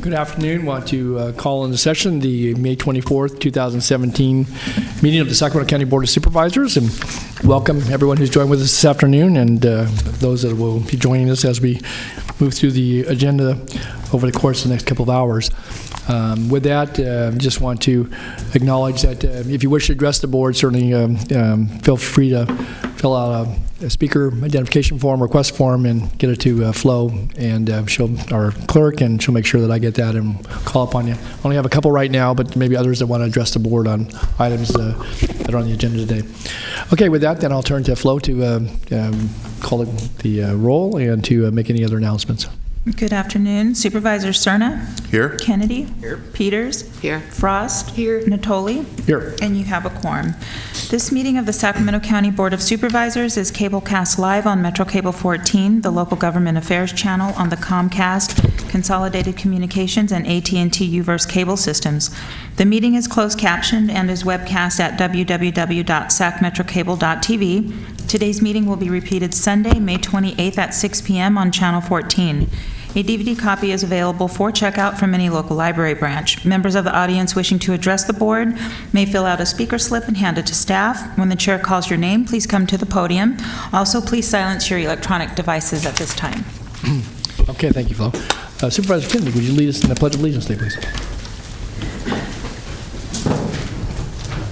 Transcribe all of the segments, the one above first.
Good afternoon. Want to call into session the May 24th, 2017 meeting of the Sacramento County Board of Supervisors, and welcome everyone who's joined with us this afternoon and those that will be joining us as we move through the agenda over the course of the next couple of hours. With that, just want to acknowledge that if you wish to address the board, certainly feel free to fill out a speaker identification form, request form, and get it to Flo, and our clerk, and she'll make sure that I get that and call upon you. I only have a couple right now, but maybe others that want to address the board on items that are on the agenda today. Okay, with that, then I'll turn to Flo to call the roll and to make any other announcements. Good afternoon. Supervisor Cerna? Here. Kennedy? Here. Peters? Here. Frost? Here. Natoli? Here. And you have a quorum. This meeting of the Sacramento County Board of Supervisors is cablecast live on Metro Cable 14, the local government affairs channel on the Comcast, Consolidated Communications, and AT&T UVerse cable systems. The meeting is closed captioned and is webcast at www.sacmetrocable.tv. Today's meeting will be repeated Sunday, May 28th at 6 p.m. on Channel 14. A DVD copy is available for checkout from any local library branch. Members of the audience wishing to address the board may fill out a speaker slip and hand it to staff. When the chair calls your name, please come to the podium. Also, please silence your electronic devices at this time. Okay, thank you, Flo. Supervisor Kennedy, would you lead us in the Pledge of Allegiance, please?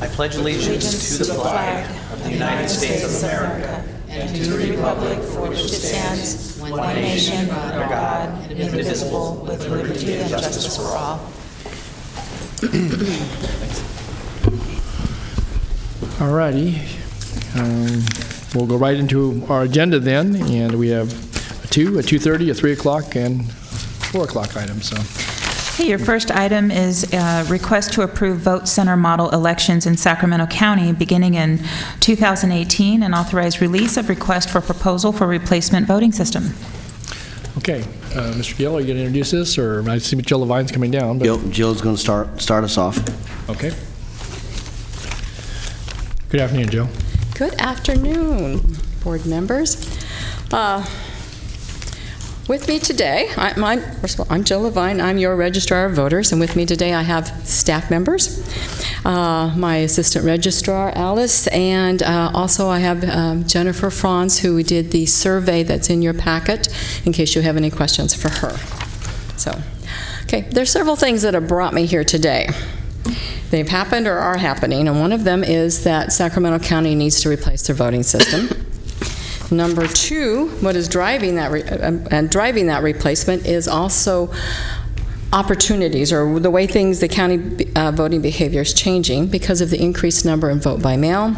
I pledge allegiance to the flag of the United States of America and to the republic for which it stands, one nation, under God, indivisible, with liberty and justice for all. All righty. We'll go right into our agenda then, and we have a 2, a 2:30, a 3 o'clock, and 4 o'clock items. So. Okay, your first item is a request to approve vote center model elections in Sacramento County beginning in 2018 and authorize release of request for proposal for replacement voting system. Okay, Mr. Gill, are you going to introduce this, or I see Jill Levine's coming down? But... Jill's going to start us off. Okay. Good afternoon, Jill. Good afternoon, board members. With me today, first of all, I'm Jill Levine. I'm your Registrar of Voters, and with me today I have staff members, my Assistant Registrar, Alice, and also I have Jennifer Franz, who did the survey that's in your packet, in case you have any questions for her. So, okay, there's several things that have brought me here today. They've happened or are happening, and one of them is that Sacramento County needs to replace their voting system. Number 2, what is driving that replacement is also opportunities, or the way the county voting behavior is changing because of the increased number in vote by mail.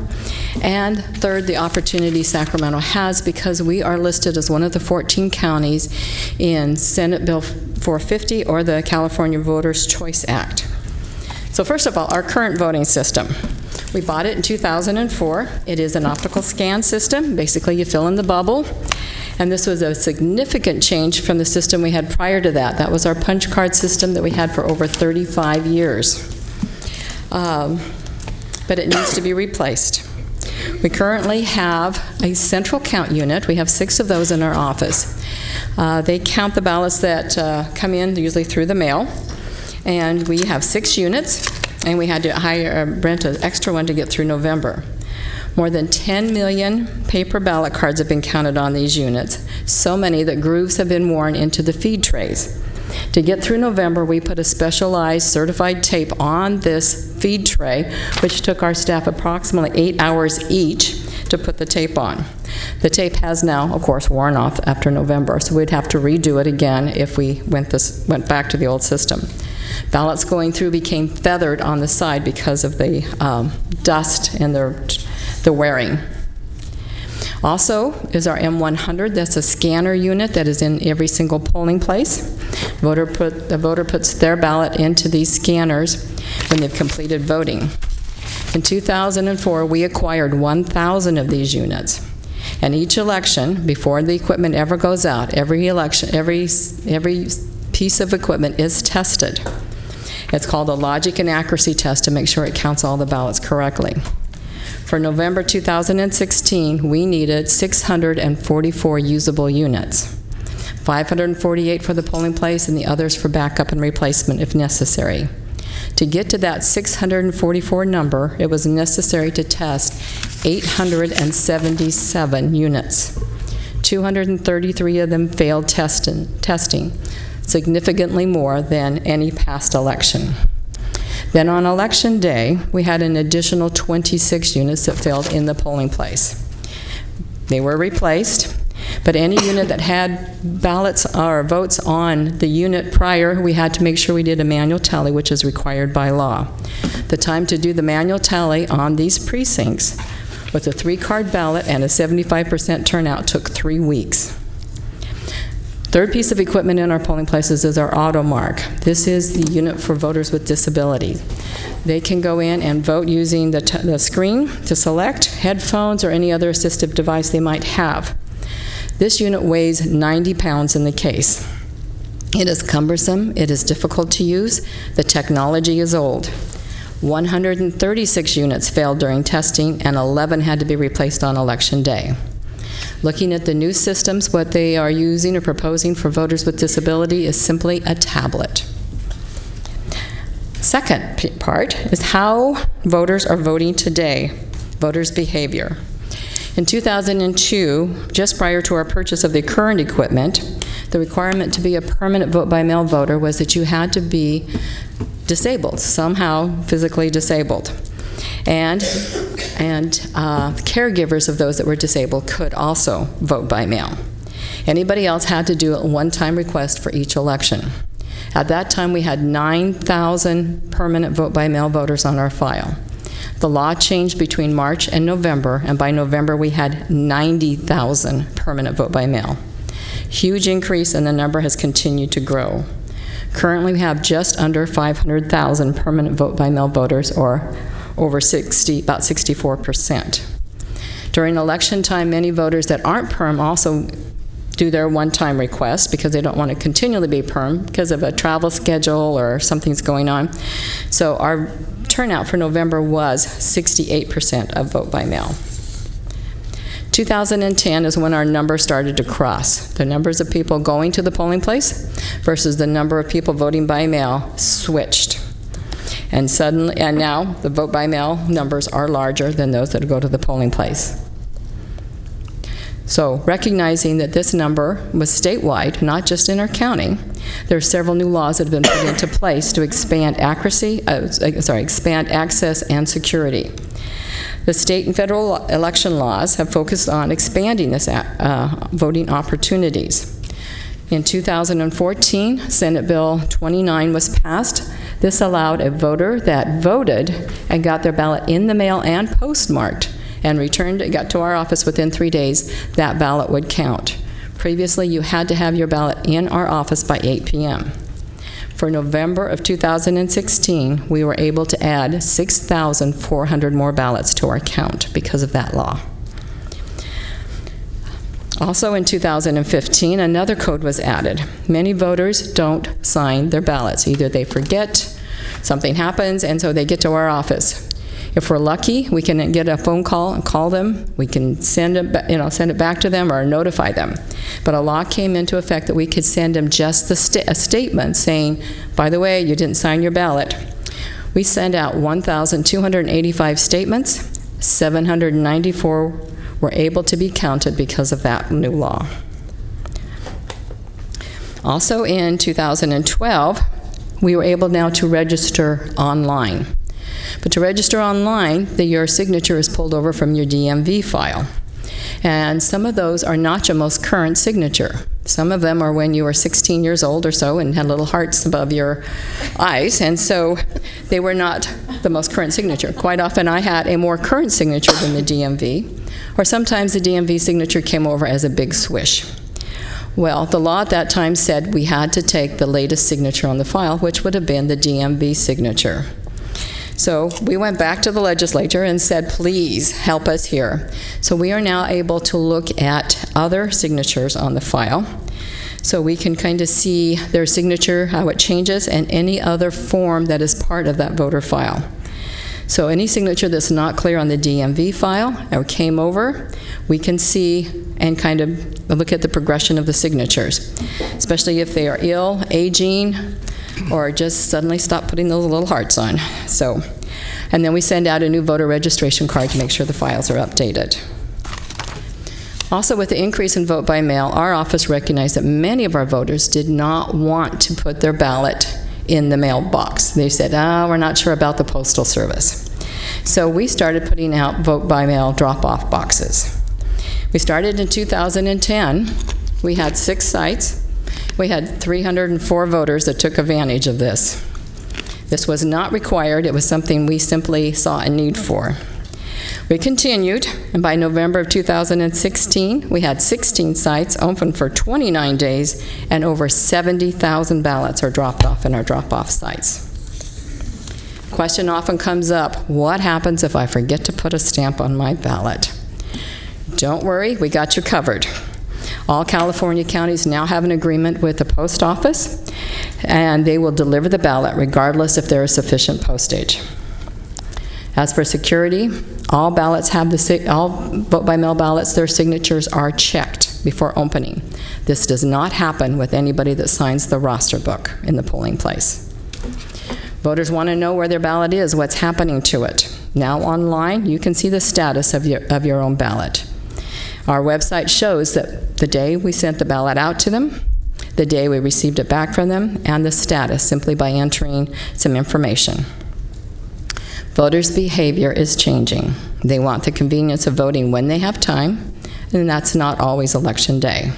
And third, the opportunity Sacramento has because we are listed as one of the 14 counties in Senate Bill 450 or the California Voters' Choice Act. So first of all, our current voting system. We bought it in 2004. It is an optical scan system. Basically, you fill in the bubble. And this was a significant change from the system we had prior to that. That was our punch card system that we had for over 35 years. But it needs to be replaced. We currently have a central count unit. We have 6 of those in our office. They count the ballots that come in, usually through the mail. And we have 6 units. And we had to rent an extra one to get through November. More than 10 million paper ballot cards have been counted on these units, so many that grooves have been worn into the feed trays. To get through November, we put a specialized certified tape on this feed tray, which took our staff approximately 8 hours each to put the tape on. The tape has now, of course, worn off after November, so we'd have to redo it again if we went back to the old system. Ballots going through became feathered on the side because of the dust and the wearing. Also is our M100. That's a scanner unit that is in every single polling place. The voter puts their ballot into these scanners when they've completed voting. In 2004, we acquired 1,000 of these units. And each election, before the equipment ever goes out, every piece of equipment is tested. It's called a logic and accuracy test to make sure it counts all the ballots correctly. For November 2016, we needed 644 usable units. 548 for the polling place, and the others for backup and replacement if necessary. To get to that 644 number, it was necessary to test 877 units. 233 of them failed testing, significantly more than any past election. Then on election day, we had an additional 26 units that failed in the polling place. They were replaced, but any unit that had ballots or votes on the unit prior, we had to make sure we did a manual tally, which is required by law. The time to do the manual tally on these precincts with a 3-card ballot and a 75% turnout took 3 weeks. Third piece of equipment in our polling places is our AutoMark. This is the unit for voters with disabilities. They can go in and vote using the screen to select, headphones, or any other assistive device they might have. This unit weighs 90 pounds in the case. It is cumbersome, it is difficult to use, the technology is old. 136 units failed during testing, and 11 had to be replaced on election day. Looking at the new systems, what they are using or proposing for voters with disability is simply a tablet. Second part is how voters are voting today, voters' behavior. In 2002, just prior to our purchase of the current equipment, the requirement to be a permanent vote-by-mail voter was that you had to be disabled, somehow physically disabled. And caregivers of those that were disabled could also vote by mail. Anybody else had to do a one-time request for each election. At that time, we had 9,000 permanent vote-by-mail voters on our file. The law changed between March and November, and by November we had 90,000 permanent vote-by-mail. Huge increase, and the number has continued to grow. Currently, we have just under 500,000 permanent vote-by-mail voters, or over about 64%. During election time, many voters that aren't perm also do their one-time request because they don't want to continually be perm because of a travel schedule or something's going on. So our turnout for November was 68% of vote by mail. 2010 is when our number started to cross. The numbers of people going to the polling place versus the number of people voting by mail switched. And now the vote by mail numbers are larger than those that go to the polling place. So recognizing that this number was statewide, not just in our county, there are several new laws that have been put into place to expand expand access and security. The state and federal election laws have focused on expanding this voting opportunities. In 2014, Senate Bill 29 was passed. This allowed a voter that voted and got their ballot in the mail and postmarked and got to our office within 3 days, that ballot would count. Previously, you had to have your ballot in our office by 8 p.m. For November of 2016, we were able to add 6,400 more ballots to our count because of that law. Also in 2015, another code was added. Many voters don't sign their ballots. Either they forget, something happens, and so they get to our office. If we're lucky, we can get a phone call and call them. We can send it back to them or notify them. But a law came into effect that we could send them just a statement saying, by the way, you didn't sign your ballot. We sent out 1,285 statements. 794 were able to be counted because of that new law. Also in 2012, we were able now to register online. But to register online, your signature is pulled over from your DMV file. And some of those are not your most current signature. Some of them are when you were 16 years old or so and had little hearts above your eyes, and so they were not the most current signature. Quite often I had a more current signature than the DMV, or sometimes the DMV signature came over as a big swish. Well, the law at that time said we had to take the latest signature on the file, which would have been the DMV signature. So we went back to the legislature and said, please help us here. So we are now able to look at other signatures on the file. So we can kind of see their signature, how it changes, and any other form that is part of that voter file. So any signature that's not clear on the DMV file or came over, we can see and kind of look at the progression of the signatures, especially if they are ill, aging, or just suddenly stop putting those little hearts on. So, and then we send out a new voter registration card to make sure the files are updated. Also, with the increase in vote by mail, our office recognized that many of our voters did not want to put their ballot in the mailbox. They said, we're not sure about the postal service. So we started putting out vote by mail drop-off boxes. We started in 2010. We had 6 sites. We had 304 voters that took advantage of this. This was not required. It was something we simply saw a need for. We continued, and by November of 2016, we had 16 sites open for 29 days, and over 70,000 ballots are dropped off in our drop-off sites. Question often comes up, what happens if I forget to put a stamp on my ballot? Don't worry, we got you covered. All California counties now have an agreement with the post office, and they will deliver the ballot regardless if there is sufficient postage. As for security, all ballots have all vote-by-mail ballots, their signatures are checked before opening. This does not happen with anybody that signs the roster book in the polling place. Voters want to know where their ballot is, what's happening to it. Now online, you can see the status of your own ballot. Our website shows that the day we sent the ballot out to them, the day we received it back from them, and the status simply by entering some information. Voters' behavior is changing. They want the convenience of voting when they have time, and that's not always election day.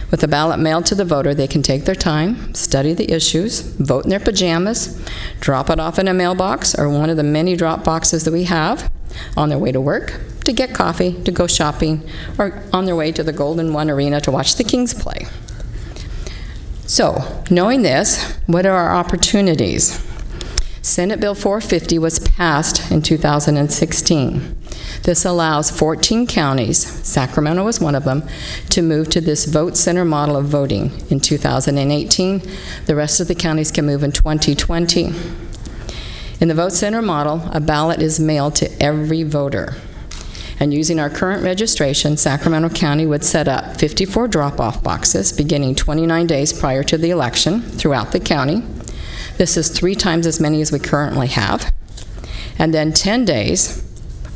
With the ballot mailed to the voter, they can take their time, study the issues, vote in their pajamas, drop it off in a mailbox or one of the many drop boxes that we have on their way to work, to get coffee, to go shopping, or on their way to the Golden One Arena to watch the Kings play. So, knowing this, what are our opportunities? Senate Bill 450 was passed in 2016. This allows 14 counties, Sacramento was one of them, to move to this vote center model of voting in 2018. The rest of the counties can move in 2020. In the vote center model, a ballot is mailed to every voter. And using our current registration, Sacramento County would set up 54 drop-off boxes beginning 29 days prior to the election throughout the county. This is 3 times as many as we currently have. And then 10 days,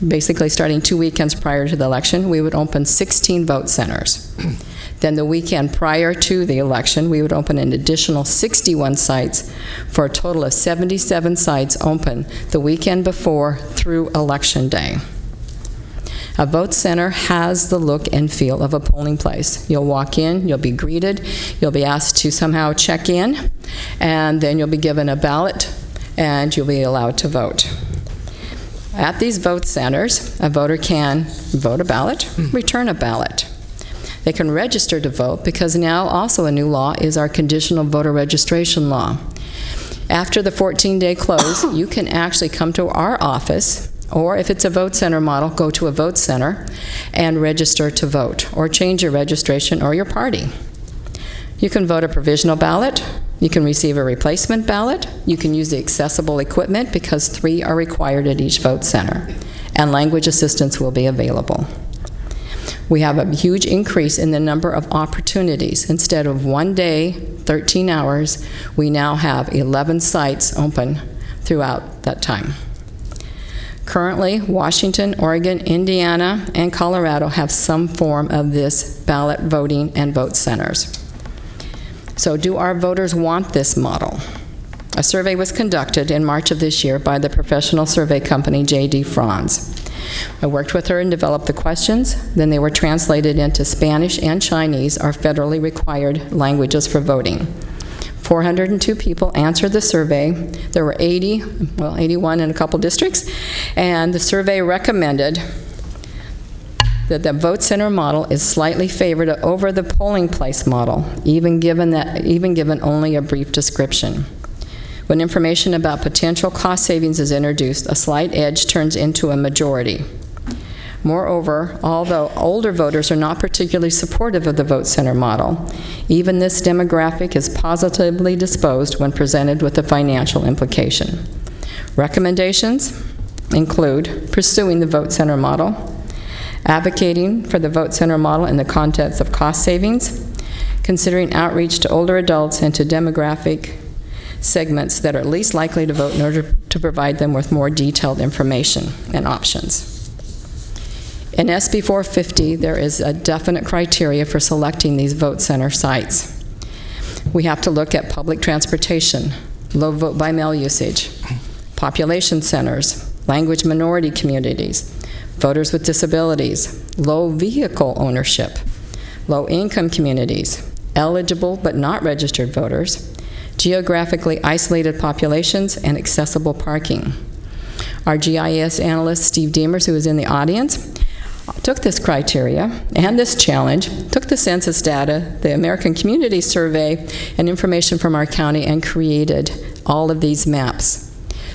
basically starting 2 weekends prior to the election, we would open 16 vote centers. Then the weekend prior to the election, we would open an additional 61 sites for a total of 77 sites open the weekend before through Election Day. A vote center has the look and feel of a polling place. You'll walk in, you'll be greeted, you'll be asked to somehow check in, and then you'll be given a ballot, and you'll be allowed to vote. At these vote centers, a voter can vote a ballot, return a ballot. They can register to vote because now also a new law is our conditional voter registration law. After the 14-day close, you can actually come to our office, or if it's a vote center model, go to a vote center and register to vote, or change your registration or your party. You can vote a provisional ballot, you can receive a replacement ballot, you can use the accessible equipment because 3 are required at each vote center, and language assistance will be available. We have a huge increase in the number of opportunities. Instead of 1 day, 13 hours, we now have 11 sites open throughout that time. Currently, Washington, Oregon, Indiana, and Colorado have some form of this ballot voting and vote centers. So do our voters want this model? A survey was conducted in March of this year by the professional survey company J.D. Franz. I worked with her and developed the questions. Then they were translated into Spanish and Chinese, our federally required languages for voting. 402 people answered the survey. There were 81 in a couple districts, and the survey recommended that the vote center model is slightly favored over the polling place model, even given only a brief description. When information about potential cost savings is introduced, a slight edge turns into a majority. Moreover, although older voters are not particularly supportive of the vote center model, even this demographic is positively disposed when presented with a financial implication. Recommendations: include pursuing the vote center model, advocating for the vote center model in the context of cost savings, considering outreach to older adults and to demographic segments that are least likely to vote in order to provide them with more detailed information and options. In SB 450, there is a definite criteria for selecting these vote center sites. We have to look at public transportation, low vote by mail usage, population centers, language minority communities, voters with disabilities, low vehicle ownership, low income communities, eligible but not registered voters, geographically isolated populations, and accessible parking. Our GIS analyst, Steve Demers, who is in the audience, took this criteria and this challenge, took the census data, the American Community Survey, and information from our county, and created all of these maps.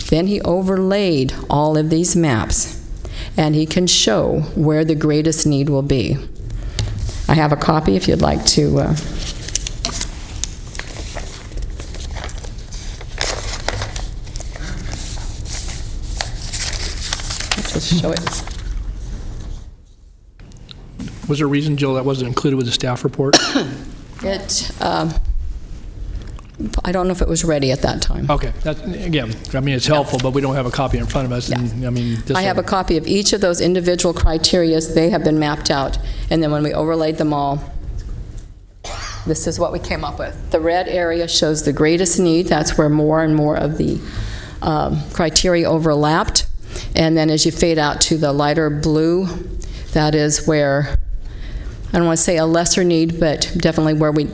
Then he overlaid all of these maps, and he can show where the greatest need will be. I have a copy if you'd like to just show it. Was there a reason, Jill, that wasn't included with the staff report? I don't know if it was ready at that time. Okay, that, again, I mean, it's helpful, but we don't have a copy in front of us, and, I mean... I have a copy of each of those individual criterias. They have been mapped out, and then when we overlaid them all, this is what we came up with. The red area shows the greatest need. That's where more and more of the criteria overlapped, and then as you fade out to the lighter blue, that is where, I don't want to say a lesser need, but definitely where we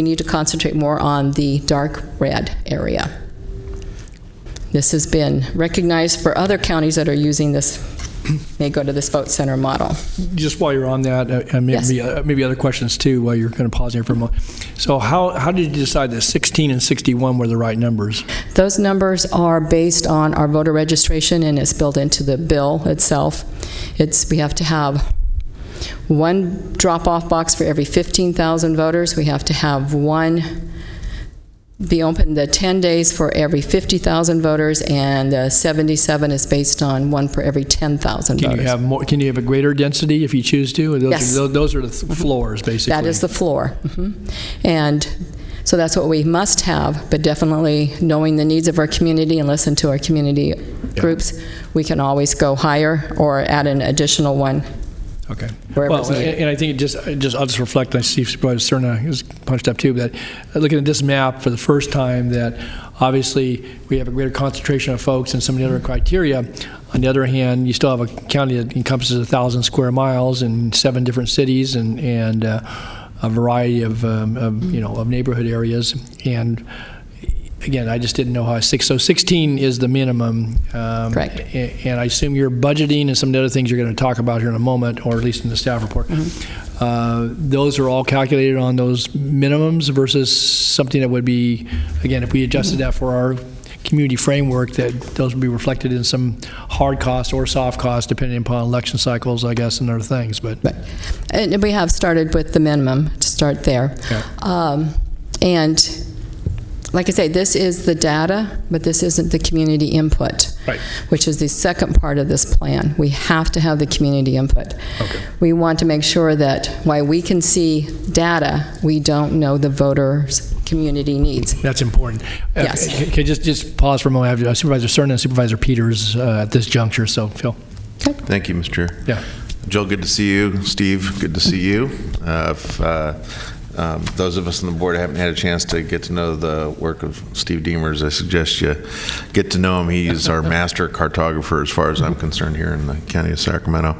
need to concentrate more on the dark red area. This has been recognized for other counties that are using this, may go to this vote center model. Just while you're on that, and maybe, Yes. maybe other questions too, while you're kind of pausing here for a moment. So how did you decide that 16 and 61 were the right numbers? Those numbers are based on our voter registration, and it's built into the bill itself. We have to have one drop-off box for every 15,000 voters. We have to have one be open the 10 days for every 50,000 voters, and 77 is based on one for every 10,000 voters. Can you have more? Can you have a greater density if you choose to? Or Yes. Those are the floors, basically. That is the floor. And so that's what we must have, but definitely knowing the needs of our community and listen to our community groups, we can always go higher or add an additional one. Okay. Wherever Well, it's needed. and I think I'll just reflect, I see Supervisor Cerna is punched up too, that looking at this map for the first time, that obviously we have a greater concentration of folks and some of the other criteria. On the other hand, you still have a county that encompasses 1,000 square miles and 7 different cities and a variety of neighborhood areas. And again, I just didn't know how so 16 is the minimum. Correct. And I assume you're budgeting and some of the other things you're going to talk about here in a moment, or at least in the staff report. Those are all calculated on those minimums versus something that would be, again, if we adjusted that for our community framework, that those would be reflected in some hard cost or soft cost, depending upon election cycles, I guess, and other things. But And we have started with the minimum to start there. Okay. And like I say, this is the data, but this isn't the community input, Right. which is the second part of this plan. We have to have the community input. Okay. We want to make sure that while we can see data, we don't know the voters' community needs. that's important. Yes. Can you just pause for a moment? I have Supervisor Cerna and Supervisor Peters at this juncture, so Phil. Thank you, Mr. Chair. Yeah. Jill, good to see you. Steve, good to see you. If those of us on the board haven't had a chance to get to know the work of Steve Demers, I suggest you get to know him. He's our master cartographer as far as I'm concerned here in the county of Sacramento.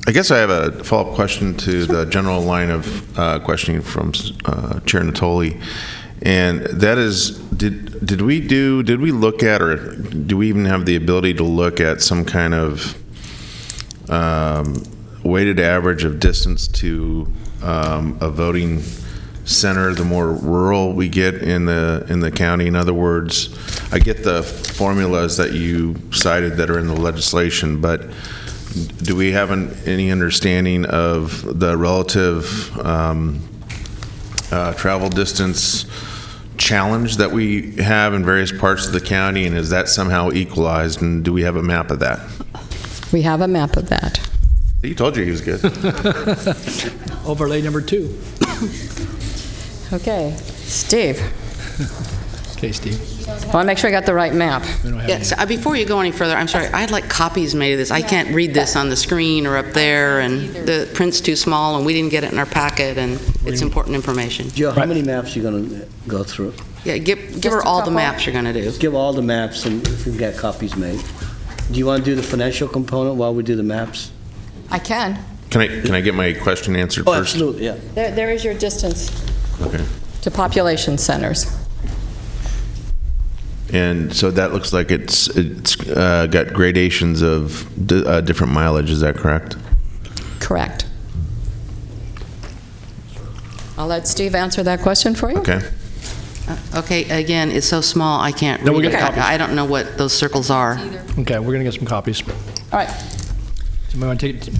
I guess I have a follow-up question to the general line of questioning from Chair Natoli. And that is, did we look at, or do we even have the ability to look at some kind of weighted average of distance to a voting center the more rural we get in the county? In other words, I get the formulas that you cited that are in the legislation, but do we have any understanding of the relative travel distance challenge that we have in various parts of the county, and is that somehow equalized, and do we have a map of that? We have a map of that. He told you he was good. Overlay number 2. Okay, Steve, Okay, Steve. I want to make sure I got the right map. We don't have Yes, any. before you go any further, I'm sorry, I'd like copies made of this. I can't read this on the screen or up there, and the print's too small, and we didn't get it in our packet, and it's important information. Joe, how many maps you going to go through? Yeah, give her a all the couple. maps you're going to do. Give all the maps and if we get copies made. Do you want to do the financial component while we do the maps? I can. Can I get my question answered Oh, first? absolutely, yeah. There is your distance Okay. to population centers. And so that looks like it's got gradations of different mileage, is that correct? Correct. I'll let Steve answer that question for you. Okay. Okay, again, it's so small, I can't No, we'll read get it. copies. I don't know what those circles are. Okay, we're going to get some copies. All right. Somebody want to take it?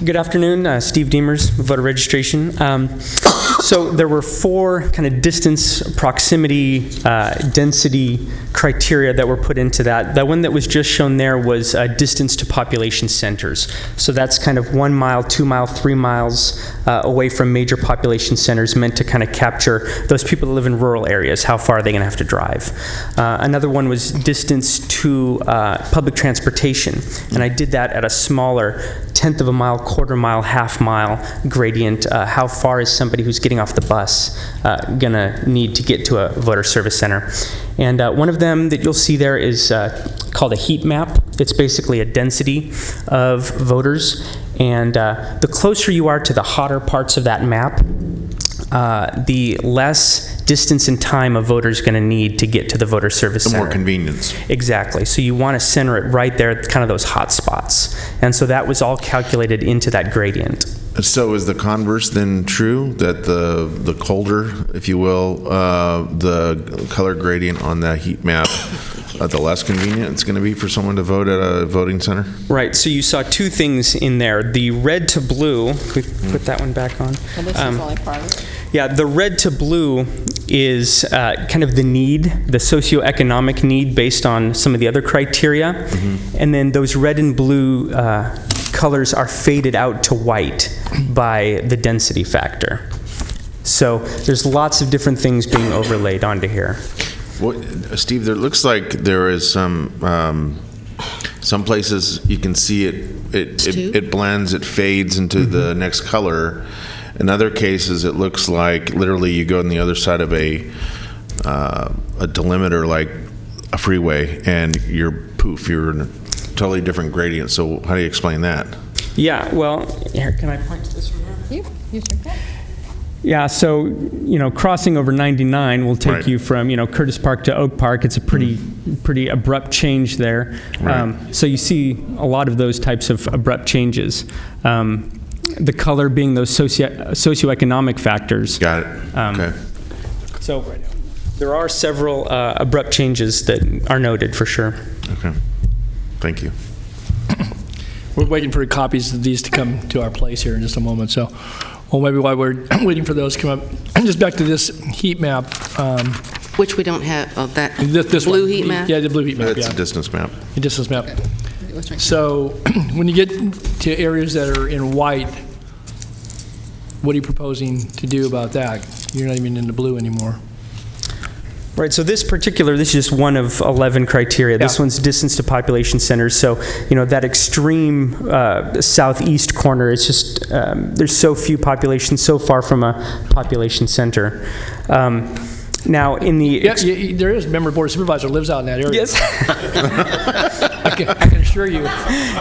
Good afternoon, Steve Demers, voter registration. So there were 4 kind of distance, proximity, density criteria that were put into that. The one that was just shown there was distance to population centers. So that's kind of 1 mile, 2 mile, 3 miles away from major population centers, meant to kind of capture those people that live in rural areas. How far are they going to have to drive? Another one was distance to public transportation, and I did that at a smaller 1/10 of a mile, 1/4 mile, 1/2 mile gradient. How far is somebody who's getting off the bus going to need to get to a voter service center? And one of them that you'll see there is called a heat map. It's basically a density of voters. And the closer you are to the hotter parts of that map, the less distance and time a voter's going to need to get to the voter service The center. more convenience. Exactly. So you want to center it right there at kind of those hot spots. And so that was all calculated into that gradient. So is the converse then true, that the colder, if you will, the color gradient on that heat map, the less convenient it's going to be for someone to vote at a voting center? Right. So you saw 2 things in there. The red to blue, could we put that one back on? Well, this is only part of it. Yeah, the red to blue is kind of the need, the socioeconomic need based on some of the other criteria. And then those red and blue colors are faded out to white by the density factor. So there's lots of different things being overlaid onto here. What, Steve, there looks like there is some places you can see it blends, it fades into the next color. In other cases, it looks like literally you go on the other side of a delimiter, like a freeway, and you're in a totally different gradient. So how do you explain that? Yeah, well, here, can I point to this from here? You sure can. Yeah, so, crossing over 99 will take Right. you from, Curtis Park to Oak Park. It's a pretty abrupt change there. Right. So you see a lot of those types of abrupt changes. The color being those socioeconomic factors. Got it. Okay. So there are several abrupt changes that are noted for sure. Okay. Thank you. We're waiting for copies of these to come to our place here in just a moment. So, well, maybe while we're waiting for those to come up, just back to this heat map. Which we don't have, that This blue one. heat map? Yeah, the blue heat map, That's yeah. a distance map. The distance map. So when you get to areas that are in white, what are you proposing to do about that? You're not even in the blue anymore. Right, so this is just one of 11 criteria. This Yeah. one's distance to population centers. So, that extreme southeast corner is just, there's so few populations, so far from a population center. Now, in the... Yeah, there is. Member Board of Supervisor lives out in that area. Yes. I can assure you.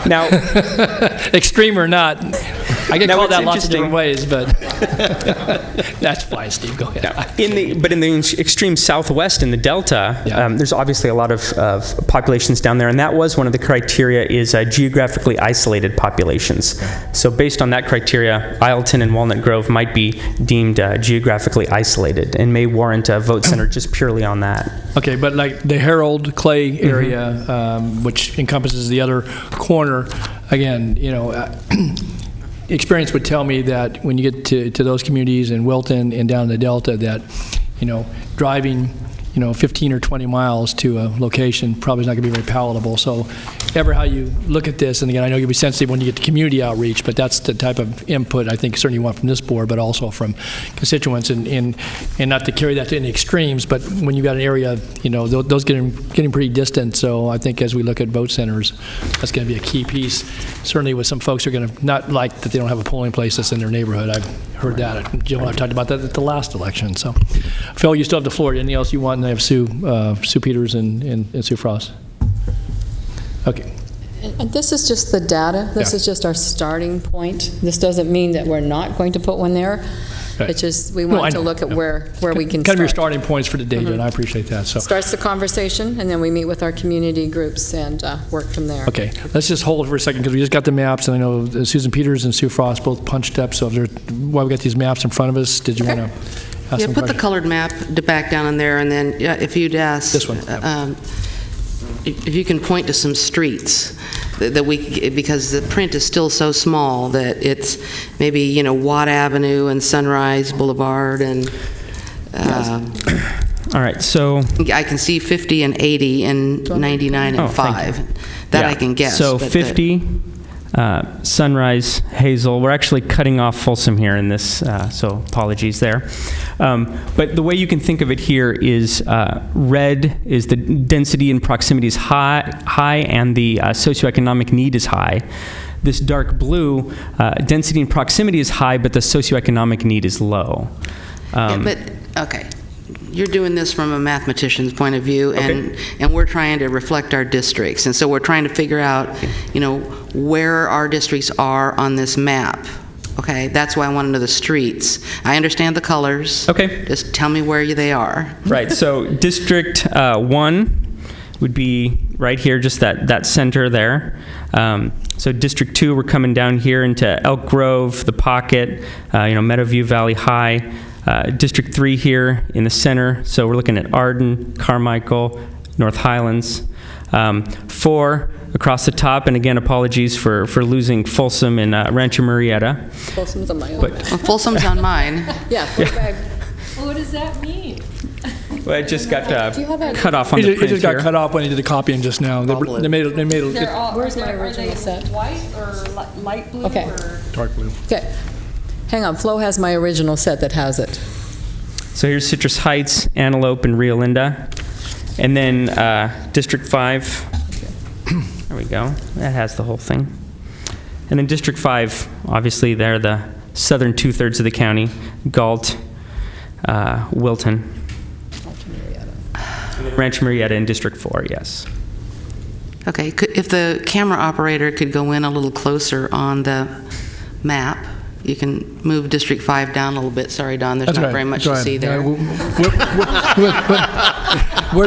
Now, Extreme or not, I get Now, called it's that lots of different ways, interesting. but that's fine, Steve. Go ahead. in the extreme southwest in the Delta, Yeah. there's obviously a lot of populations down there, and that was one of the criteria is geographically isolated populations. So based on that criteria, Isleton and Walnut Grove might be deemed geographically isolated and may warrant a vote center just purely on that. Okay, but like the Harold Clay area, which encompasses the other corner, again, experience would tell me that when you get to those communities in Wilton and down in the Delta, that driving 15 or 20 miles to a location probably is not going to be very palatable. So ever how you look at this, and again, I know you'll be sensitive when you get to community outreach, but that's the type of input I think certainly you want from this board, but also from constituents, and not to carry that to any extremes, but when you've got an area, those getting pretty distant. So I think as we look at vote centers, that's going to be a key piece. Certainly with some folks who are going to not like that they don't have a polling place that's in their neighborhood. I've heard that. Jill and I talked about that at the last election. So, Phil, you still have the floor. Anything else you want? And I have Sue Peters and Sue Frost. Okay. And this is just the data. This is just our starting point. This doesn't mean that we're not going to put one there. Right. It's just we want to look at where we can Kind of your start. starting points for the data, and I appreciate that. So. Starts the conversation, and then we meet with our community groups and work from there. Okay, let's just hold it for a second because we just got the maps, and I know Susan Peters and Sue Frost both punched up. So while we got these maps in front of us, did you want to ask some Yeah, put the questions? colored map back down in there, and then if you'd ask... This one, if you can point to some streets that because the print is still so small that it's maybe, Watt Avenue and Sunrise Boulevard and... All right, so I can see 50 and 80 and 99 and thank 5. That I can guess. So but 50, Sunrise, Hazel. We're actually cutting off Folsom here in this, so apologies there. But the way you can think of it here is red is the density and proximity is high, and the socioeconomic need is high. This dark blue, density and proximity is high, but the socioeconomic need is low. okay. You're doing this from a mathematician's point of view, and we're trying to reflect our districts. And so we're trying to figure out, where our districts are on this map. Okay, that's why I want to know the streets. I understand the colors. Okay. Just tell me where they are. Right, so District 1 would be right here, just that center there. So District 2, we're coming down here into Elk Grove, the Pocket, Meadowview Valley High. District 3 here in the center, so we're looking at Arden, Carmichael, North Highlands. 4 across the top, and again, apologies for losing Folsom and Rancho Murrieta. Folsom's on my own. Well, Folsom's on mine. Yeah. What does that mean? Well, it just got Do you have that? cut off on the It print just got here. cut off when he did the copying just now. They made it They're all, Where's my are they original set? white or light blue? Okay. Or? dark blue. Okay. Hang on. Flo has my original set that has it. So here's Citrus Heights, Antelope, and Rio Linda. And then District 5, there we go. That has the whole thing. And then District 5, obviously they're the southern 2/3 of the county, Galt, Wilton. Rancho Murrieta in District 4, yes. Okay, if the camera operator could go in a little closer on the map, you can move District 5 down a little bit. Sorry, Don, there's not very much to see there. We're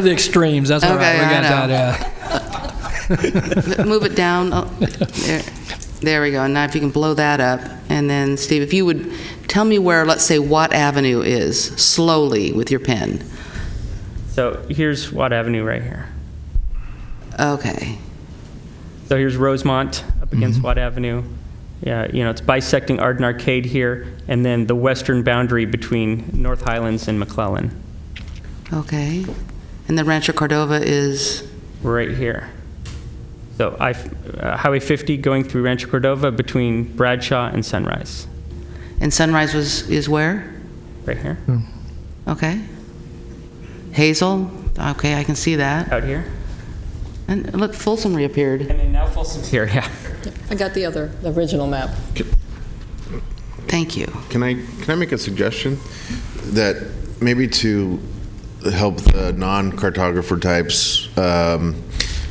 the extremes. That's all right. Okay, We got I that. Move it down. Oh, there we go. Now if you can blow that up. And then, Steve, if you would tell me where, let's say, Watt Avenue is, slowly with your pen. So here's Watt Avenue right here. Okay. So here's Rosemont up against Watt Avenue. Yeah, it's bisecting Arden Arcade here, and then the western boundary between North Highlands and McClellan, Okay. And the Rancho Cordova is... right here. So Highway 50 going through Rancho Cordova between Bradshaw and Sunrise, And Sunrise is where? right here, Okay. Hazel? Okay, I can see that. out here. And look, Folsom reappeared. And then now Folsom's here, yeah. I got the original map. Thank you. Can I make a suggestion that maybe to help the non-cartographer types,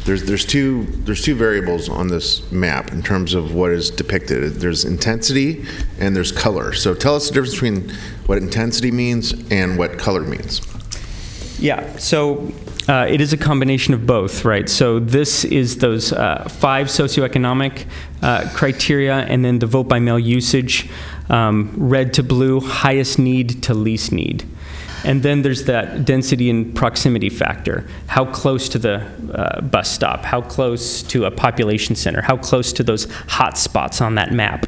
there's two variables on this map in terms of what is depicted. There's intensity and there's color. So tell us the difference between what intensity means and what color means. Yeah, so it is a combination of both, right? So this is those 5 socioeconomic criteria, and then the vote by mail usage, red to blue, highest need to least need. And then there's that density and proximity factor. How close to the bus stop? How close to a population center? How close to those hot spots on that map?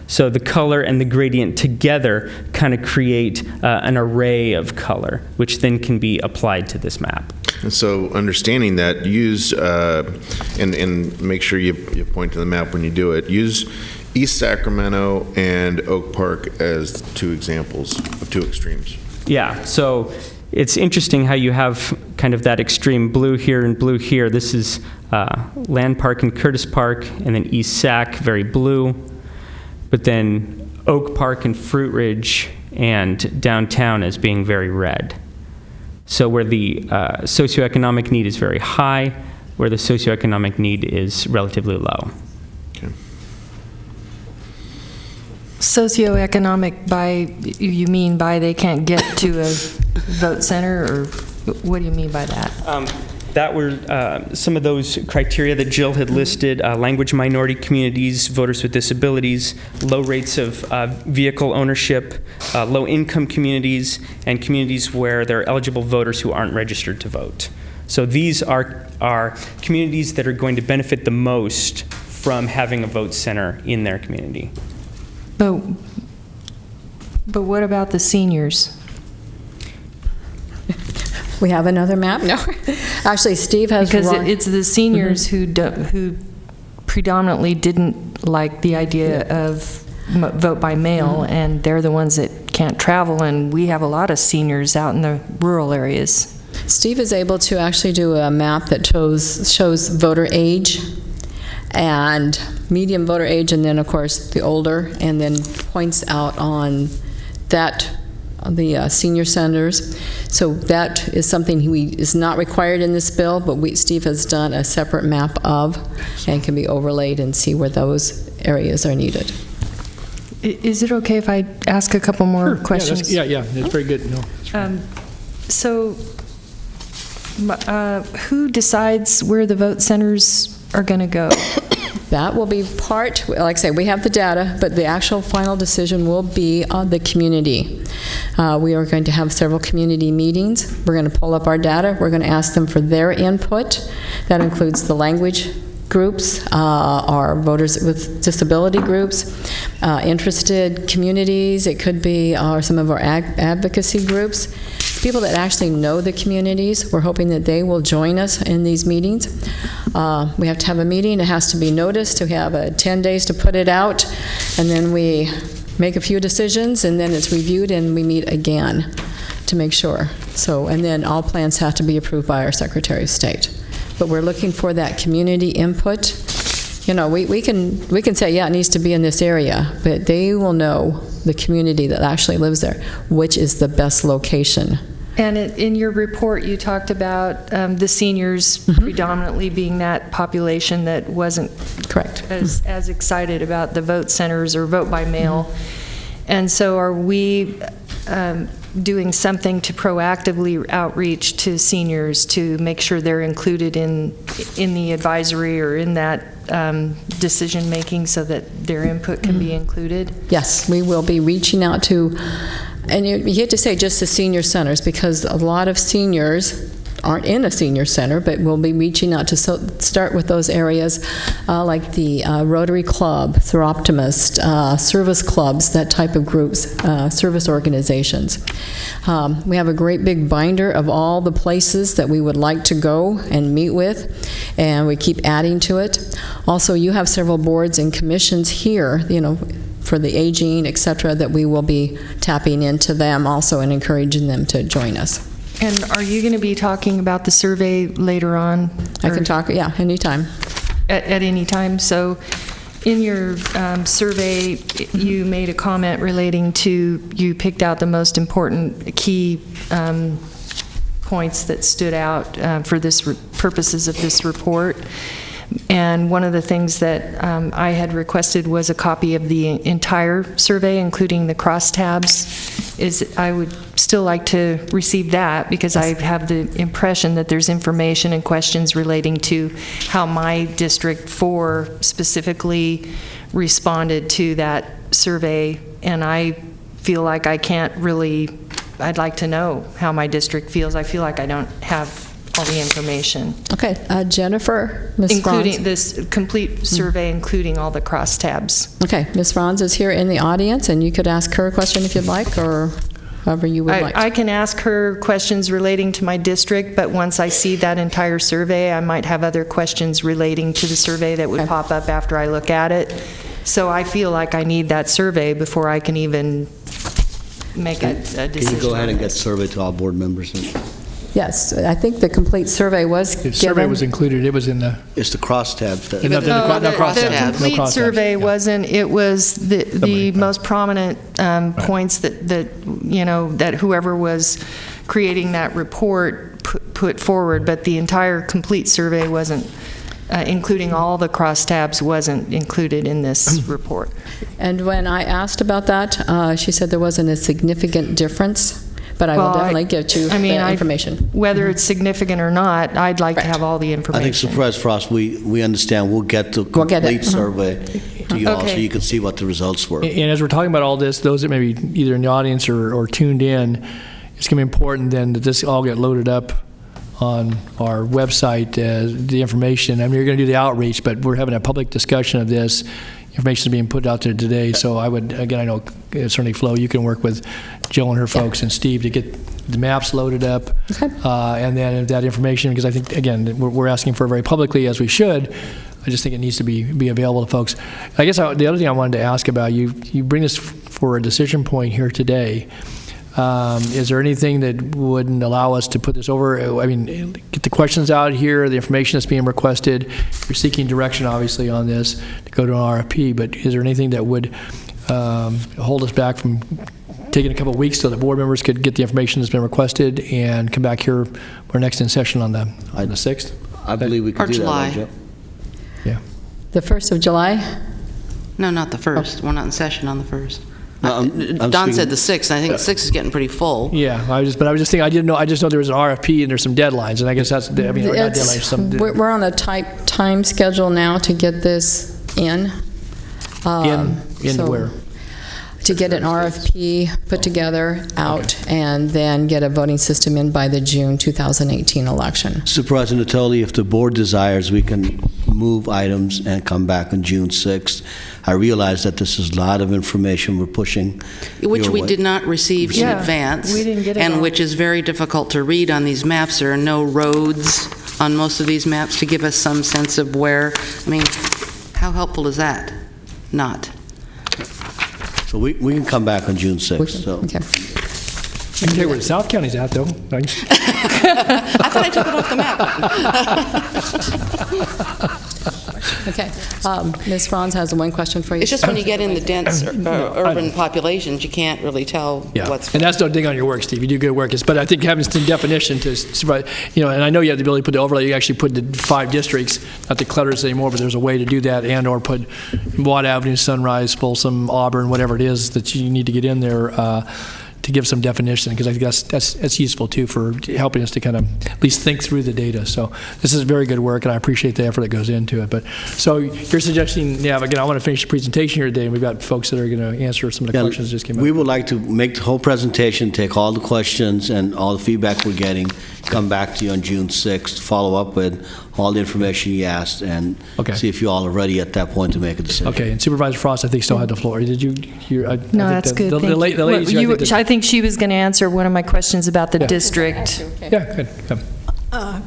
So the color and the gradient together kind of create an array of color, which then can be applied to this map. And so understanding that, use, and make sure you point to the map when you do it, use East Sacramento and Oak Park as two examples of two extremes. Yeah, so it's interesting how you have kind of that extreme blue here and blue here. This is Land Park and Curtis Park, and then East Sac, very blue. But then Oak Park and Fruit Ridge and downtown as being very red. So where the socioeconomic need is very high, where the socioeconomic need is relatively low. Okay. Socioeconomic by, you mean by they can't get to a vote center, or what do you mean by that? That were some of those criteria that Jill had listed: language minority communities, voters with disabilities, low rates of vehicle ownership, low-income communities, and communities where there are eligible voters who aren't registered to vote. So these are communities that are going to benefit the most from having a vote center in their community. But what about the seniors? We have another map? No. Actually, Steve has Because run- it's the seniors who predominantly didn't like the idea of vote by mail, and they're the ones that can't travel, and we have a lot of seniors out in the rural areas. Steve is able to actually do a map that shows voter age and median voter age, and then, of course, the older, and then points out on that the senior centers. So that is something is not required in this bill, but Steve has done a separate map of, and can be overlaid and see where those areas are needed. Is it okay if I ask a couple more questions? Yeah, it's very good. No. So, who decides where the vote centers are going to go? That will be part, like I say, we have the data, but the actual final decision will be on the community. We are going to have several community meetings. We're going to pull up our data. We're going to ask them for their input. That includes the language groups, our voters with disability groups, interested communities. It could be some of our advocacy groups, people that actually know the communities. We're hoping that they will join us in these meetings. We have to have a meeting. It has to be noticed. We have 10 days to put it out, and then we make a few decisions, and then it's reviewed, and we meet again to make sure. So, and then all plans have to be approved by our Secretary of State. But we're looking for that community input. You know, we can say, yeah, it needs to be in this area, but they will know, the community that actually lives there, which is the best location. And in your report, you talked about the seniors predominantly being that population that wasn't correct as excited about the vote centers or vote by mail. And so are we doing something to proactively outreach to seniors to make sure they're included in the advisory or in that decision making so that their input can be included? Yes, we will be reaching out to, and you hate to say just the senior centers, because a lot of seniors aren't in a senior center, but we'll be reaching out to start with those areas like the Rotary Club, Theroptimist, service clubs, that type of groups, service organizations. We have a great big binder of all the places that we would like to go and meet with, and we keep adding to it. Also, you have several boards and commissions here, you know, for the aging, et cetera, that we will be tapping into them also and encouraging them to join us. And are you going to be talking about the survey later on? I can talk, yeah, anytime. At any time. So in your survey, you made a comment relating to, you picked out the most important key points that stood out for this purposes of this report. And one of the things that I had requested was a copy of the entire survey, including the crosstabs. I would still like to receive that, because I have the impression that there's information and questions relating to how my District 4 specifically responded to that survey, and I feel like I can't really, I'd like to know how my district feels. I feel like I don't have all the information. Okay, Jennifer, Ms. Including Franz. this complete survey, including all the crosstabs. Okay, Ms. Franz is here in the audience, and you could ask her a question if you'd like, or however you would like. I can ask her questions relating to my district, but once I see that entire survey, I might have other questions relating to the survey that would Okay. pop up after I look at it. So I feel like I need that survey before I can even make a decision. Can you go ahead on and get this. survey to all board members? Yes, I think the complete survey was The given. survey was included, it was in the, It's the crosstabs that... no, No, no the crosstabs. crosstabs. No The complete crosstabs, survey yeah. wasn't, it was the Summary, most prominent points that, you know, that whoever was creating that report put forward, but the entire complete survey wasn't, including all the crosstabs, wasn't included in this report. And when I asked about that, she said there wasn't a significant difference, but I will Well, definitely get you the information. Whether it's significant or not, I'd like to Right. have all the I think information. Supervisor Frost, we understand, we'll get the We'll get it. complete survey to you all, so Okay. you can see what the results were. And as we're talking about all this, those that may be either in the audience or tuned in, it's going to be important then that this all get loaded up on our website, the information. I mean, you're going to do the outreach, but we're having a public discussion of this. Information is being put out there today, so I would, again, I know certainly Flo, you can work with Jill and her folks and Steve to get the maps loaded up. Okay. And then that information, because I think, again, we're asking for it very publicly, as we should. I just think it needs to be available to folks. I guess the other thing I wanted to ask about, you bring this for a decision point here today. Is there anything that wouldn't allow us to put this over? I mean, get the questions out here, the information that's being requested. You're seeking direction, obviously, on this to go to an RFP, but is there anything that would hold us back from taking a couple of weeks so the board members could get the information that's been requested and come back here for next in session on the 6th? I believe we Or could do that, July. right, Jill? Yeah. The 1st of July? No, not the 1st. We're not in session on the 1st. No, I'm Don said speaking- the 6th. I think the 6th is getting pretty full. Yeah, I was just thinking, I just know there was an RFP and there's some deadlines, and I guess that's, I mean, or not deadlines, some. We're on a tight time schedule now to get this in. In So, where? To get an RFP put together, out, and then get a voting system in by the June 2018 election. Supervisor Natoli, if the board desires, we can move items and come back on June 6th. I realize that this is a lot of information we're pushing. Which your we way. did not receive in Yeah, advance. we didn't get it all. And which is very difficult to read on these maps. There are no roads on most of these maps to give us some sense of where, I mean, how helpful is that? Not. So we can come back on June 6th, so. Okay. I can tell you where South County's at, though. I thought I took it off the map. Okay. Ms. Franz has one question for you. It's just when you get in the dense urban populations, you can't really tell Yeah, what's. and that's no dig on your work, Steve. You do good work. But I think having some definition to, you know, and I know you have the ability to put the overlay. You actually put the 5 districts, not to clutter us anymore, but there's a way to do that, and/or put Watt Avenue, Sunrise, Folsom, Auburn, whatever it is that you need to get in there to give some definition, because I think that's useful too for helping us to kind of at least think through the data. So this is very good work, and I appreciate the effort that goes into it. But so you're suggesting, yeah, again, I want to finish the presentation here today, and we've got folks that are going to answer some of the Yeah, questions that just came up. We would like to make the whole presentation, take all the questions and all the feedback we're getting, come back to you on June 6th, follow up with all the information you asked, and Okay. see if you all are ready at that point to make a decision. Okay, and Supervisor Frost, I think, still had the floor. Did you? No, that's good. The Thank you. ladies, I think she was going to answer one of my questions about the district. yeah, good.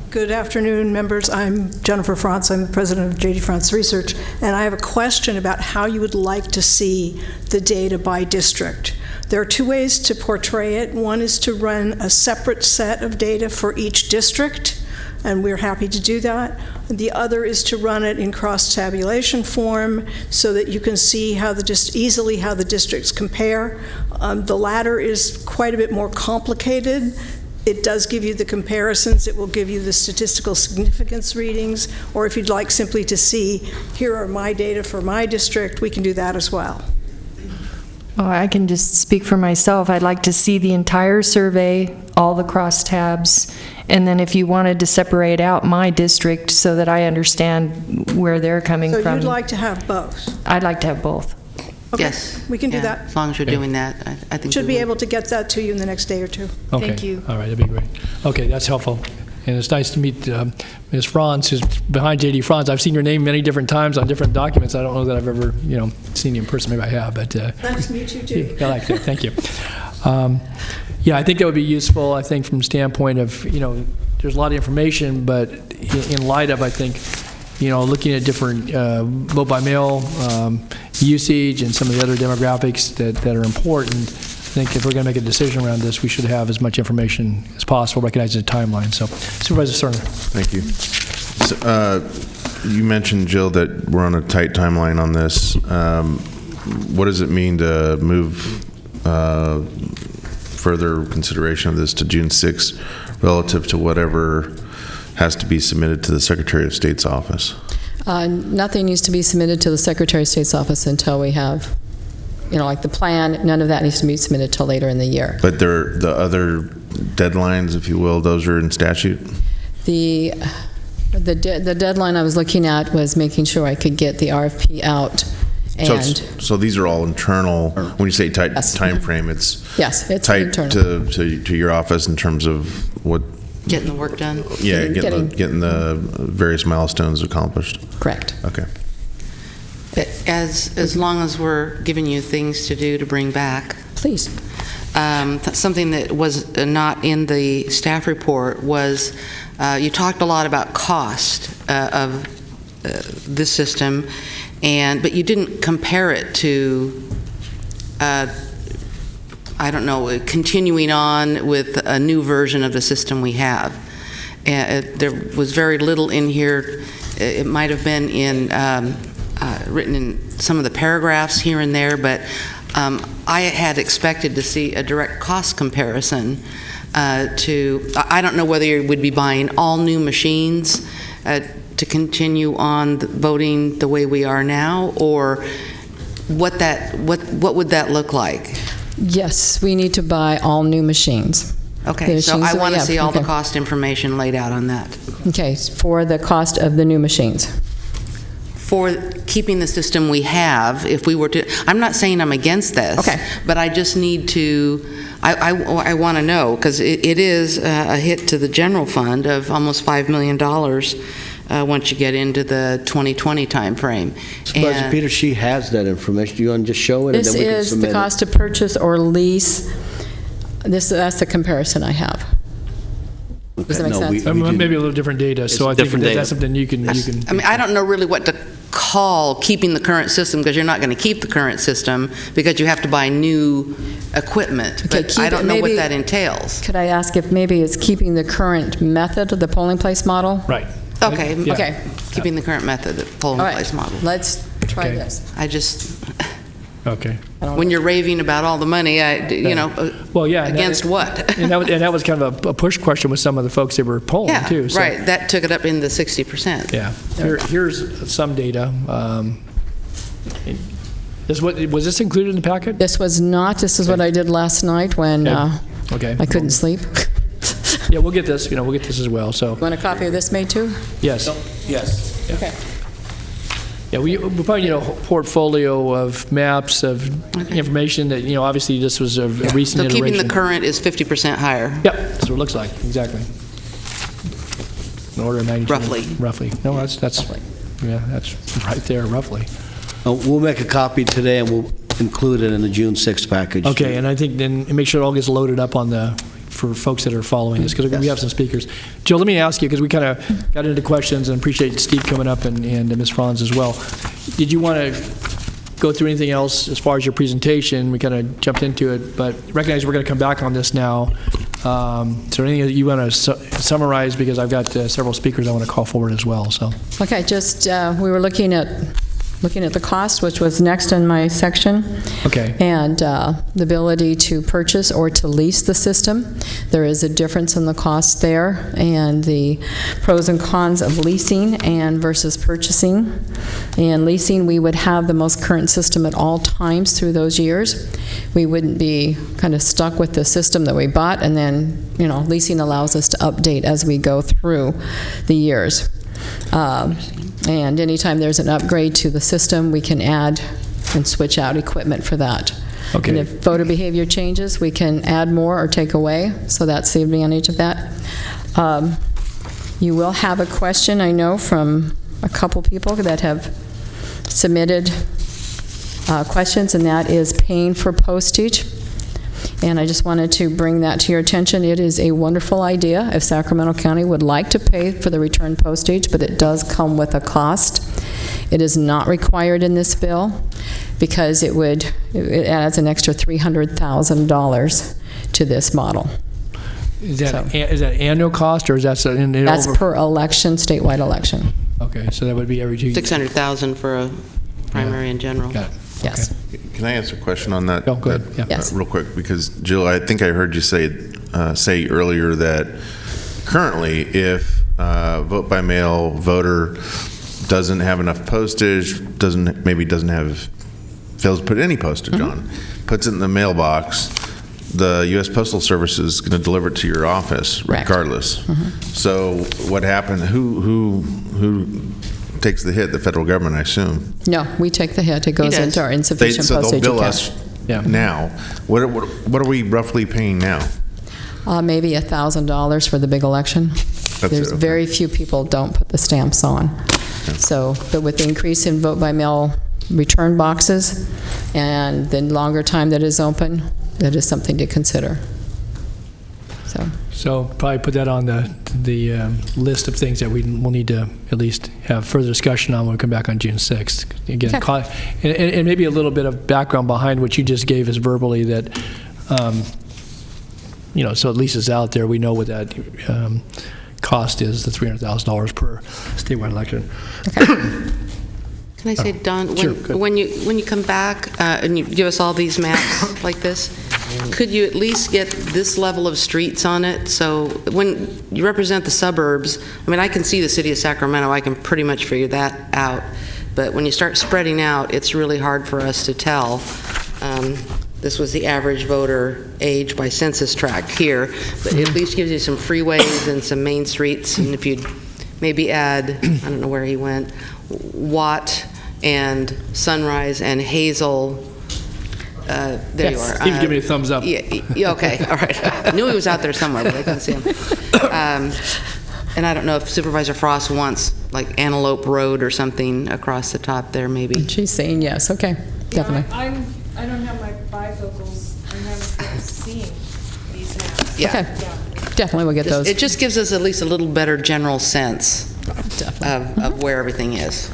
Good afternoon, members. I'm Jennifer Franz. I'm the president of J.D. Franz Research, and I have a question about how you would like to see the data by district. There are 2 ways to portray it. One is to run a separate set of data for each district, and we're happy to do that. The other is to run it in cross-tabulation form so that you can see easily how the districts compare. The latter is quite a bit more complicated. It does give you the comparisons. It will give you the statistical significance readings, or if you'd like simply to see, here are my data for my district, we can do that as well. Oh, I can just speak for myself. I'd like to see the entire survey, all the crosstabs, and then if you wanted to separate out my district so that I understand where they're coming So from. you'd like to have both? I'd like to have both. Okay, Yes. we can do Yeah, that. As long as you're doing that, I think. Should we be will. able to get that to you in the next day or 2. Okay. Thank you. All right, that'd be great. Okay, that's helpful. And it's nice to meet Ms. Franz, who's behind J.D. Franz. I've seen your name many different times on different documents. I don't know that I've ever, seen you in person. Maybe I have, but... Nice to meet you, too. I like that. Thank you. Yeah, I think that would be useful, I think, from the standpoint of, there's a lot of information, but in light of, I think, looking at different vote-by-mail usage and some of the other demographics that are important, I think if we're going to make a decision around this, we should have as much information as possible, recognizing the timeline. So, Supervisor Cerner. Thank you. So, you mentioned, Jill, that we're on a tight timeline on this. What does it mean to move further consideration of this to June 6th relative to whatever has to be submitted to the Secretary of State's office? Nothing needs to be submitted to the Secretary of State's office until we have, like the plan. None of that needs to be submitted till later in the year. But the other deadlines, if you will, those are in statute? The deadline I was looking at was making sure I could get the RFP out. So these are all internal. When you say tight Yes. time frame, it's It's tight internal. to your office in terms of what? Getting the work done? Yeah, getting the various milestones accomplished. Correct. Okay. As long as we're giving you things to do to bring back. Please. Something that was not in the staff report was, you talked a lot about cost of this system, but you didn't compare it to, continuing on with a new version of the system we have. There was very little in here. It might have been written in some of the paragraphs here and there, but I had expected to see a direct cost comparison I don't know whether you would be buying all new machines to continue on voting the way we are now, or what would that look like? Yes, we need to buy all new machines. Okay, so I want to see all the cost information laid out on that. Okay, for the cost of the new machines. For keeping the system we have, if we were to, I'm not saying I'm against this, okay, but I just need to, I want to know, because it is a hit to the general fund of almost $5 million once you get into the 2020 timeframe. Supervisor Peter, she has that information. Do you want to just show it? This and then we can is submit the cost to purchase or lease. That's the comparison I have. Does that make sense? Maybe a little different data, so I think that's something you can... I mean, I don't know really what to call keeping the current system, because you're not going to keep the current system because you have to buy new equipment, okay, but I don't know what that entails. Could I ask if maybe it's keeping the current method of the polling place model? Right. Okay, Yeah. keeping the current method, the polling place model. Let's try this. I just... Okay. When you're raving about all the money, well, yeah, against what? and that was kind of a push question with some of the folks that were polling, yeah, too. So. Right. That took it up in the 60%. Yeah. Here's some data. Was this included in the packet? This was not. This is what I did last night when okay. I couldn't sleep. Yeah, we'll get this. We'll get this as well. So. Want a copy of this made too? Yes. Yes. Yeah. Okay. Yeah, we probably need a portfolio of maps of information that, obviously this was a recent iteration. So keeping the current is 50% higher? Yep, that's what it looks like, exactly. In order of magnitude. Roughly. Roughly. No, that's right there, roughly. We'll make a copy today and we'll include it in the June 6th package. Okay, and I think then make sure it all gets loaded up for folks that are following this, because we have some speakers. Jill, let me ask you, because we kind of got into questions, and appreciate Steve coming up and Ms. Franz as well. Did you want to go through anything else as far as your presentation? We kind of jumped into it, but recognize we're going to come back on this now. So anything that you want to summarize, because I've got several speakers I want to call forward as well. So. Okay, just we were looking at the cost, which was next in my section. Okay. And the ability to purchase or to lease the system. There is a difference in the cost there, and the pros and cons of leasing and versus purchasing. And leasing, we would have the most current system at all times through those years. We wouldn't be kind of stuck with the system that we bought, and then, leasing allows us to update as we go through the years. And anytime there's an upgrade to the system, we can add and switch out equipment for that. Okay. And if voter behavior changes, we can add more or take away, so that's the advantage of that. You will have a question, I know, from a couple people that have submitted questions, and that is paying for postage. And I just wanted to bring that to your attention. It is a wonderful idea if Sacramento County would like to pay for the return postage, but it does come with a cost. It is not required in this bill because it adds an extra $300,000 to this model. Is that annual cost, or is that That's per election, statewide election. Okay, so that would be every 2 years. 600,000 for a primary in general. Got it. Yes. Can I ask a question on that? Oh, go ahead. Yeah. Yes. Real quick, because Jill, I think I heard you say earlier that currently, if vote by mail voter doesn't have enough postage, fails to put any postage on, puts it in the mailbox, the U.S. Postal Service is going to deliver it to your office regardless. So what happened? Who takes the hit? The federal government, I assume. No, we take the hit. It goes does. into our insufficient So they'll postage bill account. us now. What are we roughly paying now? Maybe $1,000 for the big election. There's okay. very few people don't put the stamps on. So, but with the increase in vote by mail return boxes and the longer time that is open, that is something to consider. So probably put that on the list of things that we will need to at least have further discussion on when we come back on June 6th. Again, Okay. and maybe a little bit of background behind what you just gave us verbally that, so at least it's out there. We know what that cost is, the $300,000 per statewide election. Can I say, Don, Sure, when you come back and you give us all these maps like this, could you at least get this level of streets on it? So when you represent the suburbs, I mean, I can see the city of Sacramento, I can pretty much figure that out. But when you start spreading out, it's really hard for us to tell. This was the average voter age by census tract here, but it at least gives you some freeways and some main streets. And if you'd maybe add, I don't know where he went, Watt and Sunrise and Hazel. There you are. Steve's giving me a thumbs up. Yeah, okay, all right. I knew he was out there somewhere, but I couldn't see him. And I don't know if Supervisor Frost wants like Antelope Road or something across the top there, maybe. She's saying yes. Okay, definitely. I don't have my bifocals. I'm having trouble seeing these maps. Yeah. Okay, definitely we'll get those. It just gives us at least a little better general sense Definitely. of where everything is.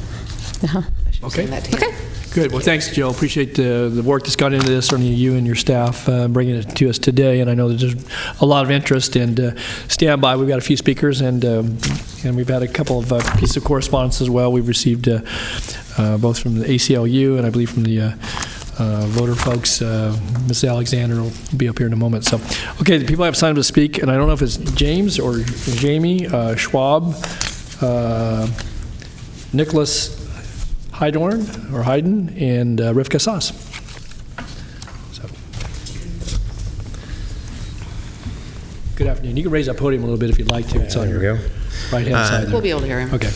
Okay. Okay. Good. Well, thanks, Joe. Appreciate the work that's gone into this, certainly you and your staff bringing it to us today. And I know that there's a lot of interest. And stand by. We've got a few speakers, and we've had a couple of pieces of correspondence as well. We've received both from the ACLU and I believe from the voter folks. Ms. Alexander will be up here in a moment. So, okay, the people have signed up to speak, and I don't know if it's James or Jamie Schwab, Nicholas Hayden, and Rivka Sass. So, good afternoon. You can raise that podium a little bit if you'd like to. It's on your right-hand side there. We'll be able to hear him. Okay.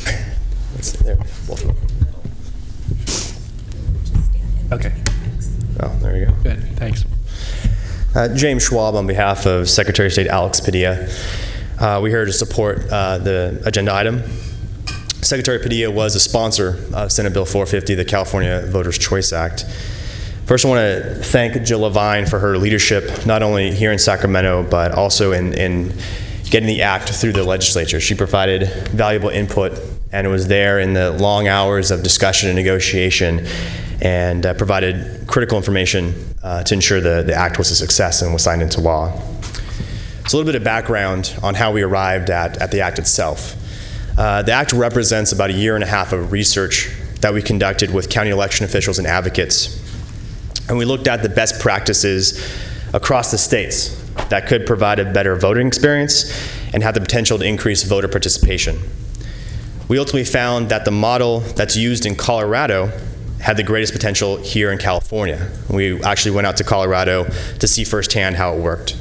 Okay. Oh, there you go. Good. Thanks. James Schwab on behalf of Secretary of State Alex Padilla. We're here to support the agenda item. Secretary Padilla was a sponsor of Senate Bill 450, the California Voters' Choice Act. First, I want to thank Jill Levine for her leadership, not only here in Sacramento, but also in getting the act through the legislature. She provided valuable input, and it was there in the long hours of discussion and negotiation, and provided critical information to ensure the act was a success and was signed into law. So a little bit of background on how we arrived at the act itself. The act represents about 1.5 years of research that we conducted with county election officials and advocates. And we looked at the best practices across the states that could provide a better voting experience and have the potential to increase voter participation. We ultimately found that the model that's used in Colorado had the greatest potential here in California. We actually went out to Colorado to see firsthand how it worked.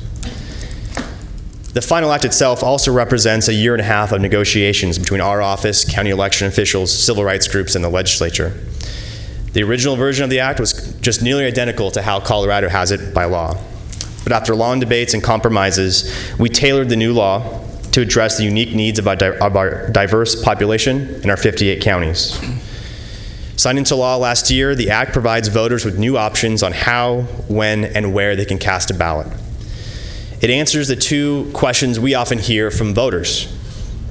The final act itself also represents 1.5 years of negotiations between our office, county election officials, civil rights groups, and the legislature. The original version of the act was just nearly identical to how Colorado has it by law. But after long debates and compromises, we tailored the new law to address the unique needs of our diverse population in our 58 counties. Signed into law last year, the Act provides voters with new options on how, when, and where they can cast a ballot. It answers the two questions we often hear from voters.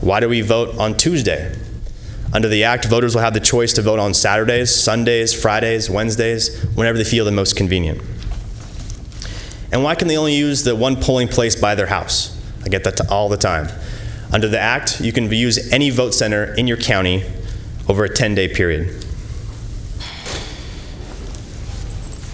Why do we vote on Tuesday? Under the Act, voters will have the choice to vote on Saturdays, Sundays, Fridays, Wednesdays, whenever they feel the most convenient. And why can they only use the one polling place by their house? I get that all the time. Under the Act, you can use any vote center in your county over a 10-day period.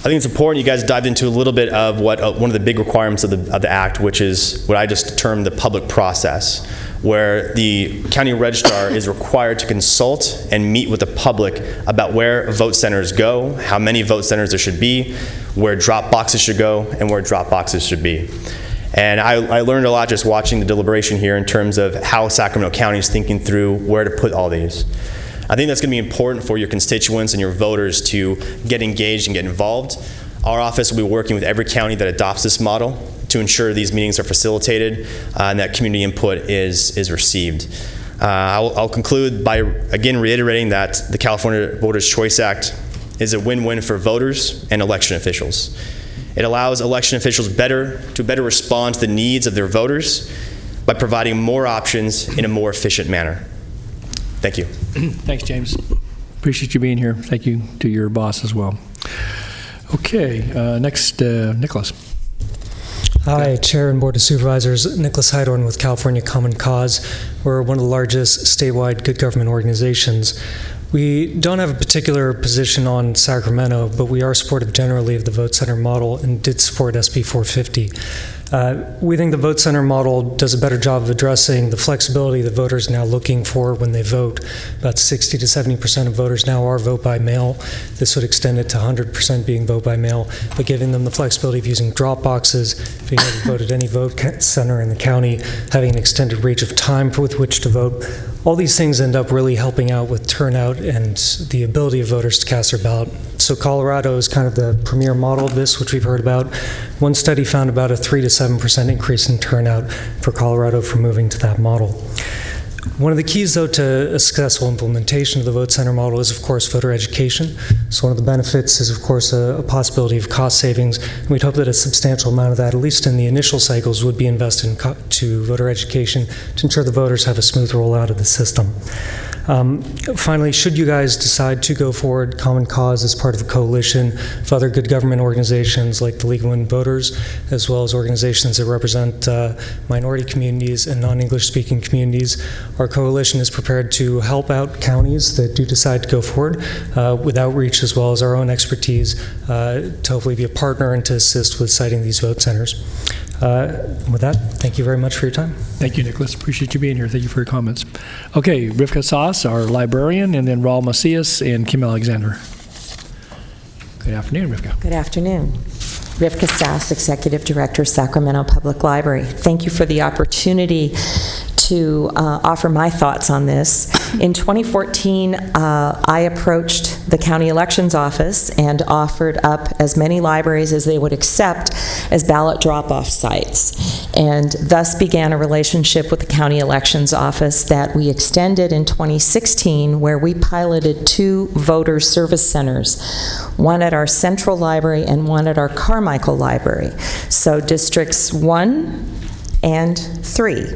I think it's important you guys dived into a little bit of what one of the big requirements of the Act, which is what I just termed the public process, where the county registrar is required to consult and meet with the public about where vote centers go, how many vote centers there should be, where drop boxes should go, and where drop boxes should be. And I learned a lot just watching the deliberation here in terms of how Sacramento County is thinking through where to put all these. I think that's going to be important for your constituents and your voters to get engaged and get involved. Our office will be working with every county that adopts this model to ensure these meetings are facilitated and that community input is received. I'll conclude by again reiterating that the California Voters' Choice Act is a win-win for voters and election officials. It allows election officials to better respond to the needs of their voters by providing more options in a more efficient manner. Thank you. Thanks, James. Appreciate you being here. Thank you to your boss as well. Okay, next, Nicholas. Hi, Chair and Board of Supervisors. Nicholas Heidorn with California Common Cause. We're one of the largest statewide good government organizations. We don't have a particular position on Sacramento, but we are supportive generally of the vote center model and did support SB 450. We think the vote center model does a better job of addressing the flexibility that voters are now looking for when they vote. About 60 to 70% of voters now are vote by mail. This would extend it to 100% being vote by mail, but giving them the flexibility of using drop boxes, being able to vote at any vote center in the county, having an extended range of time with which to vote. All these things end up really helping out with turnout and the ability of voters to cast their ballot. So Colorado is kind of the premier model of this, which we've heard about. One study found about a 3 to 7% increase in turnout for Colorado for moving to that model. One of the keys, though, to a successful implementation of the vote center model is, of course, voter education. So one of the benefits is, of course, a possibility of cost savings. And we'd hope that a substantial amount of that, at least in the initial cycles, would be invested to voter education to ensure the voters have a smooth rollout of the system. Finally, should you guys decide to go forward, Common Cause as part of a coalition of other good government organizations like the League of Women Voters, as well as organizations that represent minority communities and non-English speaking communities, our coalition is prepared to help out counties that do decide to go forward with outreach as well as our own expertise to hopefully be a partner and to assist with siting these vote centers. With that, thank you very much for your time. Thank you, Nicholas. Appreciate you being here. Thank you for your comments. Okay, Rivka Saas, our librarian, and then Raul Macias and Kim Alexander. Good afternoon, Rivka. Good afternoon. Rivka Saas, Executive Director, Sacramento Public Library. Thank you for the opportunity to offer my thoughts on this. In 2014, I approached the county elections office and offered up as many libraries as they would accept as ballot drop-off sites, and thus began a relationship with the county elections office that we extended in 2016, where we piloted 2 voter service centers, one at our central library and one at our Carmichael library. So districts 1 and 3.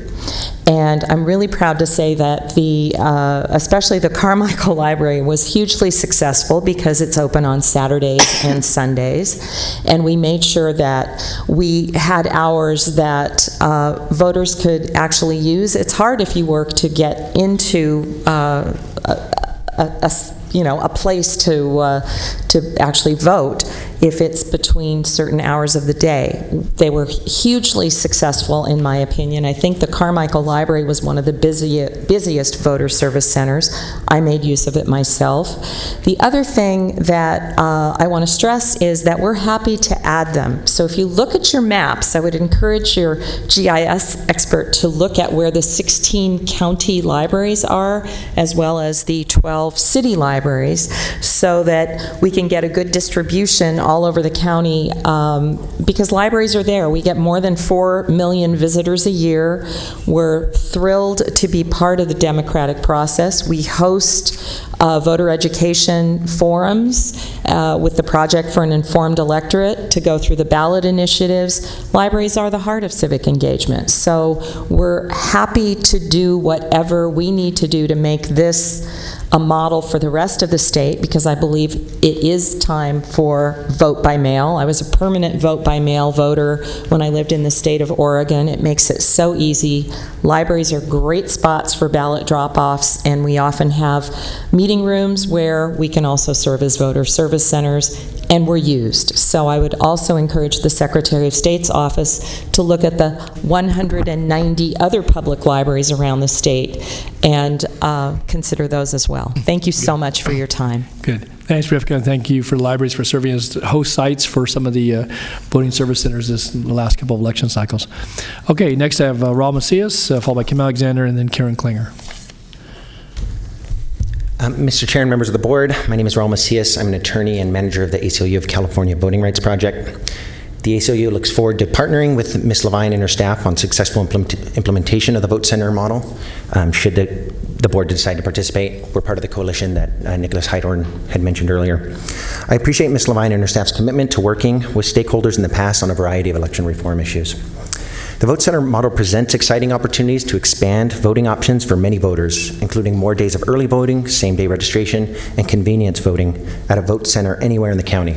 And I'm really proud to say that especially the Carmichael Library was hugely successful because it's open on Saturdays and Sundays. And we made sure that we had hours that voters could actually use. It's hard if you work to get into a place to actually vote if it's between certain hours of the day. They were hugely successful, in my opinion. I think the Carmichael Library was one of the busiest voter service centers. I made use of it myself. The other thing that I want to stress is that we're happy to add them. So if you look at your maps, I would encourage your GIS expert to look at where the 16 county libraries are, as well as the 12 city libraries, so that we can get a good distribution all over the county because libraries are there. We get more than 4 million visitors a year. We're thrilled to be part of the democratic process. We host voter education forums with the Project for an Informed Electorate to go through the ballot initiatives. Libraries are the heart of civic engagement. So we're happy to do whatever we need to do to make this a model for the rest of the state, because I believe it is time for vote by mail. I was a permanent vote by mail voter when I lived in the state of Oregon. It makes it so easy. Libraries are great spots for ballot drop-offs, and we often have meeting rooms where we can also serve as voter service centers, and we're used. So I would also encourage the Secretary of State's office to look at the 190 other public libraries around the state and consider those as well. Thank you so much for your time. Good. Thanks, Rivka, and thank you for libraries for serving as host sites for some of the voting service centers the last couple of election cycles. Okay, next I have Raul Macias, followed by Kim Alexander, and then Karen Klinger. Mr. Chair and members of the board, my name is Raul Macias. I'm an attorney and manager of the ACLU of California Voting Rights Project. The ACLU looks forward to partnering with Ms. Levine and her staff on successful implementation of the vote center model. Should the board decide to participate, we're part of the coalition that Nicholas Heidorn had mentioned earlier. I appreciate Ms. Levine and her staff's commitment to working with stakeholders in the past on a variety of election reform issues. The vote center model presents exciting opportunities to expand voting options for many voters, including more days of early voting, same-day registration, and convenience voting at a vote center anywhere in the county.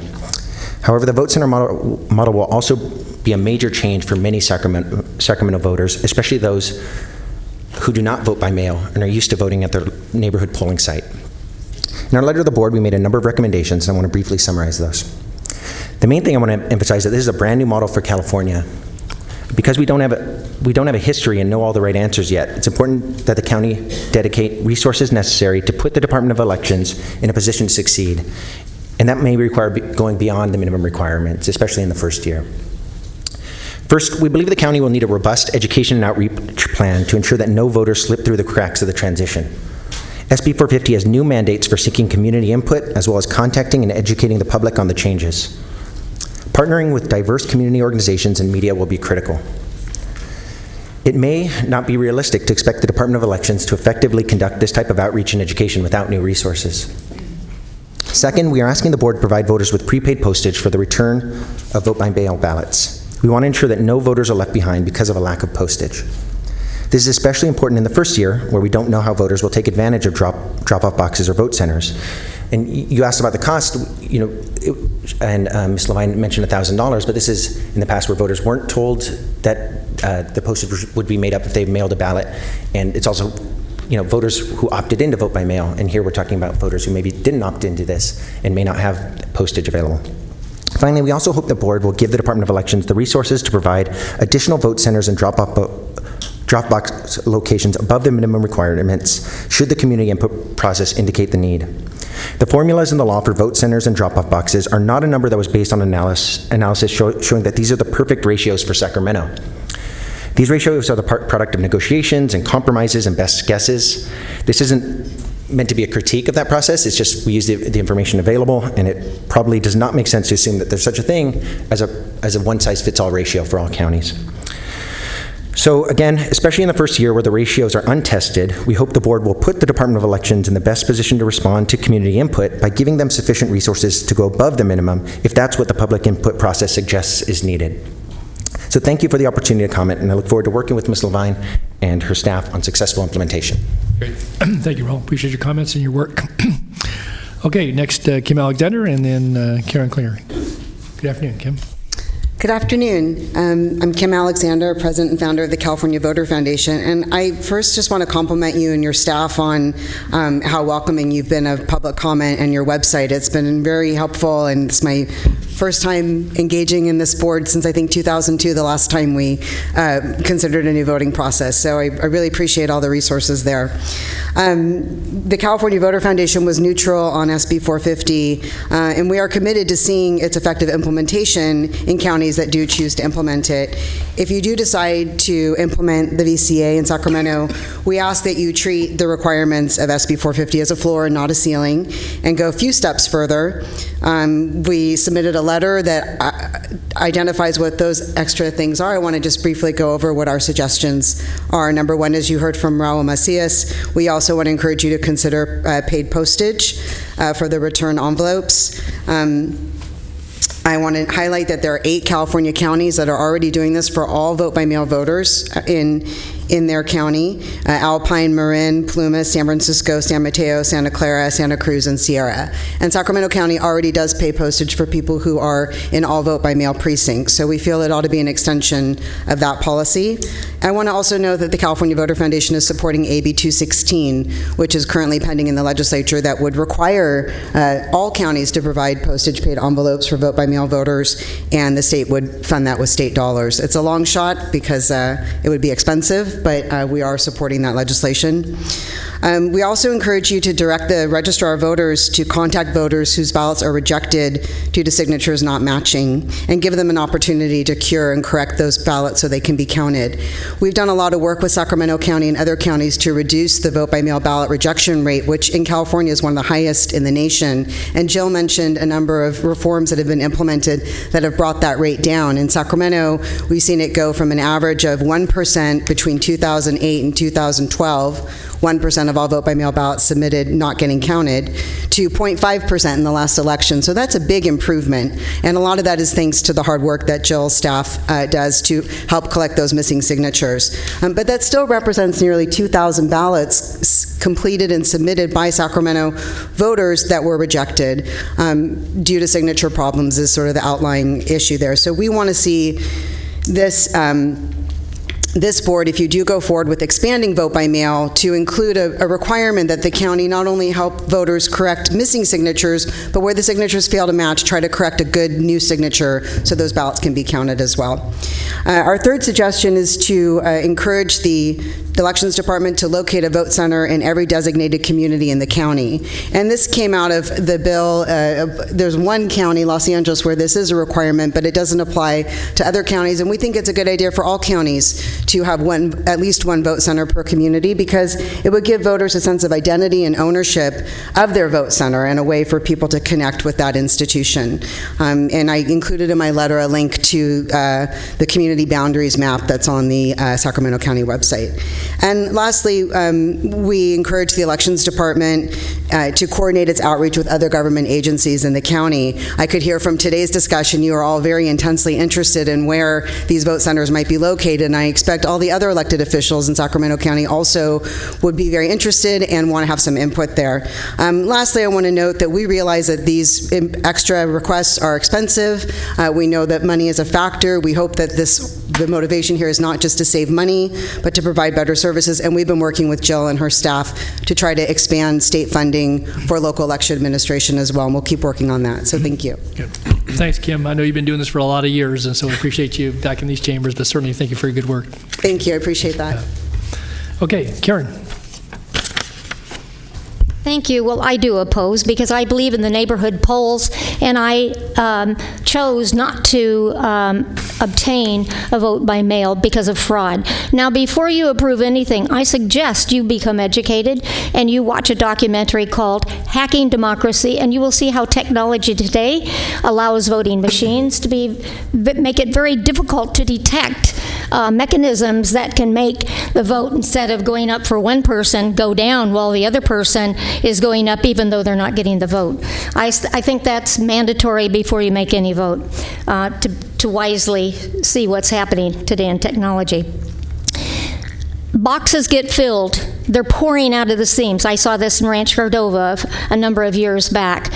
However, the vote center model will also be a major change for many Sacramento voters, especially those who do not vote by mail and are used to voting at their neighborhood polling site. In our letter to the board, we made a number of recommendations, and I want to briefly summarize those. The main thing I want to emphasize is that this is a brand new model for California. Because we don't have a history and know all the right answers yet, it's important that the county dedicate resources necessary to put the Department of Elections in a position to succeed. And that may require going beyond the minimum requirements, especially in the first year. First, we believe the county will need a robust education and outreach plan to ensure that no voters slip through the cracks of the transition. SB 450 has new mandates for seeking community input, as well as contacting and educating the public on the changes. Partnering with diverse community organizations and media will be critical. It may not be realistic to expect the Department of Elections to effectively conduct this type of outreach and education without new resources. Second, we are asking the board to provide voters with prepaid postage for the return of vote-by-mail ballots. We want to ensure that no voters are left behind because of a lack of postage. This is especially important in the first year, where we don't know how voters will take advantage of drop-off boxes or vote centers. And you asked about the cost, and Ms. Levine mentioned $1,000, but this is in the past where voters weren't told that the postage would be made up if they mailed a ballot. And it's also, voters who opted in to vote by mail, and here we're talking about voters who maybe didn't opt into this and may not have postage available. Finally, we also hope the board will give the Department of Elections the resources to provide additional vote centers and drop-box locations above the minimum requirements should the community input process indicate the need. The formulas in the law for vote centers and drop-off boxes are not a number that was based on analysis showing that these are the perfect ratios for Sacramento. These ratios are the product of negotiations and compromises and best guesses. This isn't meant to be a critique of that process. It's just we use the information available, and it probably does not make sense to assume that there's such a thing as a one-size-fits-all ratio for all counties. So again, especially in the first year where the ratios are untested, we hope the board will put the Department of Elections in the best position to respond to community input by giving them sufficient resources to go above the minimum if that's what the public input process suggests is needed. So thank you for the opportunity to comment, and I look forward to working with Ms. Levine and her staff on successful implementation. Great. Thank you, Raul. Appreciate your comments and your work. Okay, next Kim Alexander, and then Karen Klinger. Good afternoon, Kim. Good afternoon. I'm Kim Alexander, president and founder of the California Voter Foundation, and I first just want to compliment you and your staff on how welcoming you've been of public comment and your website. It's been very helpful, and it's my first time engaging in this board since I think 2002, the last time we considered a new voting process. So I really appreciate all the resources there. The California Voter Foundation was neutral on SB 450, and we are committed to seeing its effective implementation in counties that do choose to implement it. If you do decide to implement the VCA in Sacramento, we ask that you treat the requirements of SB 450 as a floor and not a ceiling, and go a few steps further. We submitted a letter that identifies what those extra things are. I want to just briefly go over what our suggestions are. Number one, as you heard from Raul Macias, we also want to encourage you to consider paid postage for the return envelopes. I want to highlight that there are 8 California counties that are already doing this for all vote-by-mail voters in their county: Alpine, Marin, Plumas, San Francisco, San Mateo, Santa Clara, Santa Cruz, and Sierra. And Sacramento County already does pay postage for people who are in all vote-by-mail precincts, so we feel it ought to be an extension of that policy. I want to also note that the California Voter Foundation is supporting AB 216, which is currently pending in the legislature, that would require all counties to provide postage-paid envelopes for vote-by-mail voters, and the state would fund that with state dollars. It's a long shot because it would be expensive, but we are supporting that legislation. We also encourage you to direct the registrar of voters to contact voters whose ballots are rejected due to signatures not matching, and give them an opportunity to cure and correct those ballots so they can be counted. We've done a lot of work with Sacramento County and other counties to reduce the vote-by-mail ballot rejection rate, which in California is one of the highest in the nation. And Jill mentioned a number of reforms that have been implemented that have brought that rate down. In Sacramento, we've seen it go from an average of 1% between 2008 and 2012, 1% of all vote-by-mail ballots submitted not getting counted, to 0.5% in the last election. So that's a big improvement, and a lot of that is thanks to the hard work that Jill's staff does to help collect those missing signatures. But that still represents nearly 2,000 ballots completed and submitted by Sacramento voters that were rejected due to signature problems, is sort of the outlying issue there. So we want to see this board, if you do go forward with expanding vote-by-mail, to include a requirement that the county not only help voters correct missing signatures, but where the signatures fail to match, try to correct a good new signature so those ballots can be counted as well. Our third suggestion is to encourage the Elections Department to locate a vote center in every designated community in the county. And this came out of the bill. There's one county, Los Angeles, where this is a requirement, but it doesn't apply to other counties. And we think it's a good idea for all counties to have at least one vote center per community, because it would give voters a sense of identity and ownership of their vote center, and a way for people to connect with that institution. And I included in my letter a link to the community boundaries map that's on the Sacramento County website. And lastly, we encourage the Elections Department to coordinate its outreach with other government agencies in the county. I could hear from today's discussion you are all very intensely interested in where these vote centers might be located, and I expect all the other elected officials in Sacramento County also would be very interested and want to have some input there. Lastly, I want to note that we realize that these extra requests are expensive. We know that money is a factor. We hope that the motivation here is not just to save money, but to provide better services, and we've been working with Jill and her staff to try to expand state funding for local election administration as well, and we'll keep working on that. So thank you. Good. Thanks, Kim. I know you've been doing this for a lot of years, and so we appreciate you back in these chambers, but certainly thank you for your good work. Thank you. I appreciate that. Okay, Karen. Thank you. Well, I do oppose because I believe in the neighborhood polls, and I chose not to obtain a vote by mail because of fraud. Now, before you approve anything, I suggest you become educated and you watch a documentary called Hacking Democracy, and you will see how technology today allows voting machines to make it very difficult to detect mechanisms that can make the vote, instead of going up for one person, go down while the other person is going up, even though they're not getting the vote. I think that's mandatory before you make any vote, to wisely see what's happening today in technology. Boxes get filled. They're pouring out of the seams. I saw this in Ranch Cordova a number of years back.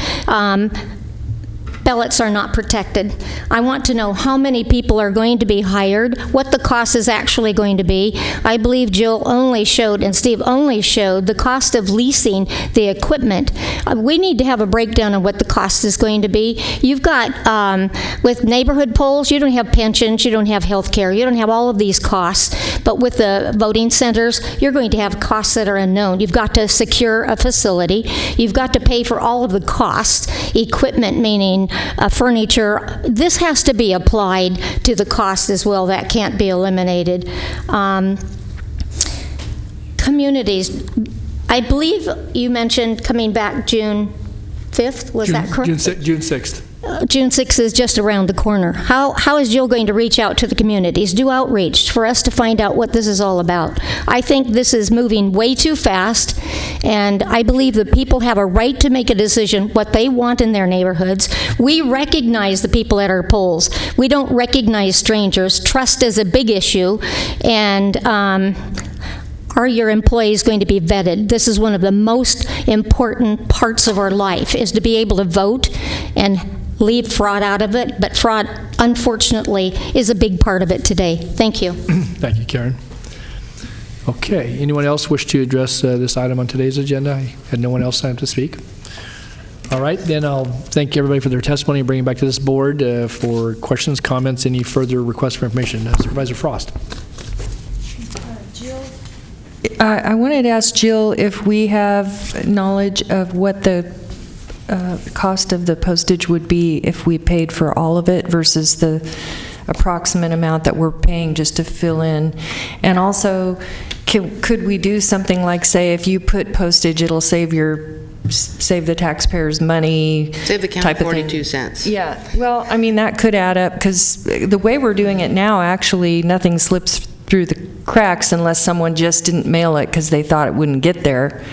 Ballots are not protected. I want to know how many people are going to be hired, what the cost is actually going to be. I believe Jill only showed, and Steve only showed, the cost of leasing the equipment. We need to have a breakdown of what the cost is going to be. You've got, with neighborhood polls, you don't have pensions, you don't have health care, you don't have all of these costs. But with the voting centers, you're going to have costs that are unknown. You've got to secure a facility. You've got to pay for all of the costs, equipment meaning furniture. This has to be applied to the cost as well. That can't be eliminated. Communities. I believe you mentioned coming back June 5th, was that correct? June 6th. June 6th is just around the corner. How is Jill going to reach out to the communities, do outreach for us to find out what this is all about? I think this is moving way too fast, and I believe that people have a right to make a decision what they want in their neighborhoods. We recognize the people at our polls. We don't recognize strangers. Trust is a big issue, and are your employees going to be vetted? This is one of the most important parts of our life, is to be able to vote and leave fraud out of it, but fraud, unfortunately, is a big part of it today. Thank you. Thank you, Karen. Okay, anyone else wish to address this item on today's agenda? I had no one else sign up to speak. All right, then I'll thank everybody for their testimony and bring it back to this board for questions, comments, any further requests for information. Supervisor Frost. I wanted to ask Jill if we have knowledge of what the cost of the postage would be if we paid for all of it versus the approximate amount that we're paying just to fill in. And also, could we do something like, say, if you put postage, it'll save the taxpayers money. Save the county 42 cents. Yeah, well, I mean, that could add up, because the way we're doing it now, actually, nothing slips through the cracks unless someone just didn't mail it because they thought it wouldn't get there.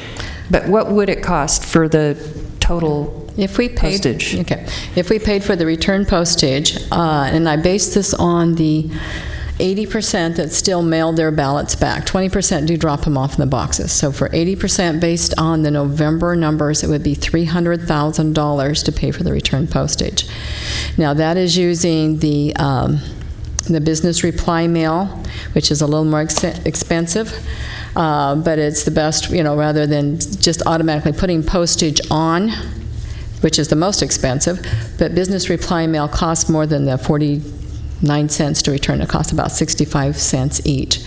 But what would it cost for the total postage? Okay. If we paid for the return postage, and I base this on the 80% that still mail their ballots back, 20% do drop them off in the boxes. So for 80% based on the November numbers, it would be $300,000 to pay for the return postage. Now that is using the business reply mail, which is a little more expensive, but it's the best, rather than just automatically putting postage on, which is the most expensive. But business reply mail costs more than the 49 cents to return. It costs about 65 cents each.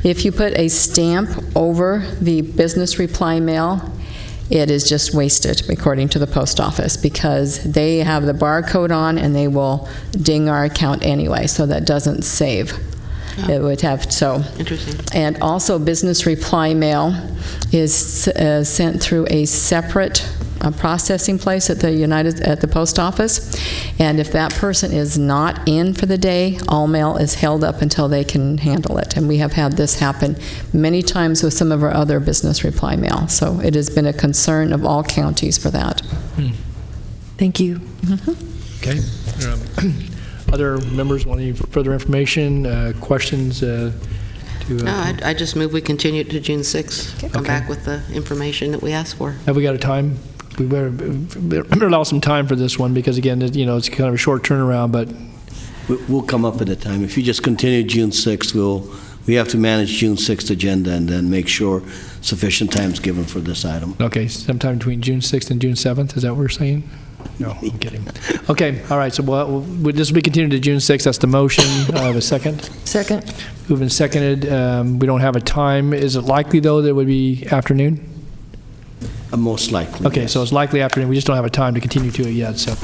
If you put a stamp over the business reply mail, it is just wasted, according to the post office, because they have the barcode on and they will ding our account anyway, so that doesn't save. It would have, so. Interesting. And also, business reply mail is sent through a separate processing place at the post office, and if that person is not in for the day, all mail is held up until they can handle it. And we have had this happen many times with some of our other business reply mail. So it has been a concern of all counties for that. Thank you. Okay. Other members want any further information, questions? No, I just move we continue to June 6th. Come back with the information that we asked for. Have we got a time? We better allow some time for this one, because again, it's kind of a short turnaround, but We'll come up at a time. If you just continue June 6th, we have to manage June 6th agenda and then make sure sufficient time is given for this item. okay, sometime between June 6th and June 7th, is that what we're saying? No, I'm kidding. Okay, all right, so this will be continued to June 6th. That's the motion. I have a second. Second. Moved and seconded. We don't have a time. Is it likely, though, that it would be afternoon? Most likely. Okay, yes. so it's likely afternoon. We just don't have a time to continue to it yet. So,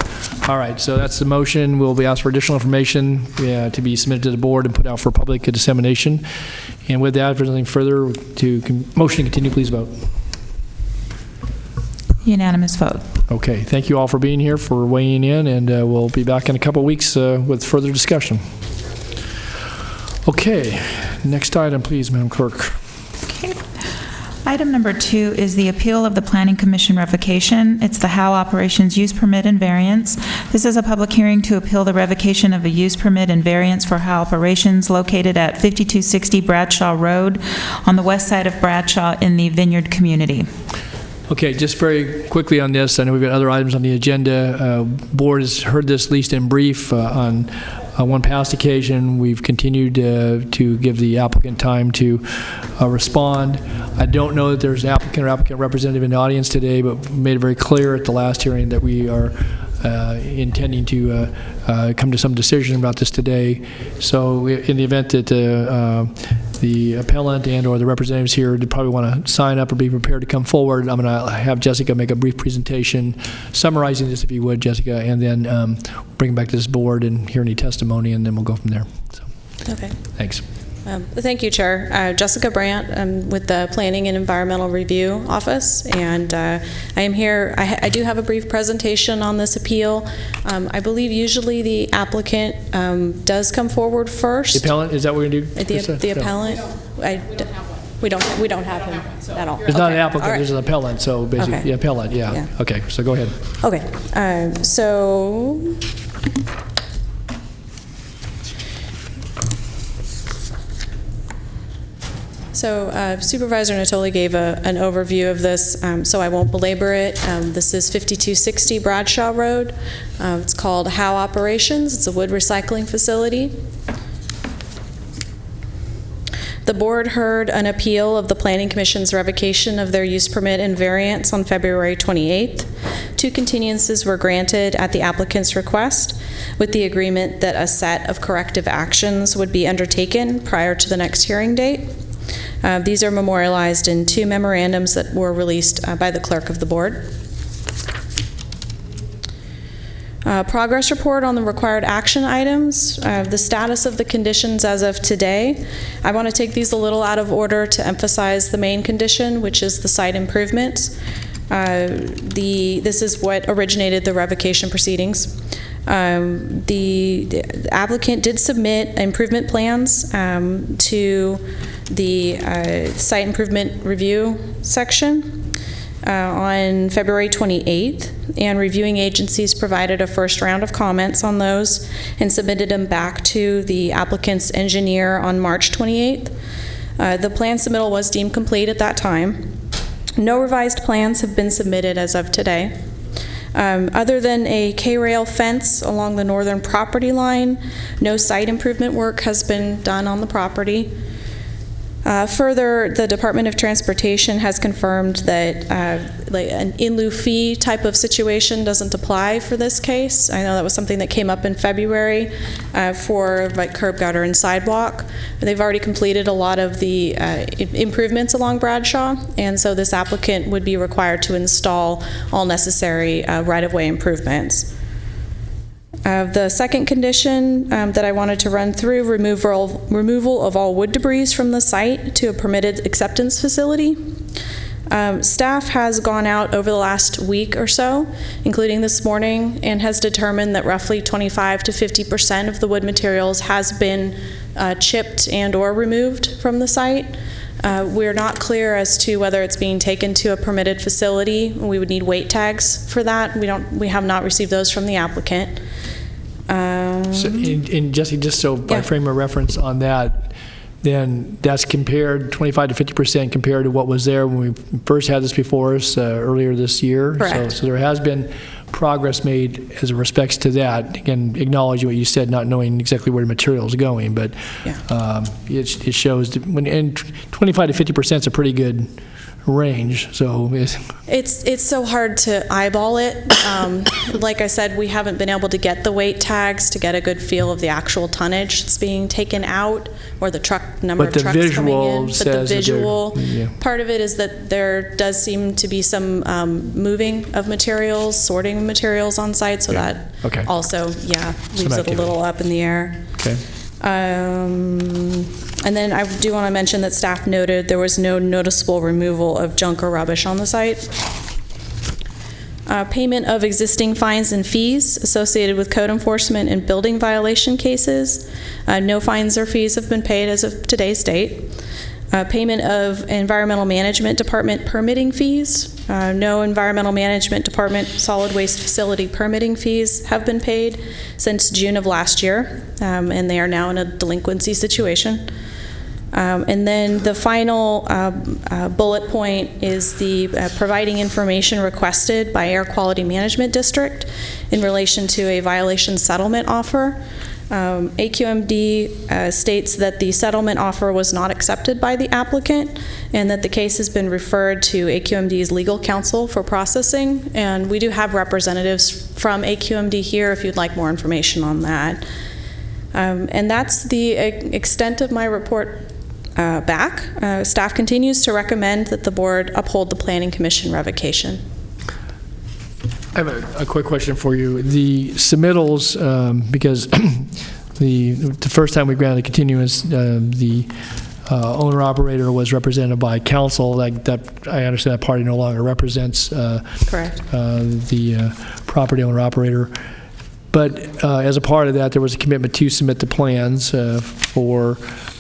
all right, so that's the motion. We'll be asked for additional information to be submitted to the board and put out for public dissemination. And with that, if there's anything further, motion to continue, please vote. Unanimous vote. Okay, thank you all for being here, for weighing in, and we'll be back in a couple weeks with further discussion. Okay, next item, please, Madam Clerk. Okay. Item number 2 is the appeal of the Planning Commission revocation. It's the Howe Operations Use Permit and Variance. This is a public hearing to appeal the revocation of a use permit and variance for Howe Operations located at 5260 Bradshaw Road on the west side of Bradshaw in the Vineyard community. Okay, just very quickly on this, I know we've got other items on the agenda. Board has heard this, at least in brief, on one past occasion. We've continued to give the applicant time to respond. I don't know that there's an applicant or applicant representative in the audience today, but we made it very clear at the last hearing that we are intending to come to some decision about this today. So in the event that the appellant and or the representatives here would probably want to sign up or be prepared to come forward, I'm going to have Jessica make a brief presentation summarizing this, if you would, Jessica, and then bring it back to this board and hear any testimony, and then we'll go from there. So, okay. Thanks. Thank you, Chair. Jessica Brandt, I'm with the Planning and Environmental Review Office, and I am here. I do have a brief presentation on this appeal. I believe usually the applicant does come forward first. The appellant, is that what we're going to do? The appellant? We don't have him at all. There's not an applicant, All right. there's an appellant, so basically, Okay. the appellant, yeah. Yeah. Okay, so go ahead. Okay, so Supervisor Natoli gave an overview of this, so I won't belabor it. This is 5260 Bradshaw Road. It's called Howe Operations. It's a wood recycling facility. The board heard an appeal of the Planning Commission's revocation of their use permit and variance on February 28th. 2 continuances were granted at the applicant's request, with the agreement that a set of corrective actions would be undertaken prior to the next hearing date. These are memorialized in 2 memorandums that were released by the clerk of the board. Progress report on the required action items, the status of the conditions as of today. I want to take these a little out of order to emphasize the main condition, which is the site improvements. This is what originated the revocation proceedings. The applicant did submit improvement plans to the site improvement review section on February 28th, and reviewing agencies provided a first round of comments on those and submitted them back to the applicant's engineer on March 28th. The plan submittal was deemed complete at that time. No revised plans have been submitted as of today. Other than a K-rail fence along the northern property line, no site improvement work has been done on the property. Further, the Department of Transportation has confirmed that like an in lieu fee type of situation doesn't apply for this case. I know that was something that came up in February for like curb, gutter, and sidewalk. They've already completed a lot of the improvements along Bradshaw, and so this applicant would be required to install all necessary right-of-way improvements. The second condition that I wanted to run through, removal of all wood debris from the site to a permitted acceptance facility. Staff has gone out over the last week or so, including this morning, and has determined that roughly 25 to 50% of the wood materials has been chipped and or removed from the site. We're not clear as to whether it's being taken to a permitted facility. We would need weight tags for that. We have not received those from the applicant. And Jesse, just so by frame of reference on that, then that's compared 25 to 50% compared to what was there when we first had this before us earlier this year. Correct. So there has been progress made as it respects to that. Again, acknowledging what you said, not knowing exactly where the material is going, but it shows that and 25 to 50% is a pretty good range. So it's so hard to eyeball it. Like I said, we haven't been able to get the weight tags to get a good feel of the actual tonnage that's being taken out, or the number of trucks coming in. But the visual part of it is that there does seem to be some moving of materials, sorting of materials on site, so that also leaves it a little up in the air. Okay. And then I do want to mention that staff noted there was no noticeable removal of junk or rubbish on the site. Payment of existing fines and fees associated with code enforcement and building violation cases. No fines or fees have been paid as of today's date. Payment of Environmental Management Department permitting fees. No Environmental Management Department solid waste facility permitting fees have been paid since June of last year, and they are now in a delinquency situation. And then the final bullet point is the providing information requested by Air Quality Management District in relation to a violation settlement offer. AQMD states that the settlement offer was not accepted by the applicant and that the case has been referred to AQMD's legal counsel for processing, and we do have representatives from AQMD here if you'd like more information on that. And that's the extent of my report back. Staff continues to recommend that the board uphold the Planning Commission revocation. I have a quick question for you. The submittals, because the first time we granted a continuance, the owner-operator was represented by counsel. That I understand that party no longer represents Correct. the property owner-operator. But as a part of that, there was a commitment to submit the plans for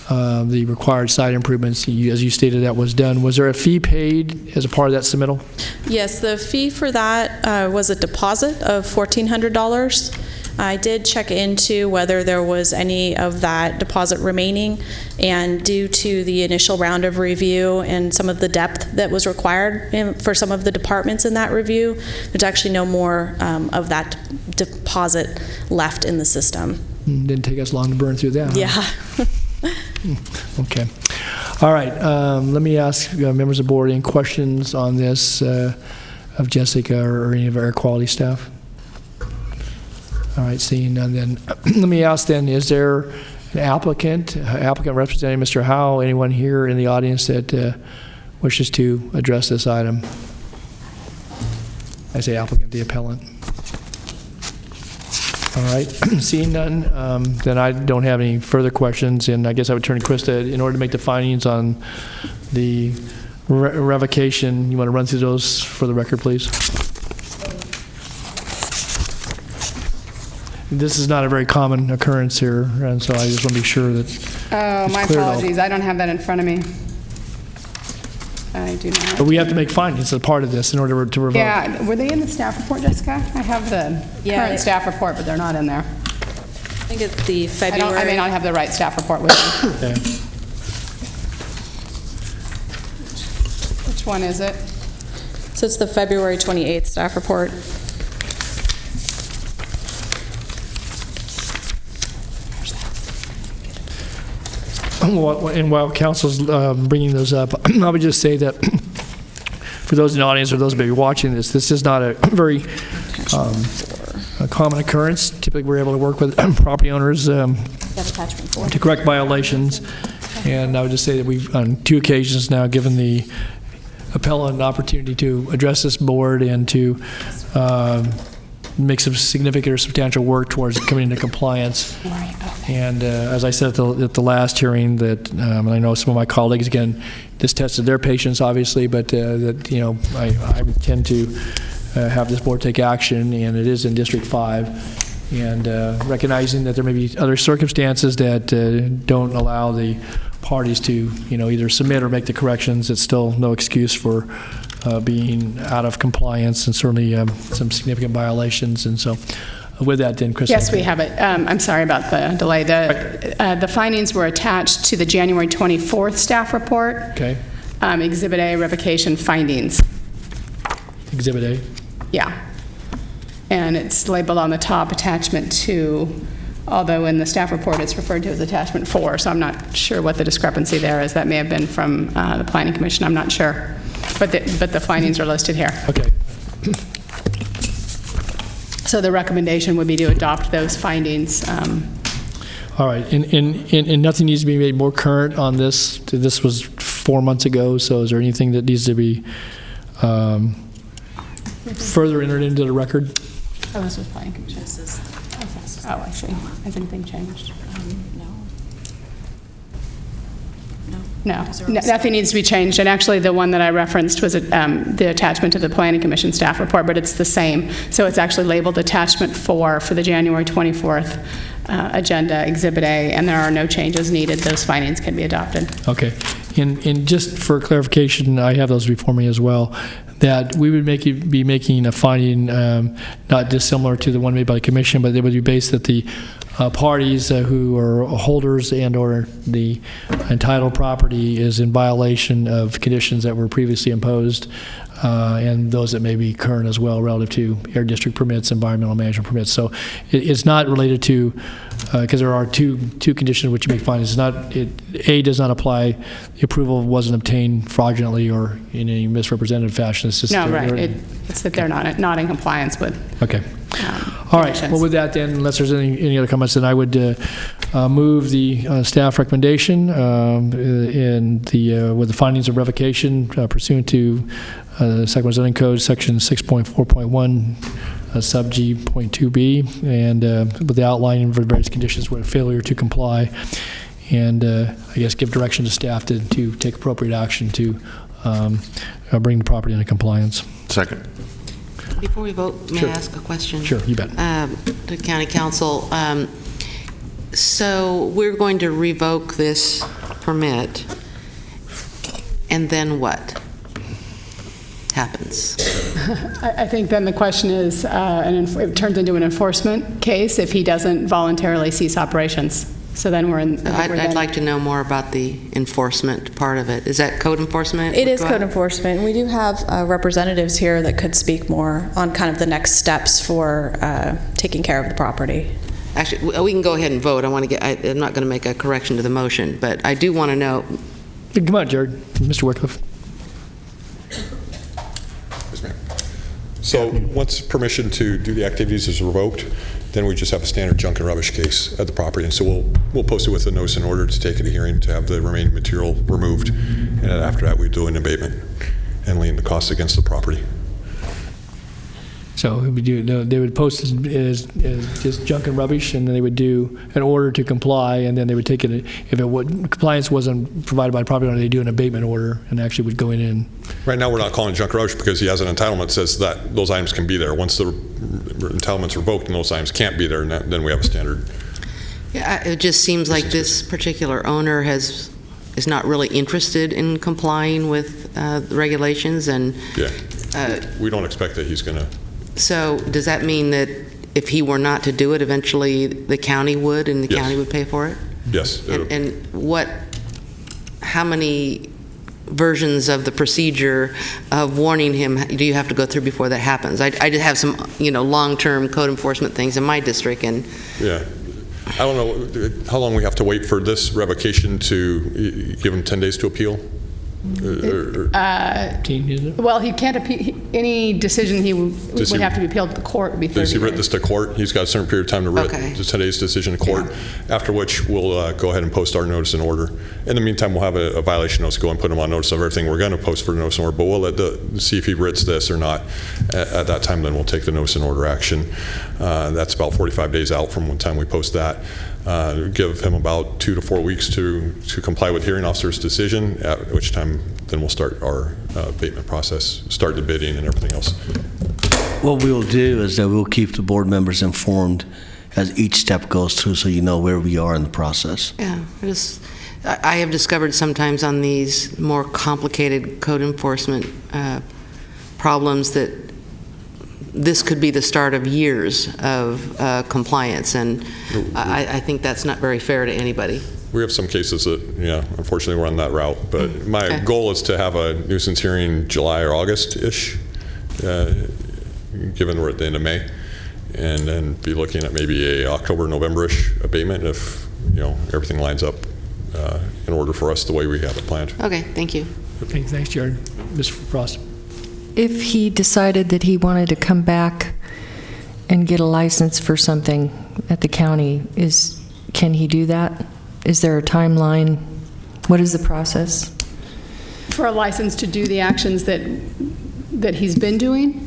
the required site improvements. As you stated, that was done. Was there a fee paid as a part of that submittal? Yes, the fee for that was a deposit of $1,400. I did check into whether there was any of that deposit remaining, and due to the initial round of review and some of the depth that was required for some of the departments in that review, there's actually no more of that deposit left in the system. Didn't take us long to burn through that. Yeah. Okay. All right. Let me ask members of the board any questions on this of Jessica or any of our air quality staff? All right, seeing none, then let me ask then, is there an applicant representing Mr. Howe, anyone here in the audience that wishes to address this item? I say applicant, the appellant. All right, seeing none, then I don't have any further questions, and I guess I would turn to Krista in order to make the findings on the revocation. You want to run through those for the record, please? This is not a very common occurrence here, and so I just want to be sure that Oh, my apologies. I don't have that in front of me. I do not. But we have to make findings as part of this in order to revoke. Yeah, were they in the staff report, Jessica? I have the current staff report, but they're not in there. I think it's the February. I may not have the right staff report with me. Okay. Which one is it? So it's the February 28th staff report. And while council's bringing those up, I would just say that for those in the audience or those maybe watching this, this is not a very a common occurrence. Typically, we're able to work with property owners to correct violations. And I would just say that we've, on 2 occasions now, given the appellant an opportunity to address this board and to make some significant or substantial work towards coming into compliance. And as I said at the last hearing, that and I know some of my colleagues, again, this tested their patience, obviously, but that, you know, I tend to have this board take action, and it is in District 5, and recognizing that there may be other circumstances that don't allow the parties to, you know, either submit or make the corrections. It's still no excuse for being out of compliance, and certainly some significant violations. And so with that, then, Kristen. Yes, we have it. I'm sorry about the delay. The findings were attached to the January 24th staff report. Okay. Exhibit A, revocation findings. Exhibit A? Yeah. And it's labeled on the top, attachment 2, although in the staff report it's referred to as attachment 4, so I'm not sure what the discrepancy there is. That may have been from the Planning Commission. I'm not sure. But the findings are listed here. Okay. So the recommendation would be to adopt those findings. All right, and nothing needs to be made more current on this. This was 4 months ago, so is there anything that needs to be further entered into the record? Oh, this was Planning Commission. Oh, I see. Has anything changed? No, nothing needs to be changed. And actually, the one that I referenced was the attachment to the Planning Commission staff report, but it's the same. So it's actually labeled attachment 4 for the January 24th agenda, Exhibit A, and there are no changes needed. Those findings can be adopted. Okay. And just for clarification, I have those before me as well, that we would be making a finding not dissimilar to the one made by the Commission, but they would be based that the parties who are holders and or the entitled property is in violation of conditions that were previously imposed, and those that may be current as well relative to air district permits, environmental management permits. So it's not related to, because there are two conditions which you make findings. It's not, A does not apply, the approval wasn't obtained fraudulently or in any misrepresented fashion. It's just no, right. It's that they're not in compliance with. Okay. All right. Well, with that, then, unless there's any other comments, then I would move the staff recommendation with the findings of revocation pursuant to Sacramento Zoning Code, Section 6.4.1, sub G.2b, and with the outlining of the various conditions with failure to comply, and I guess give direction to staff to take appropriate action to bring the property into compliance. Second. Before we vote, may Sure. I ask a question? Sure, you bet. To County Council. So we're going to revoke this permit, and then what happens? I think then the question is, it turns into an enforcement case if he doesn't voluntarily cease operations. So then we're in. I'd like to know more about the enforcement part of it. Is that code enforcement? It is Go code ahead. enforcement. We do have representatives here that could speak more on kind of the next steps for taking care of the property. Actually, we can go ahead and vote. I'm not going to make a correction to the motion, but I do want to know. Come on, Jared. Mr. Wycliffe. So once permission to do the activities is revoked, then we just have a standard junk and rubbish case at the property. And so we'll post it with a notice in order to take it to hearing to have the remaining material removed. And then after that, we do an abatement and lien the costs against the property. So they would post it as just junk and rubbish, and then they would do an order to comply, and then they would take it, if compliance wasn't provided by the property owner, they do an abatement order and actually would go in and. Right now, we're not calling it junk and rubbish because he has an entitlement that says that those items can be there. Once the entitlement's revoked and those items can't be there, then we have a standard. Yeah, it just seems like this particular owner is not really interested in complying with the regulations, and We don't expect that he's going to. so does that mean that if he were not to do it, eventually the county would, and the Yes. county would pay for it? Yes. And how many versions of the procedure of warning him do you have to go through before that happens? I just have some, long-term code enforcement things in my district, and Yeah. I don't know how long we have to wait for this revocation to give him 10 days to appeal? Well, he can't appeal, any decision he would have to be appealed to the court would be 30 Does he writ days. this to court? He's got a certain period of time to writ today's decision to court, after which we'll go ahead and post our notice in order. In the meantime, we'll have a violation notice, go and put him on notice of everything we're going to post for the notice in order, but we'll see if he writs this or not. At that time, then we'll take the notice in order action. That's about 45 days out from the time we post that. Give him about 2 to 4 weeks to comply with hearing officer's decision, at which time then we'll start our abatement process, start the bidding and everything else. What we will do is that we'll keep the board members informed as each step goes through, so you know where we are in the process. Yeah, I have discovered sometimes on these more complicated code enforcement problems that this could be the start of years of compliance, and I think that's not very fair to anybody. We have some cases that, unfortunately we're on that route, but my goal is to have a nuisance hearing July or August-ish, given we're at the end of May, and then be looking at maybe a October, November-ish abatement if, everything lines up in order for us the way we have it planned. Okay, thank you. Okay, thanks, Jared. Ms. Frost. If he decided that he wanted to come back and get a license for something at the county, can he do that? Is there a timeline? What is the process? For a license to do the actions that he's been doing?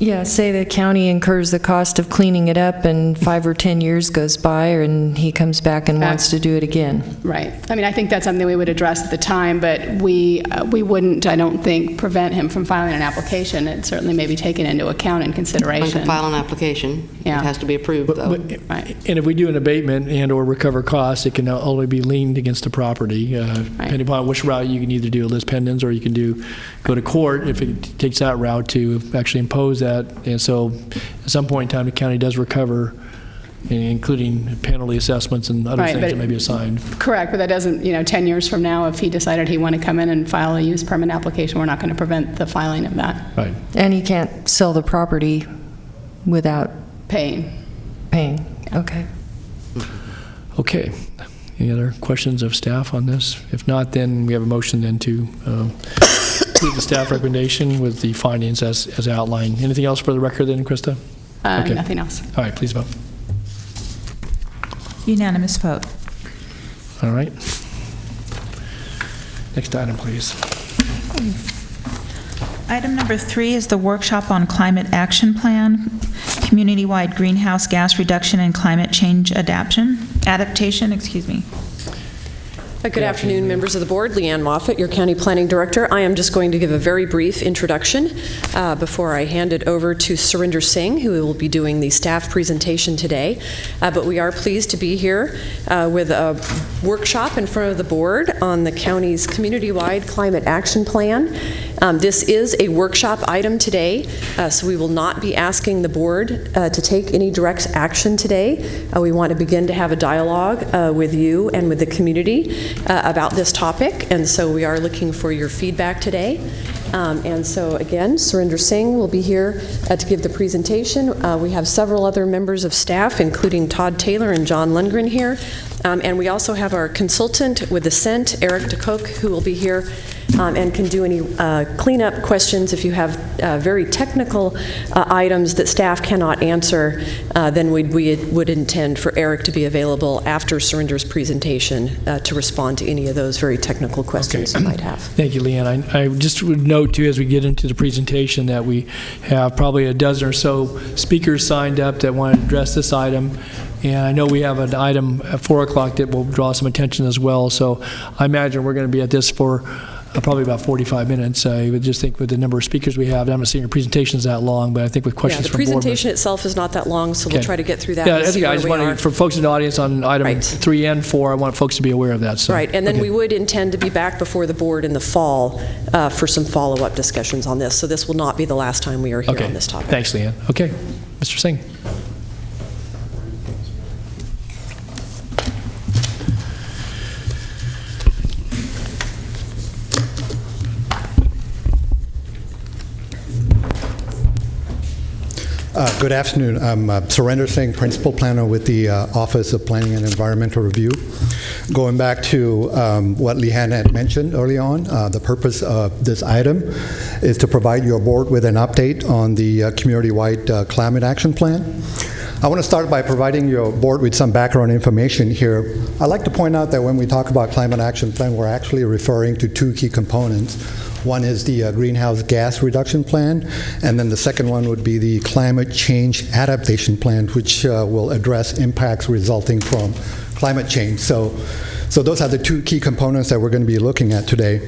Yeah, say the county incurs the cost of cleaning it up and 5 or 10 years goes by and he comes back and wants to do it again. Right. I mean, I think that's something we would address at the time, but we wouldn't, I don't think, prevent him from filing an application. It certainly may be taken into account in consideration. One can file an application. Yeah. It has to be approved, though. And if we do an abatement and/or recover costs, it can only be liened against the property. Depending upon which route, you can either do a lis pendens or you can go to court if it takes that route to actually impose that. And so at some point in time, the county does recover, including penalty assessments and other things that may be assigned. Correct, but that doesn't, 10 years from now, if he decided he wanted to come in and file a use permit application, we're not going to prevent the filing of that. Right. And he can't sell the property without paying. Okay. Okay. Any other questions of staff on this? If not, then we have a motion then to approve the staff recommendation with the findings as outlined. Anything else for the record then, Krista? Okay. Nothing else. All right, please vote. Unanimous vote. All right. Next item, please. Item number 3 is the workshop on climate action plan, community-wide greenhouse gas reduction and climate change adaptation. Good afternoon, members of the board. Leanne Moffett, your County Planning Director. I am just going to give a very brief introduction before I hand it over to Surinder Singh, who will be doing the staff presentation today. But we are pleased to be here with a workshop in front of the board on the county's community-wide climate action plan. This is a workshop item today, so we will not be asking the board to take any direct action today. We want to begin to have a dialogue with you and with the community about this topic, and so we are looking for your feedback today. And so again, Surinder Singh will be here to give the presentation. We have several other members of staff, including Todd Taylor and John Lundgren here. And we also have our consultant with Ascent, Eric DeCoke, who will be here and can do any cleanup questions. If you have very technical items that staff cannot answer, then we would intend for Eric to be available after Surinder's presentation to respond to any of those very technical questions you might have. Thank you, Leanne. I just would note, too, as we get into the presentation, that we have probably a dozen or so speakers signed up that want to address this item. And I know we have an item at 4 o'clock that will draw some attention as well. So I imagine we're going to be at this for probably about 45 minutes. I would just think with the number of speakers we have, I'm not seeing your presentations that long, but I think with questions from board members. The presentation itself is not that long, so we'll try to get through that. Yeah, I just wanted, for folks in the audience on item 3 and 4, I want folks to be aware of that. So. Right, and then we would intend to be back before the board in the fall for some follow-up discussions on this. So this will not be the last time we are here on this topic. Thanks, Leanne. Okay, Mr. Singh. Good afternoon. I'm Surinder Singh, Principal Planner with the Office of Planning and Environmental Review. Going back to what Leanne had mentioned early on, the purpose of this item is to provide your board with an update on the community-wide climate action plan. I want to start by providing your board with some background information here. I'd like to point out that when we talk about climate action plan, we're actually referring to 2 key components. One is the greenhouse gas reduction plan, and then the second one would be the climate change adaptation plan, which will address impacts resulting from climate change. So those are the 2 key components that we're going to be looking at today.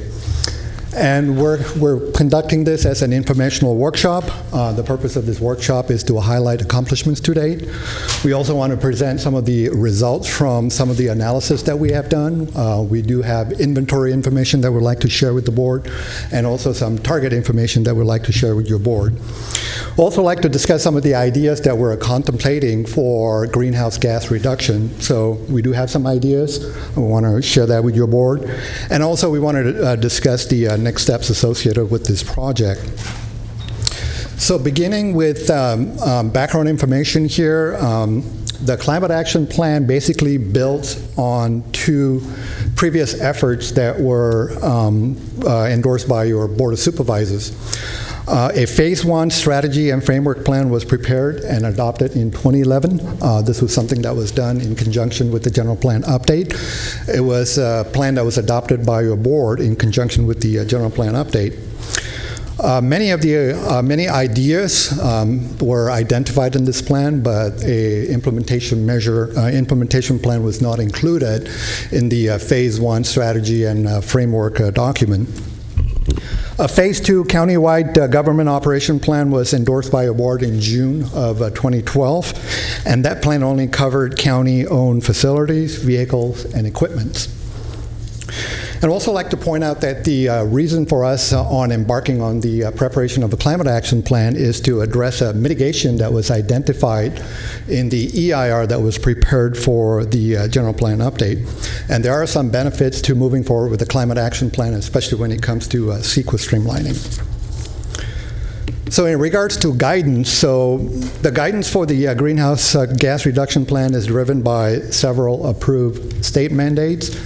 And we're conducting this as an informational workshop. The purpose of this workshop is to highlight accomplishments to date. We also want to present some of the results from some of the analysis that we have done. We do have inventory information that we'd like to share with the board, and also some target information that we'd like to share with your board. Also like to discuss some of the ideas that we're contemplating for greenhouse gas reduction. So we do have some ideas. We want to share that with your board. And also we want to discuss the next steps associated with this project. So beginning with background information here, the Climate Action Plan basically builds on 2 previous efforts that were endorsed by your Board of Supervisors. A Phase 1 strategy and framework plan was prepared and adopted in 2011. This was something that was done in conjunction with the general plan update. It was a plan that was adopted by your board in conjunction with the general plan update. Many ideas were identified in this plan, but a implementation plan was not included in the Phase 1 strategy and framework document. A Phase 2 countywide government operation plan was endorsed by a board in June of 2012, and that plan only covered county-owned facilities, vehicles, and equipment. I'd also like to point out that the reason for us on embarking on the preparation of the Climate Action Plan is to address a mitigation that was identified in the EIR that was prepared for the general plan update. And there are some benefits to moving forward with the Climate Action Plan, especially when it comes to CEQA streamlining. So in regards to guidance, so the guidance for the greenhouse gas reduction plan is driven by several approved state mandates,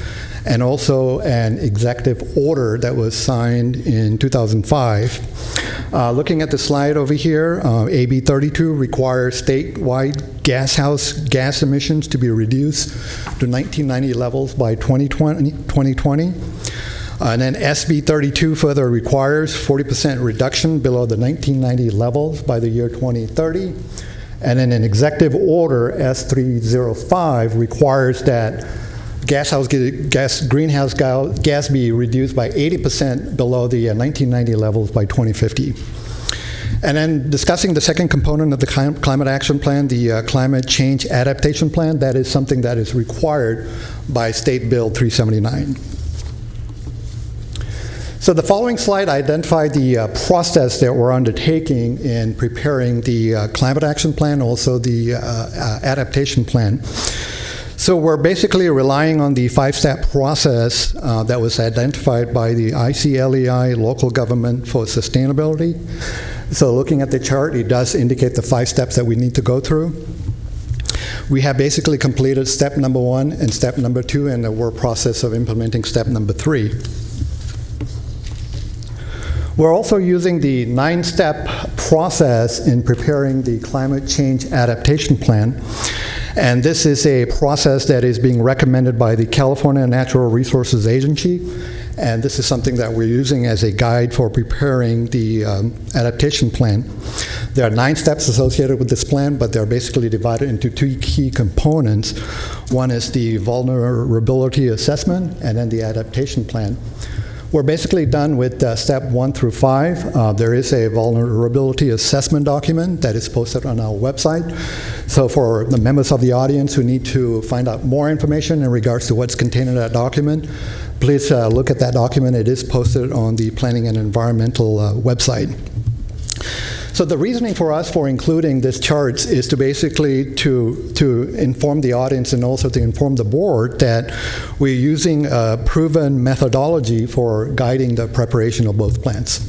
and also an executive order that was signed in 2005. Looking at the slide over here, AB 32 requires statewide gas emissions to be reduced to 1990 levels by 2020. And then SB 32 further requires 40% reduction below the 1990 levels by the year 2030. And then an executive order, S305, requires that greenhouse gas be reduced by 80% below the 1990 levels by 2050. And then discussing the second component of the Climate Action Plan, the Climate Change Adaptation Plan, that is something that is required by State Bill 379. So the following slide identified the process that we're undertaking in preparing the Climate Action Plan, also the Adaptation Plan. So we're basically relying on the 5-step process that was identified by the ICLEI, Local Government for Sustainability. So looking at the chart, it does indicate the 5 steps that we need to go through. We have basically completed step number 1 and step number 2, and we're in the process of implementing step number 3. We're also using the 9-step process in preparing the Climate Change Adaptation Plan. And this is a process that is being recommended by the California Natural Resources Agency. And this is something that we're using as a guide for preparing the adaptation plan. There are 9 steps associated with this plan, but they're basically divided into 2 key components. One is the vulnerability assessment, and then the adaptation plan. We're basically done with step 1 through 5. There is a vulnerability assessment document that is posted on our website. So for the members of the audience who need to find out more information in regards to what's contained in that document, please look at that document. It is posted on the Planning and Environmental website. So the reasoning for us for including this charts is to basically to inform the audience and also to inform the board that we're using a proven methodology for guiding the preparation of both plans.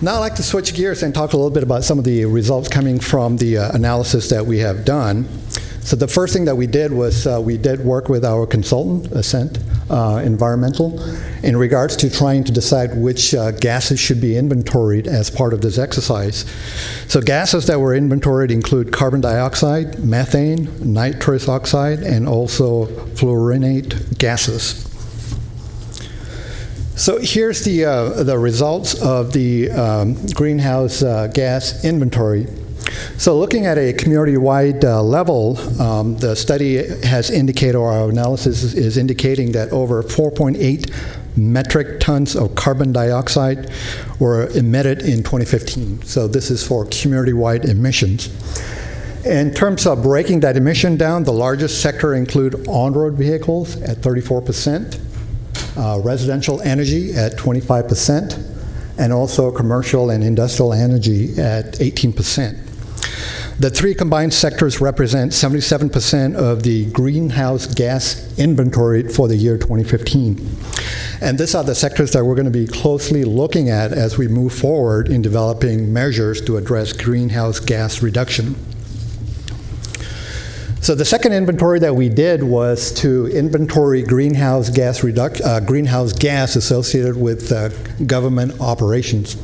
Now I'd like to switch gears and talk a little bit about some of the results coming from the analysis that we have done. So the first thing that we did was we did work with our consultant, Ascent Environmental, in regards to trying to decide which gases should be inventoried as part of this exercise. So gases that were inventoried include carbon dioxide, methane, nitrous oxide, and also fluorinate gases. So here's the results of the greenhouse gas inventory. So looking at a community-wide level, the study has indicated, or our analysis is indicating that over 4.8 metric tons of carbon dioxide were emitted in 2015. So this is for community-wide emissions. In terms of breaking that emission down, the largest sector include on-road vehicles at 34%, residential energy at 25%, and also commercial and industrial energy at 18%. The 3 combined sectors represent 77% of the greenhouse gas inventory for the year 2015. And these are the sectors that we're going to be closely looking at as we move forward in developing measures to address greenhouse gas reduction. So the second inventory that we did was to inventory greenhouse gas associated with government operations.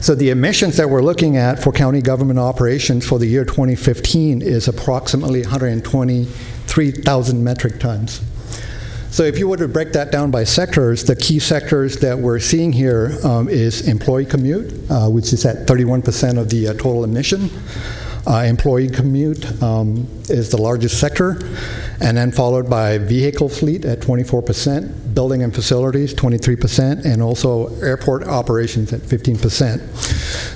So the emissions that we're looking at for county government operations for the year 2015 is approximately 123,000 metric tons. So if you were to break that down by sectors, the key sectors that we're seeing here is employee commute, which is at 31% of the total emission. Employee commute is the largest sector, and then followed by vehicle fleet at 24%, building and facilities 23%, and also airport operations at 15%.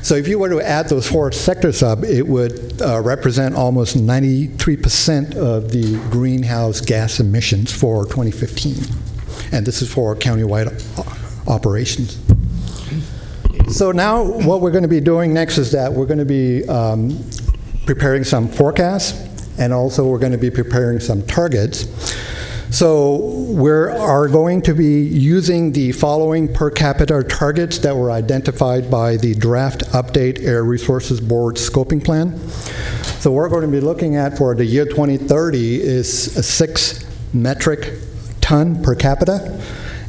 So if you were to add those 4 sectors up, it would represent almost 93% of the greenhouse gas emissions for 2015. And this is for countywide operations. So now what we're going to be doing next is that we're going to be preparing some forecasts, and also we're going to be preparing some targets. So we are going to be using the following per capita targets that were identified by the Draft Update Air Resources Board Scoping Plan. So what we're going to be looking at for the year 2030 is a 6 metric ton per capita.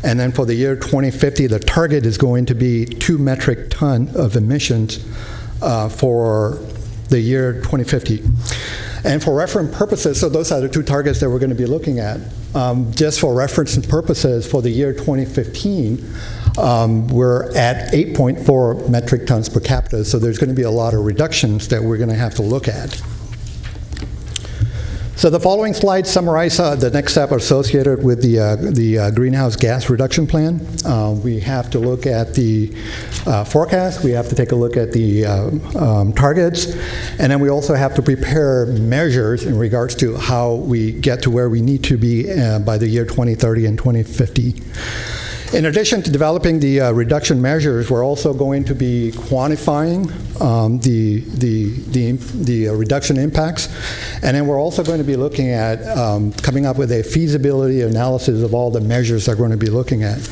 And then for the year 2050, the target is going to be 2 metric ton of emissions for the year 2050. And for reference purposes, so those are the two targets that we're going to be looking at. Just for reference purposes, for the year 2015, we're at 8.4 metric tons per capita, so there's going to be a lot of reductions that we're going to have to look at. So the following slides summarize the next step associated with the greenhouse gas reduction plan. We have to look at the forecast, we have to take a look at the targets, and then we also have to prepare measures in regards to how we get to where we need to be by the year 2030 and 2050. In addition to developing the reduction measures, we're also going to be quantifying the reduction impacts, and then we're also going to be looking at coming up with a feasibility analysis of all the measures that we're going to be looking at.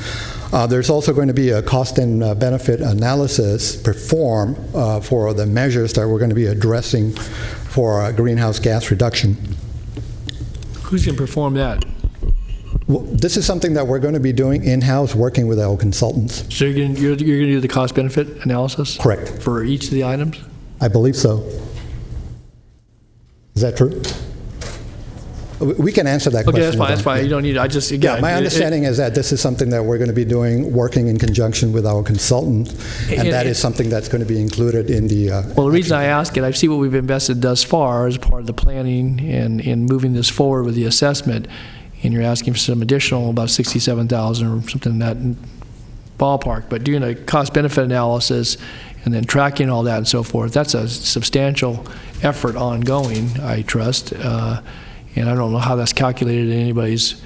There's also going to be a cost and benefit analysis performed for the measures that we're going to be addressing for greenhouse gas reduction. Who's going to perform that? Well, this is something that we're going to be doing in-house, working with our consultants. So you're going to do the cost-benefit analysis? Correct. For each of the items? I believe so. Is that true? We can answer that question. Okay, that's fine. You don't need it. I just, again. Yeah, my understanding is that this is something that we're going to be doing, working in conjunction with our consultant, and that is something that's going to be included in the... Well, the reason I ask it, I see what we've invested thus far as part of the planning and in moving this forward with the assessment, and you're asking for some additional, about $67,000 or something in that ballpark. But doing a cost-benefit analysis and then tracking all that and so forth, that's a substantial effort ongoing, I trust. And I don't know how that's calculated in anybody's,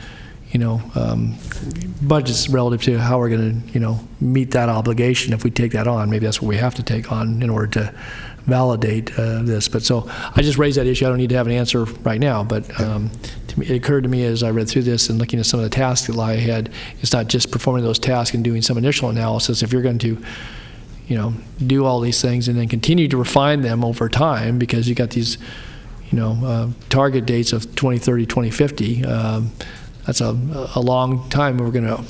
budgets relative to how we're going to, meet that obligation if we take that on. Maybe that's what we have to take on in order to validate this. But so I just raised that issue. I don't need to have an answer right now, but it occurred to me as I read through this and looking at some of the tasks that lie ahead, it's not just performing those tasks and doing some initial analysis. If you're going to, do all these things and then continue to refine them over time, because you got these, target dates of 2030, 2050, that's a long time we're going to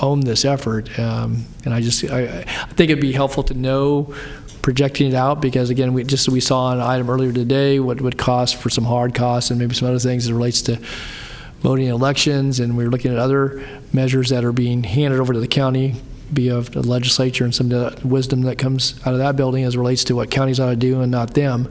own this effort. And I think it'd be helpful to know projecting it out, because again, we saw an item earlier today what would cost for some hard costs and maybe some other things as it relates to voting in elections, and we're looking at other measures that are being handed over to the county via the legislature and some of the wisdom that comes out of that building as it relates to what counties ought to do and not them.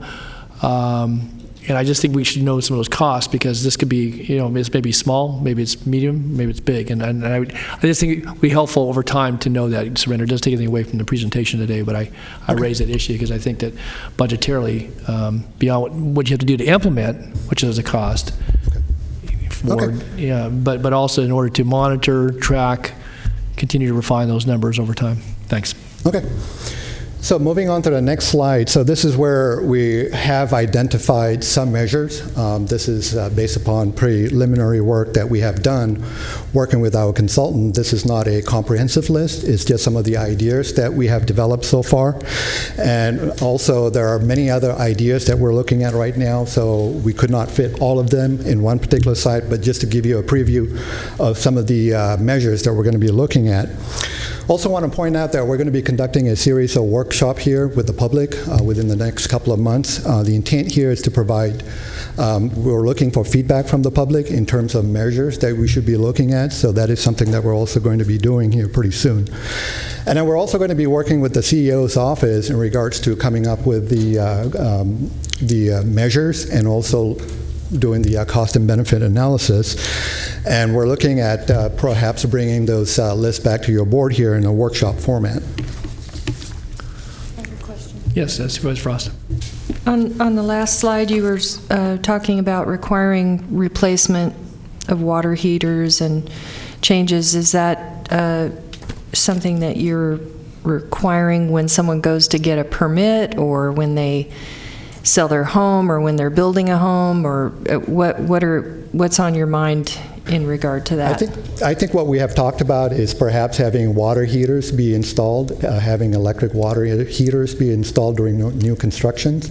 And I just think we should know some of those costs, because this could be, it's maybe small, maybe it's medium, maybe it's big. And I just think it would be helpful over time to know that. Surrender doesn't take anything away from the presentation today, but I raise that issue because I think that budgetarily, beyond what you have to do to implement, which is a cost, but also in order to monitor, track, continue to refine those numbers over time. Thanks. Okay. So moving on to the next slide. So this is where we have identified some measures. This is based upon preliminary work that we have done working with our consultant. This is not a comprehensive list. It's just some of the ideas that we have developed so far. And also there are many other ideas that we're looking at right now, so we could not fit all of them in one particular site, but just to give you a preview of some of the measures that we're going to be looking at. Also want to point out that we're going to be conducting a series of workshop here with the public within the next couple of months. The intent here is to provide, we're looking for feedback from the public in terms of measures that we should be looking at, so that is something that we're also going to be doing here pretty soon. And then we're also going to be working with the CEO's office in regards to coming up with the measures and also doing the cost and benefit analysis. And we're looking at perhaps bringing those lists back to your board here in a workshop format. Yes, Supervisor Frost. On the last slide, you were talking about requiring replacement of water heaters and changes. Is that something that you're requiring when someone goes to get a permit, or when they sell their home, or when they're building a home, or what's on your mind in regard to that? I think what we have talked about is perhaps having water heaters be installed, having electric water heaters be installed during new constructions.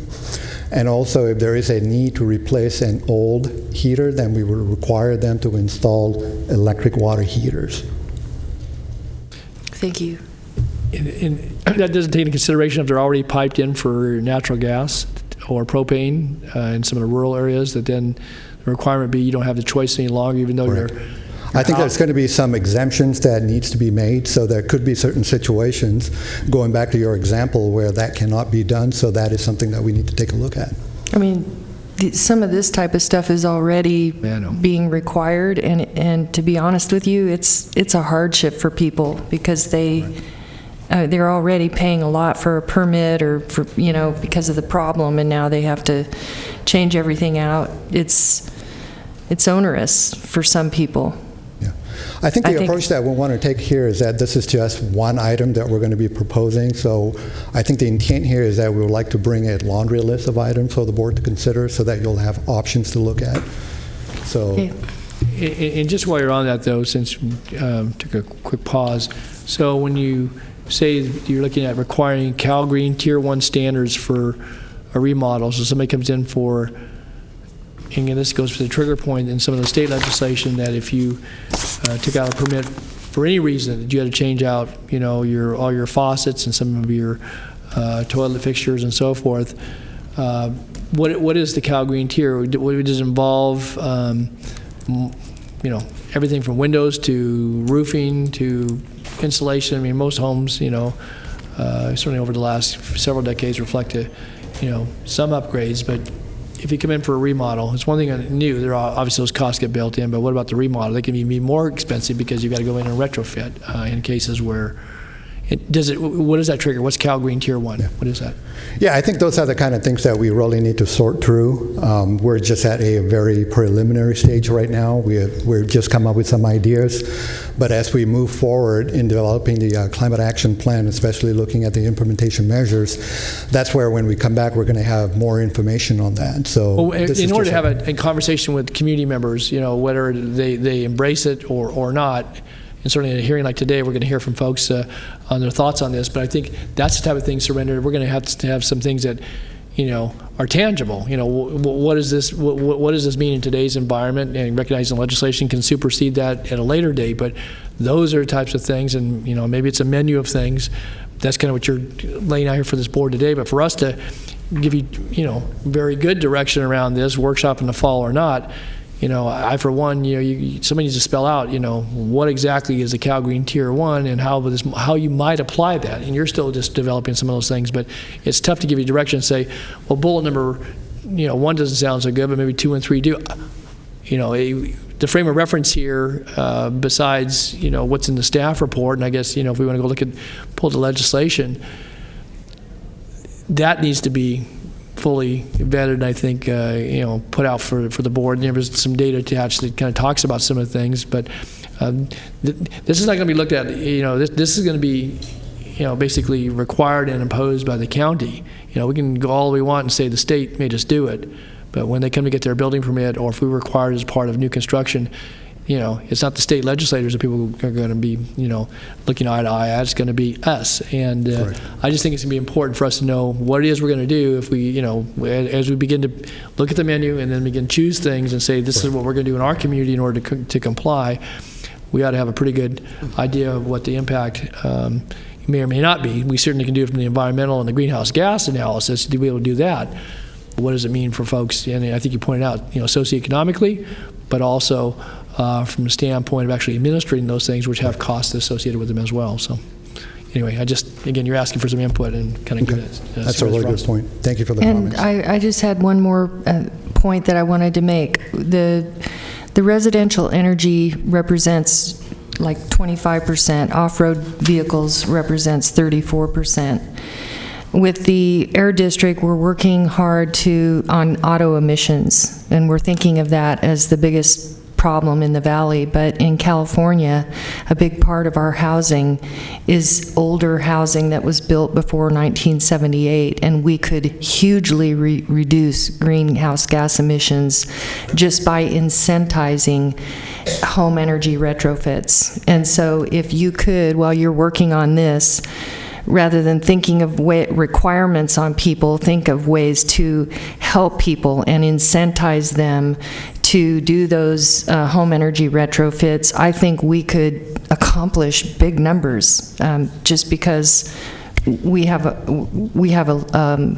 And also, if there is a need to replace an old heater, then we would require them to install electric water heaters. Thank you. And that doesn't take into consideration if they're already piped in for natural gas, or propane in some of the rural areas, that then the requirement be you don't have the choice any longer, even though Correct. you're I think there's going to be some exemptions that needs to be made, so there could be certain situations, going back to your example, where that cannot be done, so that is something that we need to take a look at. I mean, some of this type of stuff is already being required, and to be honest with you, it's a hardship for people because they're already paying a lot for a permit or for, because of the problem, and now they have to change everything out. It's onerous for some people. I think the approach that we want to take here is that this is just one item that we're going to be proposing. So I think the intent here is that we would like to bring a laundry list of items for the board to consider so that you'll have options to look at. So, And just while you're on that, though, since we took a quick pause, so when you say you're looking at requiring Cal Green Tier 1 standards for a remodel, so somebody comes in for, and again, this goes to the trigger point in some of the state legislation, that if you took out a permit for any reason, that you had to change out, all your faucets and some of your toilet fixtures and so forth. What is the Cal Green Tier? Does it involve, everything from windows to roofing to insulation? I mean, most homes, certainly over the last several decades reflect some upgrades, but if you come in for a remodel, it's one thing new. There are obviously those costs get built in, but what about the remodel? They can be more expensive because you've got to go in and retrofit in cases where what does that trigger? What's Cal Green Tier 1? What is that? yeah, I think those are the kind of things that we really need to sort through. We're just at a very preliminary stage right now. We've just come up with some ideas. But as we move forward in developing the climate action plan, especially looking at the implementation measures, that's where when we come back, we're going to have more information on that. So in order to have a conversation with community members, whether they embrace it or not, and certainly in a hearing like today, we're going to hear from folks on their thoughts on this. But I think that's the type of thing, Surrender. We're going to have some things that, are tangible. What does this mean in today's environment? And recognizing legislation can supersede that at a later date. But those are the types of things, and maybe it's a menu of things. That's kind of what you're laying out here for this board today. But for us to give you, very good direction around this workshop in the fall or not. I, for one, somebody needs to spell out, what exactly is the Cal Green Tier 1 and how you might apply that. And you're still just developing some of those things, but it's tough to give you direction and say, well, bullet number, 1 doesn't sound so good, but maybe 2 and 3 do. The frame of reference here, besides, what's in the staff report, and I guess, if we want to go pull the legislation, that needs to be fully vetted, and I think, put out for the board. And there's some data attached that kind of talks about some of the things, but this is not going to be looked at, this is going to be, basically required and imposed by the county. We can go all we want and say the state may just do it, but when they come to get their building permit, or if we require it as part of new construction, it's not the state legislators that people are going to be, looking eye to eye at. It's going to be us. And I just think it's going to be important for us to know what it is we're going to do if we, as we begin to look at the menu and then begin to choose things and say, this is what we're going to do in our community in order to comply. We ought to have a pretty good idea of what the impact may or may not be. We certainly can do it from the environmental and the greenhouse gas analysis to be able to do that. What does it mean for folks? And I think you pointed out, socioeconomically, but also from the standpoint of actually administering those things, which have costs associated with them as well. So anyway, again, you're asking for some input and kind of give it. That's a really good point. Thank you for the comments. And I just had one more point that I wanted to make. The residential energy represents like 25%. Off-road vehicles represents 34%. With the Air District, we're working hard on auto emissions, and we're thinking of that as the biggest problem in the valley. But in California, a big part of our housing is older housing that was built before 1978, and we could hugely reduce greenhouse gas emissions just by incentivizing home energy retrofits. And so if you could, while you're working on this, rather than thinking of requirements on people, think of ways to help people and incentivize them to do those home energy retrofits. I think we could accomplish big numbers just because we have a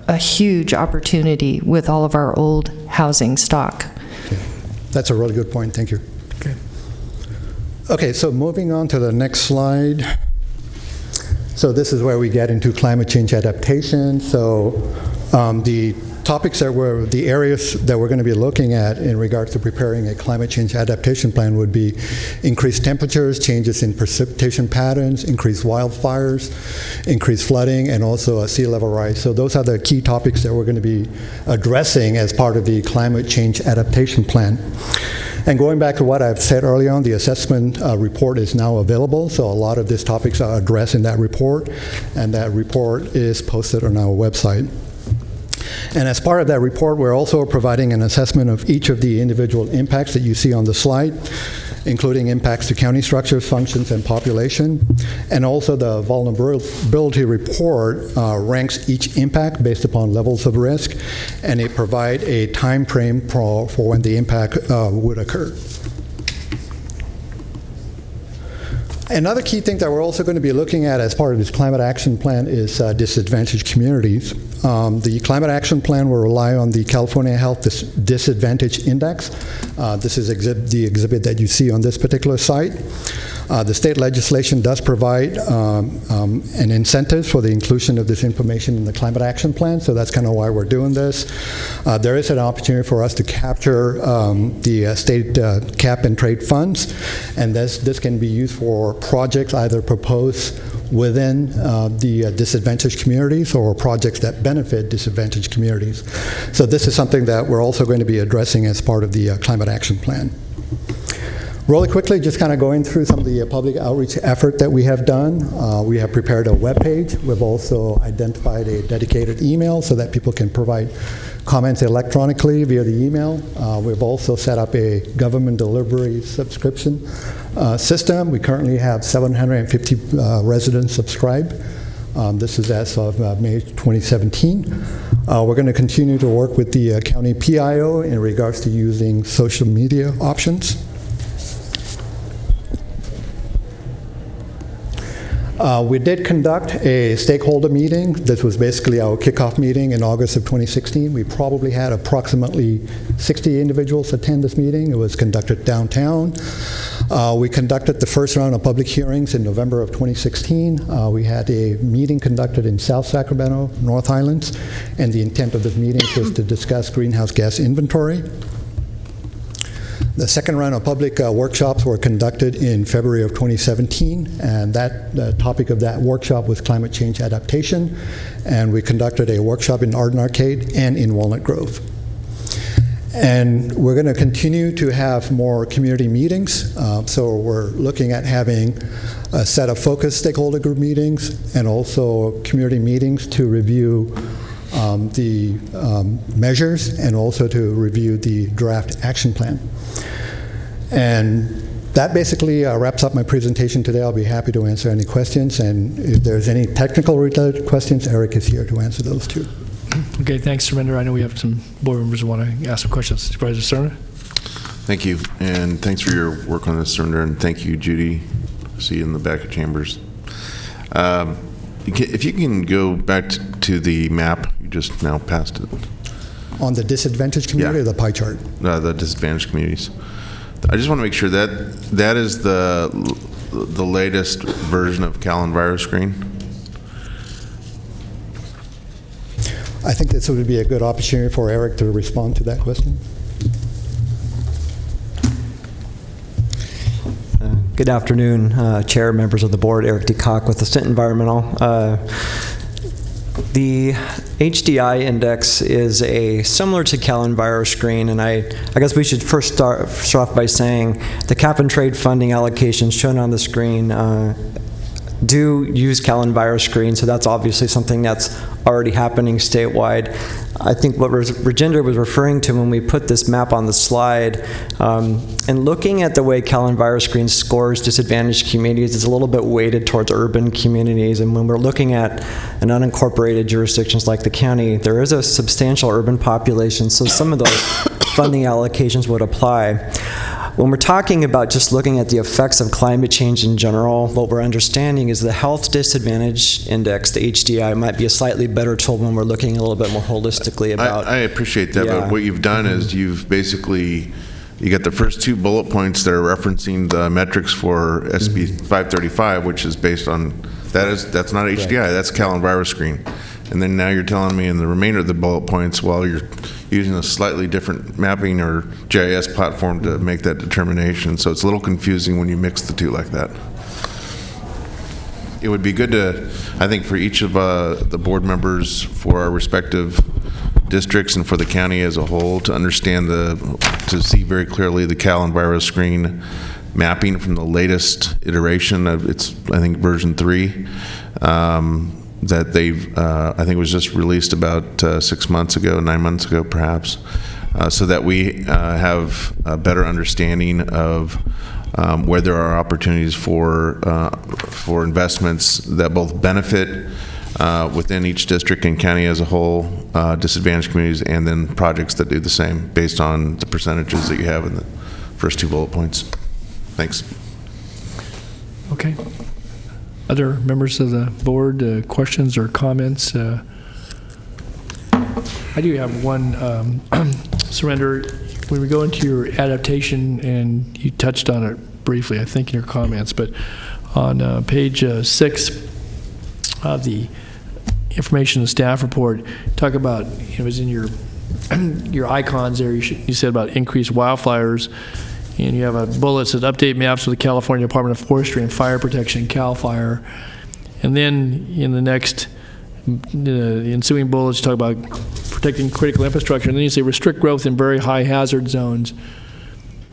a huge opportunity with all of our old housing stock. That's a really good point. Thank you. Okay, so moving on to the next slide. So this is where we get into climate change adaptation. So the topics the areas that we're going to be looking at in regards to preparing a climate change adaptation plan would be increased temperatures, changes in precipitation patterns, increased wildfires, increased flooding, and also sea level rise. So those are the key topics that we're going to be addressing as part of the climate change adaptation plan. And going back to what I've said earlier on, the assessment report is now available, so a lot of these topics are addressed in that report, and that report is posted on our website. And as part of that report, we're also providing an assessment of each of the individual impacts that you see on the slide, including impacts to county structures, functions, and population. And also the vulnerability report ranks each impact based upon levels of risk, and it provides a time frame for when the impact would occur. Another key thing that we're also going to be looking at as part of this climate action plan is disadvantaged communities. The climate action plan will rely on the California Health Disadvantage Index. This is the exhibit that you see on this particular site. The state legislation does provide an incentive for the inclusion of this information in the climate action plan, so that's kind of why we're doing this. There is an opportunity for us to capture the state cap and trade funds, and this can be used for projects either proposed within the disadvantaged communities or projects that benefit disadvantaged communities. So this is something that we're also going to be addressing as part of the climate action plan. Really quickly, just kind of going through some of the public outreach effort that we have done. We have prepared a web page. We've also identified a dedicated email so that people can provide comments electronically via the email. We've also set up a government delivery subscription system. We currently have 750 residents subscribed. This is as of May 2017. We're going to continue to work with the county PIO in regards to using social media options. We did conduct a stakeholder meeting. This was basically our kickoff meeting in August of 2016. We probably had approximately 60 individuals attend this meeting. It was conducted downtown. We conducted the first round of public hearings in November of 2016. We had a meeting conducted in South Sacramento, North Highlands, and the intent of this meeting was to discuss greenhouse gas inventory. The second round of public workshops were conducted in February of 2017, and the topic of that workshop was climate change adaptation, and we conducted a workshop in Arden Arcade and in Walnut Grove. And we're going to continue to have more community meetings, so we're looking at having a set of focused stakeholder group meetings and also community meetings to review the measures and also to review the draft action plan. And that basically wraps up my presentation today. I'll be happy to answer any questions, and if there's any technical related questions, Eric is here to answer those too. Okay, thanks, Surinder. I know we have some board members who want to ask some questions. Supervisor Surinder? Thank you, and thanks for your work on this, Surinder, and thank you, Judy. See you in the back of chambers. If you can go back to the map, you just now passed it. On the disadvantaged community or the pie chart? The disadvantaged communities. I just want to make sure that that is the latest version of CalEnviroScreen. I think this would be a good opportunity for Eric to respond to that question. Good afternoon, Chair, members of the board. Eric DeCock with Ascent Environmental. The HDI index is similar to CalEnviroScreen, and I guess we should first start off by saying the cap and trade funding allocations shown on the screen do use CalEnviroScreen, so that's obviously something that's already happening statewide. I think what Rajinder was referring to when we put this map on the slide, and looking at the way CalEnviroScreen scores disadvantaged communities, is a little bit weighted towards urban communities, and when we're looking at an unincorporated jurisdictions like the county, there is a substantial urban population, so some of those funding allocations would apply. when we're talking about just looking at the effects of climate change in general, what we're understanding is the Health Disadvantage Index, the HDI, might be a slightly better tool when we're looking a little bit more holistically about. I appreciate that, but what you've done is you've basically, you got the first 2 bullet points that are referencing the metrics for SB 535, which is based on, that's not HDI, that's Cal EnviroScreen. And then now you're telling me in the remainder of the bullet points, well, you're using a slightly different mapping or GIS platform to make that determination. So it's a little confusing when you mix the two like that. It would be good to, I think, for each of the board members for our respective districts and for the county as a whole to understand to see very clearly the Cal EnviroScreen mapping from the latest iteration of its, I think, version 3. That they've, I think it was just released about 6 months ago, 9 months ago perhaps, so that we have a better understanding of where there are opportunities for investments that both benefit within each district and county as a whole, disadvantaged communities, and then projects that do the same based on the percentages that you have in the first 2 bullet points. Thanks. Okay. Other members of the board, questions or comments? I do have one, Surrender. When we go into your adaptation, and you touched on it briefly, I think, in your comments, but on page 6 of the information and staff report, talk about, it was in your icons there, you said about increased wildfires. And you have a bullet that says update maps with the California Department of Forestry and Fire Protection, CAL FIRE. And then in the next ensuing bullets, you talk about protecting critical infrastructure. And then you say restrict growth in very high hazard zones.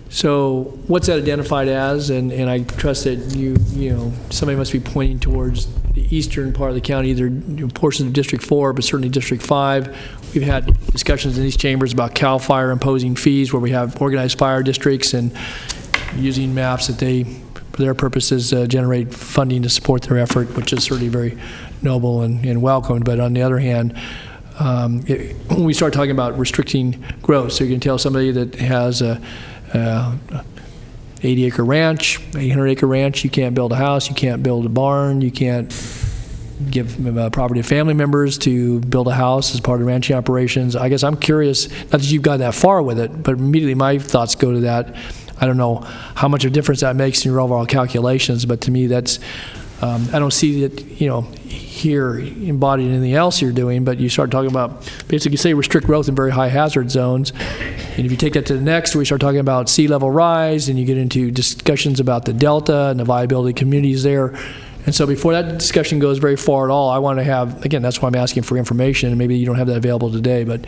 So what's that identified as? And I trust that you know, somebody must be pointing towards the eastern part of the county, either portions of District 4, but certainly District 5. We've had discussions in these chambers about CAL FIRE imposing fees where we have organized fire districts and using maps that they, for their purposes, generate funding to support their effort, which is certainly very noble and welcomed. But on the other hand, when we start talking about restricting growth, so you can tell somebody that has a 80-acre ranch, 800-acre ranch, you can't build a house, you can't build a barn, you can't give property to family members to build a house as part of ranching operations. I guess I'm curious, not that you've gone that far with it, but immediately my thoughts go to that. I don't know how much of a difference that makes in your overall calculations, but to me that's, I don't see that, you know, here embodied in anything else you're doing, but you start talking about, basically say restrict growth in very high hazard zones. And if you take that to the next, we start talking about sea level rise, and you get into discussions about the delta and the viability of communities there. And so before that discussion goes very far at all, I want to have, again, that's why I'm asking for information, and maybe you don't have that available today, but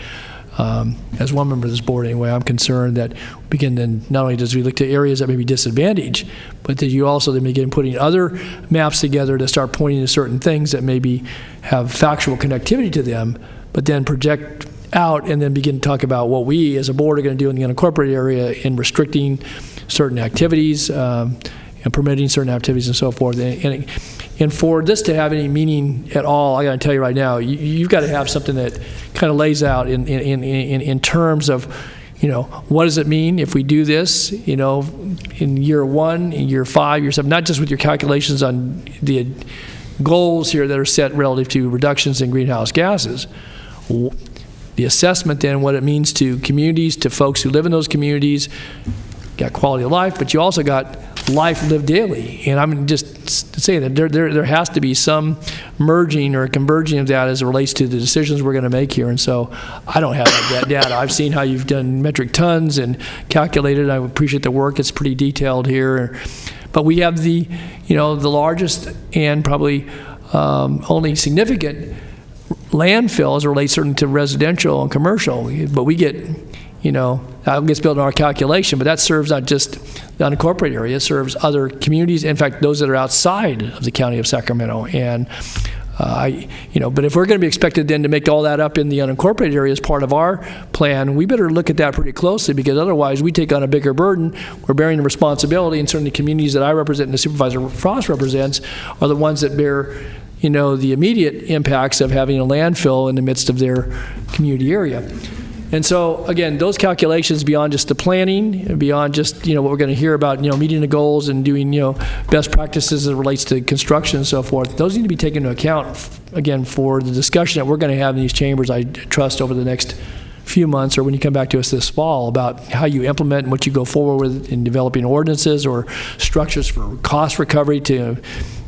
as one member of this board anyway, I'm concerned that we begin then, not only does we look to areas that may be disadvantaged, but that you also then begin putting other maps together to start pointing to certain things that maybe have factual connectivity to them, but then project out and then begin to talk about what we as a board are going to do in the unincorporated area in restricting certain activities and permitting certain activities and so forth. And for this to have any meaning at all, I got to tell you right now, you've got to have something that kind of lays out in terms of, you know, what does it mean if we do this, you know, in year 1, in year 5, year 7, not just with your calculations on the goals here that are set relative to reductions in greenhouse gases. The assessment then, what it means to communities, to folks who live in those communities, got quality of life, but you also got life lived daily. And I'm just saying that there has to be some merging or converging of that as it relates to the decisions we're going to make here. And so I don't have that data. I've seen how you've done metric tons and calculated. I appreciate the work. It's pretty detailed here. But we have the, you know, the largest and probably only significant landfill as it relates certainly to residential and commercial. But we get, you know, that gets built in our calculation, but that serves not just the unincorporated area, it serves other communities, in fact, those that are outside of the county of Sacramento. And but if we're going to be expected then to make all that up in the unincorporated area as part of our plan, we better look at that pretty closely, because otherwise we take on a bigger burden. We're bearing the responsibility, and certainly the communities that I represent and the Supervisor Frost represents are the ones that bear, you know, the immediate impacts of having a landfill in the midst of their community area. And so, again, those calculations beyond just the planning, beyond just, what we're going to hear about, meeting the goals and doing, best practices as it relates to construction and so forth, those need to be taken into account, again, for the discussion that we're going to have in these chambers, I trust, over the next few months, or when you come back to us this fall, about how you implement and what you go forward with in developing ordinances or structures for cost recovery to,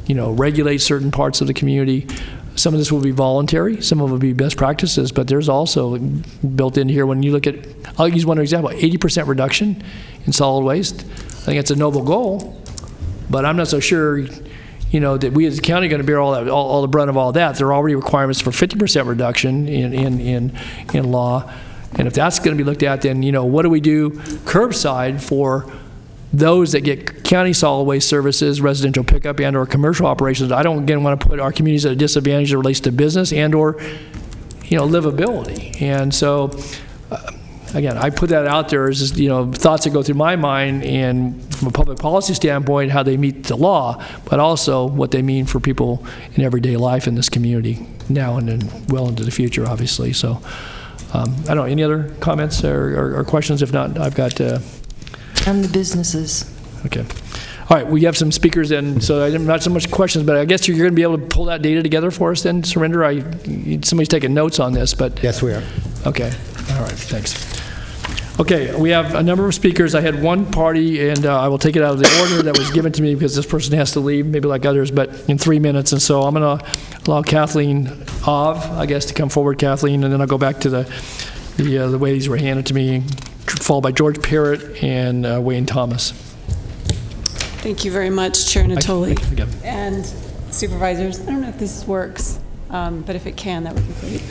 regulate certain parts of the community. Some of this will be voluntary, some of it will be best practices, but there's also built in here, when you look at, I'll use one example, 80% reduction in solid waste. I think it's a noble goal, but I'm not so sure, that we as a county are going to bear all the brunt of all that. There are already requirements for 50% reduction in law, and if that's going to be looked at, then, what do we do curbside for those that get county solid waste services, residential pickup, and or commercial operations? I don't, again, want to put our communities at a disadvantage that relates to business and or, livability. And so, again, I put that out there as just, thoughts that go through my mind, and from a public policy standpoint, how they meet the law, but also what they mean for people in everyday life in this community now and then well into the future, obviously. So, I don't know, any other comments or questions? If not, I've got... And the businesses. Okay. All right, we have some speakers, and so not so much questions, but I guess you're going to be able to pull that data together for us then, Surinder? Somebody's taking notes on this, but... Yes, we are. Okay. All right, thanks. Okay, we have a number of speakers. I had one party, and I will take it out of the order that was given to me because this person has to leave, maybe like others, but in 3 minutes. And so I'm going to allow Kathleen Ov, I guess, to come forward, Kathleen, and then I'll go back to the way these were handed to me, followed by George Parrott and Wayne Thomas. Thank you very much, Chair Natoli. Again. And supervisors, I don't know if this works, but if it can, that would be great.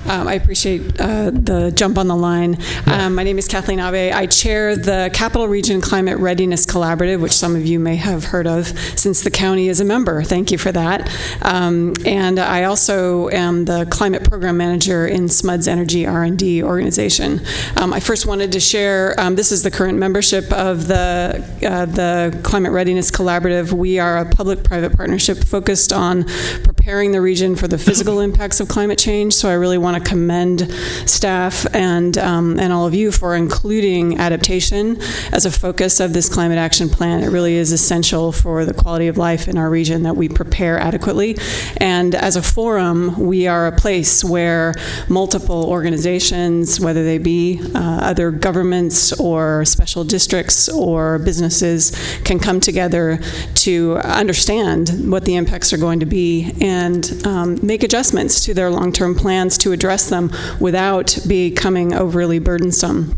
I appreciate the jump on the line. My name is Kathleen Ave. I chair the Capital Region Climate Readiness Collaborative, which some of you may have heard of since the county is a member. Thank you for that. And I also am the Climate Program Manager in SMUD's Energy R&D organization. I first wanted to share, this is the current membership of the Climate Readiness Collaborative. We are a public-private partnership focused on preparing the region for the physical impacts of climate change. So I really want to commend staff and all of you for including adaptation as a focus of this climate action plan. It really is essential for the quality of life in our region that we prepare adequately. And as a forum, we are a place where multiple organizations, whether they be other governments or special districts or businesses, can come together to understand what the impacts are going to be and make adjustments to their long-term plans to address them without becoming overly burdensome.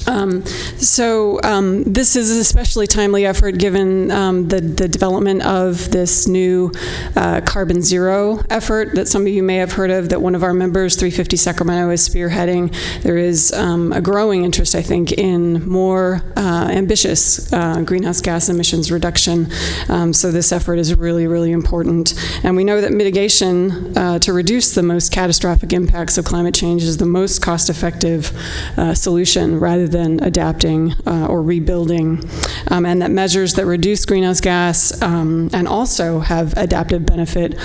This is an especially timely effort given the development of this new carbon zero effort that some of you may have heard of, that one of our members, 350 Sacramento, is spearheading. There is a growing interest, I think, in more ambitious greenhouse gas emissions reduction. So this effort is really, really important. And we know that mitigation to reduce the most catastrophic impacts of climate change is the most cost-effective solution rather than adapting or rebuilding, and that measures that reduce greenhouse gas and also have adaptive benefit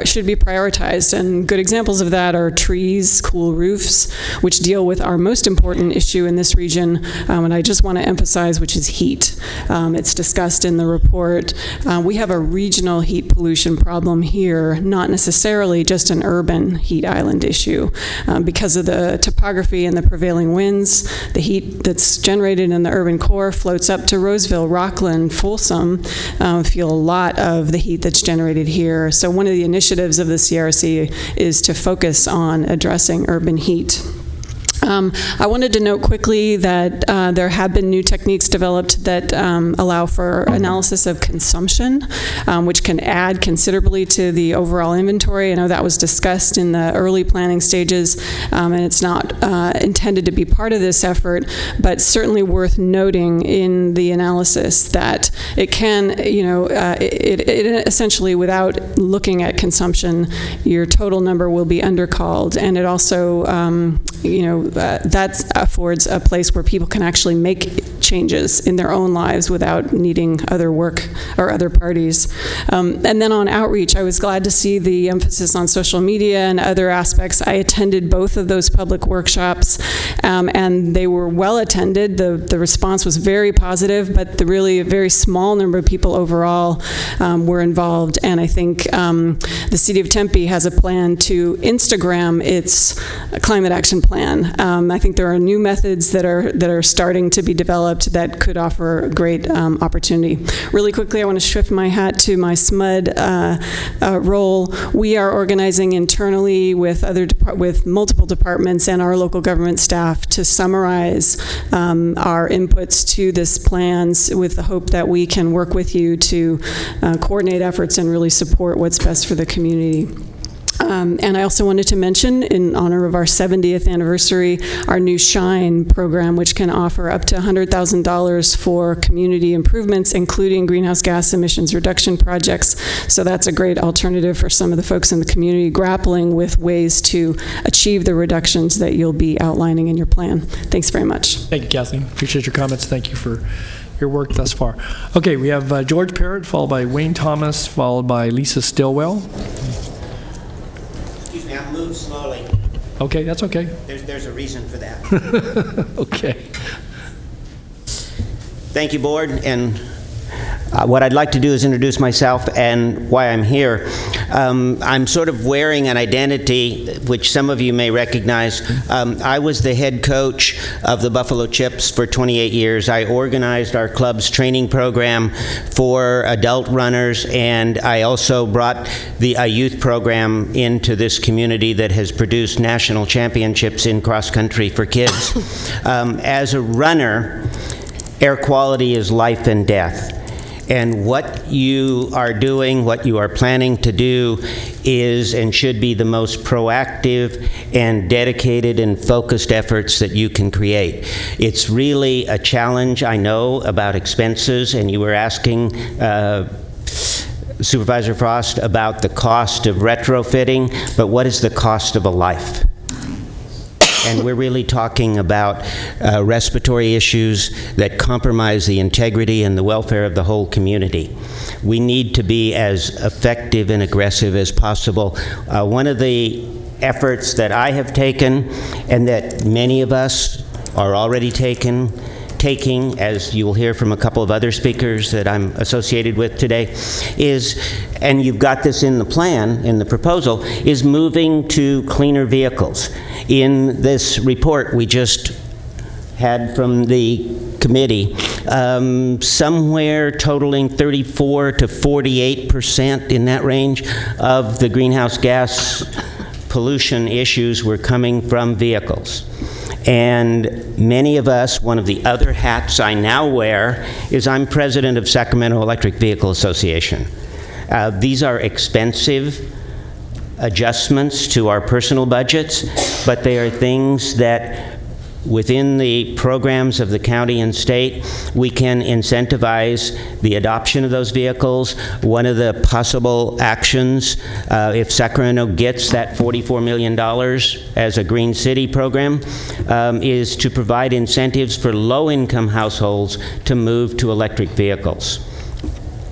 should be prioritized. And good examples of that are trees, cool roofs, which deal with our most important issue in this region, and I just want to emphasize, which is heat. It's discussed in the report. We have a regional heat pollution problem here, not necessarily just an urban heat island issue. Because of the topography and the prevailing winds, the heat that's generated in the urban core floats up to Roseville, Rockland, Folsom, feel a lot of the heat that's generated here. So one of the initiatives of the CRC is to focus on addressing urban heat. I wanted to note quickly that there have been new techniques developed that allow for analysis of consumption, which can add considerably to the overall inventory. I know that was discussed in the early planning stages, and it's not intended to be part of this effort, but certainly worth noting in the analysis that it can, it essentially, without looking at consumption, your total number will be undercalled, and it also, that affords a place where people can actually make changes in their own lives without needing other work or other parties. And then on outreach, I was glad to see the emphasis on social media and other aspects. I attended both of those public workshops, and they were well attended. The response was very positive, but really a very small number of people overall were involved. And I think the City of Tempe has a plan to Instagram its climate action plan. I think there are new methods that are starting to be developed that could offer great opportunity. Really quickly, I want to shift my hat to my SMUD role. We are organizing internally with multiple departments and our local government staff to summarize our inputs to this plans with the hope that we can work with you to coordinate efforts and really support what's best for the community. And I also wanted to mention, in honor of our 70th anniversary, our new SHINE program, which can offer up to $100,000 for community improvements, including greenhouse gas emissions reduction projects. So that's a great alternative for some of the folks in the community grappling with ways to achieve the reductions that you'll be outlining in your plan. Thanks very much. Thank you, Kathleen. Appreciate your comments. Thank you for your work thus far. Okay, we have George Parrott, followed by Wayne Thomas, followed by Lisa Stillwell. Excuse me, I'll move slowly. Okay, that's okay. There's a reason for that. Okay. Thank you, Board. And what I'd like to do is introduce myself and why I'm here. I'm sort of wearing an identity which some of you may recognize. I was the head coach of the Buffalo Chips for 28 years. I organized our club's training program for adult runners, and I also brought a youth program into this community that has produced national championships in cross country for kids. As a runner, air quality is life and death. And what you are doing, what you are planning to do, is and should be the most proactive and dedicated and focused efforts that you can create. It's really a challenge, I know, about expenses, and you were asking Supervisor Frost about the cost of retrofitting, but what is the cost of a life? And we're really talking about respiratory issues that compromise the integrity and the welfare of the whole community. We need to be as effective and aggressive as possible. One of the efforts that I have taken, and that many of us are already taking, as you will hear from a couple of other speakers that I'm associated with today, is, and you've got this in the plan, in the proposal, is moving to cleaner vehicles. In this report we just had from the committee, somewhere totaling 34 to 48%, in that range, of the greenhouse gas pollution issues were coming from vehicles. And many of us, one of the other hats I now wear is I'm president of Sacramento Electric Vehicle Association. These are expensive adjustments to our personal budgets, but they are things that within the programs of the county and state, we can incentivize the adoption of those vehicles. One of the possible actions, if Sacramento gets that $44 million as a Green City program, is to provide incentives for low-income households to move to electric vehicles.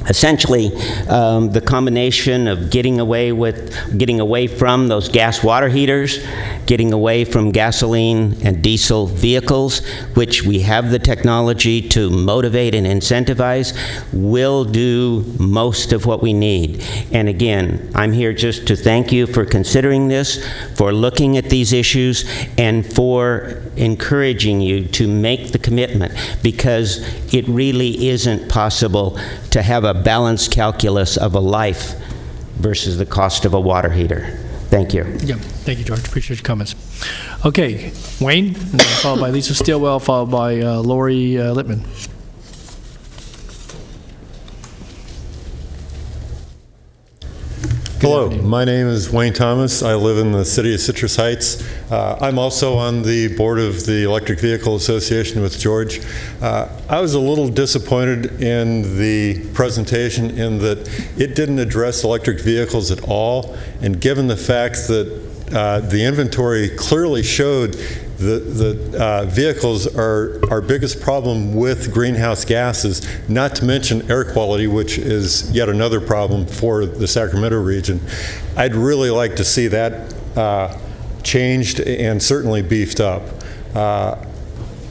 Essentially, the combination of getting away from those gas water heaters, getting away from gasoline and diesel vehicles, which we have the technology to motivate and incentivize, will do most of what we need. And again, I'm here just to thank you for considering this, for looking at these issues, and for encouraging you to make the commitment, because it really isn't possible to have a balanced calculus of a life versus the cost of a water heater. Thank you. Yeah, thank you, George. Appreciate your comments. Okay, Wayne, and then followed by Lisa Stillwell, followed by Lori Littman. Hello, my name is Wayne Thomas. I live in the city of Citrus Heights. I'm also on the board of the Electric Vehicle Association with George. I was a little disappointed in the presentation in that it didn't address electric vehicles at all, and given the fact that the inventory clearly showed The vehicles are our biggest problem with greenhouse gases, not to mention air quality, which is yet another problem for the Sacramento region. I'd really like to see that changed and certainly beefed up.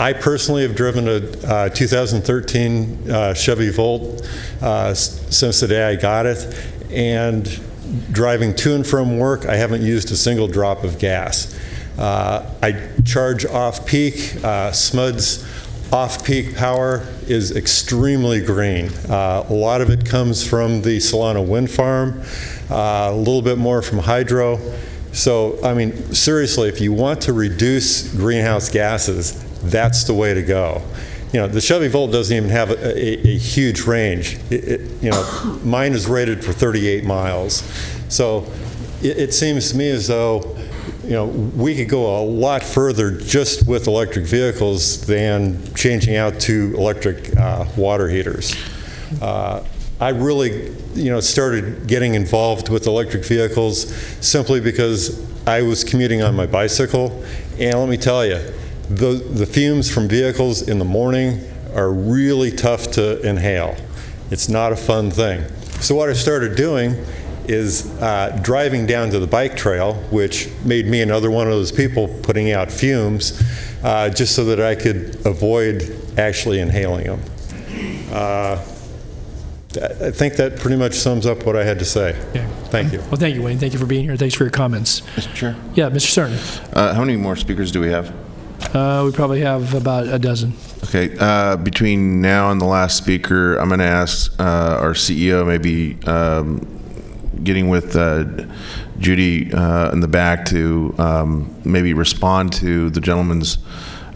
I personally have driven a 2013 Chevy Volt since the day I got it, and driving to and from work, I haven't used a single drop of gas. I charge off-peak. SMUD's off-peak power is extremely green. A lot of it comes from the Solana wind farm, a little bit more from hydro. So, I mean, seriously, if you want to reduce greenhouse gases, that's the way to go. You know, the Chevy Volt doesn't even have a huge range. You know, mine is rated for 38 miles. So it seems to me as though, you know, we could go a lot further just with electric vehicles than changing out to electric water heaters. I really, you know, started getting involved with electric vehicles simply because I was commuting on my bicycle, and let me tell you, the fumes from vehicles in the morning are really tough to inhale. It's not a fun thing. So what I started doing is driving down to the bike trail, which made me another one of those people putting out fumes, just so that I could avoid actually inhaling them. I think that pretty much sums up what I had to say. Yeah. Thank you. Well, thank you, Wayne. Thank you for being here. Thanks for your comments. Mr. Chair? Yeah, Mr. Cernan. How many more speakers do we have? We probably have about a dozen. Okay. Between now and the last speaker, I'm going to ask our CEO maybe getting with Judy in the back to maybe respond to the gentleman's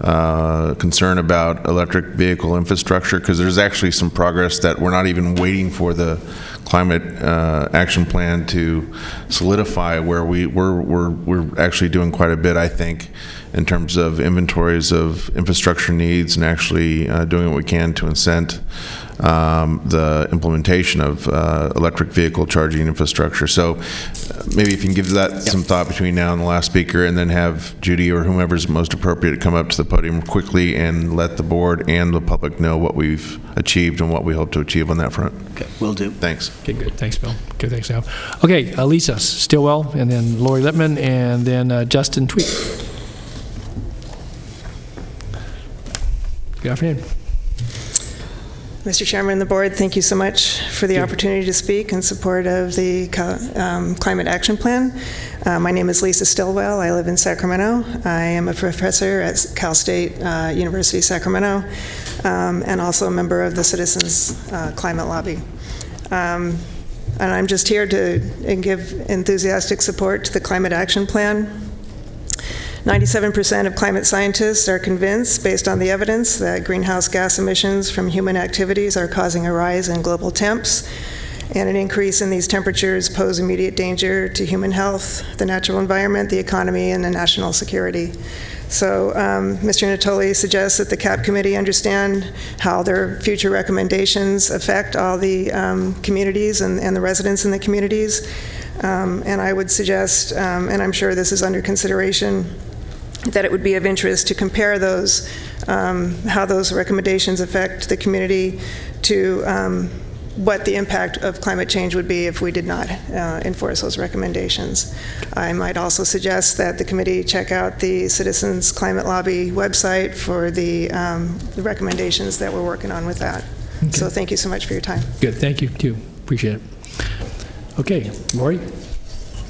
concern about electric vehicle infrastructure, because there's actually some progress that we're not even waiting for the climate action plan to solidify, where we're actually doing quite a bit, I think, in terms of inventories of infrastructure needs and actually doing what we can to incent the implementation of electric vehicle charging infrastructure. So maybe if you can give that some thought between now and the last speaker, and then have Judy or whomever's most appropriate come up to the podium quickly and let the board and the public know what we've achieved and what we hope to achieve on that front. Okay, will do. Thanks. Okay, good. Thanks, Bill. Okay, thanks, Al. Okay, Lisa Stillwell, and then Lori Lippman, and then Justin Tweet. Good afternoon. Mr. Chairman and the board, thank you so much for the opportunity to speak in support of the Climate Action Plan. My name is Lisa Stillwell. I live in Sacramento. I am a professor at Cal State University, Sacramento, and also a member of the Citizens Climate Lobby. And I'm just here to give enthusiastic support to the Climate Action Plan. 97% of climate scientists are convinced, based on the evidence, that greenhouse gas emissions from human activities are causing a rise in global temps, and an increase in these temperatures pose immediate danger to human health, the natural environment, the economy, and the national security. So Mr. Natoli suggests that the CAP committee understand how their future recommendations affect all the communities and the residents in the communities. And I would suggest, and I'm sure this is under consideration, that it would be of interest to compare those, how those recommendations affect the community, to what the impact of climate change would be if we did not enforce those recommendations. I might also suggest that the committee check out the Citizens Climate Lobby website for the recommendations that we're working on with that. Okay. So thank you so much for your time. Good, thank you too. Appreciate it. Okay, Lori,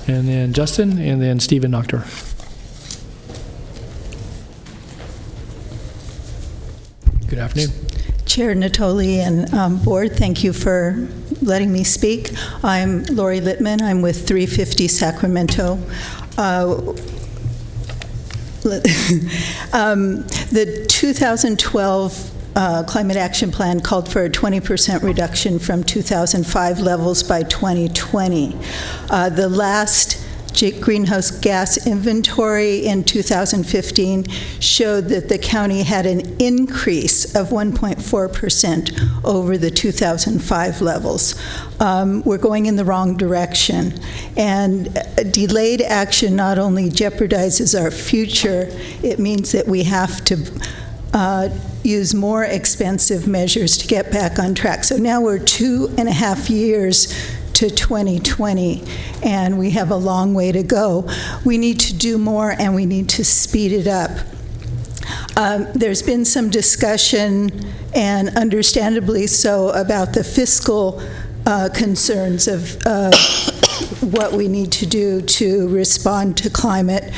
and then Justin, and then Stephen Noctor. Good afternoon. Chair Natoli and board, thank you for letting me speak. I'm Lori Littman. I'm with 350 Sacramento. The 2012 Climate Action Plan called for a 20% reduction from 2005 levels by 2020. The last greenhouse gas inventory in 2015 showed that the county had an increase of 1.4% over the 2005 levels. We're going in the wrong direction. And delayed action not only jeopardizes our future, it means that we have to use more expensive measures to get back on track. So now we're 2.5 years to 2020, and we have a long way to go. We need to do more, and we need to speed it up. There's been some discussion, and understandably so, about the fiscal concerns of what we need to do to respond to climate.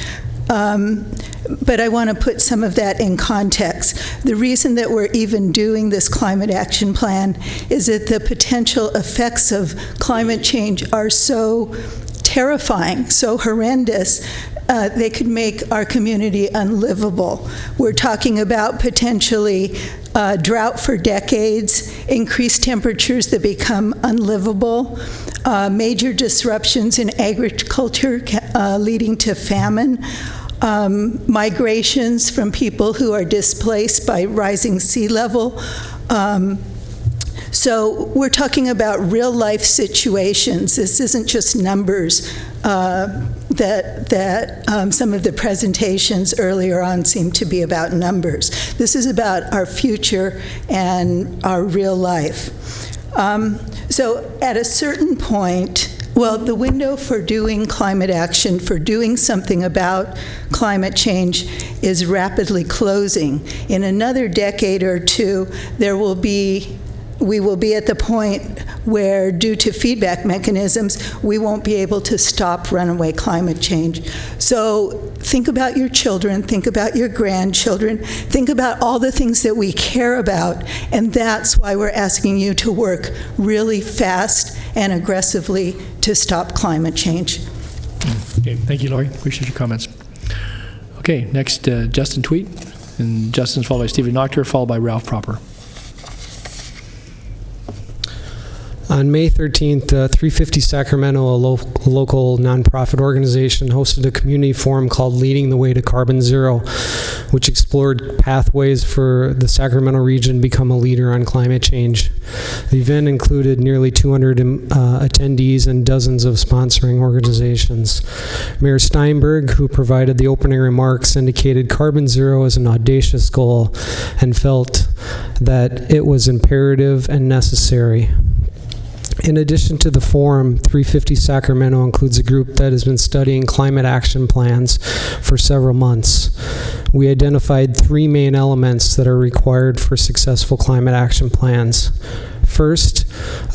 But I want to put some of that in context. The reason that we're even doing this climate action plan is that the potential effects of climate change are so terrifying, so horrendous, they could make our community unlivable. We're talking about potentially drought for decades, increased temperatures that become unlivable, major disruptions in agriculture leading to famine, migrations from people who are displaced by rising sea level. So we're talking about real-life situations. This isn't just numbers that some of the presentations earlier on seem to be about numbers. This is about our future and our real life. So at a certain point, well, the window for doing climate action, for doing something about climate change, is rapidly closing. In another decade or two, we will be at the point where, due to feedback mechanisms, we won't be able to stop runaway climate change. So think about your children, think about your grandchildren, think about all the things that we care about, and that's why we're asking you to work really fast and aggressively to stop climate change. Okay, thank you, Lori. Appreciate your comments. Okay, next, Justin Tweet, and Justin's followed by Stephen Noctor, followed by Ralph Proper. On May 13th, 350 Sacramento, a local nonprofit organization, hosted a community forum called Leading the Way to Carbon Zero, which explored pathways for the Sacramento region to become a leader on climate change. The event included nearly 200 attendees and dozens of sponsoring organizations. Mayor Steinberg, who provided the opening remarks, indicated carbon zero is an audacious goal and felt that it was imperative and necessary. In addition to the forum, 350 Sacramento includes a group that has been studying climate action plans for several months. We identified 3 main elements that are required for successful climate action plans. First,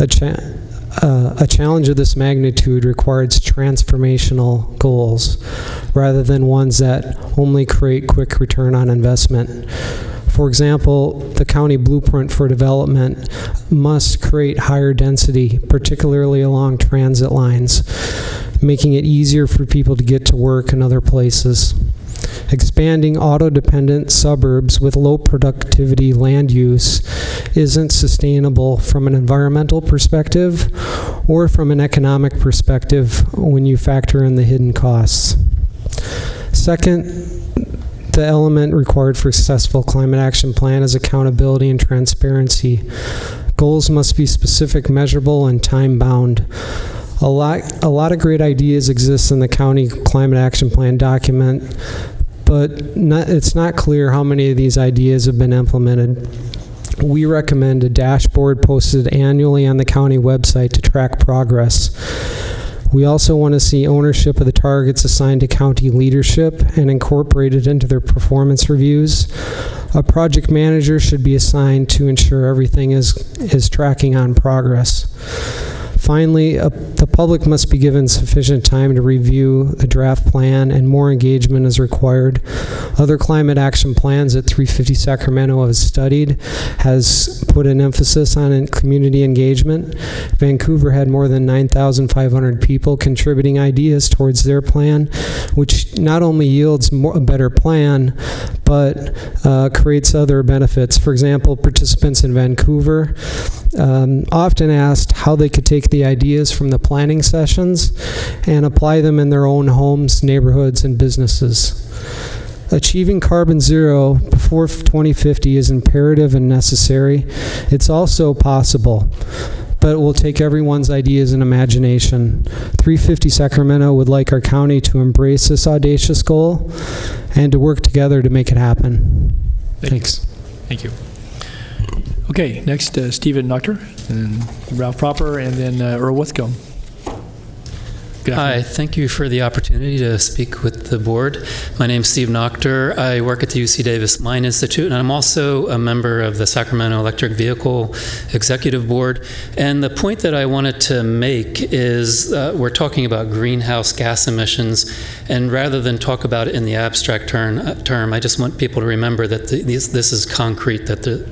a challenge of this magnitude requires transformational goals rather than ones that only create quick return on investment. For example, the county blueprint for development must create higher density, particularly along transit lines, making it easier for people to get to work in other places. Expanding auto-dependent suburbs with low productivity land use isn't sustainable from an environmental perspective or from an economic perspective when you factor in the hidden costs. Second, the element required for a successful climate action plan is accountability and transparency. Goals must be specific, measurable, and time-bound. A lot of great ideas exist in the county climate action plan document, but it's not clear how many of these ideas have been implemented. We recommend a dashboard posted annually on the county website to track progress. We also want to see ownership of the targets assigned to county leadership and incorporated into their performance reviews. A project manager should be assigned to ensure everything is tracking on progress. Finally, the public must be given sufficient time to review the draft plan, and more engagement is required. Other climate action plans that 350 Sacramento has studied has put an emphasis on community engagement. Vancouver had more than 9,500 people contributing ideas towards their plan, which not only yields a better plan, but creates other benefits. For example, participants in Vancouver often asked how they could take the the ideas from the planning sessions and apply them in their own homes, neighborhoods, and businesses. Achieving carbon zero before 2050 is imperative and necessary. It's also possible, but it will take everyone's ideas and imagination. 350 Sacramento would like our county to embrace this audacious goal and to work together to make it happen. Thanks. Thank you. Okay, next, Stephen Noctor, and then Ralph Proper, and then Earl Withcomb. Hi, thank you for the opportunity to speak with the board. My name is Steve Noctor. I work at the UC Davis Mine Institute, and I'm also a member of the Sacramento Electric Vehicle Executive Board. And the point that I wanted to make is we're talking about greenhouse gas emissions, and rather than talk about it in the abstract term, I just want people to remember that this is concrete, that the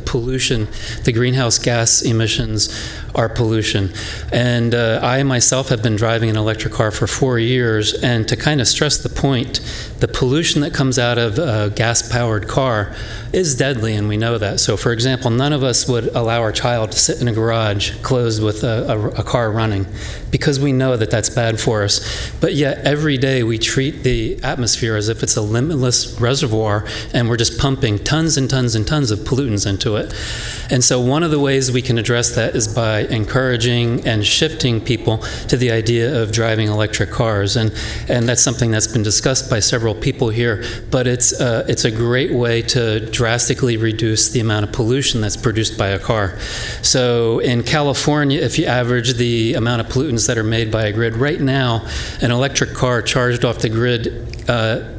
pollution, the greenhouse gas emissions are pollution. And I myself have been driving an electric car for 4 years, and to kind of stress the point, the pollution that comes out of a gas-powered car is deadly, and we know that. So for example, none of us would allow our child to sit in a garage closed with a car running, because we know that that's bad for us. But yet every day we treat the atmosphere as if it's a limitless reservoir, and we're just pumping tons and tons and tons of pollutants into it. And so one of the ways we can address that is by encouraging and shifting people to the idea of driving electric cars. And that's something that's been discussed by several people here, but it's a great way to drastically reduce the amount of pollution that's produced by a car. So in California, if you average the amount of pollutants that are made by a grid, right now, an electric car charged off the grid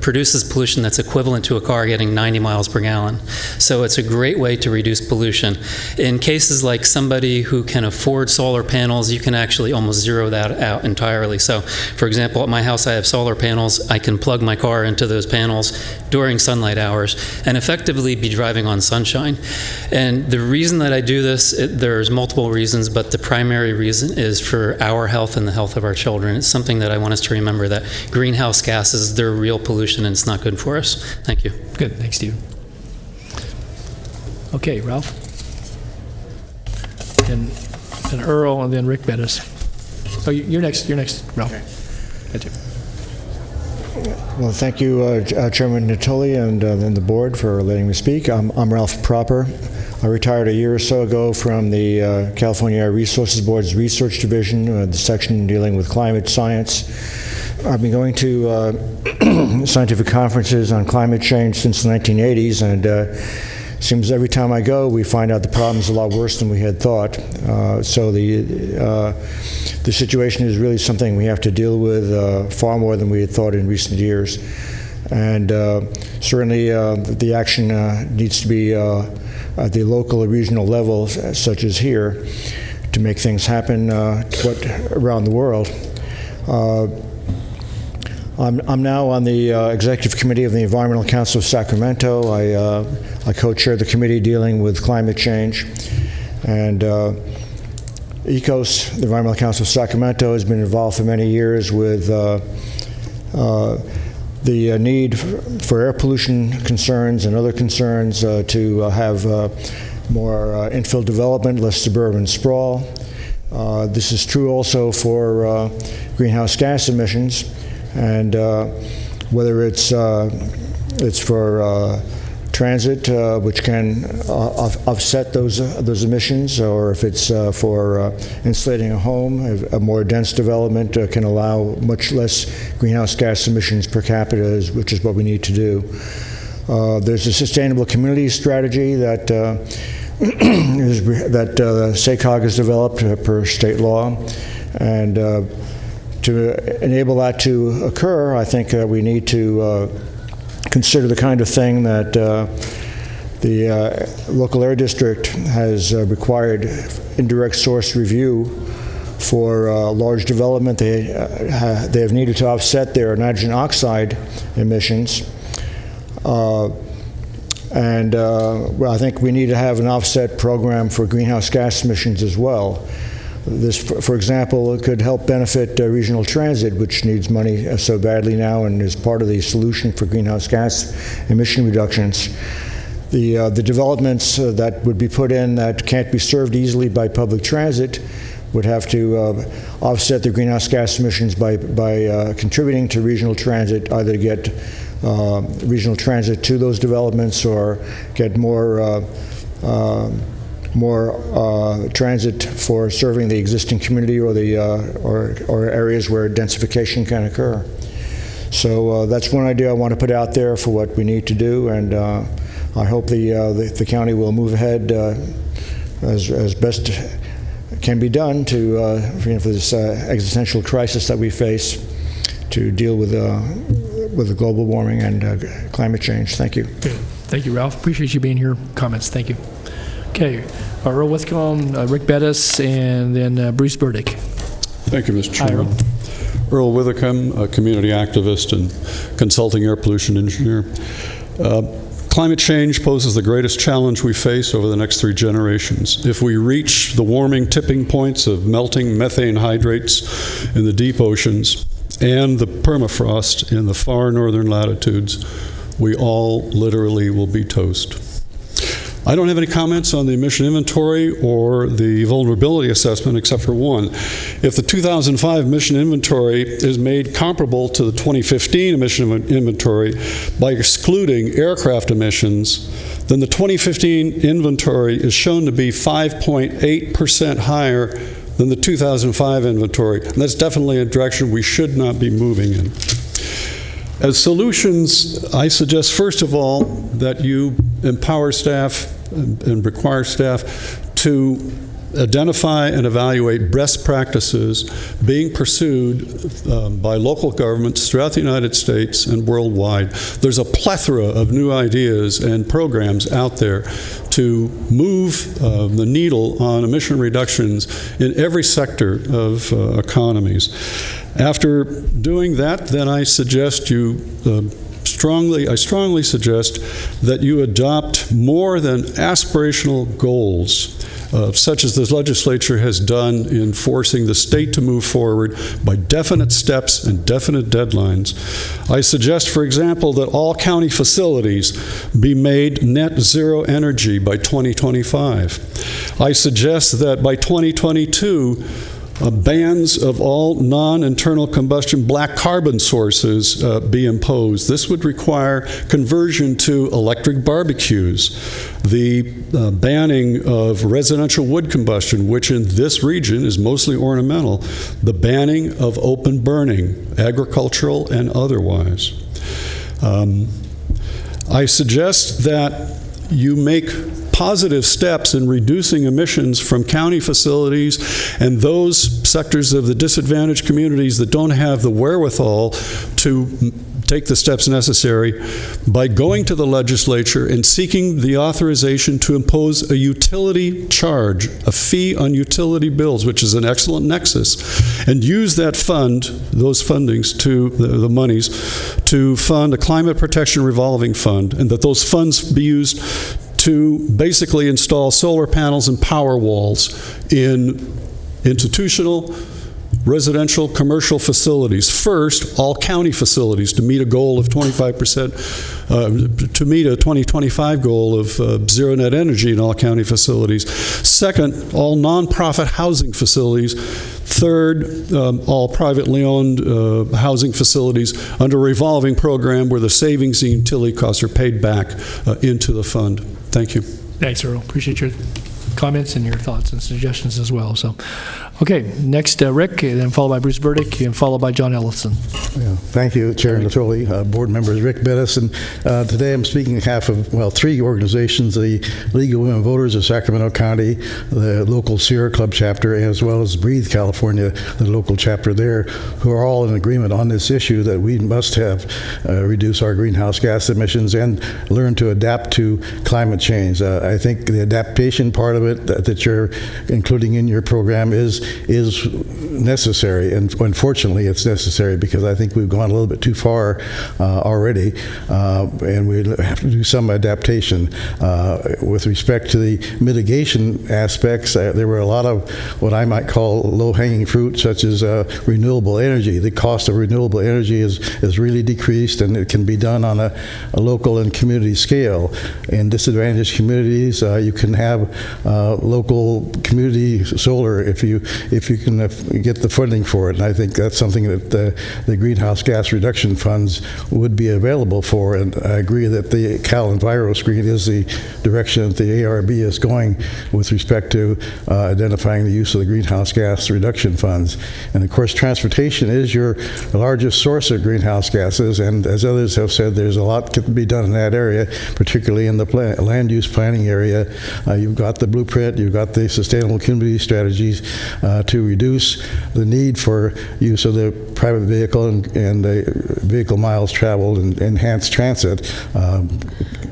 produces pollution that's equivalent to a car getting 90 miles per gallon. So it's a great way to reduce pollution. In cases like somebody who can afford solar panels, you can actually almost zero that out entirely. So, for example, at my house I have solar panels. I can plug my car into those panels during sunlight hours and effectively be driving on sunshine. And the reason that I do this, there's multiple reasons, but the primary reason is for our health and the health of our children. It's something that I want us to remember, that greenhouse gases, they're real pollution and it's not good for us. Thank you. Good. Thanks, Steve. Okay, Ralph. And Earl, and then Rick Bettis. Oh, you're next. You're next, Ralph. Okay. Gotcha. Well, thank you, Chairman Natoli, and then the board for letting me speak. I'm Ralph Proper. I retired a year or so ago from the California Air Resources Board's Research Division, the section dealing with climate science. I've been going to scientific conferences on climate change since the 1980s, and it seems every time I go, we find out the problem's a lot worse than we had thought. So the situation is really something we have to deal with far more than we had thought in recent years. And certainly the action needs to be at the local or regional levels, such as here, to make things happen around the world. I'm now on the Executive Committee of the Environmental Council of Sacramento. I co-chair the committee dealing with climate change. And ECOS, the Environmental Council of Sacramento, has been involved for many years with the need for air pollution concerns and other concerns to have more infill development, less suburban sprawl. This is true also for greenhouse gas emissions. And whether it's for transit, which can offset those emissions, or if it's for insulating a home, a more dense development can allow much less greenhouse gas emissions per capita, which is what we need to do. There's a sustainable community strategy that SACOG has developed per state law, and to enable that to occur, I think we need to consider the kind of thing that the local air district has required indirect source review for large development. They have needed to offset their nitrogen oxide emissions. Well, I think we need to have an offset program for greenhouse gas emissions as well. This, for example, could help benefit regional transit, which needs money so badly now and is part of the solution for greenhouse gas emission reductions. The developments that would be put in that can't be served easily by public transit would have to offset their greenhouse gas emissions by contributing to regional transit, either to get regional transit to those developments or get more transit for serving the existing community or the or areas where densification can occur. So that's one idea I want to put out there for what we need to do, and I hope the county will move ahead as best can be done to for this existential crisis that we face to deal with the global warming and climate change. Thank you. Good. Thank you, Ralph. Appreciate you being here. Comments. Thank you. Okay, Earl Withcomb, Rick Bettis, and then Bruce Burdick. Thank you, Mr. Chairman. Hi, Earl Withercombe, a community activist and consulting air pollution engineer. Climate change poses the greatest challenge we face over the next 3 generations. If we reach the warming tipping points of melting methane hydrates in the deep oceans and the permafrost in the far northern latitudes, we all literally will be toast. I don't have any comments on the emission inventory or the vulnerability assessment except for one. If the 2005 emission inventory is made comparable to the 2015 emission inventory by excluding aircraft emissions, then the 2015 inventory is shown to be 5.8% higher than the 2005 inventory. And that's definitely a direction we should not be moving in. As solutions, I suggest, first of all, that you empower staff and require staff to identify and evaluate best practices being pursued by local governments throughout the United States and worldwide. There's a plethora of new ideas and programs out there to move the needle on emission reductions in every sector of economies. After doing that, then I suggest you I strongly suggest that you adopt more than aspirational goals, such as the legislature has done in forcing the state to move forward by definite steps and definite deadlines. I suggest, for example, that all county facilities be made net zero energy by 2025. I suggest that by 2022, bans of all non-internal combustion black carbon sources be imposed. This would require conversion to electric barbecues, the banning of residential wood combustion, which in this region is mostly ornamental, the banning of open burning, agricultural and otherwise. I suggest that you make positive steps in reducing emissions from county facilities and those sectors of the disadvantaged communities that don't have the wherewithal to take the steps necessary by going to the legislature and seeking the authorization to impose a utility charge, a fee on utility bills, which is an excellent nexus, and use that fund, those fundings, to the monies, to fund a climate protection revolving fund, and that those funds be used to basically install solar panels and power walls in institutional, residential, commercial facilities. First, all county facilities to meet a goal of 25%, to meet a 2025 goal of zero net energy in all county facilities. Second, all nonprofit housing facilities. Third, all privately owned housing facilities under a revolving program where the savings and utility costs are paid back into the fund. Thank you. Thanks, Earl. Appreciate your comments and your thoughts and suggestions as well. So, okay, next Rick, and then followed by Bruce Burdick, and followed by John Ellison. Yeah, thank you, Chair Natoli, board members Rick Bettis, and today I'm speaking on behalf of, 3 organizations, the League of Women Voters of Sacramento County, the local Sierra Club chapter, as well as Breathe California, the local chapter there, who are all in agreement on this issue that we must have reduce our greenhouse gas emissions and learn to adapt to climate change. I think the adaptation part of it that you're including in your program is necessary, and unfortunately it's necessary because I think we've gone a little bit too far already, and we have to do some adaptation. With respect to the mitigation aspects, there were a lot of what I might call low-hanging fruit, such as renewable energy. The cost of renewable energy is really decreased, and it can be done on a local and community scale. In disadvantaged communities, you can have local community solar if you can get the funding for it. And I think that's something that the greenhouse gas reduction funds would be available for. And I agree that the Cal EnviroScreen is the direction that the ARB is going with respect to identifying the use of the greenhouse gas reduction funds. And of course, transportation is your largest source of greenhouse gases, and as others have said, there's a lot can be done in that area, particularly in the land use planning area. You've got the blueprint, you've got the sustainable community strategies to reduce the need for use of the private vehicle and vehicle miles traveled and enhance transit,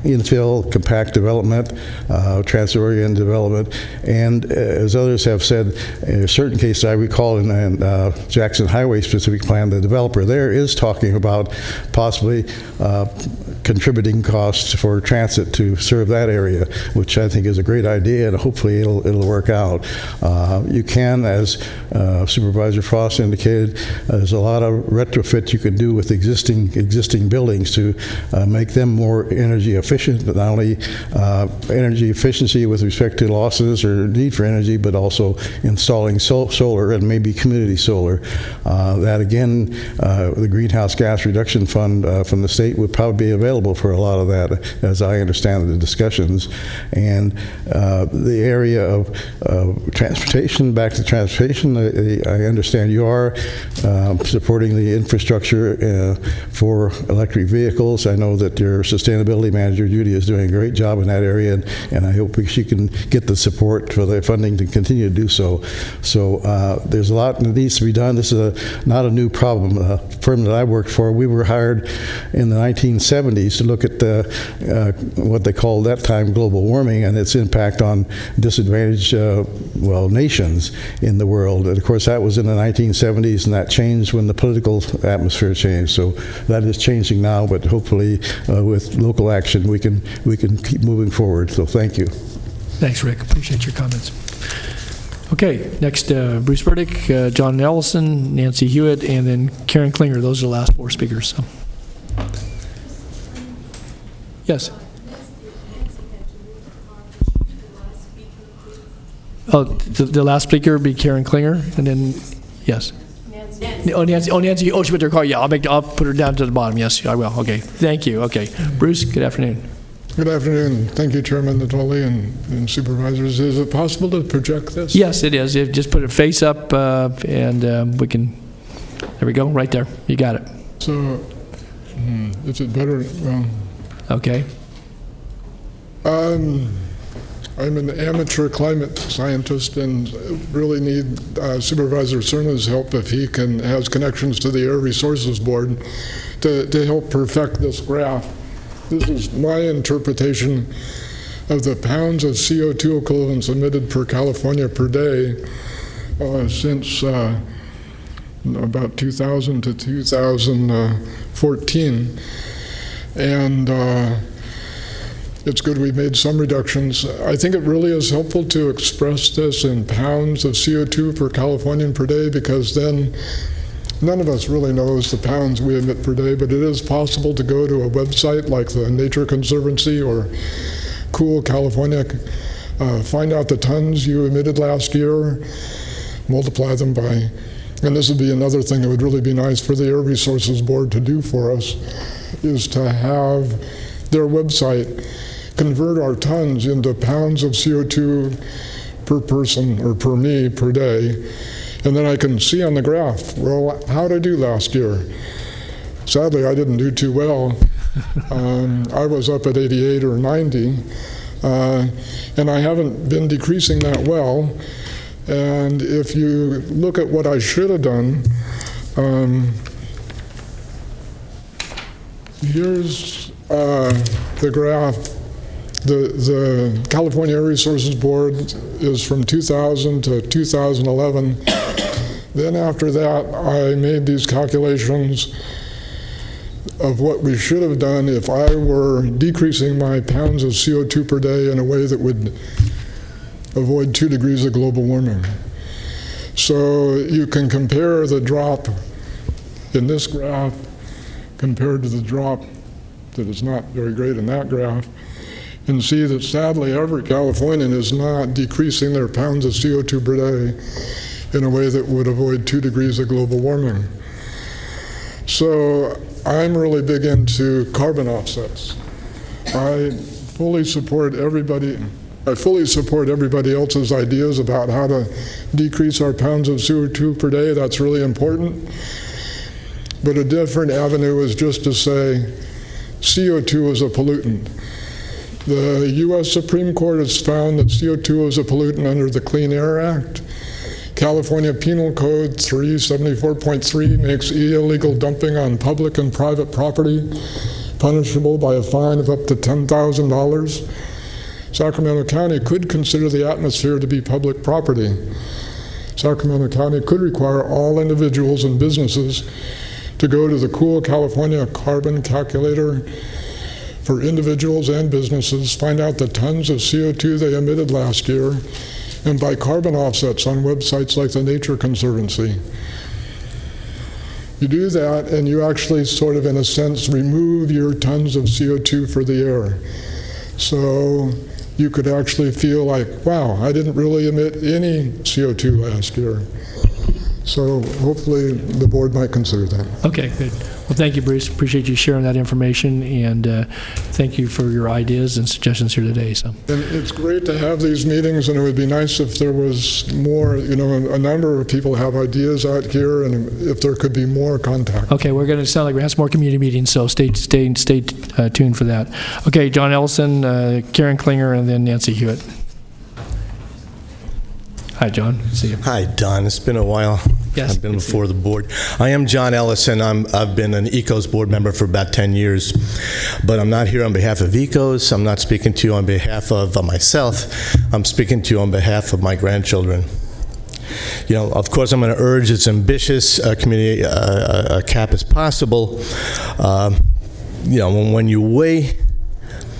infill, compact development, transit-oriented development, and as others have said, in certain cases, I recall in Jackson Highway specific plan, the developer there is talking about possibly contributing costs for transit to serve that area, which I think is a great idea, and hopefully it'll work out. You can, as Supervisor Frost indicated, there's a lot of retrofit you can do with existing buildings to make them more energy efficient, but not only energy efficiency with respect to losses or need for energy, but also installing solar and maybe community solar. That again, the Greenhouse Gas Reduction Fund from the state would probably be available for a lot of that, as I understand the discussions. And the area of transportation, back to transportation, I understand you are supporting the infrastructure for electric vehicles. I know that your sustainability manager, Judy, is doing a great job in that area, and I hope she can get the support for the funding to continue to do so. So there's a lot that needs to be done. This is not a new problem. The firm that I worked for, we were hired in the 1970s to look at what they called that time global warming and its impact on disadvantaged nations in the world. And of course, that was in the 1970s, and that changed when the political atmosphere changed. So that is changing now, but hopefully with local action, we can keep moving forward. So thank you. Thanks, Rick. Appreciate your comments. Okay, next, Bruce Burdick, John Ellison, Nancy Hewitt, and then Karen Klinger. Those are the last four speakers. So. Yes. Oh, the last speaker would be Karen Klinger, and then, yes. Nancy. Oh, Nancy. Oh, she put her call. Yeah, I'll put her down to the bottom. Yes, I will. Okay. Thank you. Okay. Bruce, good afternoon. Good afternoon. Thank you, Chairman Natoli and supervisors. Is it possible to project this? Yes, it is. Just put a face up, and we can. There we go. Right there. You got it. So, is it better? Well, okay. I'm an amateur climate scientist and really need Supervisor Cerna's help if he has connections to the Air Resources Board to help perfect this graph. This is my interpretation of the pounds of CO2 equivalents emitted per California per day since about 2000 to 2014. And it's good we made some reductions. I think it really is helpful to express this in pounds of CO2 per Californian per day, because then none of us really knows the pounds we emit per day, but it is possible to go to a website like the Nature Conservancy or Cool California, find out the tons you emitted last year, multiply them by, and this would be another thing that would really be nice for the Air Resources Board to do for us, is to have their website convert our tons into pounds of CO2 per person or per me per day. And then I can see on the graph, well, how did I do last year? Sadly, I didn't do too well. I was up at 88 or 90, and I haven't been decreasing that well. And if you look at what I should have done, here's the graph. The California Air Resources Board is from 2000 to 2011. Then after that, I made these calculations of what we should have done if I were decreasing my pounds of CO2 per day in a way that would avoid 2 degrees of global warming. So you can compare the drop in this graph compared to the drop that is not very great in that graph. and see that sadly every Californian is not decreasing their pounds of CO2 per day in a way that would avoid 2 degrees of global warming. So I'm really big into carbon offsets. I fully support everybody else's ideas about how to decrease our pounds of CO2 per day. That's really important. But a different avenue is just to say CO2 is a pollutant. The U.S. Supreme Court has found that CO2 is a pollutant under the Clean Air Act. California Penal Code 374.3 makes illegal dumping on public and private property punishable by a fine of up to $10,000. Sacramento County could consider the atmosphere to be public property. Sacramento County could require all individuals and businesses to go to the Cool California Carbon Calculator for individuals and businesses, find out the tons of CO2 they emitted last year, and buy carbon offsets on websites like the Nature Conservancy. You do that, and you actually sort of, in a sense, remove your tons of CO2 for the air. So you could actually feel like, wow, I didn't really emit any CO2 last year. So hopefully the board might consider that. Okay, good. Well, thank you, Bruce. Appreciate you sharing that information, and thank you for your ideas and suggestions here today. So, and it's great to have these meetings, and it would be nice if there was more, you know, a number of people have ideas out here, and if there could be more contact. okay, we're going to sound like we have some more community meetings, so stay tuned for that. Okay, John Ellison, Karen Klinger, and then Nancy Hewitt. Hi, John. Good to see you. Hi, Don. It's been a while. Yes. I've been before the board. I am John Ellison. I've been an ECOS board member for about 10 years, but I'm not here on behalf of ECOS. I'm not speaking to you on behalf of myself. I'm speaking to you on behalf of my grandchildren. You know, of course, I'm going to urge as ambitious a community cap as possible. You know, when you weigh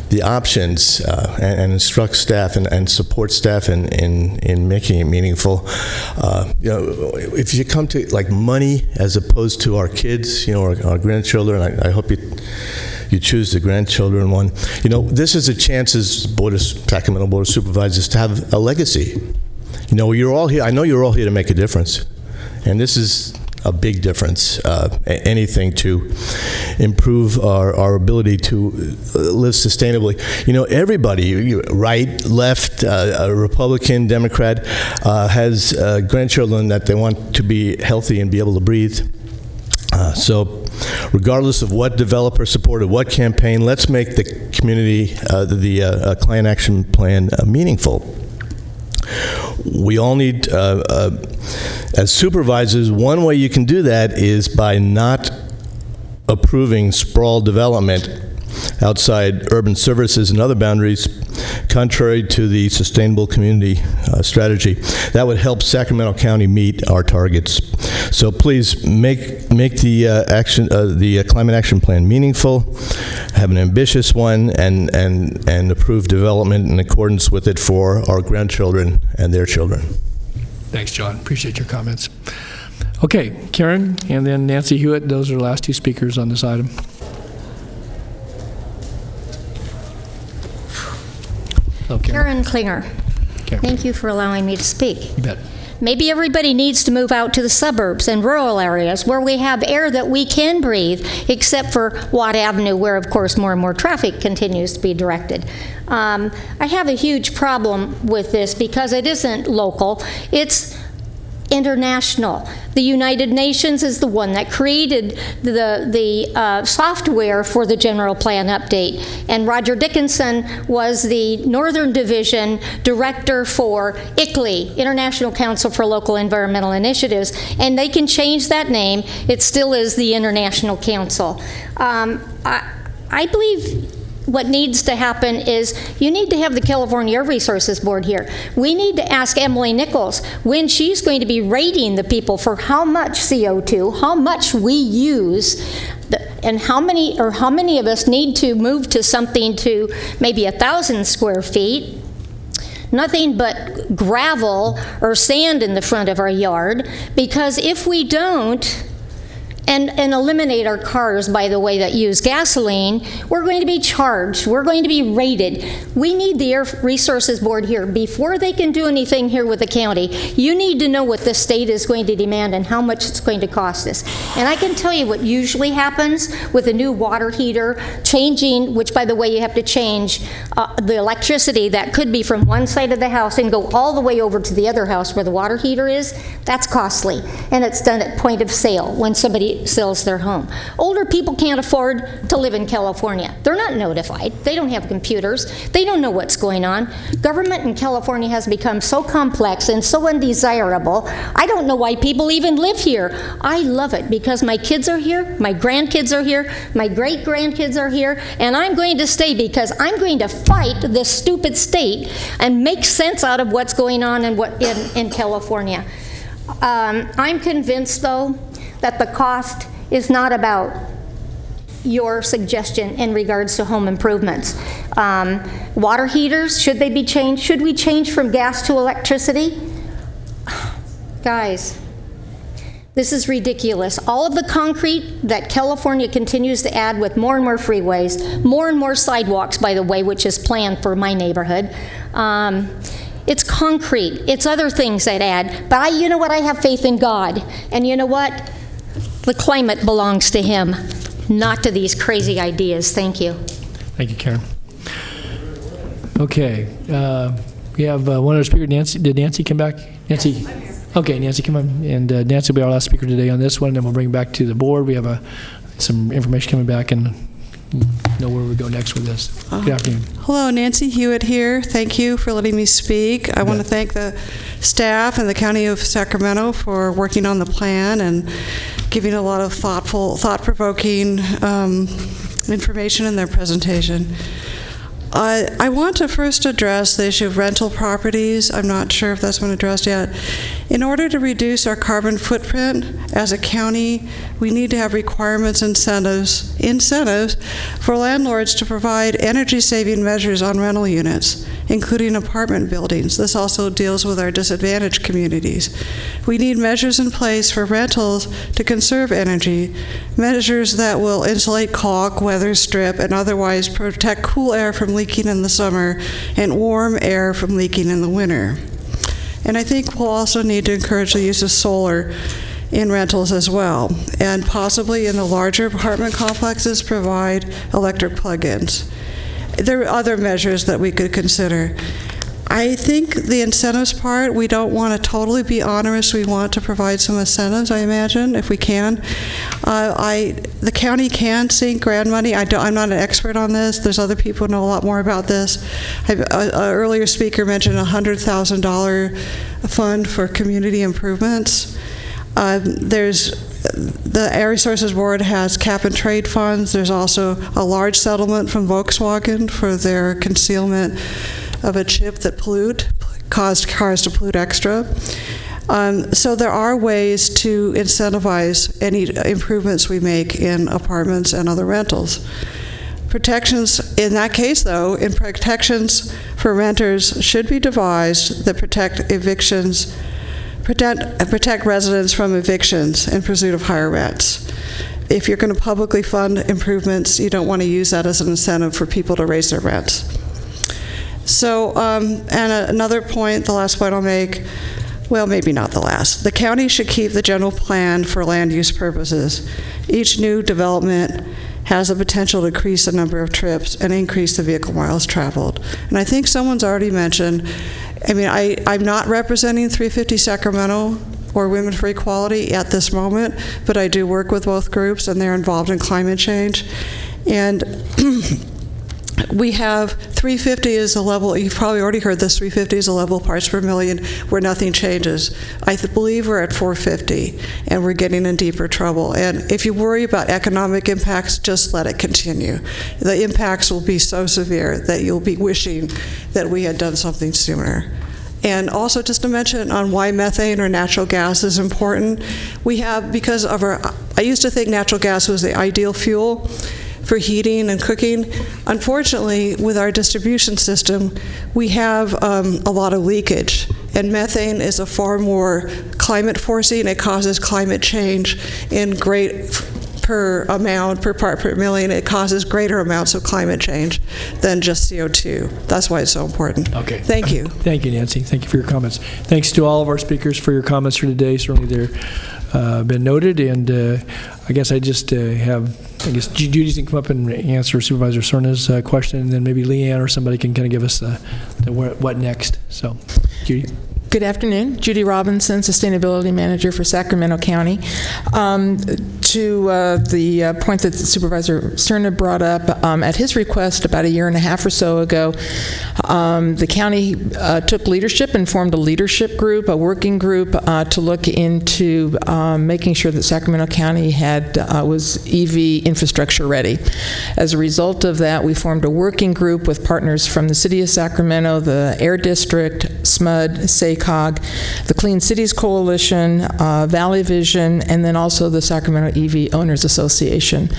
the options and instruct staff and support staff in making it meaningful. You know, if you come to like money as opposed to our kids, you know, our grandchildren, I hope you choose the grandchildren one. You know, this is a chance as Sacramento Board of Supervisors to have a legacy. You know, you're all here. I know you're all here to make a difference, and this is a big difference. Anything to improve our ability to live sustainably. You know, everybody, right, left, Republican, Democrat, has grandchildren that they want to be healthy and be able to breathe. So regardless of what developer supported what campaign, let's make the community, the Client Action Plan meaningful. We all need, as supervisors, one way you can do that is by not approving sprawl development outside urban services and other boundaries, contrary to the sustainable community strategy. That would help Sacramento County meet our targets. So please make the Climate Action Plan meaningful, have an ambitious one, and approve development in accordance with it for our grandchildren and their children. Thanks, John. Appreciate your comments. Okay, Karen, and then Nancy Hewitt. Those are the last two speakers on this item. Okay. Karen Klinger. Okay. Thank you for allowing me to speak. You bet. Maybe everybody needs to move out to the suburbs and rural areas where we have air that we can breathe, except for Watt Avenue, where, of course, more and more traffic continues to be directed. I have a huge problem with this because it isn't local. It's international. The United Nations is the one that created the software for the general plan update, and Roger Dickinson was the Northern Division director for ICLEI, International Council for Local Environmental Initiatives, and they can change that name. It still is the International Council. I believe what needs to happen is you need to have the California Air Resources Board here. We need to ask Emily Nichols when she's going to be rating the people for how much CO2, how much we use, and how many of us need to move to something to maybe 1,000 square feet, nothing but gravel or sand in the front of our yard, because if we don't, and eliminate our cars, by the way, that use gasoline, we're going to be charged. We're going to be rated. We need the Air Resources Board here. Before they can do anything here with the county, you need to know what the state is going to demand and how much it's going to cost us. And I can tell you what usually happens with a new water heater, changing, which, by the way, you have to change the electricity that could be from one side of the house and go all the way over to the other house where the water heater is. That's costly. And it's done at point of sale when somebody sells their home. Older people can't afford to live in California. They're not notified. They don't have computers. They don't know what's going on. Government in California has become so complex and so undesirable. I don't know why people even live here. I love it because my kids are here, my grandkids are here, my great-grandkids are here, and I'm going to stay because I'm going to fight this stupid state and make sense out of what's going on in California. I'm convinced, though, that the cost is not about your suggestion in regards to home improvements. Water heaters, should they be changed? Should we change from gas to electricity? Guys, this is ridiculous. All of the concrete that California continues to add with more and more freeways, more and more sidewalks, by the way, which is planned for my neighborhood, it's concrete. It's other things that add. But you know what? I have faith in God. And you know what? The climate belongs to Him, not to these crazy ideas. Thank you. Thank you, Karen. Okay. We have one other speaker, Nancy. Did Nancy come back? Nancy? I'm here. Okay, Nancy, come on. And Nancy will be our last speaker today on this one, and then we'll bring it back to the board. We have some information coming back and know where we go next with this. Good afternoon. Hello, Nancy Hewitt here. Thank you for letting me speak. I want to thank the staff and the County of Sacramento for working on the plan and giving a lot of thought-provoking information in their presentation. I want to first address the issue of rental properties. I'm not sure if that's been addressed yet. In order to reduce our carbon footprint as a county, we need to have requirements, incentives for landlords to provide energy-saving measures on rental units, including apartment buildings. This also deals with our disadvantaged communities. We need measures in place for rentals to conserve energy, measures that will insulate caulk, weather strip, and otherwise protect cool air from leaking in the summer and warm air from leaking in the winter. And I think we'll also need to encourage the use of solar in rentals as well, and possibly in the larger apartment complexes provide electric plug-ins. There are other measures that we could consider. I think the incentives part, we don't want to totally be onerous. We want to provide some incentives, I imagine, if we can. The county can sink grant money. I'm not an expert on this. There's other people who know a lot more about this. An earlier speaker mentioned a $100,000 fund for community improvements. The Air Resources Board has cap and trade funds. There's also a large settlement from Volkswagen for their concealment of a chip that caused cars to pollute extra. So there are ways to incentivize any improvements we make in apartments and other rentals. Protections, in that case though, protections for renters should be devised that protect residents from evictions in pursuit of higher rents. If you're going to publicly fund improvements, you don't want to use that as an incentive for people to raise their rents. So, and another point, the last point I'll make, well, maybe not the last. The county should keep the general plan for land use purposes. Each new development has the potential to increase the number of trips and increase the vehicle miles traveled. And I think someone's already mentioned, I'm not representing 350 Sacramento or Women for Equality at this moment, but I do work with both groups and they're involved in climate change. And we have 350 is a level, you've probably already heard this, 350 is a level of parts per million where nothing changes. I believe we're at 450 and we're getting in deeper trouble. And if you worry about economic impacts, just let it continue. The impacts will be so severe that you'll be wishing that we had done something sooner. And also just to mention on why methane or natural gas is important, we have, because of I used to think natural gas was the ideal fuel, for heating and cooking. Unfortunately, with our distribution system, we have a lot of leakage. And methane is a far more climate forcing. It causes climate change in per part per million. It causes greater amounts of climate change than just CO2. That's why it's so important. Okay. Thank you. Thank you, Nancy. Thank you for your comments. Thanks to all of our speakers for your comments for today. Certainly they're been noted. And I guess I just Judy's can come up and answer Supervisor Cerna's question, and then maybe Leanne or somebody can kind of give us the what next. So, Judy. Good afternoon. Judy Robinson, Sustainability Manager for Sacramento County. To the point that Supervisor Cerna brought up, at his request about a year and a half or so ago, the county took leadership and formed a leadership group, a working group, to look into making sure that Sacramento County was EV infrastructure ready. As a result of that, we formed a working group with partners from the City of Sacramento, the Air District, SMUD, SACOG, the Clean Cities Coalition, Valley Vision, and then also the Sacramento EV Owners Association.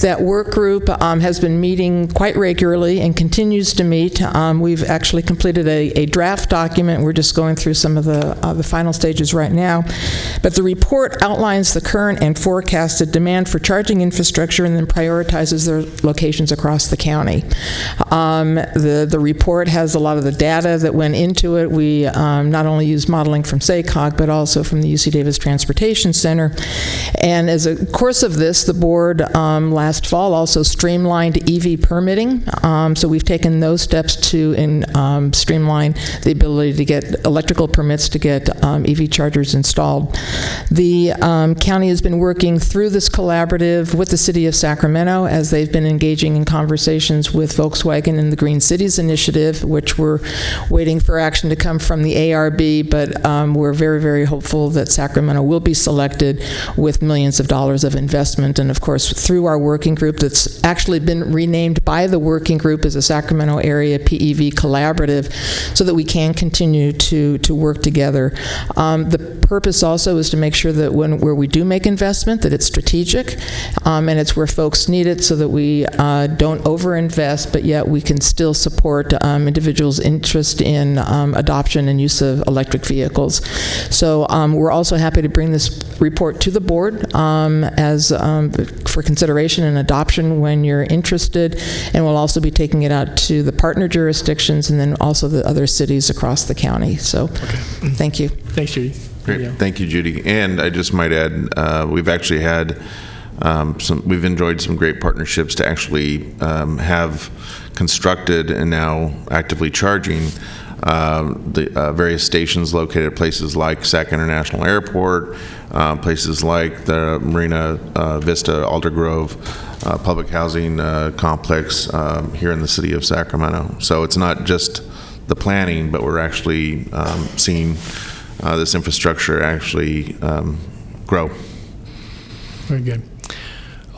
That work group has been meeting quite regularly and continues to meet. We've actually completed a draft document. We're just going through some of the final stages right now. But the report outlines the current and forecasted demand for charging infrastructure and then prioritizes their locations across the county. The report has a lot of the data that went into it. We not only use modeling from SACOG, but also from the UC Davis Transportation Center. And as a course of this, the board last fall also streamlined EV permitting. So we've taken those steps to streamline the ability to get electrical permits to get EV chargers installed. The county has been working through this collaborative with the City of Sacramento as they've been engaging in conversations with Volkswagen and the Green Cities Initiative, which we're waiting for action to come from the ARB, but we're very, very hopeful that Sacramento will be selected with millions of dollars of investment. And of course, through our working group that's actually been renamed by the working group as a Sacramento Area PEV Collaborative, so that we can continue to work together. The purpose also is to make sure that where we do make investment, that it's strategic, and it's where folks need it, so that we don't overinvest, but yet we can still support individuals' interest in adoption and use of electric vehicles. So we're also happy to bring this report to the board for consideration and adoption when you're interested, and we'll also be taking it out to the partner jurisdictions and then also the other cities across the county. So thank you. Thanks, Judy. Great. Thank you, Judy. And I just might add, we've actually had we've enjoyed some great partnerships to actually have constructed and now actively charging the various stations located at places like Sac International Airport, places like the Marina Vista Aldergrove public housing complex here in the city of Sacramento. So it's not just the planning, but we're actually seeing this infrastructure actually grow. Very good.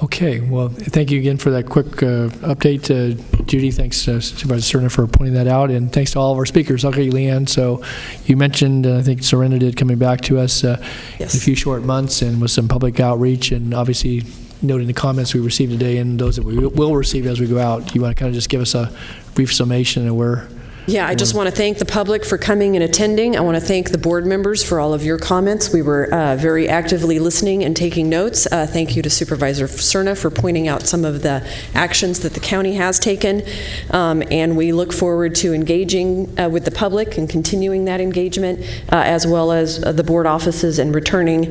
Okay, well, thank you again for that quick update, Judy. Thanks, Supervisor Cerna, for pointing that out, and thanks to all of our speakers. Okay, Leanne, so you mentioned, I think Serena did, coming back to us in a few short months and with some public outreach, and obviously noting the comments we received today and those that we will receive as we go out. You want to kind of just give us a brief summation of where... Yeah, I just want to thank the public for coming and attending. I want to thank the board members for all of your comments. We were very actively listening and taking notes. Thank you to Supervisor Cerna for pointing out some of the actions that the county has taken. And we look forward to engaging with the public and continuing that engagement, as well as the board offices, and returning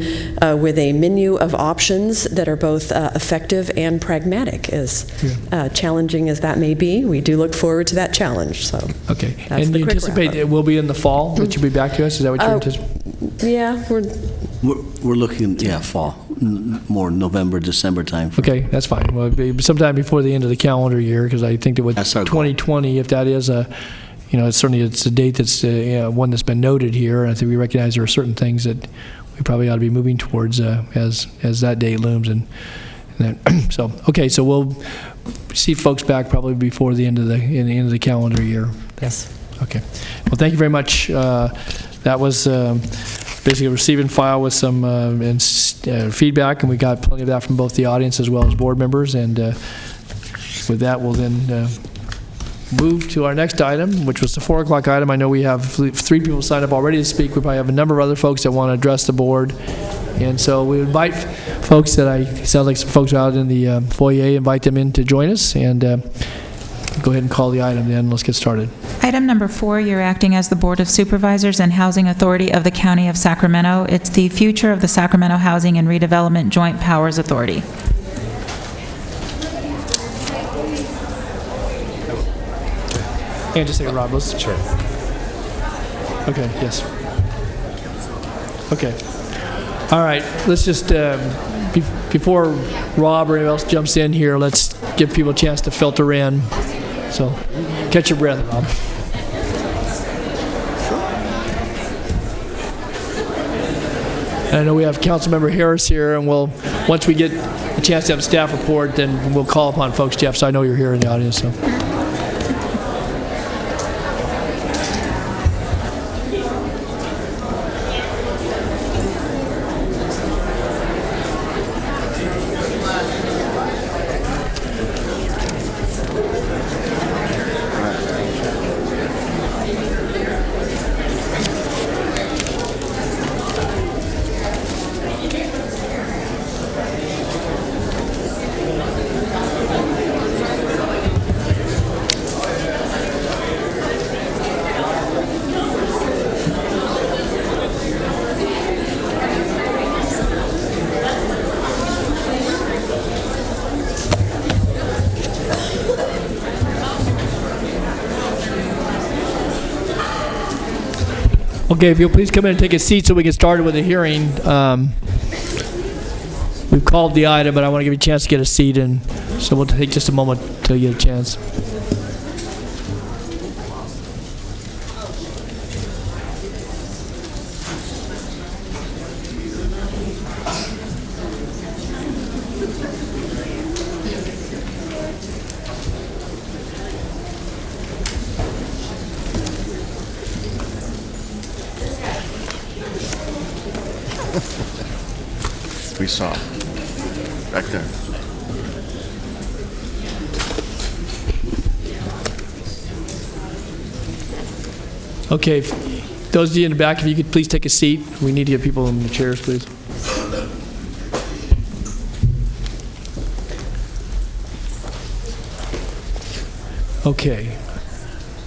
with a menu of options that are both effective and pragmatic. As challenging as that may be, we do look forward to that challenge. So. Okay. And you anticipate it will be in the fall that you'll be back to us? Is that what you're anticipating? Yeah, we're looking, fall, more November, December time. Okay, that's fine. Well, it'll be sometime before the end of the calendar year, because I think that with 2020, if that is it's a date that's one that's been noted here, and I think we recognize there are certain things that we probably ought to be moving towards as that day looms, and so okay, so we'll see folks back probably before the end of the calendar year. Yes. Okay. Well, thank you very much. That was basically a receive and file with some feedback, and we got plenty of that from both the audience as well as board members. And with that, we'll then move to our next item, which was the 4 o'clock item. I know we have 3 people signed up already to speak. We probably have a number of other folks that want to address the board. And so we invite folks sounds like some folks out in the foyer, invite them in to join us, and go ahead and call the item then. Let's get started. Item number 4, you're acting as the Board of Supervisors and Housing Authority of the County of Sacramento. It's the future of the Sacramento Housing and Redevelopment Joint Powers Authority. And just say Rob, let's. Sure. Okay, yes. Okay. All right, let's just, before Rob or anyone else jumps in here, let's give people a chance to filter in. So, catch your breath, Rob. I know we have Councilmember Harris here, and once we get a chance to have a staff report, then we'll call upon folks, Jeff, so I know you're here in the audience. So. Okay, if you'll please come in and take a seat so we get started with the hearing. We've called the item, but I want to give you a chance to get a seat, and so we'll take just a moment till you get a chance. We saw back there. Okay, those of you in the back, if you could please take a seat. We need to get people in the chairs, please. Okay.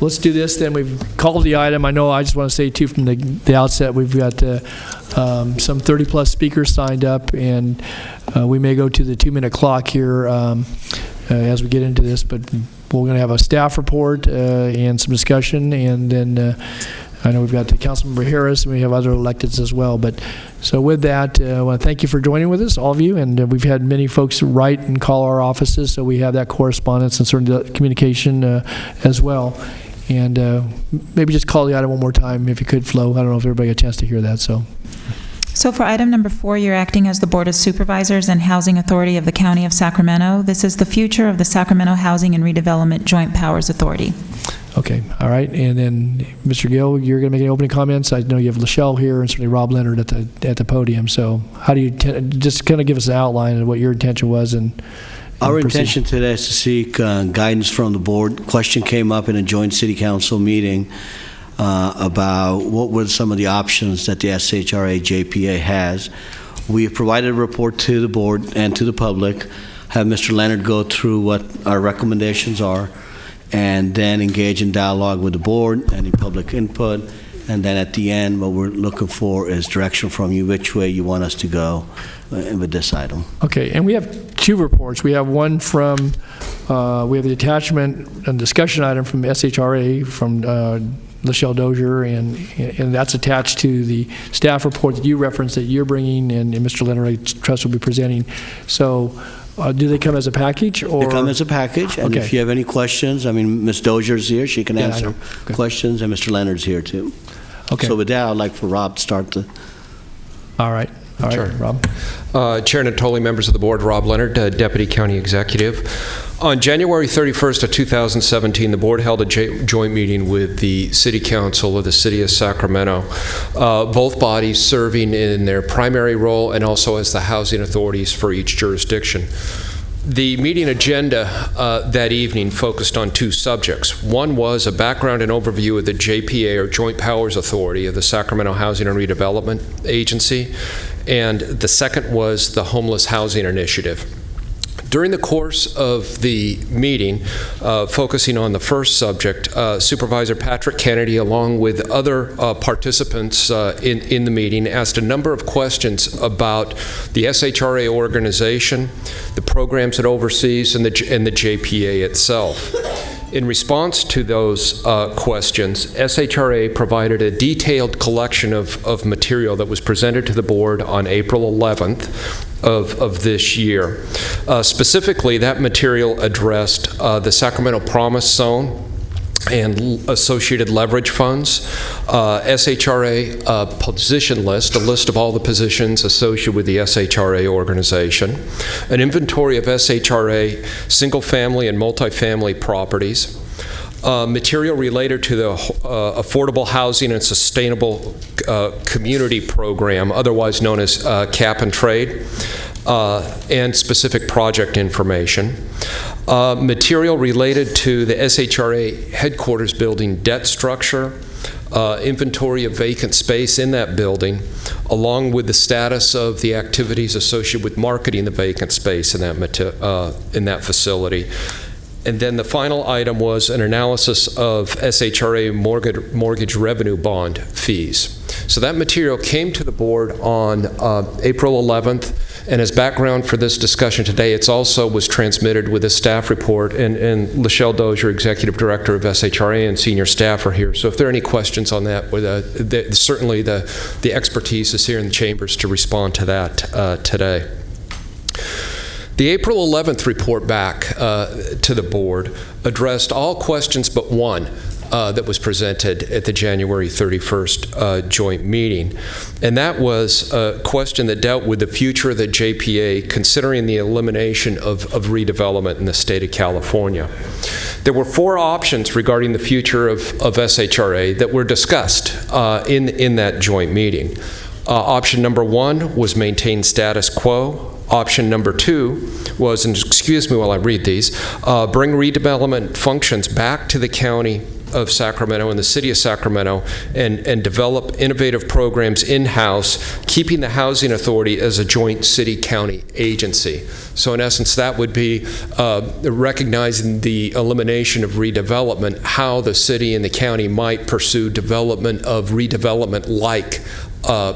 Let's do this then. We've called the item. I know I just want to say, too, from the outset, we've got some 30-plus speakers signed up, and we may go to the 2-minute clock here as we get into this, but we're going to have a staff report and some discussion, and then I know we've got the Councilmember Harris, and we have other electeds as well. But so with that, I want to thank you for joining with us, all of you, and we've had many folks write and call our offices, so we have that correspondence and certainly communication as well. And maybe just call the item one more time, if you could, Flo. I don't know if everybody got a chance to hear that. So for item number 4, you're acting as the Board of Supervisors and Housing Authority of the County of Sacramento. This is the future of the Sacramento Housing and Redevelopment Joint Powers Authority. Okay, all right. And then, Mr. Gill, you're going to make any opening comments? I know you have LaShelle here and certainly Rob Leonard at the podium. So how do you just kind of give us an outline of what your intention was? Our intention today is to seek guidance from the board. Question came up in a joint city council meeting about what were some of the options that the SHRA JPA has. We have provided a report to the board and to the public, have Mr. Leonard go through what our recommendations are, and then engage in dialogue with the board, any public input, and then at the end, what we're looking for is direction from you, which way you want us to go with this item. Okay, and we have 2 reports. We have one from, we have the attachment and discussion item from SHRA from LaShelle Dozier, and that's attached to the staff report that you referenced that you're bringing, and Mr. Leonard, I trust, will be presenting. So do they come as a package? Or? They come as a package, and okay. If you have any questions, I mean, Ms. Dozier's here, she can answer questions, and Mr. Leonard's here too. Okay. So with that, I'd like for Rob to start the... All right. All right, Sure. Rob. Chair Natoli, members of the board, Rob Leonard, Deputy County Executive. On January 31st of 2017, the board held a joint meeting with the City Council of the City of Sacramento, both bodies serving in their primary role and also as the housing authorities for each jurisdiction. The meeting agenda that evening focused on two subjects. One was a background and overview of the JPA, or Joint Powers Authority, of the Sacramento Housing and Redevelopment Agency, and the second was the Homeless Housing Initiative. During the course of the meeting, focusing on the first subject, Supervisor Patrick Kennedy, along with other participants in the meeting, asked a number of questions about the SHRA organization, the programs it oversees, and the JPA itself. In response to those questions, SHRA provided a detailed collection of material that was presented to the board on April 11th of this year. Specifically, that material addressed the Sacramento Promise Zone and associated leverage funds, SHRA position list, a list of all the positions associated with the SHRA organization, an inventory of SHRA single-family and multifamily properties, material related to the Affordable Housing and Sustainable Community Program, otherwise known as Cap and Trade, and specific project information. Material related to the SHRA headquarters building debt structure, inventory of vacant space in that building, along with the status of the activities associated with marketing the vacant space in that facility. And then the final item was an analysis of SHRA mortgage revenue bond fees. So that material came to the board on April 11th, and as background for this discussion today, it also was transmitted with a staff report, and Lachelle Dozier, Executive Director of SHRA, and senior staff are here. So if there are any questions on that, certainly the expertise is here in the chambers to respond to that today. The April 11th report back to the board addressed all questions but one that was presented at the January 31st joint meeting. And that was a question that dealt with the future of the JPA, considering the elimination of redevelopment in the state of California. There were four options regarding the future of SHRA that were discussed in that joint meeting. Option number one was maintain status quo. Option number two was, and excuse me while I read these, bring redevelopment functions back to the county of Sacramento and the city of Sacramento and develop innovative programs in-house, keeping the Housing Authority as a joint city-county agency. So in essence, that would be recognizing the elimination of redevelopment, how the city and the county might pursue development of redevelopment-like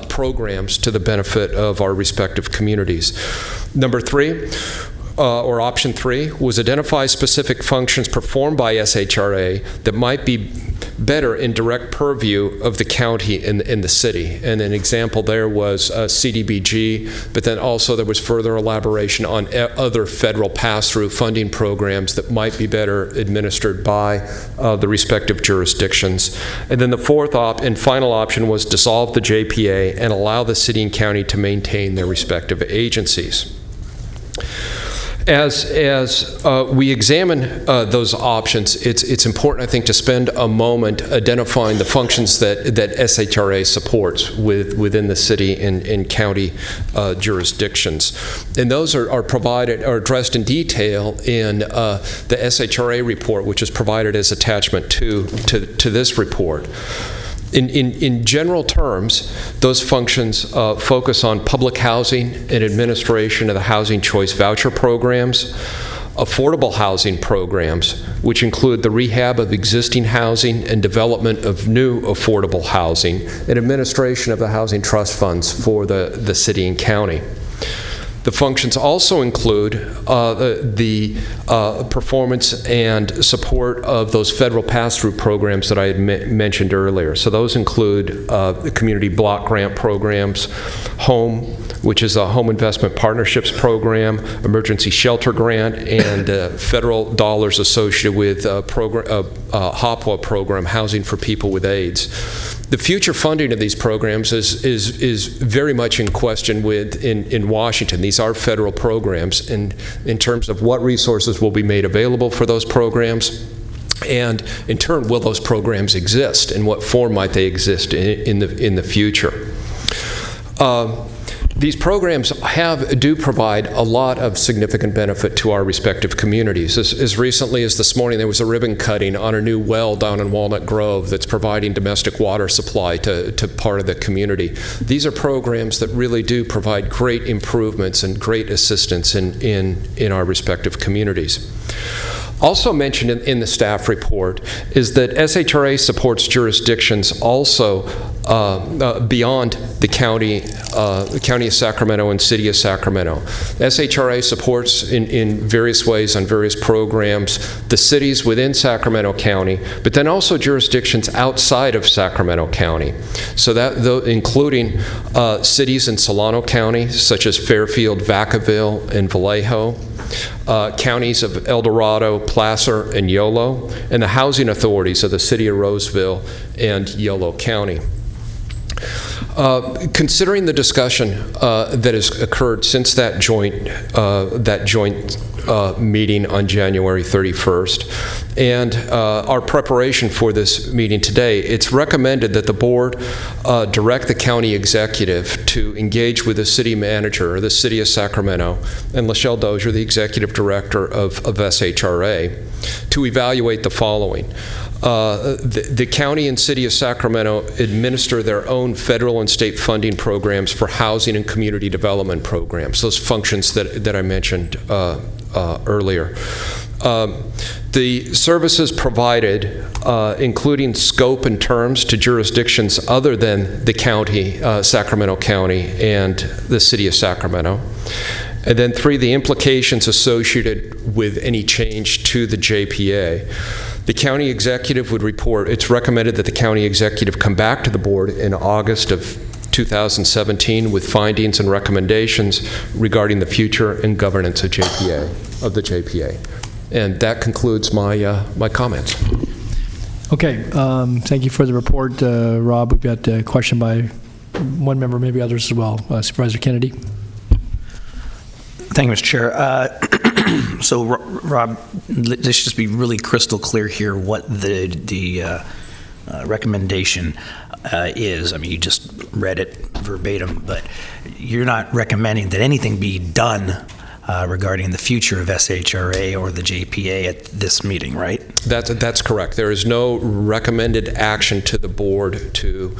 programs to the benefit of our respective communities. Number three, or option three, was identify specific functions performed by SHRA that might be better in direct purview of the county and the city. And an example there was CDBG, but then also there was further elaboration on other federal pass-through funding programs that might be better administered by the respective jurisdictions. And then the fourth and final option was dissolve the JPA and allow the city and county to maintain their respective agencies. As we examine those options, it's important, I think, to spend a moment identifying the functions that SHRA supports within the city and county jurisdictions. And those are addressed in detail in the SHRA report, which is provided as attachment to this report. In general terms, those functions focus on public housing and administration of the housing choice voucher programs, affordable housing programs, which include the rehab of existing housing and development of new affordable housing, and administration of the housing trust funds for the city and county. The functions also include the performance and support of those federal pass-through programs that I had mentioned earlier. So those include the community block grant programs, HOME, which is a Home Investment Partnerships Program, Emergency Shelter Grant, and federal dollars associated with HOPWA program, Housing for People with AIDS. The future funding of these programs is very much in question in Washington. These are federal programs, and in terms of what resources will be made available for those programs, and in turn, will those programs exist? In what form might they exist in the future? These programs do provide a lot of significant benefit to our respective communities. As recently as this morning, there was a ribbon cutting on a new well down in Walnut Grove that's providing domestic water supply to part of the community. These are programs that really do provide great improvements and great assistance in our respective communities. Also mentioned in the staff report is that SHRA supports jurisdictions also beyond the county of Sacramento and City of Sacramento. SHRA supports in various ways on various programs the cities within Sacramento County, but then also jurisdictions outside of Sacramento County. So that including cities in Solano County, such as Fairfield, Vacaville, and Vallejo. Counties of El Dorado, Placer, and Yolo, and the housing authorities of the City of Roseville and Yolo County. Considering the discussion that has occurred since that joint meeting on January 31st, and our preparation for this meeting today, it's recommended that the board direct the county executive to engage with the city manager of the City of Sacramento and Lachelle Dozier, the executive director of SHRA, to evaluate the following. The county and City of Sacramento administer their own federal and state funding programs for housing and community development programs, those functions that I mentioned earlier. The services provided, including scope and terms to jurisdictions other than the county, Sacramento County, and the City of Sacramento. And then 3, the implications associated with any change to the JPA. The county executive would report, it's recommended that the county executive come back to the board in August of 2017 with findings and recommendations regarding the future and governance of the JPA. And that concludes my comments. Okay, thank you for the report, Rob. We've got a question by one member, maybe others as well. Supervisor Kennedy. Thank you, Mr. Chair. So, Rob, let's just be really crystal clear here what the recommendation is. I mean, you just read it verbatim, but you're not recommending that anything be done regarding the future of SHRA or the JPA at this meeting, right? That's correct. There is no recommended action to the board to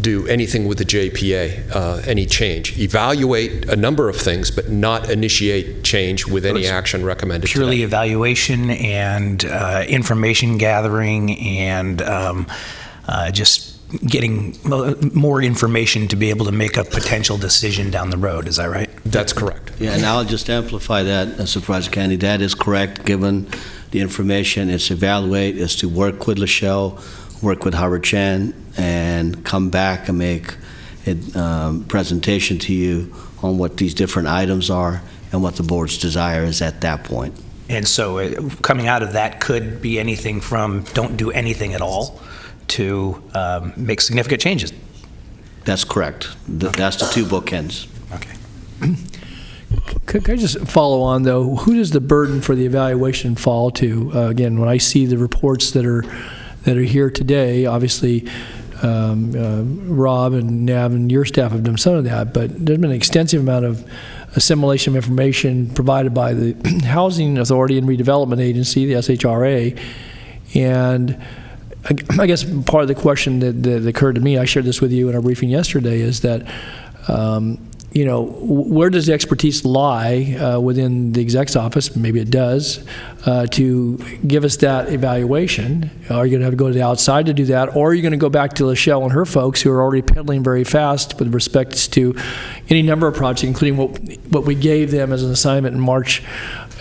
do anything with the JPA, any change. Evaluate a number of things, but not initiate change with any action recommended today. Purely evaluation and information gathering and just getting more information to be able to make a potential decision down the road. Is that right? That's correct. Yeah, and I'll just amplify that, Supervisor Kennedy. That is correct, given the information. It's evaluate, is to work with Lachelle, work with Howard Chan, and come back and make a presentation to you on what these different items are and what the board's desire is at that point. And so coming out of that could be anything from don't do anything at all to make significant changes. That's correct. That's the 2 bookends. Okay. Could I just follow on, though? Who does the burden for the evaluation fall to? Again, when I see the reports that are here today, obviously Rob and Nav and your staff have done some of that, but there's been an extensive amount of assimilation of information provided by the Housing Authority and Redevelopment Agency, the SHRA, and I guess part of the question that occurred to me, I shared this with you in our briefing yesterday, is that where does the expertise lie within the exec's office? Maybe it does, to give us that evaluation. Are you going to have to go to the outside to do that, or are you going to go back to Lachelle and her folks who are already pedaling very fast with respect to any number of projects, including what we gave them as an assignment in March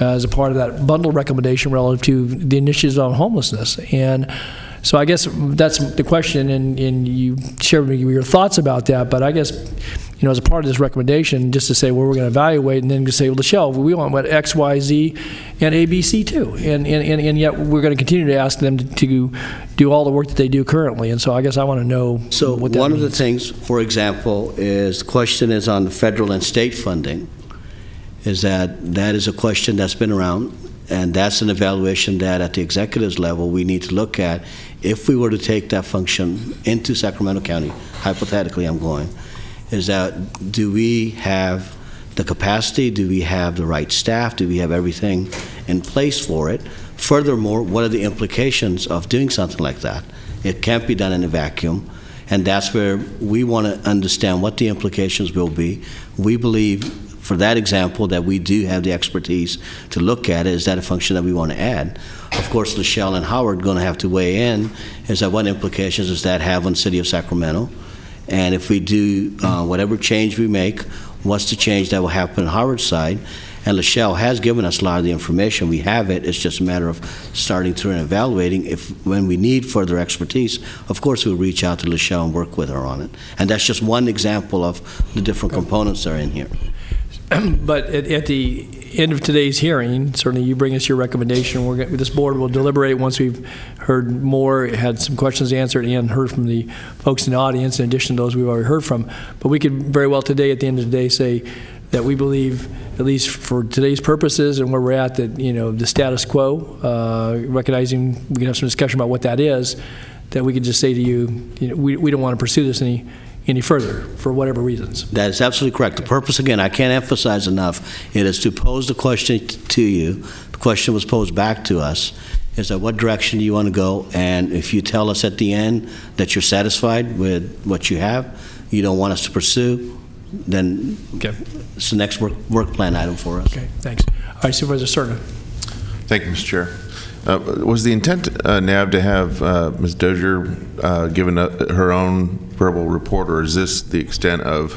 as a part of that bundle recommendation relative to the initiatives on homelessness? And so I guess that's the question, and you share with me your thoughts about that, but I guess, as a part of this recommendation, just to say, well, we're going to evaluate, and then to say, well, Lachelle, we want what X, Y, Z, and A, B, C too, and yet we're going to continue to ask them to do all the work that they do currently, and so I guess I want to know so what that one means. of the things, for example, is the question is on the federal and state funding, is that is a question that's been around, and that's an evaluation that at the executives level we need to look at. If we were to take that function into Sacramento County, hypothetically I'm going, is that do we have the capacity? Do we have the right staff? Do we have everything in place for it? Furthermore, what are the implications of doing something like that? It can't be done in a vacuum, and that's where we want to understand what the implications will be. We believe, for that example, that we do have the expertise to look at it. Is that a function that we want to add? Of course, Lachelle and Howard are going to have to weigh in. Is that what implications does that have on the city of Sacramento? And if we do whatever change we make, what's the change that will happen on Howard's side? And Lachelle has given us a lot of the information. We have it. It's just a matter of starting through and evaluating. When we need further expertise, of course we'll reach out to Lachelle and work with her on it. And that's just one example of the different components that are in here. But at the end of today's hearing, certainly you bring us your recommendation. This board will deliberate once we've heard more, had some questions answered, and heard from the folks in the audience, in addition to those we've already heard from. But we could very well today, at the end of the day, say that we believe, at least for today's purposes and where we're at, that the status quo, recognizing we can have some discussion about what that is, that we could just say to you, we don't want to pursue this any further for whatever reasons. That is absolutely correct. The purpose, again, I can't emphasize enough, it is to pose the question to you. The question was posed back to us, is that what direction do you want to go? And if you tell us at the end that you're satisfied with what you have, you don't want us to pursue, then it's the next work plan item for us. Okay, thanks. All right, Supervisor Serna. Thank you, Mr. Chair. Was the intent, NAB, to have Ms. Dozier given her own verbal report, or is this the extent of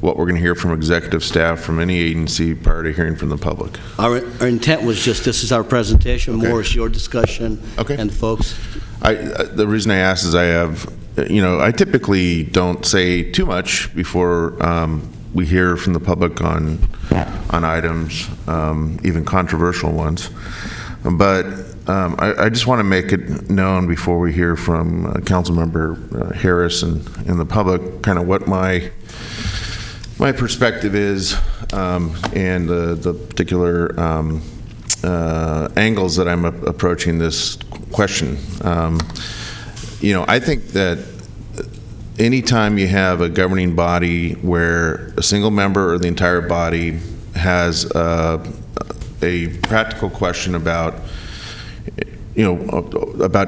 what we're going to hear from executive staff from any agency prior to hearing from the public? Our intent was just, this is our presentation, more is your discussion and folks. The reason I asked is I typically don't say too much before we hear from the public on items, even controversial ones. But I just want to make it known before we hear from Councilmember Harris and the public kind of what my perspective is and the particular angles that I'm approaching this question. I think that anytime you have a governing body where a single member or the entire body has a practical question about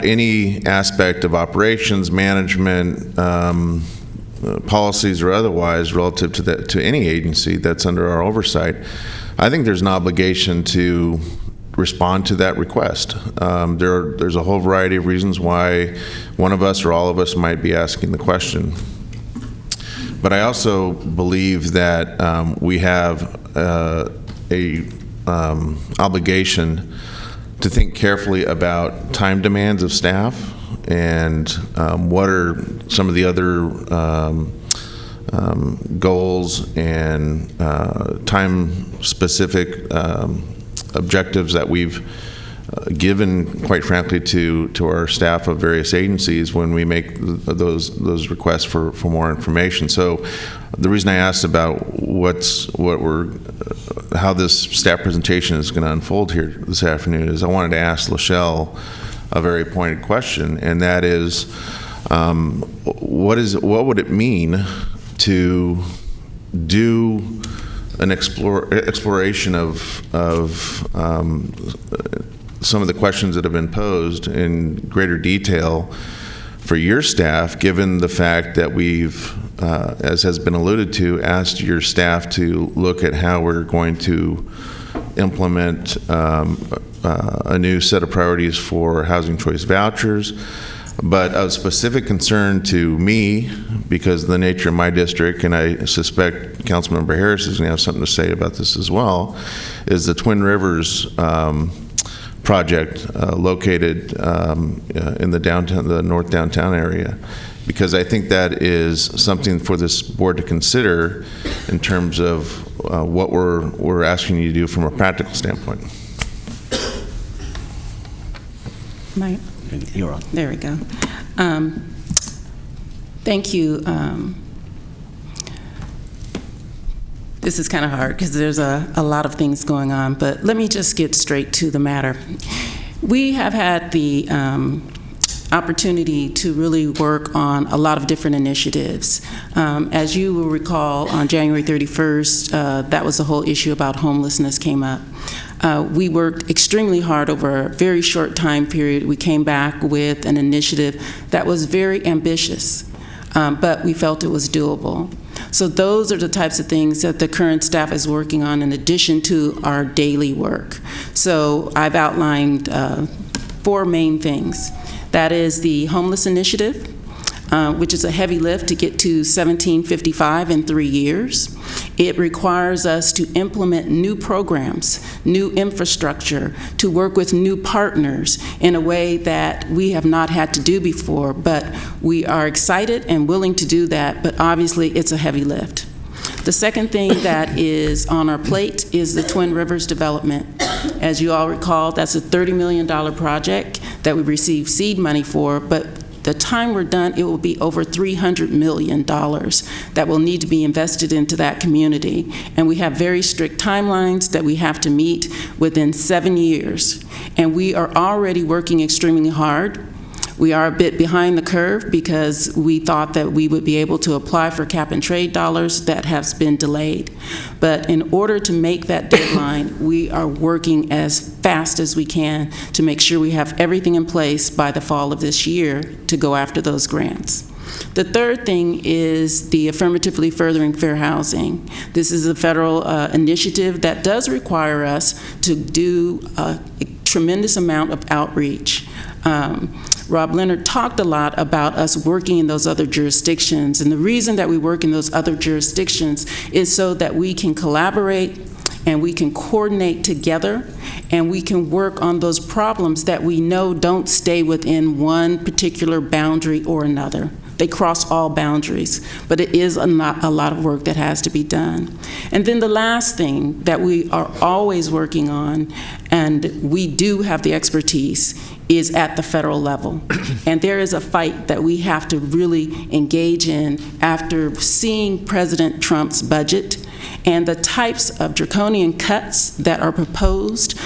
any aspect of operations, management, policies or otherwise relative to any agency that's under our oversight, I think there's an obligation to respond to that request. There's a whole variety of reasons why one of us or all of us might be asking the question. But I also believe that we have a obligation to think carefully about time demands of staff and what are some of the other goals and time-specific objectives that we've given, quite frankly, to our staff of various agencies when we make those requests for more information. So the reason I asked about how this staff presentation is going to unfold here this afternoon is I wanted to ask Lachelle a very pointed question, and that is, what would it mean to do an exploration of some of the questions that have been posed in greater detail for your staff, given the fact that we've, as has been alluded to, asked your staff to look at how we're going to implement a new set of priorities for housing choice vouchers. But of specific concern to me, because of the nature of my district, and I suspect Councilmember Harris is going to have something to say about this as well, is the Twin Rivers project located in the north downtown area, because I think that is something for this board to consider in terms of what we're asking you to do from a practical standpoint. Mike? You're on. There we go. Thank you. This is kind of hard because there's a lot of things going on, but let me just get straight to the matter. We have had the opportunity to really work on a lot of different initiatives. As you will recall, on January 31st, that was the whole issue about homelessness came up. We worked extremely hard over a very short time period. We came back with an initiative that was very ambitious, but we felt it was doable. So those are the types of things that the current staff is working on in addition to our daily work. So I've outlined 4 main things. That is the homeless initiative, which is a heavy lift to get to 1755 in 3 years. It requires us to implement new programs, new infrastructure, to work with new partners in a way that we have not had to do before, but we are excited and willing to do that, but obviously it's a heavy lift. The second thing that is on our plate is the Twin Rivers development. As you all recall, that's a $30 million project that we received seed money for, but the time we're done, it will be over $300 million that will need to be invested into that community. And we have very strict timelines that we have to meet within 7 years. And we are already working extremely hard. We are a bit behind the curve because we thought that we would be able to apply for cap and trade dollars. That has been delayed. But in order to make that deadline, we are working as fast as we can to make sure we have everything in place by the fall of this year to go after those grants. The third thing is the Affirmatively Furthering Fair Housing. This is a federal initiative that does require us to do a tremendous amount of outreach. Rob Leonard talked a lot about us working in those other jurisdictions, and the reason that we work in those other jurisdictions is so that we can collaborate and we can coordinate together and we can work on those problems that we know don't stay within one particular boundary or another. They cross all boundaries, but it is a lot of work that has to be done. And then the last thing that we are always working on, and we do have the expertise, is at the federal level. And there is a fight that we have to really engage in after seeing President Trump's budget and the types of draconian cuts that are proposed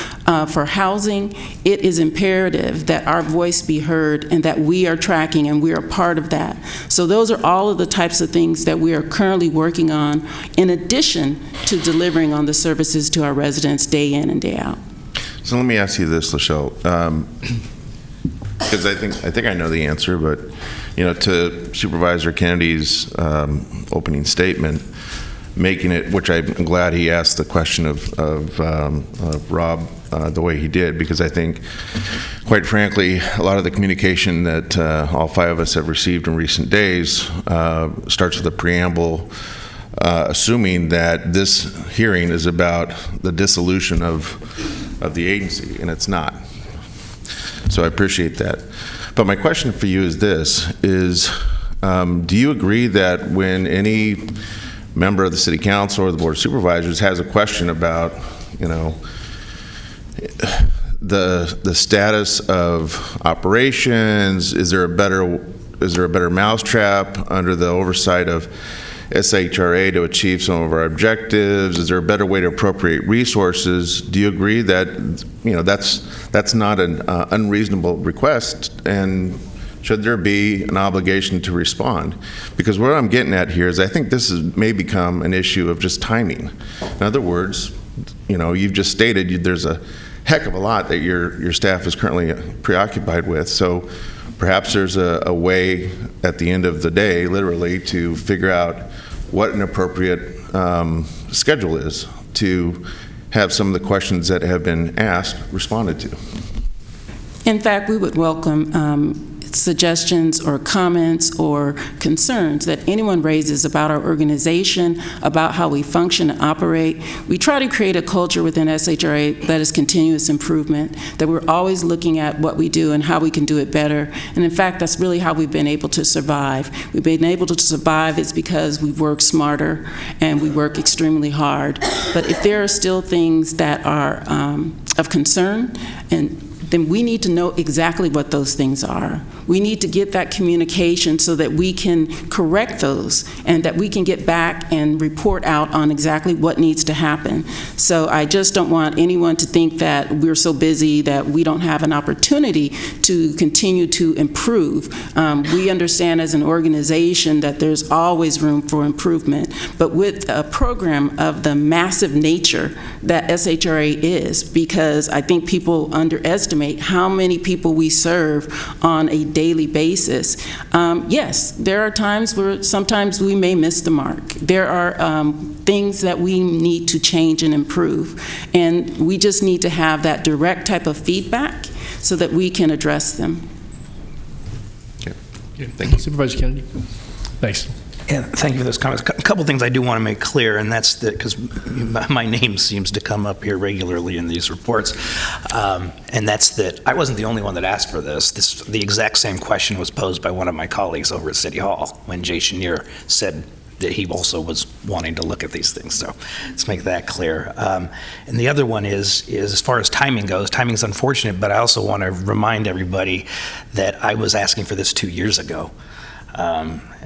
for housing. It is imperative that our voice be heard and that we are tracking and we are part of that. So those are all of the types of things that we are currently working on in addition to delivering on the services to our residents day in and day out. So let me ask you this, Lachelle, because I think I know the answer, but to Supervisor Kennedy's opening statement, making it, which I'm glad he asked the question of Rob the way he did, because I think, quite frankly, a lot of the communication that all 5 of us have received in recent days starts with a preamble assuming that this hearing is about the dissolution of the agency, and it's not. So I appreciate that. But my question for you is this, do you agree that when any member of the City Council or the Board of Supervisors has a question about, the status of operations, is there a better mousetrap under the oversight of SHRA to achieve some of our objectives? Is there a better way to appropriate resources? Do you agree that that's not an unreasonable request, and should there be an obligation to respond? Because what I'm getting at here is I think this may become an issue of just timing. In other words, you've just stated there's a heck of a lot that your staff is currently preoccupied with. So perhaps there's a way at the end of the day, literally, to figure out what an appropriate schedule is to have some of the questions that have been asked responded to. In fact, we would welcome suggestions or comments or concerns that anyone raises about our organization, about how we function and operate. We try to create a culture within SHRA that is continuous improvement, that we're always looking at what we do and how we can do it better. And in fact, that's really how we've been able to survive. We've been able to survive is because we work smarter and we work extremely hard. But if there are still things that are of concern, and then we need to know exactly what those things are. We need to get that communication so that we can correct those and that we can get back and report out on exactly what needs to happen. So I just don't want anyone to think that we're so busy that we don't have an opportunity to continue to improve. We understand as an organization that there's always room for improvement, but with a program of the massive nature that SHRA is, because I think people underestimate how many people we serve on a daily basis. Yes, there are times where sometimes we may miss the mark. There are things that we need to change and improve, and we just need to have that direct type of feedback so that we can address them. Okay. Thank you. Supervisor Kennedy. Thanks. Yeah, thank you for those comments. A couple things I do want to make clear, and that's that because my name seems to come up here regularly in these reports, and that's that I wasn't the only one that asked for this. The exact same question was posed by one of my colleagues over at City Hall when Jay Chenier said that he also was wanting to look at these things. So let's make that clear. And the other one is as far as timing goes, timing's unfortunate, but I also want to remind everybody that I was asking for this 2 years ago.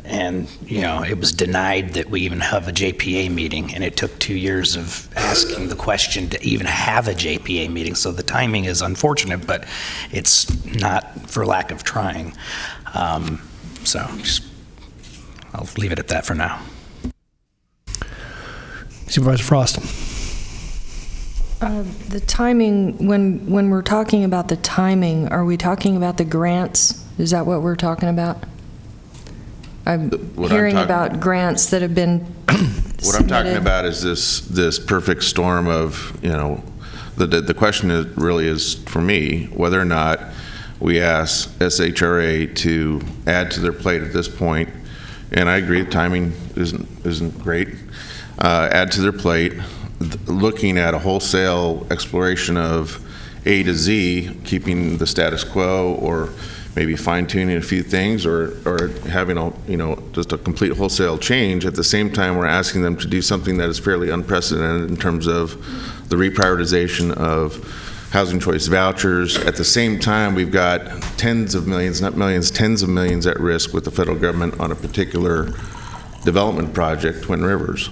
And, you know, it was denied that we even have a JPA meeting, and it took 2 years of asking the question to even have a JPA meeting. So the timing is unfortunate, but it's not for lack of trying. So just, I'll leave it at that for now. Supervisor Frost. The timing, when we're talking about the timing, are we talking about the grants? Is that what we're talking about? I'm hearing about grants that have been What I'm talking about is this perfect storm of, you know, the question is really is for me whether or not we ask SHRA to add to their plate at this point, and I agree timing isn't great. Add to their plate, looking at a wholesale exploration of A to Z, keeping the status quo, or maybe fine-tuning a few things, or having just a complete wholesale change. At the same time, we're asking them to do something that is fairly unprecedented in terms of the reprioritization of housing choice vouchers. At the same time, we've got tens of millions, not millions, tens of millions at risk with the federal government on a particular development project, Twin Rivers.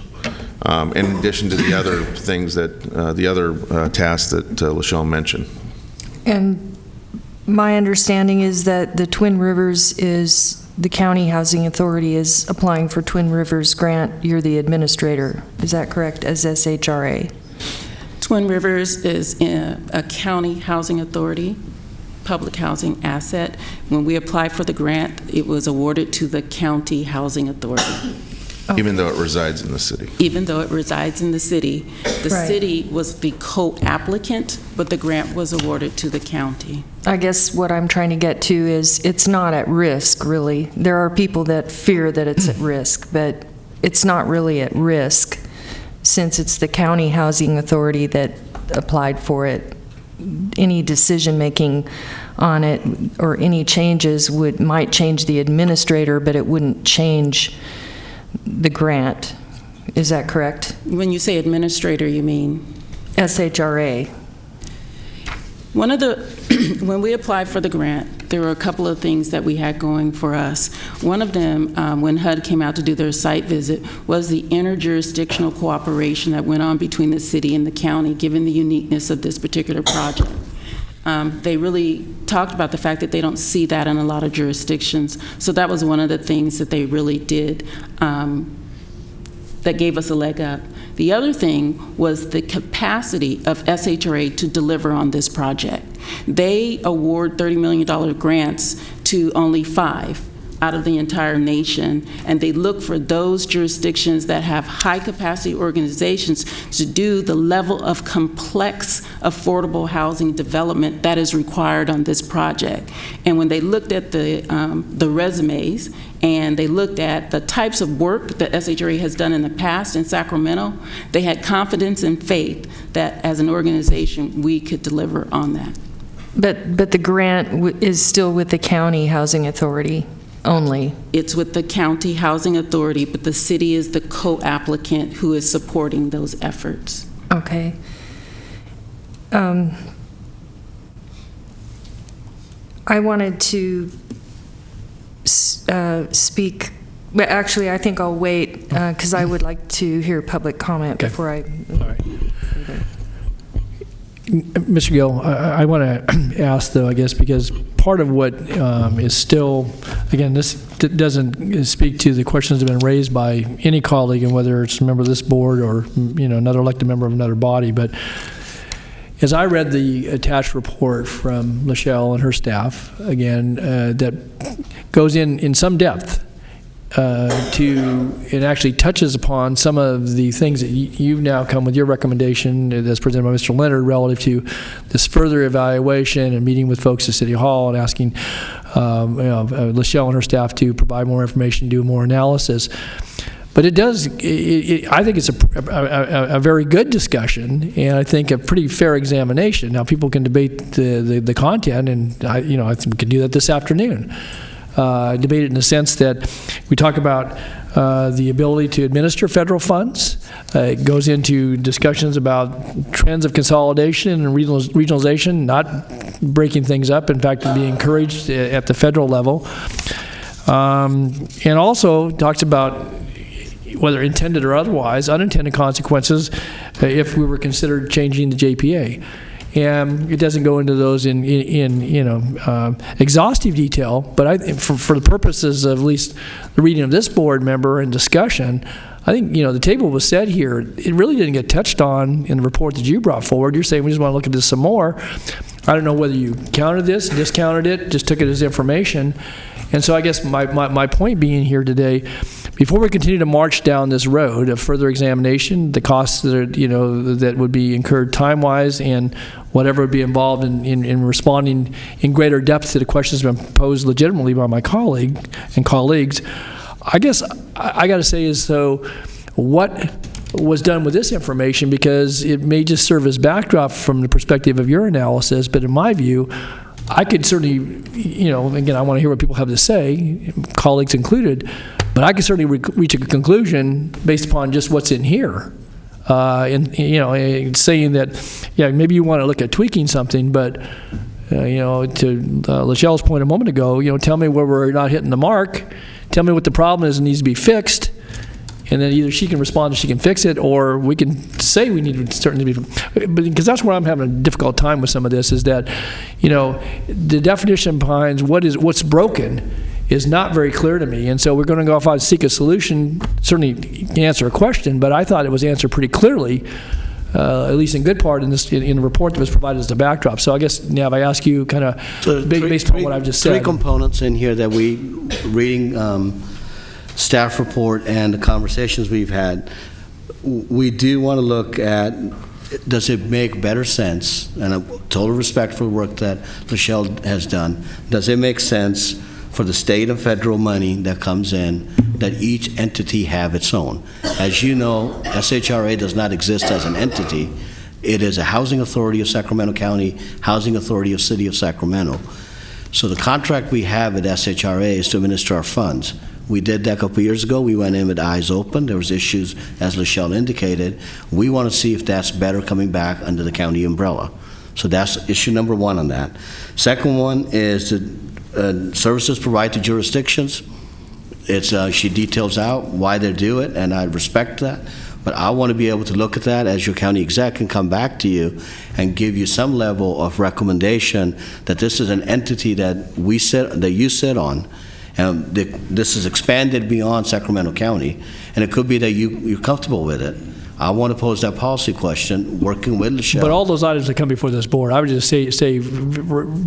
In addition to the other things that, the other tasks that LaShelle mentioned. And my understanding is that the Twin Rivers is, the County Housing Authority is applying for Twin Rivers grant. You're the administrator. Is that correct, as SHRA? Twin Rivers is a county housing authority, public housing asset. When we applied for the grant, it was awarded to the County Housing Authority. Even though it resides in the city. Even though it resides in the city. The city was the co-applicant, but the grant was awarded to the county. I guess what I'm trying to get to is it's not at risk, really. There are people that fear that it's at risk, but it's not really at risk since it's the County Housing Authority that applied for it. Any decision-making on it or any changes might change the administrator, but it wouldn't change the grant. Is that correct? When you say administrator, you mean? SHRA. One of the, when we applied for the grant, there were a couple of things that we had going for us. One of them, when HUD came out to do their site visit, was the interjurisdictional cooperation that went on between the city and the county, given the uniqueness of this particular project. They really talked about the fact that they don't see that in a lot of jurisdictions. So that was one of the things that they really did that gave us a leg up. The other thing was the capacity of SHRA to deliver on this project. They award $30 million grants to only 5 out of the entire nation, and they look for those jurisdictions that have high capacity organizations to do the level of complex affordable housing development that is required on this project. And when they looked at the resumes and they looked at the types of work that SHRA has done in the past in Sacramento, they had confidence and faith that as an organization we could deliver on that. But the grant is still with the County Housing Authority only? It's with the County Housing Authority, but the city is the co-applicant who is supporting those efforts. Okay. I wanted to speak, but actually I think I'll wait because I would like to hear public comment before I... All right. Mr. Gill, I want to ask, though, I guess, because part of what is still, again, this doesn't speak to the questions that have been raised by any colleague, and whether it's a member of this board or, another elected member of another body, but as I read the attached report from Lachelle and her staff, again, that goes in some depth it actually touches upon some of the things that you've now come with your recommendation that's presented by Mr. Leonard relative to this further evaluation and meeting with folks at City Hall and asking Lachelle and her staff to provide more information, do more analysis. But it does, I think it's a very good discussion, and I think a pretty fair examination. Now, people can debate the content, and I think we can do that this afternoon. Debate it in the sense that we talk about the ability to administer federal funds. It goes into discussions about trends of consolidation and regionalization, not breaking things up, in fact, being encouraged at the federal level. And also talks about, whether intended or otherwise, unintended consequences if we were considered changing the JPA. And it doesn't go into those in exhaustive detail, but for the purposes of at least the reading of this board member and discussion, I think the table was set here. It really didn't get touched on in the report that you brought forward. You're saying we just want to look at this some more. I don't know whether you counted this, discounted it, just took it as information. And so I guess my point being here today, before we continue to march down this road of further examination, the costs that are, that would be incurred time-wise and whatever would be involved in responding in greater depth to the questions that have been posed legitimately by my colleagues, I guess I got to say is, so what was done with this information, because it may just serve as backdrop from the perspective of your analysis, but in my view, I could certainly, again, I want to hear what people have to say, colleagues included, but I could certainly reach a conclusion based upon just what's in here. Saying that, maybe you want to look at tweaking something, but, to Lachelle's point a moment ago, tell me where we're not hitting the mark, tell me what the problem is and needs to be fixed, and then either she can respond and she can fix it, or we can say we need to certainly be, because that's where I'm having a difficult time with some of this, is that, the definition behind what's broken is not very clear to me. And so we're going to go off and seek a solution, certainly answer a question, but I thought it was answered pretty clearly, at least in good part in the report that was provided as the backdrop. So I guess, Nav, I ask you kind of based on what I've just said. Three components in here that reading staff report and the conversations we've had, we do want to look at, does it make better sense, and a total respect for the work that Lachelle has done, does it make sense for the state and federal money that comes in, that each entity have its own? As you know, SHRA does not exist as an entity. It is a housing authority of Sacramento County, housing authority of City of Sacramento. So the contract we have at SHRA is to administer our funds. We did that a couple years ago. We went in with eyes open. There was issues, as Lachelle indicated. We want to see if that's better coming back under the county umbrella. So that's issue number one on that. Second one is the services provided to jurisdictions. She details out why they do it, and I respect that. But I want to be able to look at that as your county exec and come back to you and give you some level of recommendation that this is an entity that you sit on. This is expanded beyond Sacramento County, and it could be that you're comfortable with it. I want to pose that policy question, working with Lachelle. But all those items that come before this board, I would just say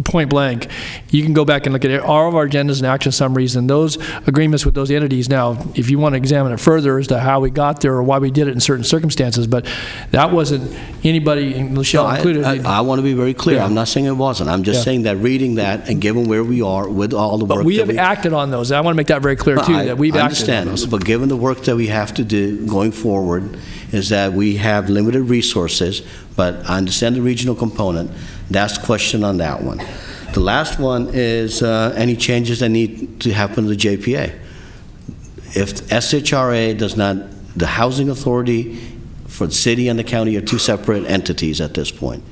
point blank, you can go back and look at all of our agendas and action summaries and those agreements with those entities. Now, if you want to examine it further as to how we got there or why we did it in certain circumstances, but that wasn't anybody, Lachelle included. I want to be very clear. Yeah. I'm not saying it wasn't. I'm just saying that reading that and given where we are with all the work but we have acted on those. I want to make that very clear, too, that we've acted on those. But given the work that we have to do going forward, is that we have limited resources, but I understand the regional component. That's the question on that one. The last one is any changes that need to happen to the JPA. If SHRA does not, the housing authority for the city and the county are two separate entities at this point.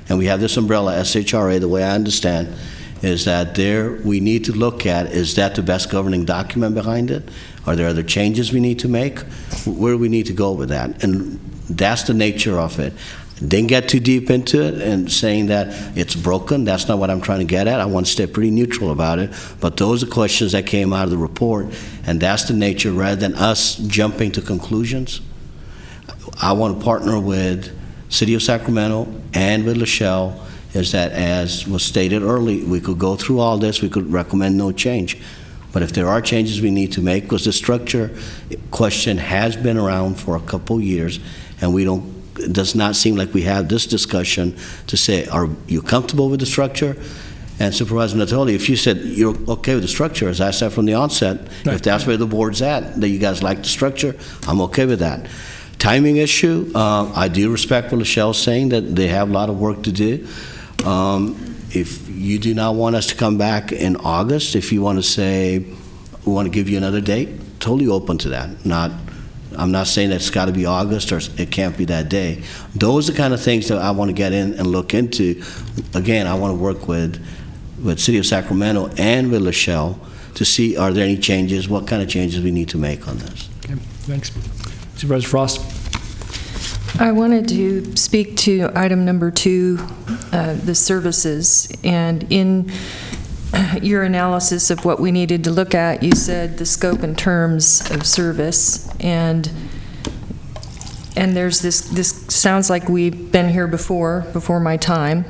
And we have this umbrella, SHRA, the way I understand, is that we need to look at, is that the best governing document behind it? Are there other changes we need to make? Where do we need to go with that? And that's the nature of it. Didn't get too deep into it and saying that it's broken. That's not what I'm trying to get at. I want to stay pretty neutral about it. But those are questions that came out of the report, and that's the nature. Rather than us jumping to conclusions, I want to partner with City of Sacramento and with LaSalle, is that, as was stated early, we could go through all this, we could recommend no change. But if there are changes we need to make, because the structure question has been around for a couple years, and it does not seem like we have this discussion to say, are you comfortable with the structure? And Supervisor Natoli, if you said you're okay with the structure, as I said from the onset, if that's where the board's at, that you guys like the structure, I'm okay with that. Timing issue, I do respect what LaShalle's saying, that they have a lot of work to do. If you do not want us to come back in August, if you want to say, we want to give you another date, totally open to that. I'm not saying that it's got to be August or it can't be that day. Those are the kind of things that I want to get in and look into. Again, I want to work with City of Sacramento and with LaSalle to see, are there any changes, what kind of changes we need to make on this. Okay, thanks. Supervisor Frost. I wanted to speak to item number 2, the services. And in your analysis of what we needed to look at, you said the scope and terms of service. And there's this sounds like we've been here before my time,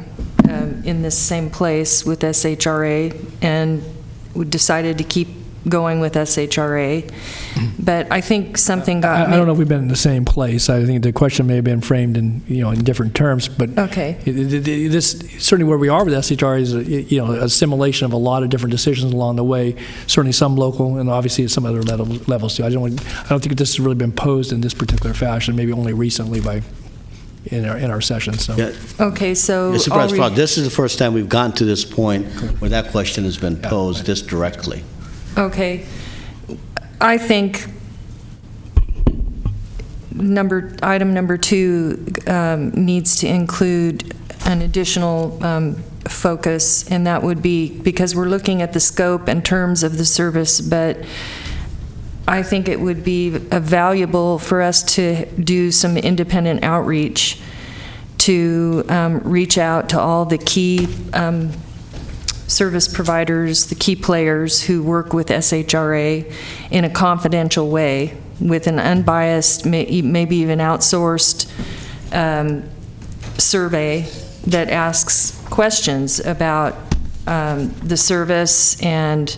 in this same place with SHRA, and we decided to keep going with SHRA. But I think something got I don't know if we've been in the same place. I think the question may have been framed in different terms, but okay. This certainly where we are with SHRA is a assimilation of a lot of different decisions along the way. Certainly some local, and obviously at some other levels too. I don't think this has really been posed in this particular fashion. Maybe only recently in our session. So yeah. Okay, so this is the first time we've gotten to this point where that question has been posed this directly. Okay. I think item number 2 needs to include an additional focus, and that would be, because we're looking at the scope and terms of the service, but I think it would be valuable for us to do some independent outreach to reach out to all the key service providers, the key players who work with SHRA in a confidential way, with an unbiased, maybe even outsourced survey that asks questions about the service, and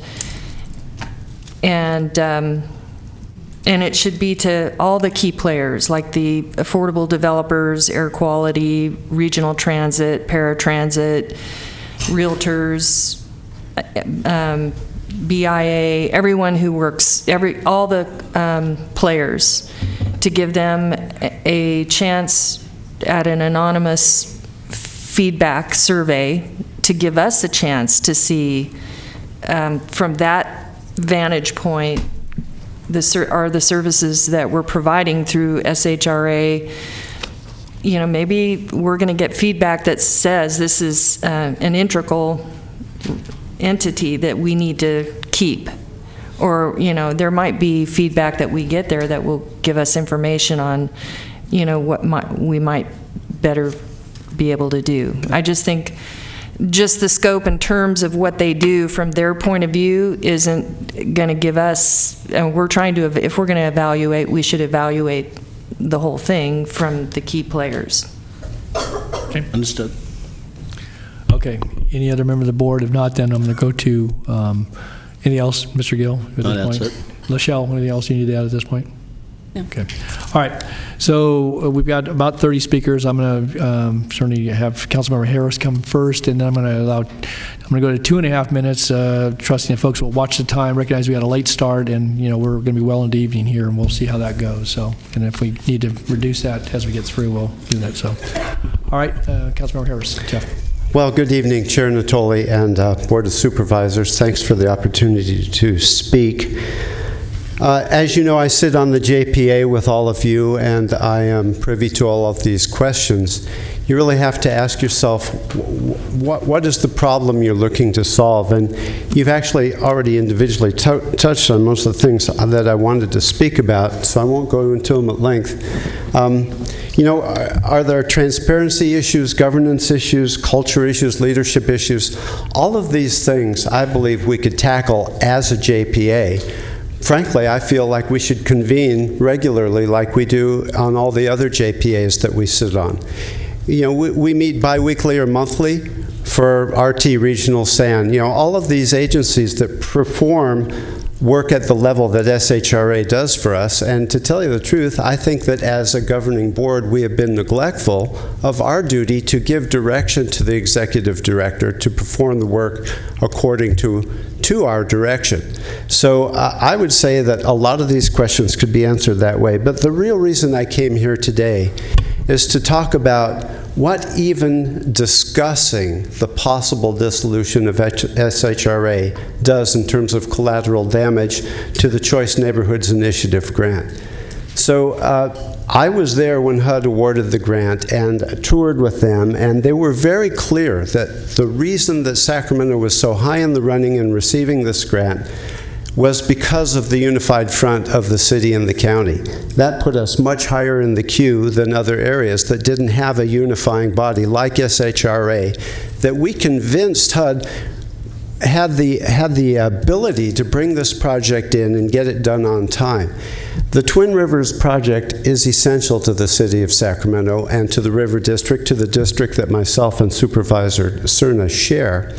it should be to all the key players, like the affordable developers, air quality, regional transit, paratransit, realtors, BIA, everyone who works, all the players, to give them a chance at an anonymous feedback survey, to give us a chance to see from that vantage point are the services that we're providing through SHRA. Maybe we're going to get feedback that says this is an integral entity that we need to keep. Or, there might be feedback that we get there that will give us information on, what we might better be able to do. I just think just the scope and terms of what they do from their point of view isn't going to give us, and if we're going to evaluate, we should evaluate the whole thing from the key players. Okay. Understood. Okay. Any other member of the board? If not, then I'm going to go to anything else, Mr. Gill? No, that's it. LaShalle, anything else you need to add at this point? No. Okay. All right. So we've got about 30 speakers. I'm going to certainly have Councilmember Harris come first, and then I'm going to go to 2.5 minutes, trusting that folks will watch the time, recognize we had a late start, and we're going to be well into evening here, and we'll see how that goes. So, and if we need to reduce that as we get through, we'll do that. So, all right, Councilmember Harris, Jeff. Well, good evening, Chair Natoli and Board of Supervisors. Thanks for the opportunity to speak. As you know, I sit on the JPA with all of you, and I am privy to all of these questions. you really have to ask yourself, what is the problem you're looking to solve? And you've actually already individually touched on most of the things that I wanted to speak about, so I won't go into them at length. You know, are there transparency issues, governance issues, culture issues, leadership issues? All of these things I believe we could tackle as a JPA. Frankly, I feel like we should convene regularly like we do on all the other JPAs that we sit on. You know, we meet biweekly or monthly for RT Regional SAN. You know, all of these agencies that perform work at the level that SHRA does for us, and to tell you the truth, I think that as a governing board we have been neglectful of our duty to give direction to the executive director to perform the work according to our direction. So I would say that a lot of these questions could be answered that way, but the real reason I came here today is to talk about what even discussing the possible dissolution of SHRA does in terms of collateral damage to the Choice Neighborhoods Initiative grant. So I was there when HUD awarded the grant and toured with them, and they were very clear that the reason that Sacramento was so high in the running in receiving this grant was because of the unified front of the city and the county. That put us much higher in the queue than other areas that didn't have a unifying body like SHRA, that we convinced HUD had the ability to bring this project in and get it done on time. The Twin Rivers project is essential to the city of Sacramento and to the River District, to the district that myself and Supervisor Cerna share.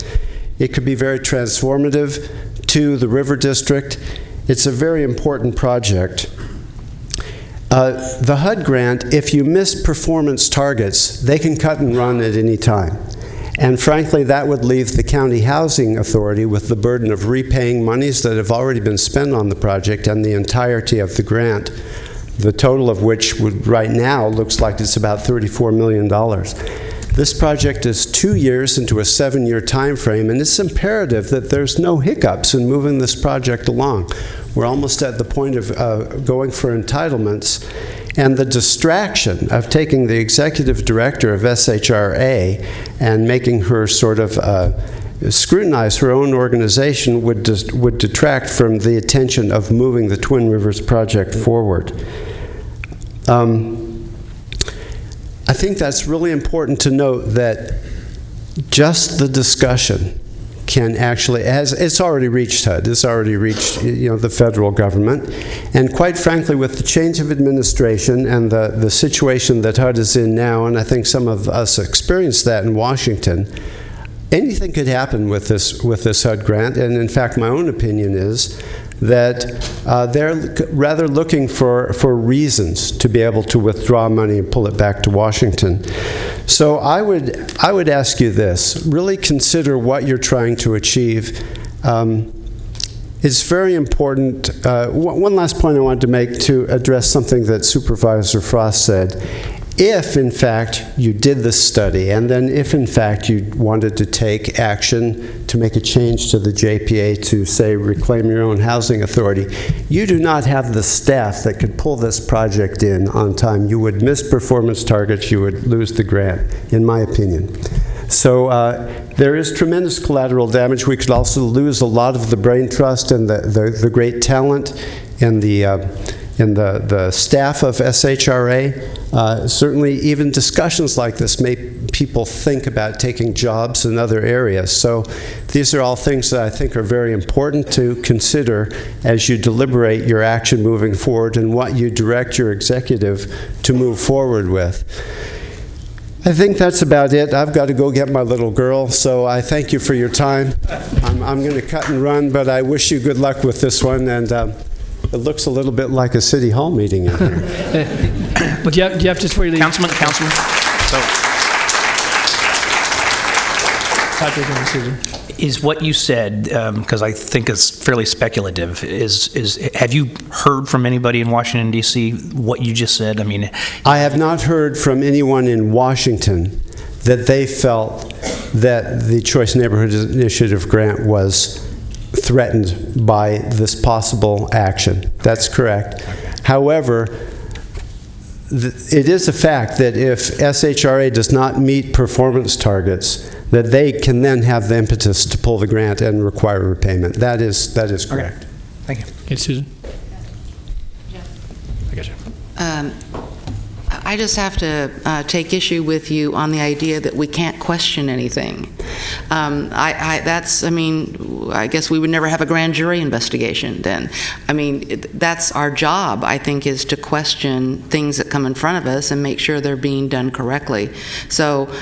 It could be very transformative to the River District. It's a very important project. The HUD grant, if you miss performance targets, they can cut and run at any time. And frankly, that would leave the County Housing Authority with the burden of repaying monies that have already been spent on the project and the entirety of the grant, the total of which right now looks like it's about $34 million. This project is 2 years into a 7-year time frame, and it's imperative that there's no hiccups in moving this project along. We're almost at the point of going for entitlements, and the distraction of taking the executive director of SHRA and making her sort of scrutinize her own organization would detract from the attention of moving the Twin Rivers project forward. I think that's really important to note, that just the discussion can actually, it's already reached HUD, it's already reached the federal government, and quite frankly, with the change of administration and the situation that HUD is in now, and I think some of us experienced that in Washington, anything could happen with this HUD grant, and in fact, my own opinion is that they're rather looking for reasons to be able to withdraw money and pull it back to Washington. So I would ask you this: really consider what you're trying to achieve. It's very important. One last point I wanted to make to address something that Supervisor Frost said. If, in fact, you did this study, and then if, in fact, you wanted to take action to make a change to the JPA to, say, reclaim your own housing authority, you do not have the staff that could pull this project in on time. You would miss performance targets. You would lose the grant, in my opinion. So there is tremendous collateral damage. We could also lose a lot of the brain trust and the great talent in the staff of SHRA. Certainly, even discussions like this make people think about taking jobs in other areas. So these are all things that I think are very important to consider as you deliberate your action moving forward and what you direct your executive to move forward with. I think that's about it. I've got to go get my little girl, so I thank you for your time. I'm going to cut and run, but I wish you good luck with this one, and it looks a little bit like a city hall meeting in here. But Jeff, just before you leave. Councilman. So, is what you said, because I think it's fairly speculative, have you heard from anybody in Washington, D.C. what you just said? I mean, I have not heard from anyone in Washington that they felt that the Choice Neighborhoods Initiative grant was threatened by this possible action. That's correct. However, it is a fact that if SHRA does not meet performance targets, that they can then have the impetus to pull the grant and require repayment. That is correct. Okay. Thank you. Okay, Susan? I got you. I just have to take issue with you on the idea that we can't question anything. I guess we would never have a grand jury investigation then. I mean, that's our job, I think, is to question things that come in front of us and make sure they're being done correctly. So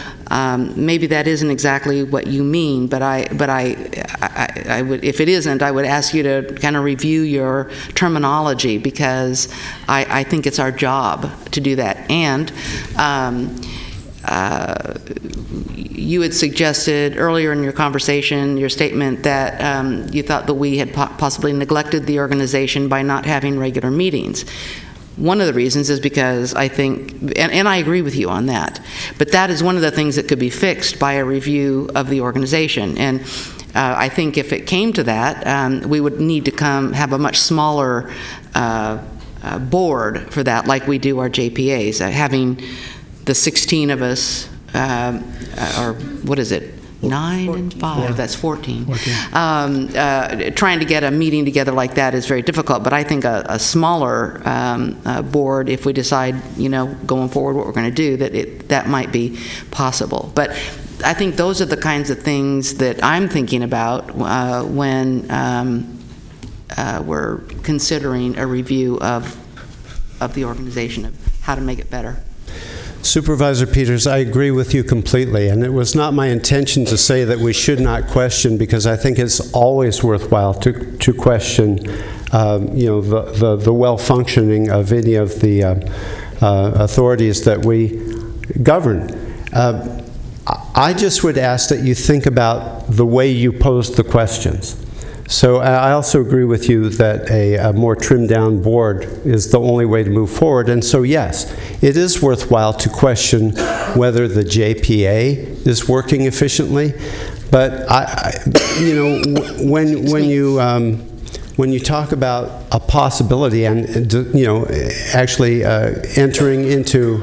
maybe that isn't exactly what you mean, but I would, if it isn't, I would ask you to kind of review your terminology, because I think it's our job to do that. And you had suggested earlier in your conversation, your statement, that you thought that we had possibly neglected the organization by not having regular meetings. One of the reasons is because I think, and I agree with you on that, but that is one of the things that could be fixed by a review of the organization. And I think if it came to that, we would need to have a much smaller board for that, like we do our JPAs. Having the 16 of us, or what is it? 9 and 5, that's 14. Trying to get a meeting together like that is very difficult, but I think a smaller board, if we decide, going forward what we're going to do, that might be possible. But I think those are the kinds of things that I'm thinking about when we're considering a review of the organization, of how to make it better. Supervisor Peters, I agree with you completely, and it was not my intention to say that we should not question, because I think it's always worthwhile to question, the well-functioning of any of the authorities that we govern. I just would ask that you think about the way you posed the questions. So I also agree with you that a more trimmed-down board is the only way to move forward. And so, yes, it is worthwhile to question whether the JPA is working efficiently. But when you talk about a possibility and actually entering into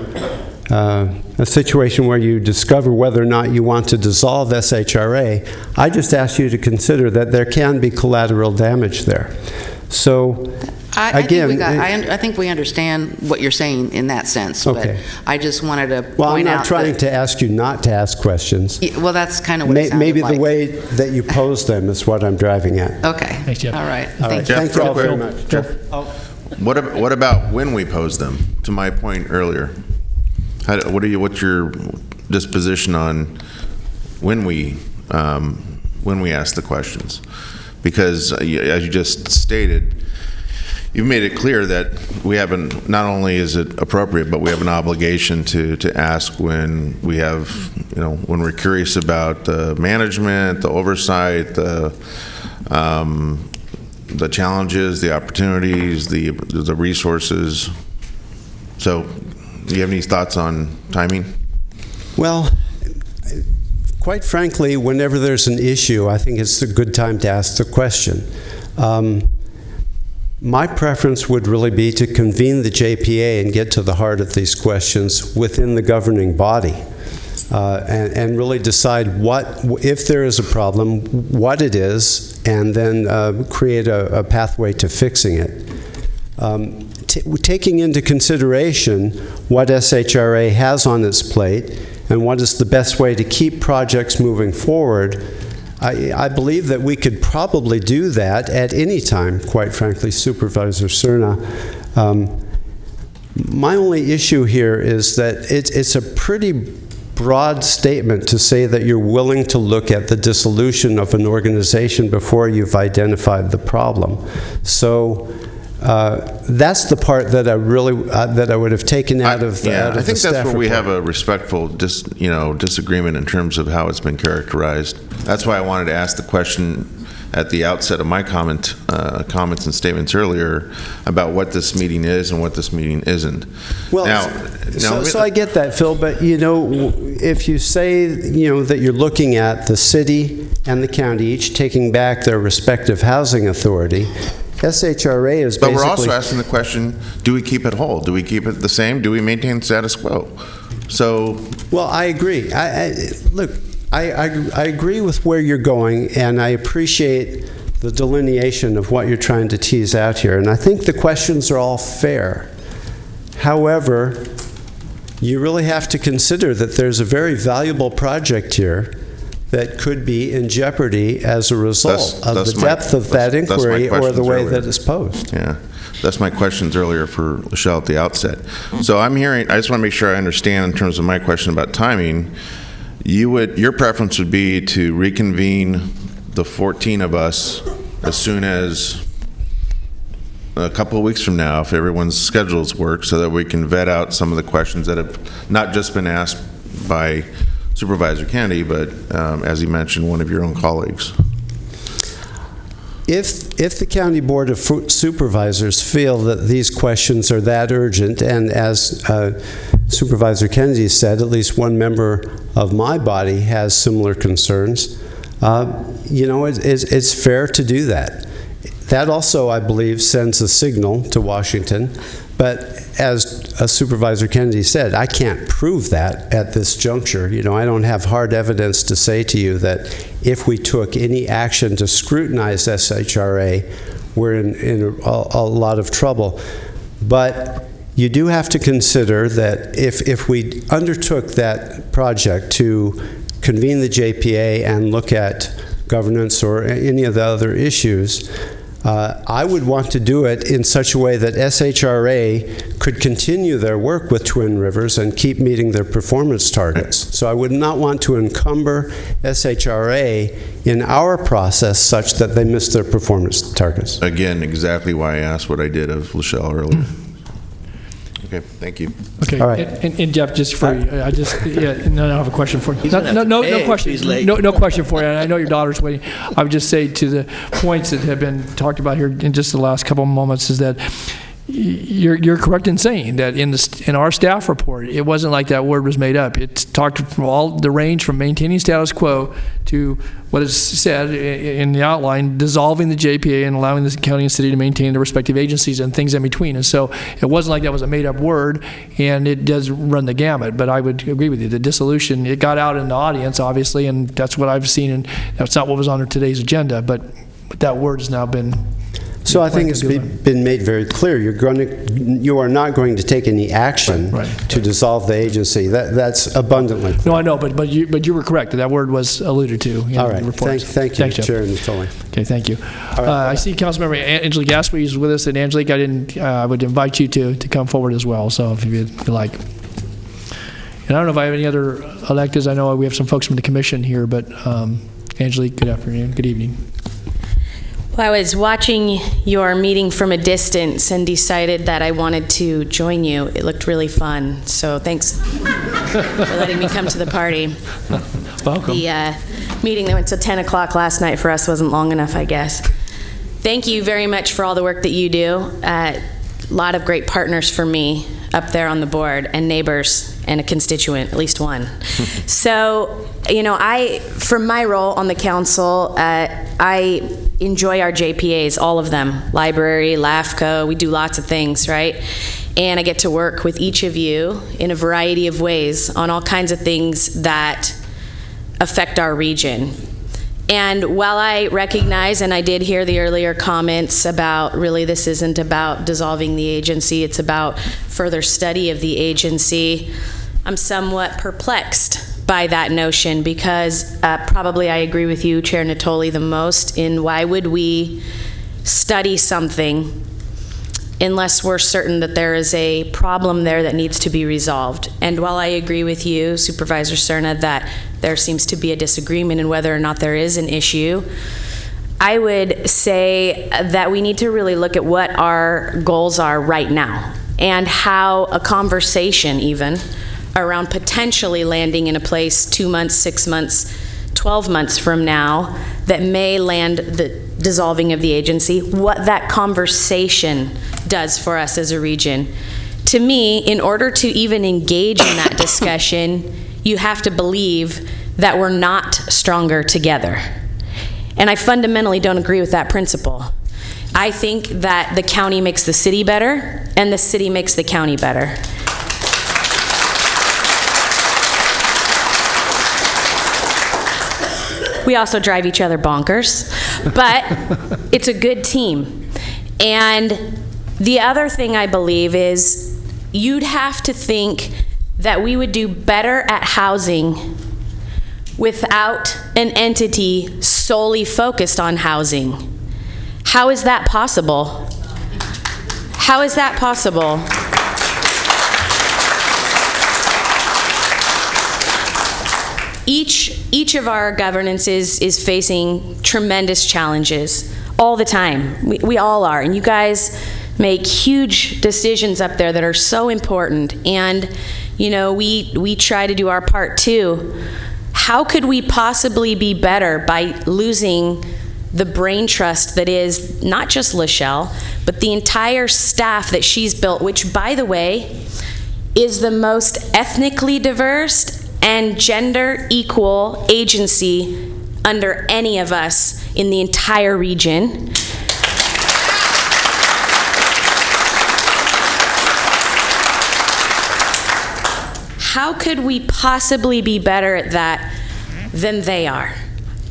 a situation where you discover whether or not you want to dissolve SHRA, I just ask you to consider that there can be collateral damage there. So, I think we understand what you're saying in that sense, okay. But I just wanted to point out. Well, I'm not trying to ask you not to ask questions. Well, that's kind of what it sounded maybe like. the way that you pose them is what I'm driving at. Okay. Thanks, Jeff. All right. All right. Jeff, Thank you all very much. What about when we pose them? To my point earlier, what's your disposition on when we ask the questions? Because as you just stated, you've made it clear that we haven't. Not only is it appropriate, but we have an obligation to ask when we have, when we're curious about the management, the oversight, the challenges, the opportunities, the resources. So, do you have any thoughts on timing? Well, quite frankly, whenever there's an issue, I think it's a good time to ask the question. My preference would really be to convene the JPA and get to the heart of these questions within the governing body, and really decide if there is a problem, what it is, and then create a pathway to fixing it. Taking into consideration what SHRA has on its plate and what is the best way to keep projects moving forward, I believe that we could probably do that at any time, quite frankly, Supervisor Cerna. My only issue here is that it's a pretty broad statement to say that you're willing to look at the dissolution of an organization before you've identified the problem. So that's the part that I really that I would have taken out of the I think staff that's where we report. have a respectful disagreement in terms of how it's been characterized. That's why I wanted to ask the question at the outset of my comments and statements earlier about what this meeting is and what this meeting isn't. Well, so I get that, Phil, but if you say that you're looking at the city and the county each taking back their respective housing authority, SHRA is But basically... we're also asking the question, do we keep it whole? Do we keep it the same? Do we maintain status quo? So... Well, I agree. Look, I agree with where you're going, and I appreciate the delineation of what you're trying to tease out here. And I think the questions are all fair. However, you really have to consider that there's a very valuable project here that could be in jeopardy as a result of the depth of that inquiry or the way that it's posed. Yeah, that's my questions earlier for Lachelle at the outset. So I'm hearing, I just want to make sure I understand in terms of my question about timing, your preference would be to reconvene the 14 of us as soon as a couple of weeks from now, if everyone's schedules work, so that we can vet out some of the questions that have not just been asked by Supervisor Kennedy, but as you mentioned, one of your own colleagues. If the County Board of Supervisors feel that these questions are that urgent, and as Supervisor Kennedy said, at least one member of my body has similar concerns, you know, it's fair to do that. That also, I believe, sends a signal to Washington. But as Supervisor Kennedy said, I can't prove that at this juncture. You know, I don't have hard evidence to say to you that if we took any action to scrutinize SHRA, we're in a lot of trouble. But you do have to consider that if we undertook that project to convene the JPA and look at governance or any of the other issues, I would want to do it in such a way that SHRA could continue their work with Twin Rivers and keep meeting their performance targets. So I would not want to encumber SHRA in our process such that they miss their performance targets. Again, exactly why I asked what I did of Lachelle earlier. Okay, thank you. Okay, all right. And Jeff, just for you, I have a question for you. No question. He's late. No question for you. And I know your daughter's waiting. I would just say to the points that have been talked about here in just the last couple of moments is that you're correct in saying that in our staff report, it wasn't like that word was made up. It talked from all the range from maintaining status quo to what is said in the outline, dissolving the JPA and allowing the county and city to maintain their respective agencies and things in between. And so it wasn't like that was a made up word, and it does run the gamut. But I would agree with you. The dissolution, it got out in the audience, obviously, and that's what I've seen, and that's not what was on today's agenda. But that word has now been... So I think it's been made very clear. You are not going to take any action to dissolve the agency. That's abundantly clear. No, I know, but you were correct. That word was alluded to in all right. the report. Thank you, Chair Natoli. Okay, thank you. Right. I see Councilmember Angelique Gaspey is with us, and Angelique, I would invite you to come forward as well. So if you'd like. And I don't know if I have any other electeds. I know we have some folks from the commission here, but Angelique, good afternoon, good evening. Well, I was watching your meeting from a distance and decided that I wanted to join you. It looked really fun, so thanks for letting me come to the party. Welcome. The meeting that went till 10 o'clock last night for us wasn't long enough, I guess. Thank you very much for all the work that you do. A lot of great partners for me up there on the board, and neighbors, and a constituent, at least one. So, you know, from my role on the council, I enjoy our JPAs, all of them, library, LAFCO, we do lots of things, right? And I get to work with each of you in a variety of ways on all kinds of things that affect our region. And while I recognize, and I did hear the earlier comments about really this isn't about dissolving the agency, it's about further study of the agency, I'm somewhat perplexed by that notion because probably I agree with you, Chair Natoli, the most in why would we study something unless we're certain that there is a problem there that needs to be resolved. And while I agree with you, Supervisor Serna, that there seems to be a disagreement in whether or not there is an issue, I would say that we need to really look at what our goals are right now and how a conversation even around potentially landing in a place 2 months, 6 months, 12 months from now that may land the dissolving of the agency, what that conversation does for us as a region. To me, in order to even engage in that discussion, you have to believe that we're not stronger together. And I fundamentally don't agree with that principle. I think that the county makes the city better, and the city makes the county better. We also drive each other bonkers, but it's a good team. And the other thing I believe is you'd have to think that we would do better at housing without an entity solely focused on housing. How is that possible? How is that possible? Each of our governances is facing tremendous challenges all the time. We all are, and you guys make huge decisions up there that are so important, and you know, we try to do our part too. How could we possibly be better by losing the brain trust that is not just Lachelle, but the entire staff that she's built, which, by the way, is the most ethnically diverse and gender equal agency under any of us in the entire region. How could we possibly be better at that than they are?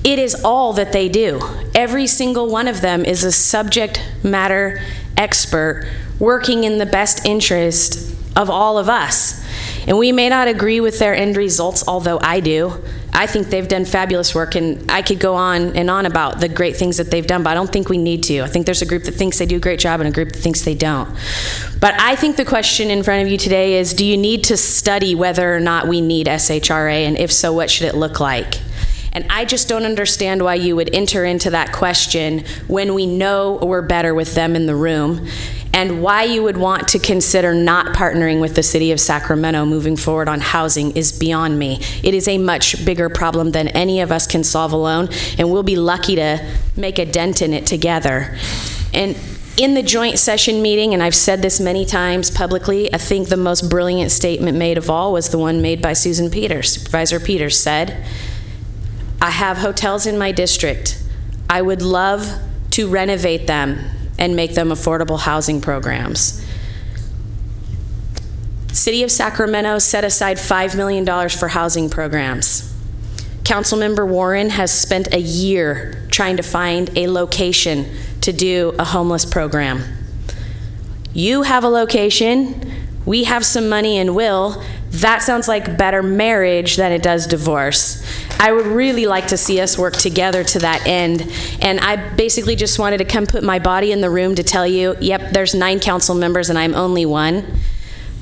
It is all that they do. Every single one of them is a subject matter expert working in the best interest of all of us. And we may not agree with their end results, although I do. I think they've done fabulous work, and I could go on and on about the great things that they've done, but I don't think we need to. I think there's a group that thinks they do a great job and a group that thinks they don't. But I think the question in front of you today is, do you need to study whether or not we need SHRA, and if so, what should it look like? And I just don't understand why you would enter into that question when we know we're better with them in the room, and why you would want to consider not partnering with the city of Sacramento moving forward on housing is beyond me. It is a much bigger problem than any of us can solve alone, and we'll be lucky to make a dent in it together. And in the joint session meeting, and I've said this many times publicly, I think the most brilliant statement made of all was the one made by Susan Peters. Supervisor Peters said, "I have hotels in my district. I would love to renovate them and make them affordable housing programs." City of Sacramento set aside $5 million for housing programs. Councilmember Warren has spent a year trying to find a location to do a homeless program. You have a location, we have some money and will. That sounds like better marriage than it does divorce. I would really like to see us work together to that end. And I basically just wanted to come put my body in the room to tell you, yep, there's 9 council members and I'm only one.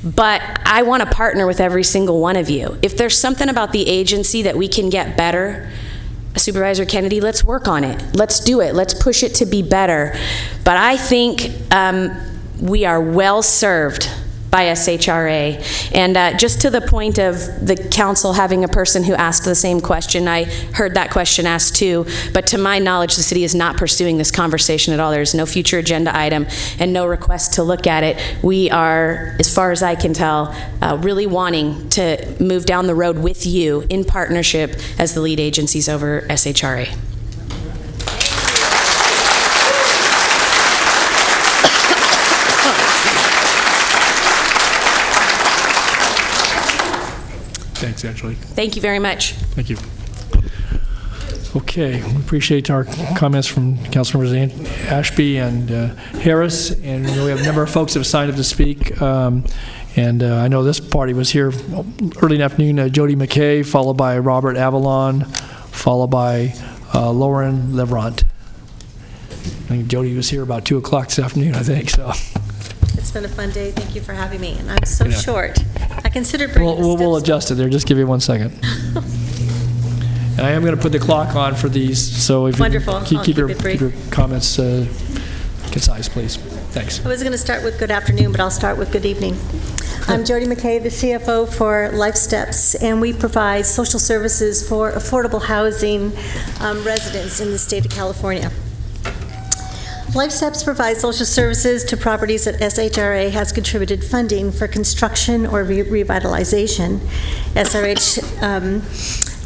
But I want to partner with every single one of you. If there's something about the agency that we can get better, Supervisor Kennedy, let's work on it. Let's do it. Let's push it to be better. But I think we are well served by SHRA. And just to the point of the council having a person who asked the same question, I heard that question asked too, but to my knowledge, the city is not pursuing this conversation at all. There's no future agenda item and no request to look at it. We are, as far as I can tell, really wanting to move down the road with you in partnership as the lead agencies over SHRA. Thanks, Angela. Thank you very much. Thank you. Okay, we appreciate our comments from Councilmembers Ashby and Harris, and we have a number of folks that have signed up to speak. I know this party was here early in the afternoon. Jody McKay, followed by Robert Avalon, followed by Lauren Levrant. I think Jody was here about 2 o'clock this afternoon, I think. So. It's been a fun day. Thank you for having me. And I'm so short. I considered bringing We'll adjust it there. Just give me 1 second. And I am going to put the clock on for these, so if Wonderful. you keep your comments concise, please. Thanks. I was going to start with good afternoon, but I'll start with good evening. I'm Jody McKay, the CFO for Life Steps, and we provide social services for affordable housing residents in the state of California. Life Steps provides social services to properties that SHRA has contributed funding for construction or revitalization. SRH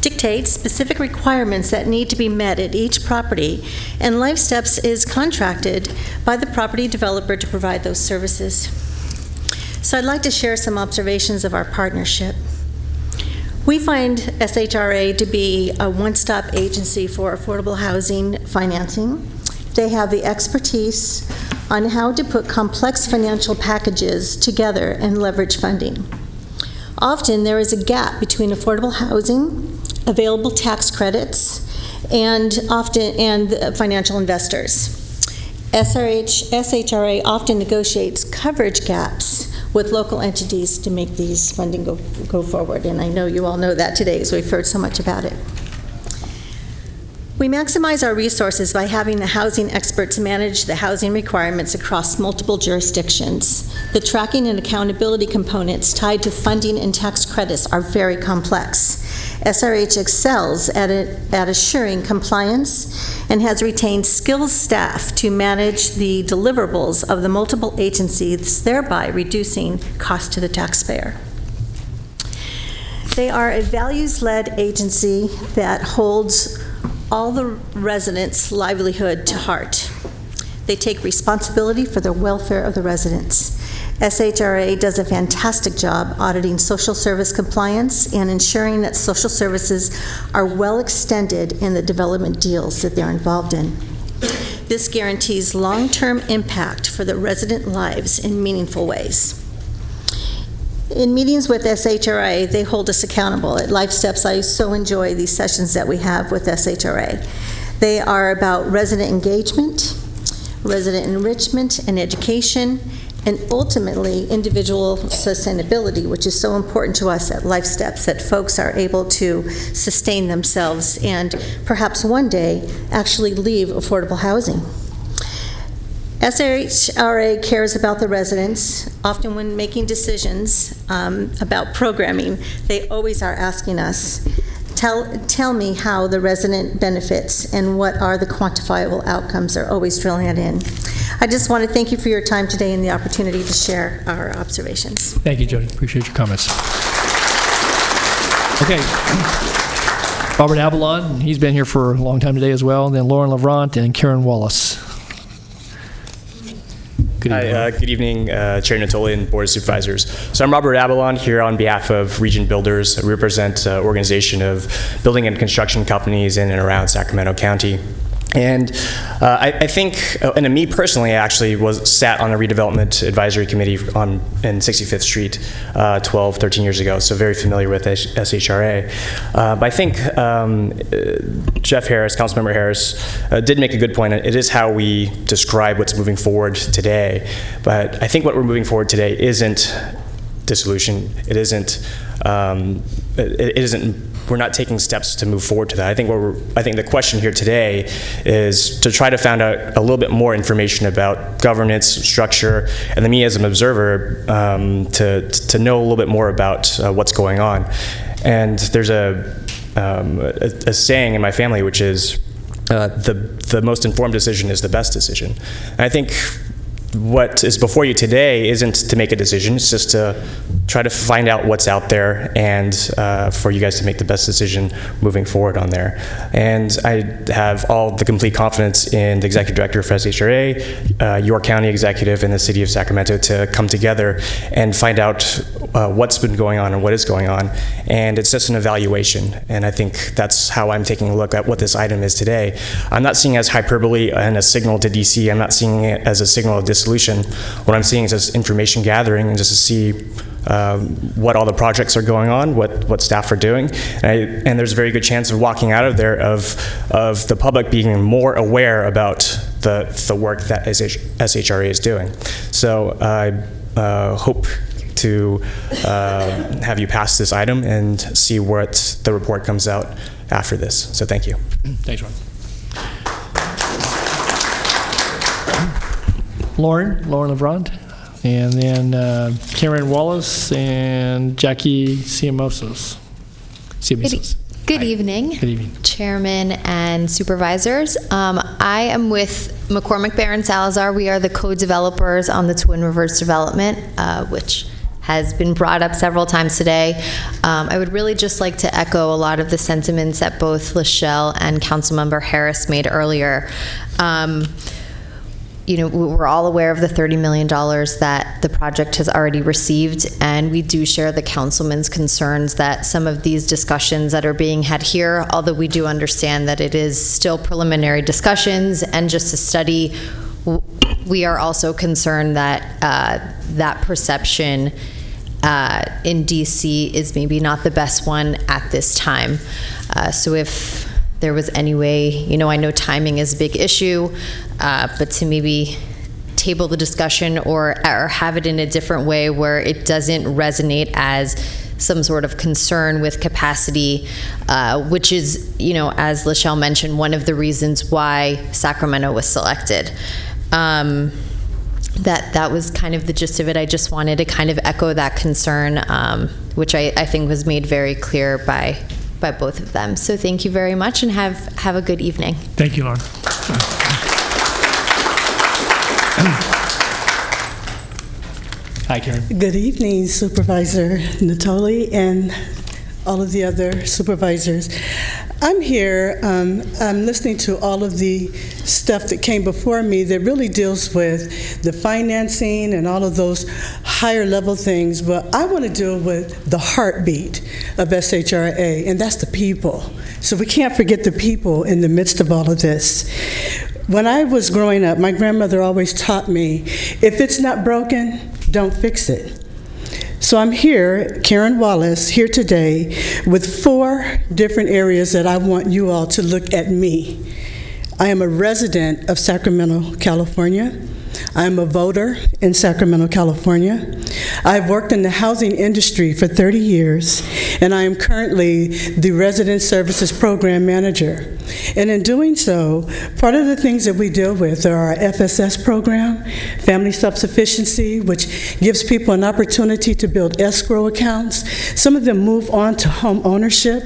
dictates specific requirements that need to be met at each property, and LifeSteps is contracted by the property developer to provide those services. So I'd like to share some observations of our partnership. We find SHRA to be a one-stop agency for affordable housing financing. They have the expertise on how to put complex financial packages together and leverage funding. Often there is a gap between affordable housing, available tax credits, and financial investors. SHRA often negotiates coverage gaps with local entities to make these funding go forward, and I know you all know that today as we've heard so much about it. We maximize our resources by having the housing experts manage the housing requirements across multiple jurisdictions. The tracking and accountability components tied to funding and tax credits are very complex. SRH excels at assuring compliance and has retained skilled staff to manage the deliverables of the multiple agencies, thereby reducing cost to the taxpayer. They are a values-led agency that holds all the residents' livelihood to heart. They take responsibility for the welfare of the residents. SHRA does a fantastic job auditing social service compliance and ensuring that social services are well extended in the development deals that they're involved in. This guarantees long-term impact for the resident lives in meaningful ways. In meetings with SHRA, they hold us accountable. At LifeSteps, I so enjoy these sessions that we have with SHRA. They are about resident engagement, resident enrichment and education, and ultimately individual sustainability, which is so important to us at LifeSteps, that folks are able to sustain themselves and perhaps one day actually leave affordable housing. SHRA cares about the residents. Often when making decisions about programming, they always are asking us, tell me how the resident benefits and what are the quantifiable outcomes. They're always drilling it in. I just want to thank you for your time today and the opportunity to share our observations. Thank you, Jody. Appreciate your comments. Okay. Robert Avalon, he's been here for a long time today as well. Then Lauren Lavrant and Karen Wallace. Good evening, Chair Natoli and Board of Supervisors. So I'm Robert Avalon here on behalf of Region Builders. We represent an organization of building and construction companies in and around Sacramento County. And I think, and me personally, I actually sat on a redevelopment advisory committee in 65th Street 12, 13 years ago, so very familiar with SHRA. But I think Jeff Harris, Councilmember Harris, did make a good point. It is how we describe what's moving forward today. But I think what we're moving forward today isn't dissolution. It isn't. We're not taking steps to move forward to that. I think the question here today is to try to find out a little bit more information about governance, structure, and then me as an observer to know a little bit more about what's going on. And there's a saying in my family, which is the most informed decision is the best decision. And I think what is before you today isn't to make a decision, it's just to try to find out what's out there and for you guys to make the best decision moving forward on there. And I have all the complete confidence in the Executive Director for SHRA, York County Executive, and the City of Sacramento to come together and find out what's been going on and what is going on. And it's just an evaluation. And I think that's how I'm taking a look at what this item is today. I'm not seeing it as hyperbole and a signal to DC. I'm not seeing it as a signal of dissolution. What I'm seeing is just information gathering and just to see what all the projects are going on, what staff are doing, and there's a very good chance of walking out of there of the public being more aware about the work that SHRA is doing. So I hope to have you pass this item and see what the report comes out after this. So thank you. Thanks, Ron. Lauren Lavrant, and then Karen Wallace and Jackie Siamosos. Good evening. Good evening. Chairman and supervisors. I am with McCormick, Barron, Salazar. We are the co-developers on the Twin Rivers development, which has been brought up several times today. I would really just like to echo a lot of the sentiments that both Lachelle and Councilmember Harris made earlier. You know, we're all aware of the $30 million that the project has already received, and we do share the councilman's concerns that some of these discussions that are being had here, although we do understand that it is still preliminary discussions and just a study, we are also concerned that that perception in DC is maybe not the best one at this time. So if there was any way, you know, I know timing is a big issue, but to maybe table the discussion or have it in a different way where it doesn't resonate as some sort of concern with capacity, which is, you know, as Lachelle mentioned, one of the reasons why Sacramento was selected. That was kind of the gist of it. I just wanted to kind of echo that concern, which I think was made very clear by both of them. So thank you very much, and have a good evening. Thank you, Lauren. Hi, Karen. Good evening, Supervisor Natoli and all of the other supervisors. I'm here, I'm listening to all of the stuff that came before me that really deals with the financing and all of those higher level things, but I want to deal with the heartbeat of SHRA, and that's the people. So we can't forget the people in the midst of all of this. When I was growing up, my grandmother always taught me, if it's not broken, don't fix it. So I'm here, Karen Wallace, here today with 4 different areas that I want you all to look at me. I am a resident of Sacramento, California. I'm a voter in Sacramento, California. I've worked in the housing industry for 30 years, and I am currently the Resident Services Program Manager. And in doing so, part of the things that we deal with are our FSS program, Family Self-Sufficiency, which gives people an opportunity to build escrow accounts. Some of them move on to home ownership.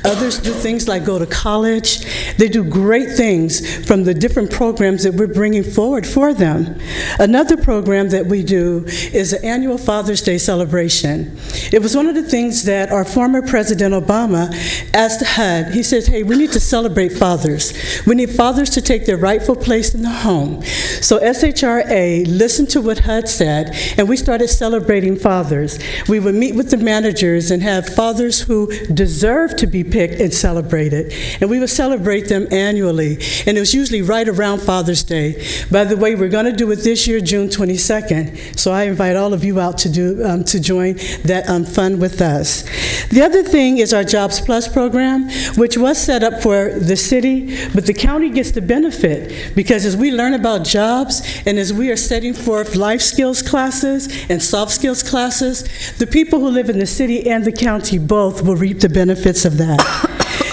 Others do things like go to college. They do great things from the different programs that we're bringing forward for them. Another program that we do is an annual Father's Day celebration. It was one of the things that our former President Obama asked HUD. He said, hey, we need to celebrate fathers. We need fathers to take their rightful place in the home. So SHRA listened to what HUD said, and we started celebrating fathers. We would meet with the managers and have fathers who deserve to be picked and celebrated, and we would celebrate them annually, and it was usually right around Father's Day. By the way, we're going to do it this year, June 22nd, so I invite all of you out to join that fun with us. The other thing is our Jobs Plus program, which was set up for the city, but the county gets the benefit, because as we learn about jobs and as we are setting forth life skills classes and soft skills classes, the people who live in the city and the county both will reap the benefits of that.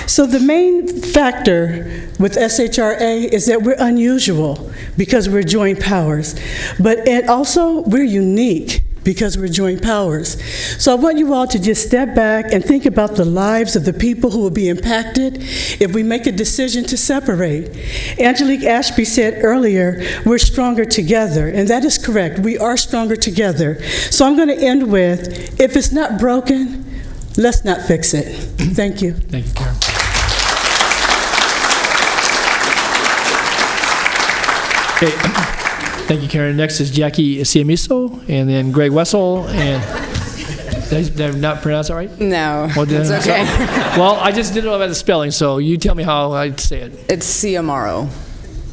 So the main factor with SHRA is that we're unusual because we're joint powers, and also we're unique because we're joint powers. So I want you all to just step back and think about the lives of the people who will be impacted if we make a decision to separate. Angelique Ashby said earlier, we're stronger together, and that is correct. We are stronger together. So I'm going to end with, if it's not broken, let's not fix it. Thank you. Thank you, Karen. Okay. Thank you, Karen. Next is Jackie Siamiso, and then Greg Wessel, and did I not pronounce that right? No, Well, it's okay. Well, I just didn't know about the spelling, so you tell me how I'd say it. It's Ciamaro.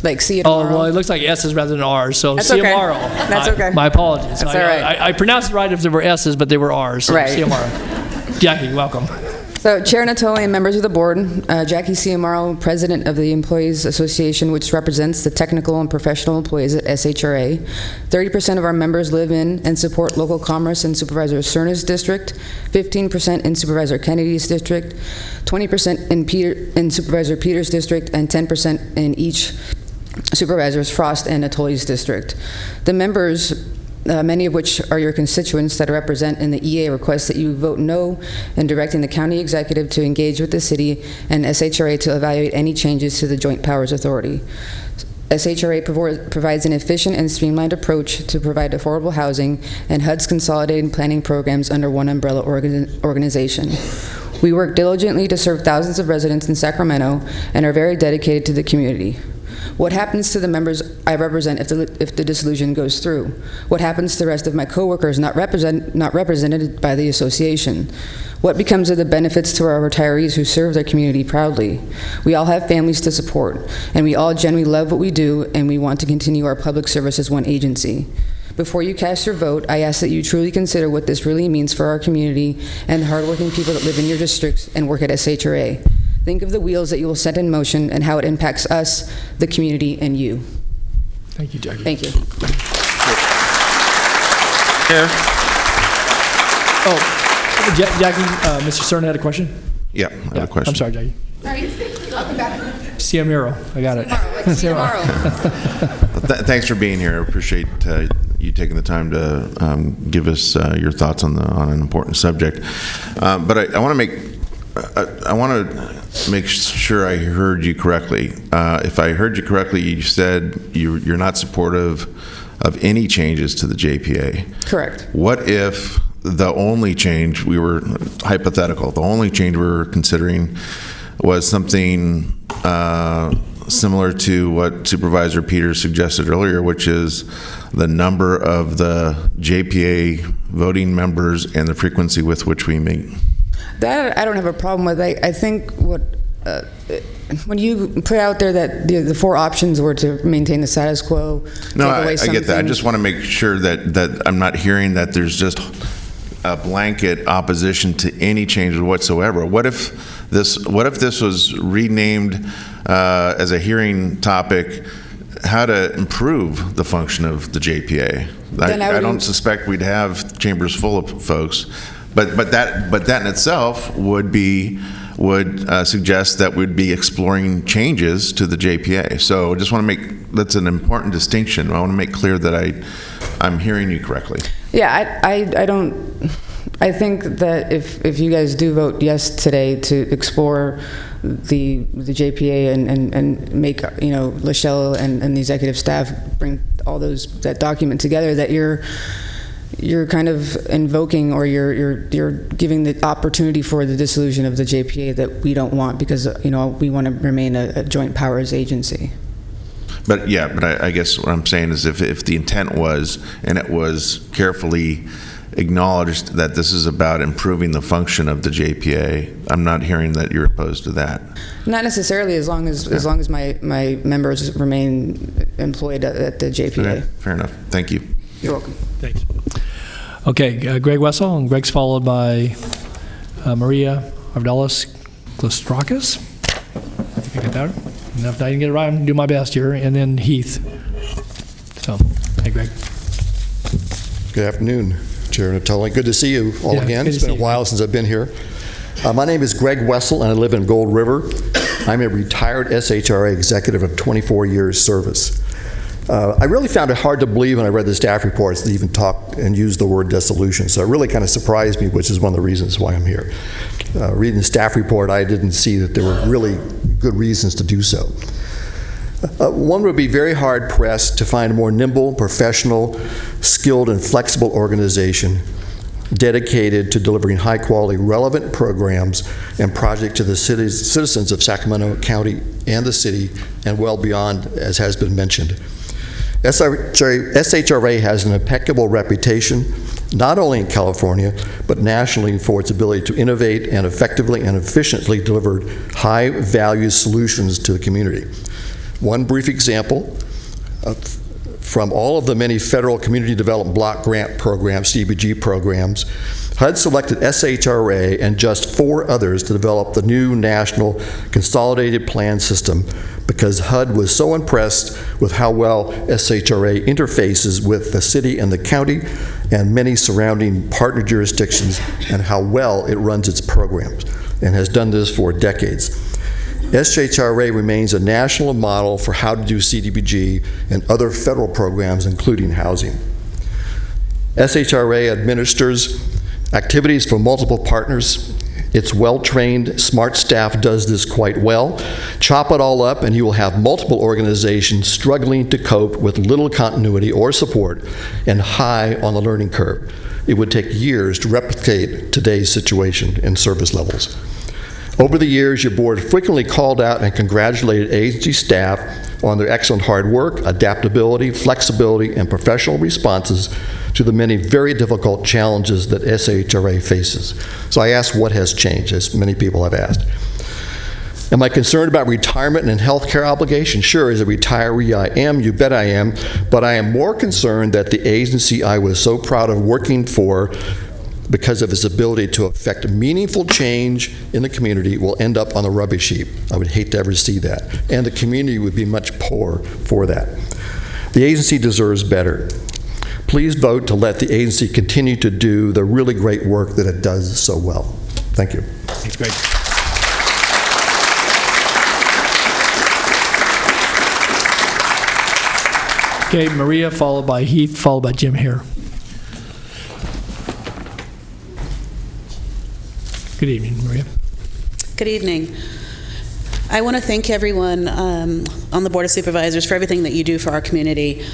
Like see you tomorrow. Oh, well, it looks like S's rather than R's, so That's Ciamaro. okay. That's okay. My apologies. That's all right. I pronounced it right if there were S's, but they were R's, so Right. Ciamaro. Jackie, welcome. So, Chair Natoli and members of the board, Jackie Ciamaro, President of the Employees Association, which represents the technical and professional employees at SHRA. 30% of our members live in and support local commerce in Supervisor Cerna's district, 15% in Supervisor Kennedy's district, 20% in Supervisor Peters' district, and 10% in each Supervisors Frost and Natoli's district. The members, many of which are your constituents that represent in the EA, request that you vote no in directing the county executive to engage with the city and SHRA to evaluate any changes to the Joint Powers Authority. SHRA provides an efficient and streamlined approach to provide affordable housing, and HUD's consolidated planning programs under one umbrella organization. We work diligently to serve thousands of residents in Sacramento and are very dedicated to the community. What happens to the members I represent if the dissolution goes through? What happens to the rest of my coworkers not represented by the association? What becomes of the benefits to our retirees who serve their community proudly? We all have families to support, and we all genuinely love what we do, and we want to continue our public service as one agency. Before you cast your vote, I ask that you truly consider what this really means for our community and the hardworking people that live in your districts and work at SHRA. Think of the wheels that you will set in motion and how it impacts us, the community, and you. Thank you, Jackie. Thank you. Chair? Oh, Jackie, Mr. Cerna had a question? Yeah, I have a question. I'm sorry, Jackie. I'll back. See you tomorrow. I got it. See you tomorrow. Thanks for being here. I appreciate you taking the time to give us your thoughts on an important subject. But I want to make sure I heard you correctly. If I heard you correctly, you said you're not supportive of any changes to the JPA. Correct. What if the only change the only change we were considering was something similar to what Supervisor Peters suggested earlier, which is the number of the JPA voting members and the frequency with which we meet? That I don't have a problem with. I think when you put out there that the four options were to maintain the status quo. No, I get that. I just want to make sure that I'm not hearing that there's just a blanket opposition to any changes whatsoever. What if this was renamed as a hearing topic, how to improve the function of the JPA? I don't suspect we'd have chambers full of folks, but that in itself would suggest that we'd be exploring changes to the JPA. So I just want to that's an important distinction. I want to make clear that I'm hearing you correctly. Yeah, I think that if you guys do vote yes today to explore the JPA and make, Lachelle and the executive staff bring all that document together, that you're kind of invoking, or you're giving the opportunity for the dissolution of the JPA that we don't want, because we want to remain a joint powers agency. But I guess what I'm saying is if the intent was, and it was carefully acknowledged, that this is about improving the function of the JPA, I'm not hearing that you're opposed to that. Not necessarily, as long as my members remain employed at the JPA. Okay, fair enough. Thank you. You're welcome. Thanks. Okay, Greg Wessel, and Greg's followed by Maria Avdalis Glastrakis. I think I got that. And if I didn't get it right, I'm going to do my best here. And then Heath. So, hey, Greg. Good afternoon, Chair Natoli. Good to see you all again. It's been a while since I've been here. My name is Greg Wessel, and I live in Gold River. I'm a retired SHRA executive of 24 years service. I really found it hard to believe when I read the staff reports that even talked and used the word dissolution. So it really kind of surprised me, which is one of the reasons why I'm here. Reading the staff report, I didn't see that there were really good reasons to do so. One would be very hard-pressed to find a more nimble, professional, skilled, and flexible organization dedicated to delivering high-quality, relevant programs and projects to the citizens of Sacramento County and the city, and well beyond, as has been mentioned. SHRA has an impeccable reputation, not only in California, but nationally, for its ability to innovate and effectively and efficiently deliver high-value solutions to the community. One brief example, from all of the many federal community development block grant programs, CDBG programs, HUD selected SHRA and just 4 others to develop the new National Consolidated Plan System, because HUD was so impressed with how well SHRA interfaces with the city and the county and many surrounding partner jurisdictions, and how well it runs its programs, and has done this for decades. SHRA remains a national model for how to do CDBG and other federal programs, including housing. SHRA administers activities for multiple partners Its well-trained, smart staff does this quite well. Chop it all up, and you will have multiple organizations struggling to cope with little continuity or support and high on the learning curve. It would take years to replicate today's situation and service levels. Over the years, your board frequently called out and congratulated agency staff on their excellent hard work, adaptability, flexibility, and professional responses to the many very difficult challenges that SHRA faces. So I ask, what has changed, as many people have asked. Am I concerned about retirement and health care obligations? Sure, as a retiree I am, you bet I am, but I am more concerned that the agency I was so proud of working for, because of its ability to affect meaningful change in the community, will end up on the rubbish heap. I would hate to ever see that. And the community would be much poorer for that. The agency deserves better. Please vote to let the agency continue to do the really great work that it does so well. Thank you. Thanks, Greg. Okay, Maria, followed by Heath, followed by Jim Hare. Good evening, Maria. Good evening. I want to thank everyone on the Board of Supervisors for everything that you do for our community.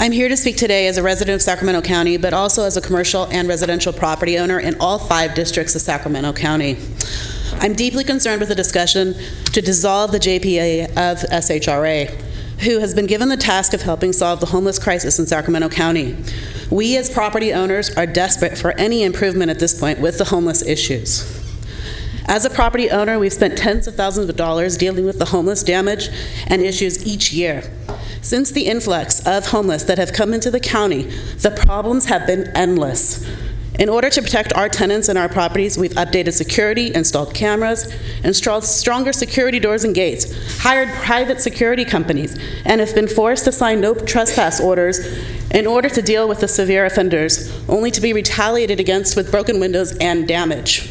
I'm here to speak today as a resident of Sacramento County, but also as a commercial and residential property owner in all 5 districts of Sacramento County. I'm deeply concerned with the discussion to dissolve the JPA of SHRA, who has been given the task of helping solve the homeless crisis in Sacramento County. We as property owners are desperate for any improvement at this point with the homeless issues. As a property owner, we've spent tens of thousands of dollars dealing with the homeless damage and issues each year. Since the influx of homeless that have come into the county, the problems have been endless. In order to protect our tenants and our properties, we've updated security, installed cameras, installed stronger security doors and gates, hired private security companies, and have been forced to sign no trespass orders in order to deal with the severe offenders, only to be retaliated against with broken windows and damage.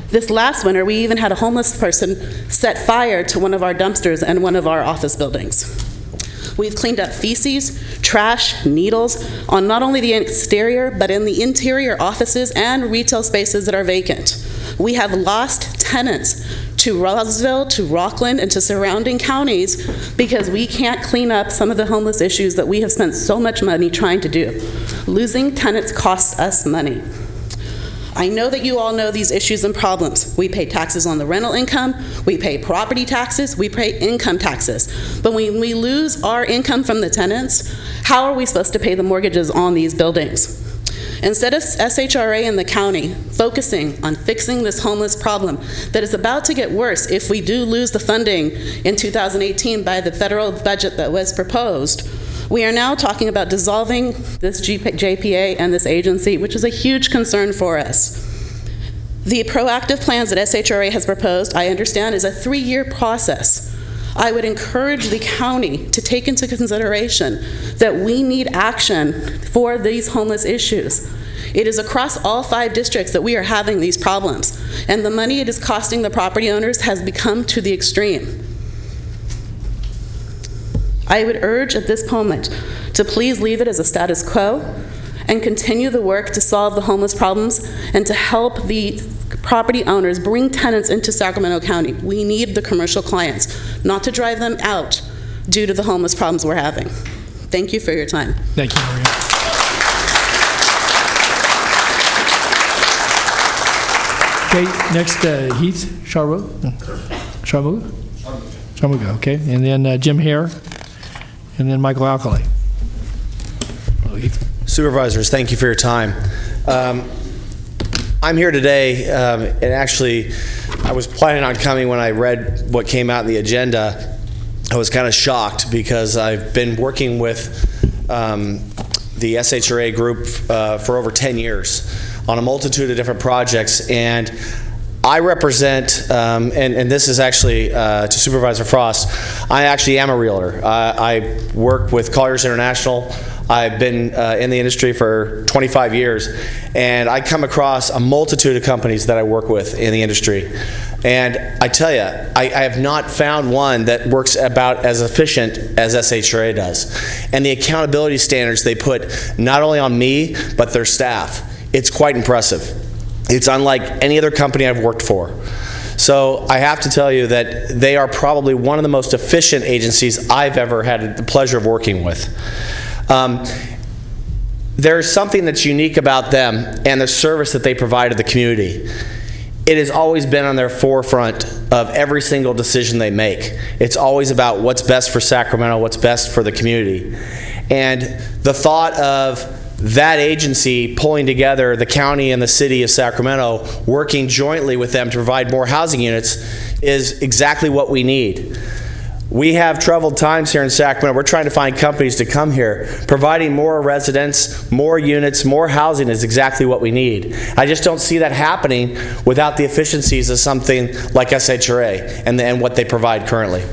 This last winter, we even had a homeless person set fire to one of our dumpsters and one of our office buildings. We've cleaned up feces, trash, needles on not only the exterior, but in the interior offices and retail spaces that are vacant. We have lost tenants to Roseville, to Rockland, and to surrounding counties because we can't clean up some of the homeless issues that we have spent so much money trying to do. Losing tenants costs us money. I know that you all know these issues and problems. We pay taxes on the rental income, we pay property taxes, we pay income taxes. But when we lose our income from the tenants, how are we supposed to pay the mortgages on these buildings? Instead of SHRA and the county focusing on fixing this homeless problem that is about to get worse if we do lose the funding in 2018 by the federal budget that was proposed, we are now talking about dissolving this JPA and this agency, which is a huge concern for us. The proactive plans that SHRA has proposed, I understand, is a 3-year process. I would encourage the county to take into consideration that we need action for these homeless issues. It is across all 5 districts that we are having these problems, and the money it is costing the property owners has become to the extreme. I would urge at this moment to please leave it as a status quo and continue the work to solve the homeless problems and to help the property owners bring tenants into Sacramento County. We need the commercial clients, not to drive them out due to the homeless problems we're having. Thank you for your time. Thank you, Maria. Okay, next, Heath Sharmuga, okay, and then Jim Hare, and then Michael Alcali. Supervisors, thank you for your time. I'm here today, and actually, I was planning on coming when I read what came out in the agenda. I was kind of shocked because I've been working with the SHRA group for over 10 years on a multitude of different projects, and I represent, and this is actually to Supervisor Frost, I actually am a realtor. I work with Colliers International. I've been in the industry for 25 years, and I come across a multitude of companies that I work with in the industry. And I tell you, I have not found one that works about as efficient as SHRA does. And the accountability standards they put not only on me, but their staff, it's quite impressive. It's unlike any other company I've worked for. So I have to tell you that they are probably one of the most efficient agencies I've ever had the pleasure of working with. There's something that's unique about them and the service that they provide to the community. It has always been on their forefront of every single decision they make. It's always about what's best for Sacramento, what's best for the community. And the thought of that agency pulling together the county and the city of Sacramento, working jointly with them to provide more housing units, is exactly what we need. We have troubled times here in Sacramento. We're trying to find companies to come here. Providing more residents, more units, more housing is exactly what we need. I just don't see that happening without the efficiencies of something like SHRA and what they provide currently.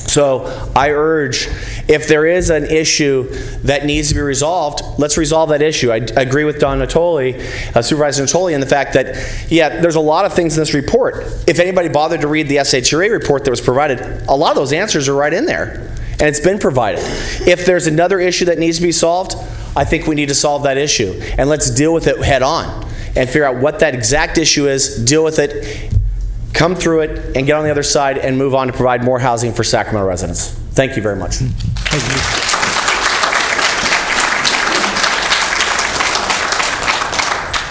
So I urge, if there is an issue that needs to be resolved, let's resolve that issue. I agree with Don Natoli, Supervisor Natoli, in the fact that, yeah, there's a lot of things in this report. If anybody bothered to read the SHRA report that was provided, a lot of those answers are right in there, and it's been provided. If there's another issue that needs to be solved, I think we need to solve that issue, and let's deal with it head on and figure out what that exact issue is, deal with it, come through it, and get on the other side and move on to provide more housing for Sacramento residents. Thank you very much. Thank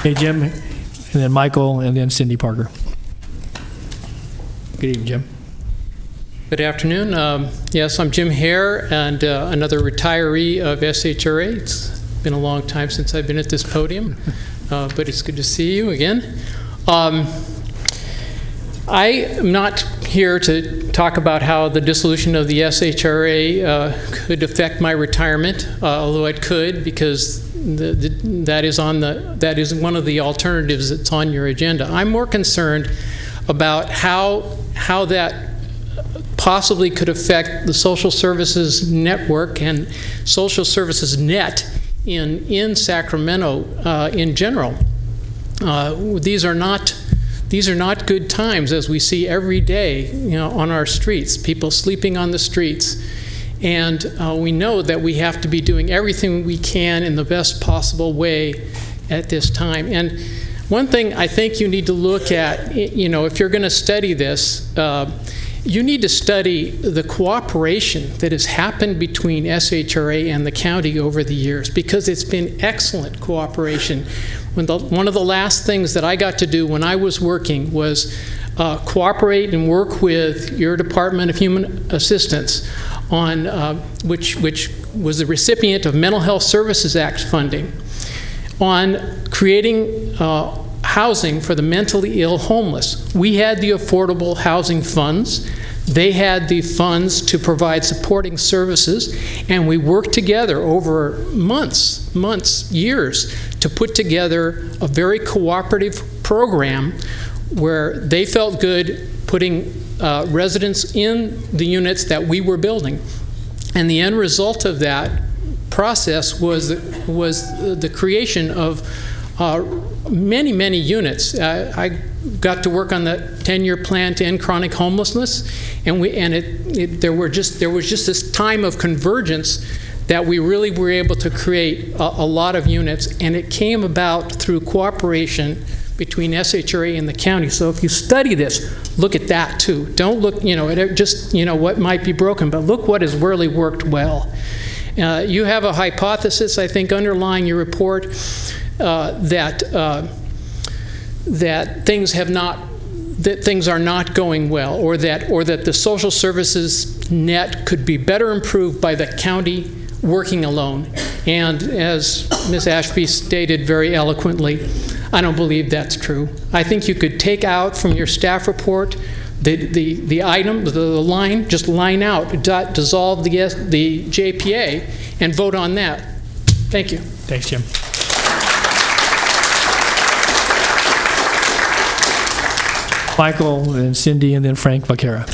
you. Hey, Jim, and then Michael, and then Cindy Parker. Good evening, Jim. Good afternoon. Yes, I'm Jim Hare, and another retiree of SHRA. It's been a long time since I've been at this podium, but it's good to see you again. I am not here to talk about how the dissolution of the SHRA could affect my retirement, although it could, because that is one of the alternatives that's on your agenda. I'm more concerned about how that possibly could affect the social services network and social services net in Sacramento in general. These are not good times, as we see every day, on our streets, people sleeping on the streets. And we know that we have to be doing everything we can in the best possible way at this time. And one thing I think you need to look at, if you're going to study this, you need to study the cooperation that has happened between SHRA and the county over the years, because it's been excellent cooperation. One of the last things that I got to do when I was working was cooperate and work with your Department of Human Assistance on which was the recipient of Mental Health Services Act funding, on creating housing for the mentally ill homeless. We had the affordable housing funds. They had the funds to provide supporting services, and we worked together over months, years, to put together a very cooperative program where they felt good putting residents in the units that we were building. And the end result of that process was the creation of many units. I got to work on the 10-year plan to end chronic homelessness, and there was just this time of convergence that we really were able to create a lot of units, and it came about through cooperation between SHRA and the county. So if you study this, look at that too. Don't look, at just what might be broken, but look what has really worked well. You have a hypothesis, I think, underlying your report that things are not going well, or that the social services net could be better improved by the county working alone. And as Ms. Ashby stated very eloquently, I don't believe that's true. I think you could take out from your staff report the item, the line, just line out, dissolve the JPA, and vote on that. Thank you. Thanks, Jim. Michael, and Cindy, and then Frank Vaquera.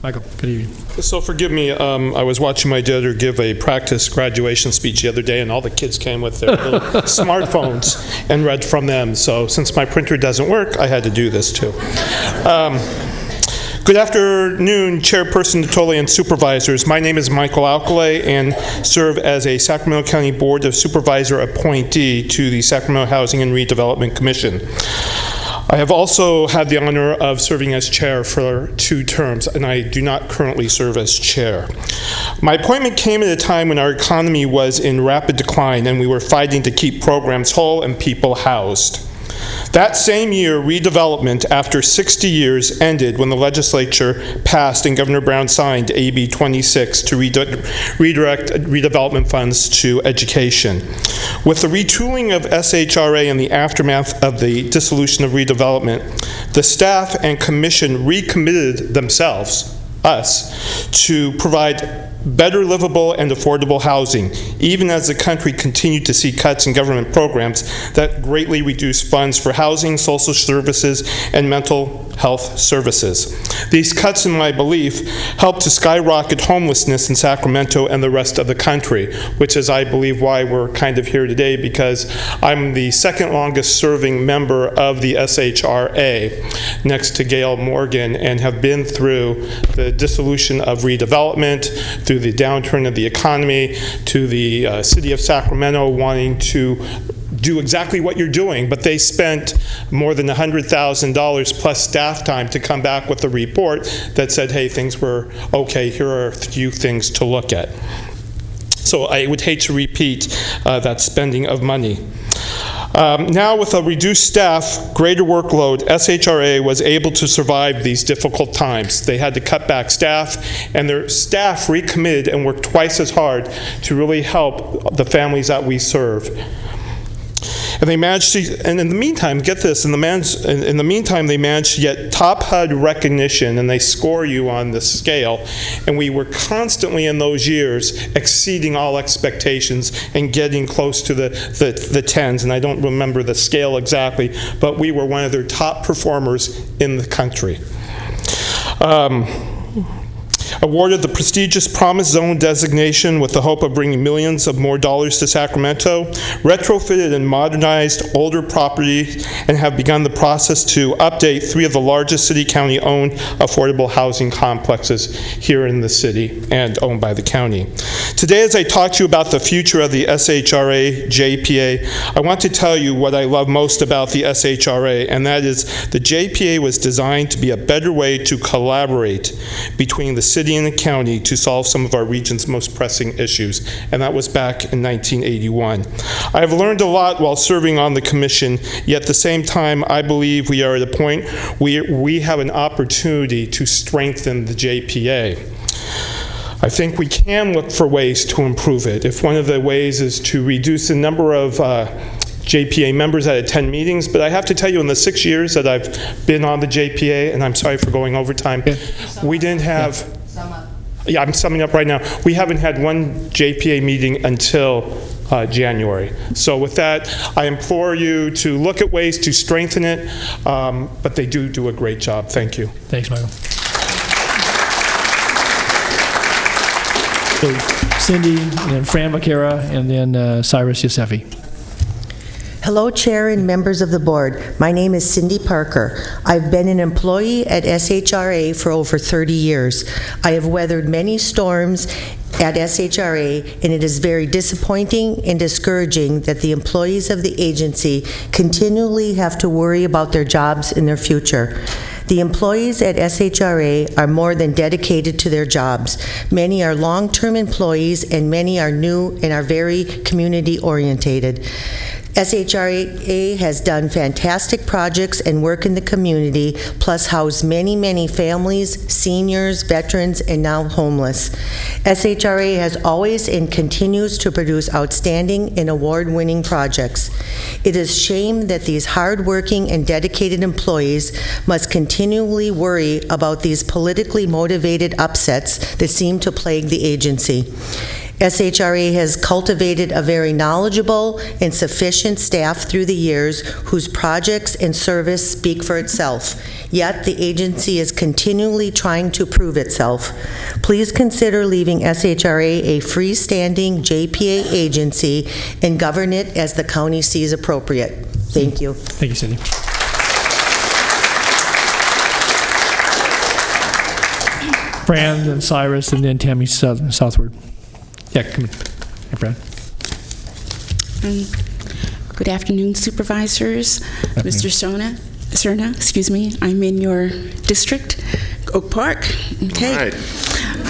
Michael, good evening. So forgive me, I was watching my daughter give a practice graduation speech the other day, and all the kids came with their little smartphones and read from them. So since my printer doesn't work, I had to do this too. Good afternoon, Chairperson Natoli and Supervisors. My name is Michael Alcalay and serve as a Sacramento County Board of Supervisor appointee to the Sacramento Housing and Redevelopment Commission. I have also had the honor of serving as chair for 2 terms, and I do not currently serve as chair. My appointment came at a time when our economy was in rapid decline and we were fighting to keep programs whole and people housed. That same year, redevelopment, after 60 years, ended when the legislature passed and Governor Brown signed AB 26 to redirect redevelopment funds to education. With the retooling of SHRA in the aftermath of the dissolution of redevelopment, the staff and commission recommitted themselves, us, to provide better livable and affordable housing, even as the country continued to see cuts in government programs that greatly reduced funds for housing, social services, and mental health services. These cuts, in my belief, helped to skyrocket homelessness in Sacramento and the rest of the country, which is, I believe, why we're kind of here today, because I'm the second longest serving member of the SHRA, next to Gail Morgan, and have been through the dissolution of redevelopment, through the downturn of the economy, to the city of Sacramento wanting to do exactly what you're doing, but they spent more than $100,000 plus staff time to come back with a report that said, hey, things were okay, here are a few things to look at. So I would hate to repeat that spending of money. Now with a reduced staff, greater workload, SHRA was able to survive these difficult times. They had to cut back staff, and their staff recommitted and worked twice as hard to really help the families that we serve. And they managed to, and in the meantime, get this, in the meantime, they managed to get top HUD recognition, and they score you on the scale. And we were constantly in those years exceeding all expectations and getting close to the tens. And I don't remember the scale exactly, but we were one of their top performers in the country. Awarded the prestigious Promise Zone designation with the hope of bringing millions of more dollars to Sacramento, retrofitted and modernized older properties, and have begun the process to update 3 of the largest city-county owned affordable housing complexes here in the city and owned by the county. Today, as I talk to you about the future of the SHRA JPA, I want to tell you what I love most about the SHRA, and that is the JPA was designed to be a better way to collaborate between the city and the county to solve some of our region's most pressing issues, and that was back in 1981. I have learned a lot while serving on the commission, yet at the same time, I believe we are at a point where we have an opportunity to strengthen the JPA. I think we can look for ways to improve it. If one of the ways is to reduce the number of JPA members that attend meetings, but I have to tell you, in the 6 years that I've been on the JPA, and I'm sorry for going over time, we didn't have... Yeah, I'm summing up right now. We haven't had one JPA meeting until January. So with that, I implore you to look at ways to strengthen it, but they do a great job. Thank you. Thanks, Michael. So Cindy, and then Fran Vaquera, and then Cyrus Yosefi. Hello, Chair and members of the board. My name is Cindy Parker. I've been an employee at SHRA for over 30 years. I have weathered many storms at SHRA, and it is very disappointing and discouraging that the employees of the agency continually have to worry about their jobs and their future. The employees at SHRA are more than dedicated to their jobs. Many are long-term employees, and many are new and are very community-oriented. SHRA has done fantastic projects and work in the community, plus housed many, many families, seniors, veterans, and now homeless. SHRA has always and continues to produce outstanding and award-winning projects. It is a shame that these hard-working and dedicated employees must continually worry about these politically motivated upsets that seem to plague the agency. SHRA has cultivated a very knowledgeable and sufficient staff through the years whose projects and service speak for itself. Yet the agency is continually trying to prove itself. Please consider leaving SHRA a freestanding JPA agency and govern it as the county sees appropriate. Thank you. Thank you, Cindy. Fran, then Cyrus, and then Tammy Southward. Yeah, come in. Hey, Fran. Good afternoon, supervisors. Mr. Shona. Serna, excuse me. I'm in your district, Oak Park. Okay. All right.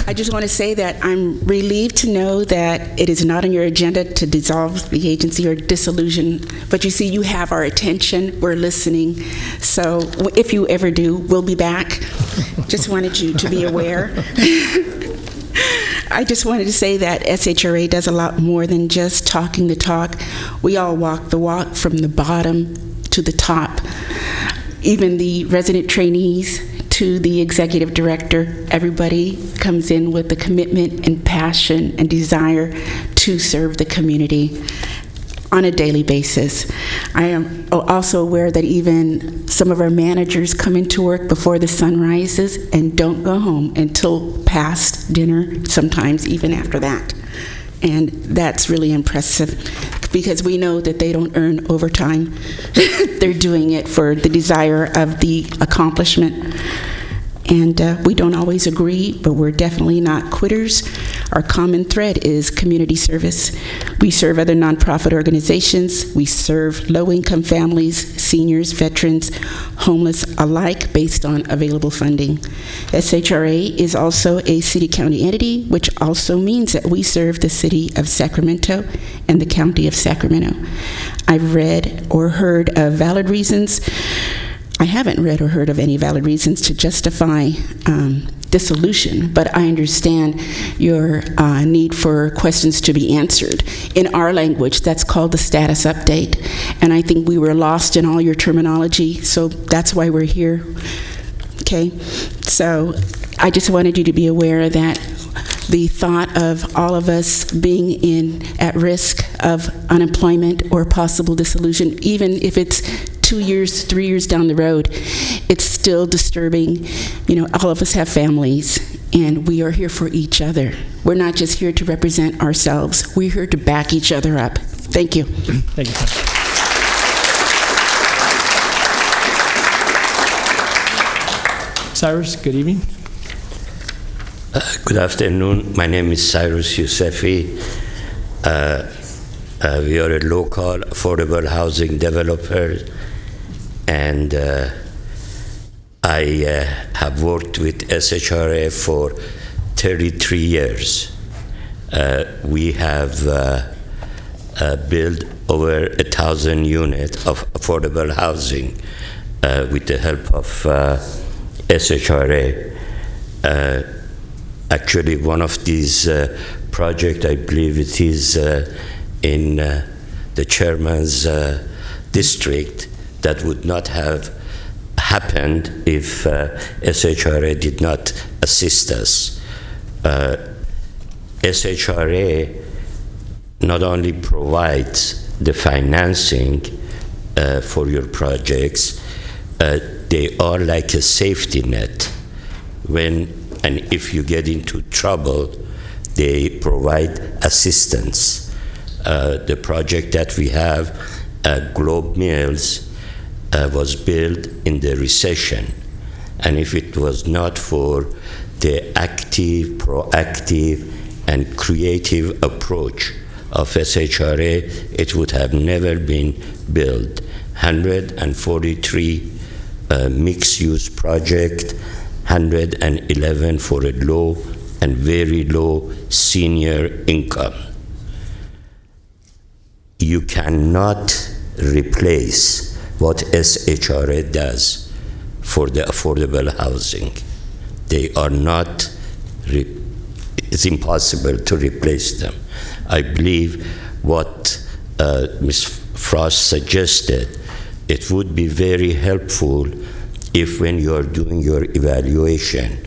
I just want to say that I'm relieved to know that it is not on your agenda to dissolve the agency or disillusion, but you see, you have our attention. We're listening. So if you ever do, we'll be back. Just wanted you to be aware. I just wanted to say that SHRA does a lot more than just talking the talk. We all walk the walk from the bottom to the top. Even the resident trainees to the executive director, everybody comes in with the commitment and passion and desire to serve the community on a daily basis. I am also aware that even some of our managers come into work before the sun rises and don't go home until past dinner, sometimes even after that. And that's really impressive because we know that they don't earn overtime. They're doing it for the desire of the accomplishment. And we don't always agree, but we're definitely not quitters. Our common thread is community service. We serve other nonprofit organizations. We serve low-income families, seniors, veterans, homeless alike based on available funding. SHRA is also a city-county entity, which also means that we serve the city of Sacramento and the county of Sacramento. I've read or heard of valid reasons. I haven't read or heard of any valid reasons to justify dissolution, but I understand your need for questions to be answered. In our language, that's called the status update, and I think we were lost in all your terminology, so that's why we're here. Okay? So I just wanted you to be aware that the thought of all of us being at risk of unemployment or possible dissolution, even if it's 2 years, 3 years down the road, it's still disturbing. You know, all of us have families, and we are here for each other. We're not just here to represent ourselves. We're here to back each other up. Thank you. Thank you. Cyrus, good evening. Good afternoon. My name is Cyrus Yousefi. We are a local affordable housing developer, and I have worked with SHRA for 33 years. We have built over 1,000 units of affordable housing with the help of SHRA. Actually, one of these projects, I believe it is in the chairman's district, that would not have happened if SHRA did not assist us. SHRA not only provides the financing for your projects, they are like a safety net. When and if you get into trouble, they provide assistance. The project that we have, Globe Mills, was built in the recession. And if it was not for the active, proactive, and creative approach of SHRA, it would have never been built. 143 mixed-use project, 111 for a low and very low senior income. You cannot replace what SHRA does for the affordable housing. They are not, it's impossible to replace them. I believe what Ms. Frost suggested, it would be very helpful if when you are doing your evaluation,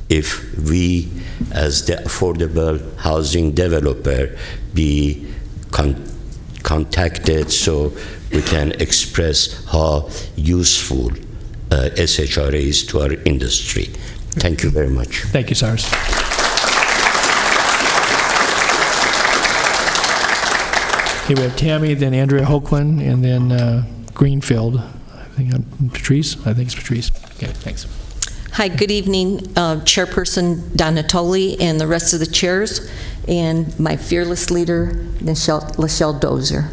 if we as the affordable housing developer be contacted so we can express how useful SHRA is to our industry. Thank you very much. Thank you, Cyrus. Okay, we have Tammy, then Andrea Hoagland, and then Greenfield. I think Patrice. I think it's Patrice. Okay, thanks. Hi, good evening, Chairperson Donatoli and the rest of the chairs, and my fearless leader, Lachelle Dozer.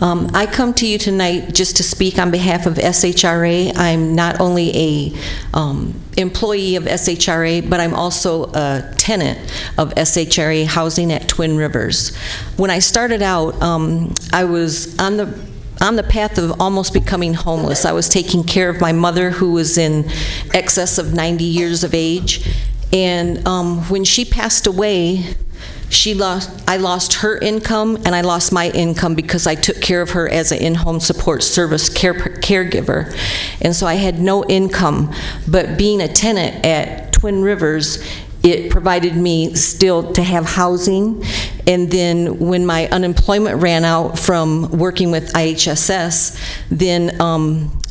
I come to you tonight just to speak on behalf of SHRA. I'm not only a employee of SHRA, but I'm also a tenant of SHRA housing at Twin Rivers. When I started out, I was on the path of almost becoming homeless. I was taking care of my mother, who was in excess of 90 years of age, and when she passed away, I lost her income and I lost my income because I took care of her as an in-home support service caregiver. And so I had no income, but being a tenant at Twin Rivers, it provided me still to have housing. And then when my unemployment ran out from working with IHSS, then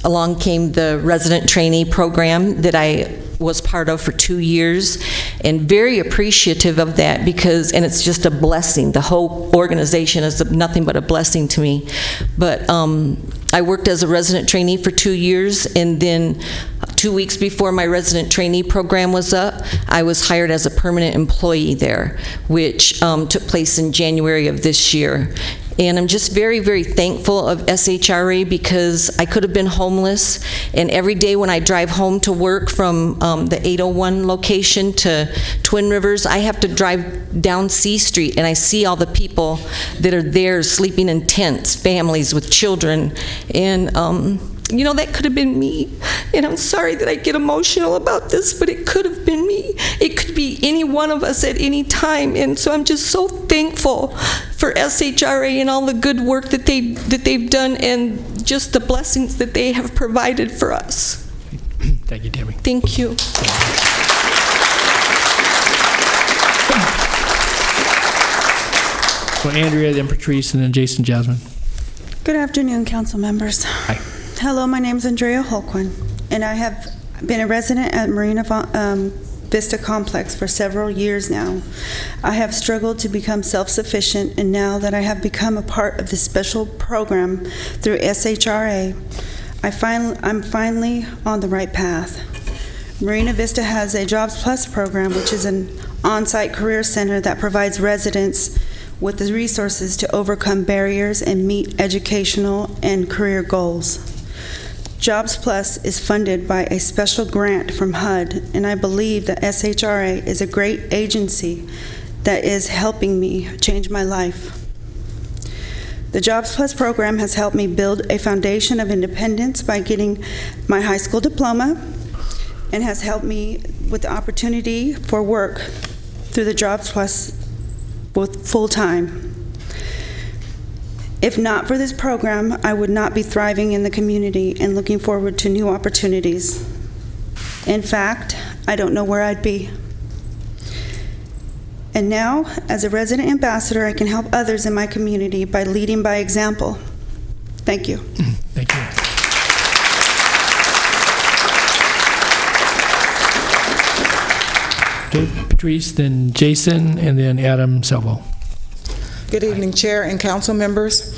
along came the resident trainee program that I was part of for 2 years, and very appreciative of that because, and it's just a blessing. The whole organization is nothing but a blessing to me. But I worked as a resident trainee for 2 years, and then 2 weeks before my resident trainee program was up, I was hired as a permanent employee there, which took place in January of this year. And I'm just very, very thankful of SHRA because I could have been homeless, and every day when I drive home to work from the 801 location to Twin Rivers, I have to drive down C Street, and I see all the people that are there sleeping in tents, families with children, and you know, that could have been me. And I'm sorry that I get emotional about this, but it could have been me. It could be any one of us at any time. And so I'm just so thankful for SHRA and all the good work that they've done and just the blessings that they have provided for us. Thank you, Tammy. Thank you. So Andrea, then Patrice, and then Jason, Jasmine. Good afternoon, council members. Hi. Hello, my name is Andrea Holquin, and I have been a resident at Marina Vista Complex for several years now. I have struggled to become self-sufficient, and now that I have become a part of this special program through SHRA, I'm finally on the right path. Marina Vista has a Jobs Plus program, which is an on-site career center that provides residents with the resources to overcome barriers and meet educational and career goals. Jobs Plus is funded by a special grant from HUD, and I believe that SHRA is a great agency that is helping me change my life. The Jobs Plus program has helped me build a foundation of independence by getting my high school diploma, and has helped me with the opportunity for work through the Jobs Plus with full-time. If not for this program, I would not be thriving in the community and looking forward to new opportunities. In fact, I don't know where I'd be. And now, as a resident ambassador, I can help others in my community by leading by example. Thank you. Thank you. Okay, Patrice, then Jason, and then Adam Selvo. Good evening, Chair and council members.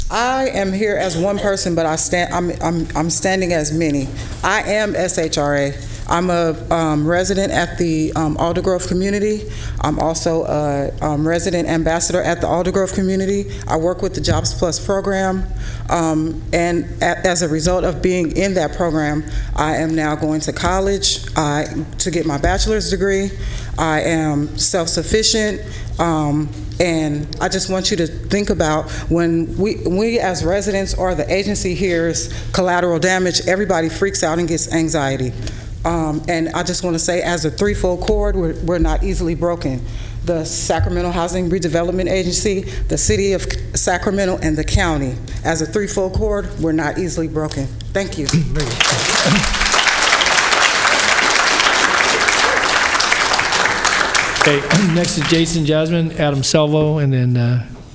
I am here as one person, but I'm standing as many. I am SHRA. I'm a resident at the Aldergrove community. I'm also a resident ambassador at the Aldergrove community. I work with the Jobs Plus program, and as a result of being in that program, I am now going to college to get my bachelor's degree. I am self-sufficient. And I just want you to think about when we as residents or the agency hears collateral damage, everybody freaks out and gets anxiety. And I just want to say, as a threefold cord, we're not easily broken. The Sacramento Housing Redevelopment Agency, the City of Sacramento, and the county. As a threefold cord, we're not easily broken. Thank you. Okay, next is Jason, Jasmine, Adam Selvo, and then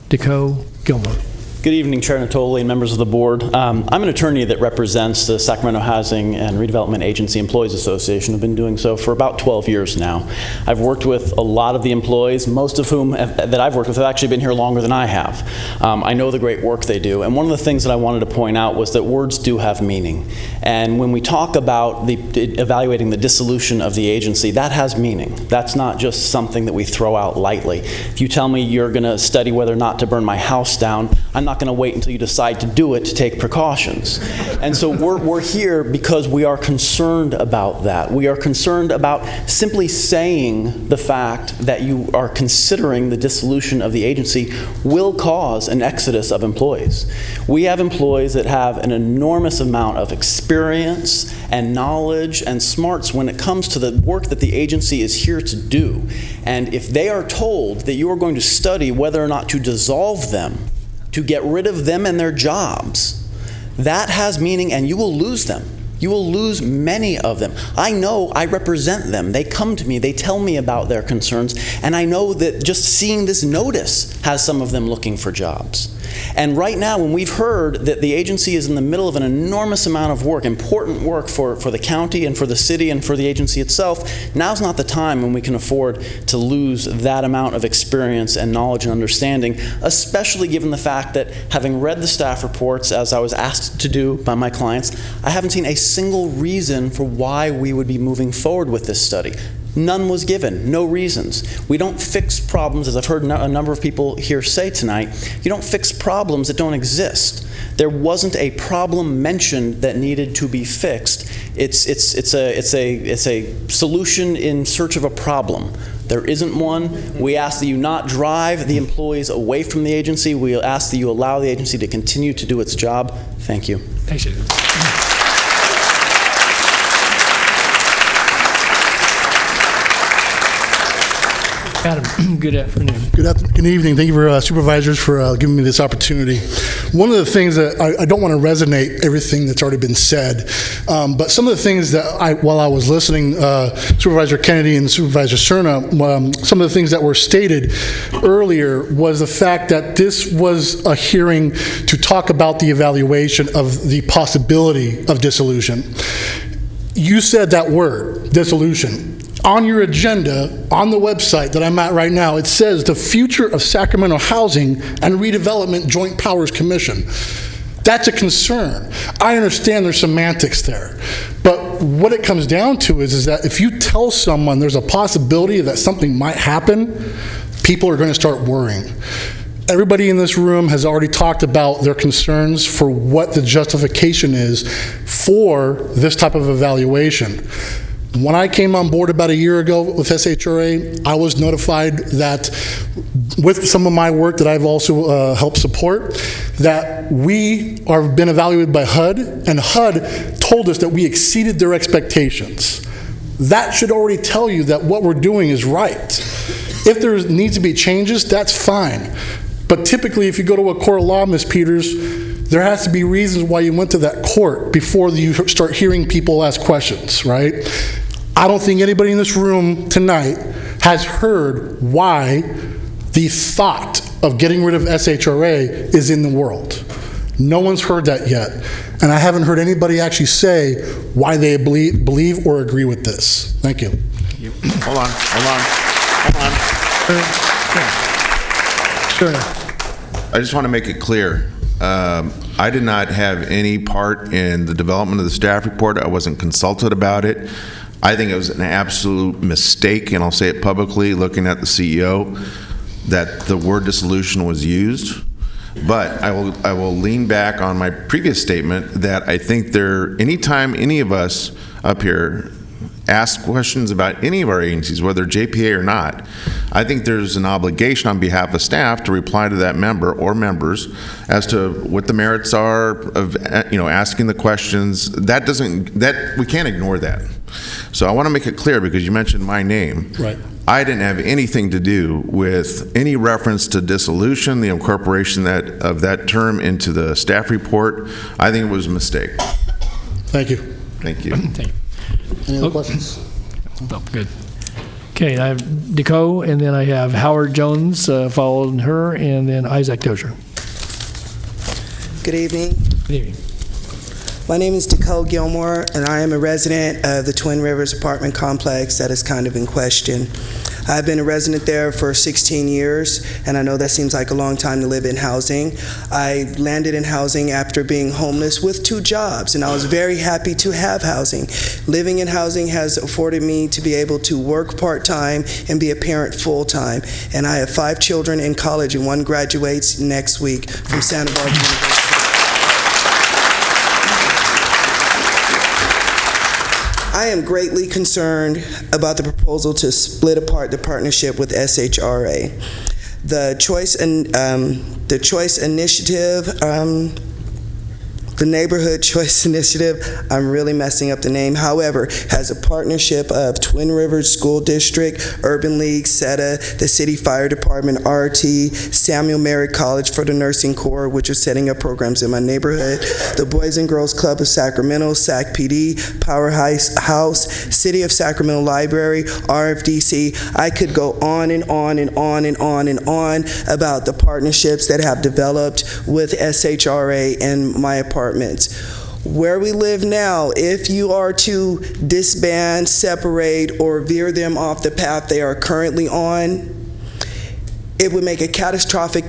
Deco Gilmore. Good evening, Chair Natoli and members of the board. I'm an attorney that represents the Sacramento Housing and Redevelopment Agency Employees Association. I've been doing so for about 12 years now. I've worked with a lot of the employees, most of whom that I've worked with have actually been here longer than I have. I know the great work they do, and one of the things that I wanted to point out was that words do have meaning. And when we talk about evaluating the dissolution of the agency, that has meaning. That's not just something that we throw out lightly. If you tell me you're going to study whether or not to burn my house down, I'm not going to wait until you decide to do it to take precautions. And so we're here because we are concerned about that. We are concerned about simply saying the fact that you are considering the dissolution of the agency will cause an exodus of employees. We have employees that have an enormous amount of experience and knowledge and smarts when it comes to the work that the agency is here to do. And if they are told that you are going to study whether or not to dissolve them, to get rid of them and their jobs, that has meaning, and you will lose them. You will lose many of them. I know, I represent them. They come to me, they tell me about their concerns, and I know that just seeing this notice has some of them looking for jobs. And right now, when we've heard that the agency is in the middle of an enormous amount of work, important work for the county and for the city and for the agency itself, now's not the time when we can afford to lose that amount of experience and knowledge and understanding, especially given the fact that, having read the staff reports, as I was asked to do by my clients, I haven't seen a single reason for why we would be moving forward with this study. None was given, no reasons. We don't fix problems, as I've heard a number of people here say tonight. You don't fix problems that don't exist. There wasn't a problem mentioned that needed to be fixed. It's a solution in search of a problem. There isn't one. We ask that you not drive the employees away from the agency. We ask that you allow the agency to continue to do its job. Thank you. Thanks, Jason. Adam, good afternoon. Good evening. Thank you for supervisors for giving me this opportunity. One of the things that I don't want to resonate everything that's already been said, but some of the things that while I was listening, Supervisor Kennedy and Supervisor Cerna, some of the things that were stated earlier was the fact that this was a hearing to talk about the evaluation of the possibility of dissolution. You said that word, dissolution. On your agenda, on the website that I'm at right now, it says the future of Sacramento Housing and Redevelopment Joint Powers Commission. That's a concern. I understand there's semantics there. But what it comes down to is that if you tell someone there's a possibility that something might happen, people are going to start worrying. Everybody in this room has already talked about their concerns for what the justification is for this type of evaluation. When I came on board about a year ago with SHRA, I was notified that with some of my work that I've also helped support, that we are been evaluated by HUD, and HUD told us that we exceeded their expectations. That should already tell you that what we're doing is right. If there needs to be changes, that's fine. But typically, if you go to a court of law, Ms. Peters, there has to be reasons why you went to that court before you start hearing people ask questions, right? I don't think anybody in this room tonight has heard why the thought of getting rid of SHRA is in the world. No one's heard that yet. And I haven't heard anybody actually say why they believe or agree with this. Thank you. Hold on. Sure. I just want to make it clear. I did not have any part in the development of the staff report. I wasn't consulted about it. I think it was an absolute mistake, and I'll say it publicly, looking at the CEO, that the word dissolution was used. But I will lean back on my previous statement that I think anytime any of us up here ask questions about any of our agencies, whether JPA or not, I think there's an obligation on behalf of staff to reply to that member or members as to what the merits are of asking the questions. We can't ignore that. So I want to make it clear, because you mentioned my name. Right. I didn't have anything to do with any reference to dissolution, the incorporation of that term into the staff report. I think it was a mistake. Thank you. Thank you. Thank you. Any other questions? Oh, good. Okay, I have Deco, and then I have Howard Jones following her, and then Isaac Dozier. Good evening. Good evening. My name is Deco Gilmore, and I am a resident of the Twin Rivers apartment complex that is kind of in question. I've been a resident there for 16 years, and I know that seems like a long time to live in housing. I landed in housing after being homeless with 2 jobs, and I was very happy to have housing. Living in housing has afforded me to be able to work part-time and be a parent full-time, and I have 5 children in college, and 1 graduates next week from Santa Barbara University. I am greatly concerned about the proposal to split apart the partnership with SHRA. The Choice Initiative, the Neighborhood Choice Initiative, I'm really messing up the name, however, has a partnership of Twin Rivers School District, Urban League, SETA, the City Fire Department, RT, Samuel Merritt College for the Nursing Corps, which is setting up programs in my neighborhood, the Boys and Girls Club of Sacramento, SACPD, Powerhouse House, City of Sacramento Library, RFDC. I could go on and on and on and on and on about the partnerships that have developed with SHRA and my apartments. Where we live now, if you are to disband, separate, or veer them off the path they are currently on, it would make a catastrophic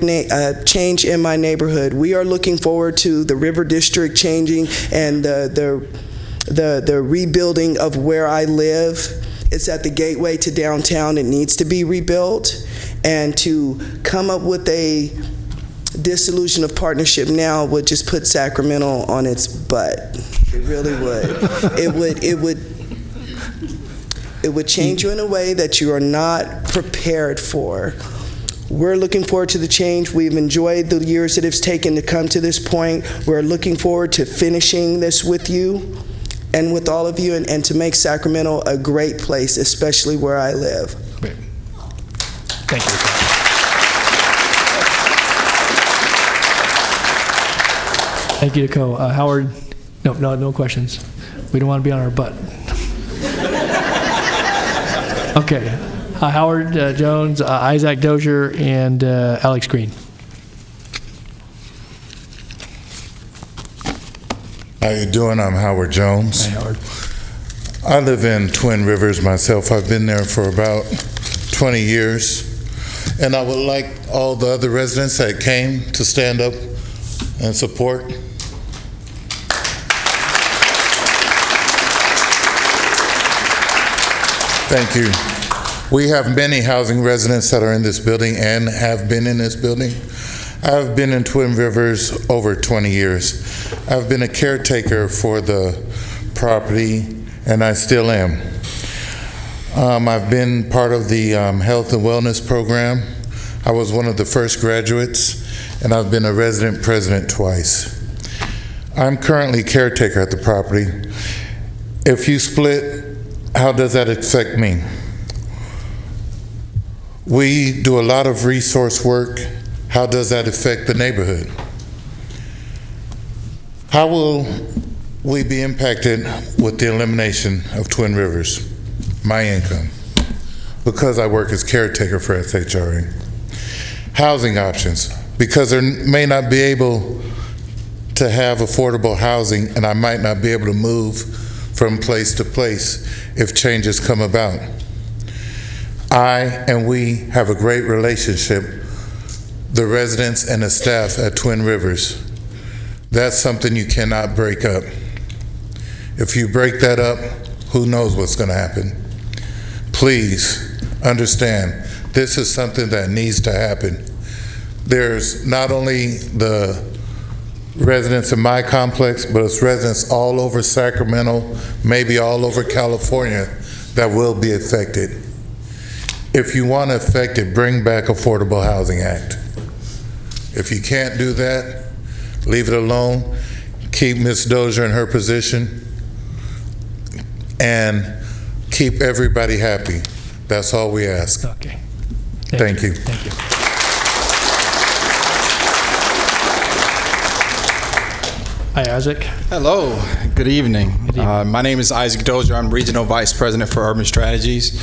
change in my neighborhood. We are looking forward to the River District changing and the rebuilding of where I live. It's at the gateway to downtown. It needs to be rebuilt. And to come up with a dissolution of partnership now would just put Sacramento on its butt. It really would. It would change you in a way that you are not prepared for. We're looking forward to the change. We've enjoyed the years that it's taken to come to this point. We're looking forward to finishing this with you and with all of you, and to make Sacramento a great place, especially where I live. Great. Thank you. Thank you, Nicole. Howard, no questions. We don't want to be on our butt. Okay. Howard Jones, Isaac Dozier, and Alex Green. How you doing? I'm Howard Jones. Hi, Howard. I live in Twin Rivers myself. I've been there for about 20 years. And I would like all the other residents that came to stand up and support. Thank you. We have many housing residents that are in this building and have been in this building. I've been in Twin Rivers over 20 years. I've been a caretaker for the property, and I still am. I've been part of the health and wellness program. I was one of the first graduates, and I've been a resident president twice. I'm currently caretaker at the property. If you split, how does that affect me? We do a lot of resource work. How does that affect the neighborhood? How will we be impacted with the elimination of Twin Rivers? My income, because I work as caretaker for SHRA. Housing options, because there may not be able to have affordable housing, and I might not be able to move from place to place if changes come about. I and we have a great relationship, the residents and the staff at Twin Rivers. That's something you cannot break up. If you break that up, who knows what's going to happen? Please understand, this is something that needs to happen. There's not only the residents in my complex, but it's residents all over Sacramento, maybe all over California, that will be affected. If you want to affect it, bring back Affordable Housing Act. If you can't do that, leave it alone. Keep Ms. Dozier in her position and keep everybody happy. That's all we ask. Okay. Thank you. Thank you. Hi, Isaac. Hello. Good evening. My name is Isaac Dozier. I'm Regional Vice President for Urban Strategies.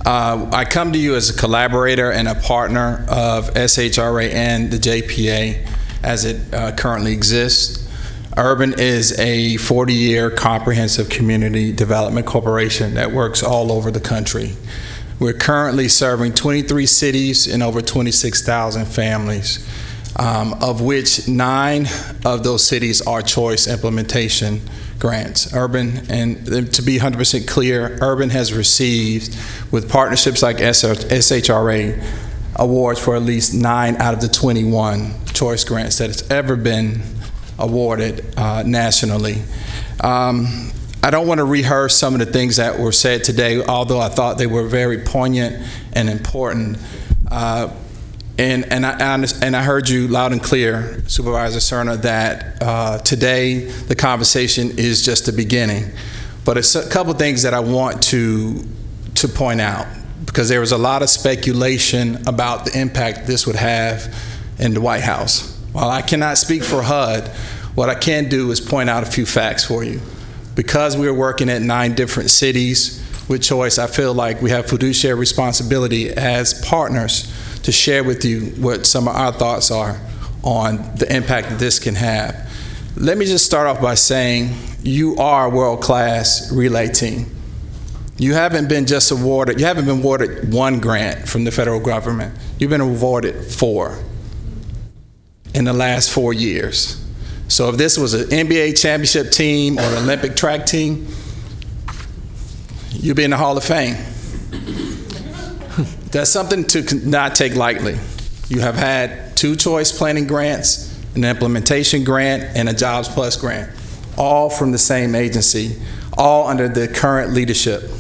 I come to you as a collaborator and a partner of SHRA and the JPA as it currently exists. Urban is a 40-year comprehensive community development corporation that works all over the country. We're currently serving 23 cities and over 26,000 families, of which 9 of those cities are choice implementation grants. Urban, and to be 100% clear, Urban has received, with partnerships like SHRA, awards for at least 9 out of the 21 choice grants that has ever been awarded nationally. I don't want to rehearse some of the things that were said today, although I thought they were very poignant and important. And I heard you loud and clear, Supervisor Cerna, that today the conversation is just the beginning. But it's a couple things that I want to point out, because there was a lot of speculation about the impact this would have in the White House. While I cannot speak for HUD, what I can do is point out a few facts for you. Because we are working at 9 different cities with choice, I feel like we have fiduciary responsibility as partners to share with you what some of our thoughts are on the impact that this can have. Let me just start off by saying you are a world-class relay team. You haven't been awarded 1 grant from the federal government. You've been awarded 4 in the last 4 years. So if this was an NBA championship team or an Olympic track team, you'd be in the Hall of Fame. That's something to not take lightly. You have had 2 choice planning grants, an implementation grant, and a Jobs Plus grant, all from the same agency, all under the current leadership.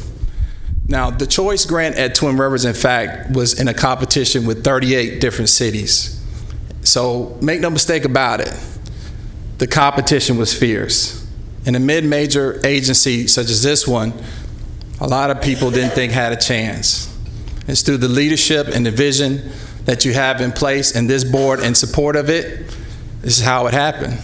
Now, the choice grant at Twin Rivers, in fact, was in a competition with 38 different cities. So make no mistake about it. The competition was fierce. In a mid-major agency such as this one, a lot of people didn't think had a chance. It's through the leadership and the vision that you have in place and this board in support of it, this is how it happened.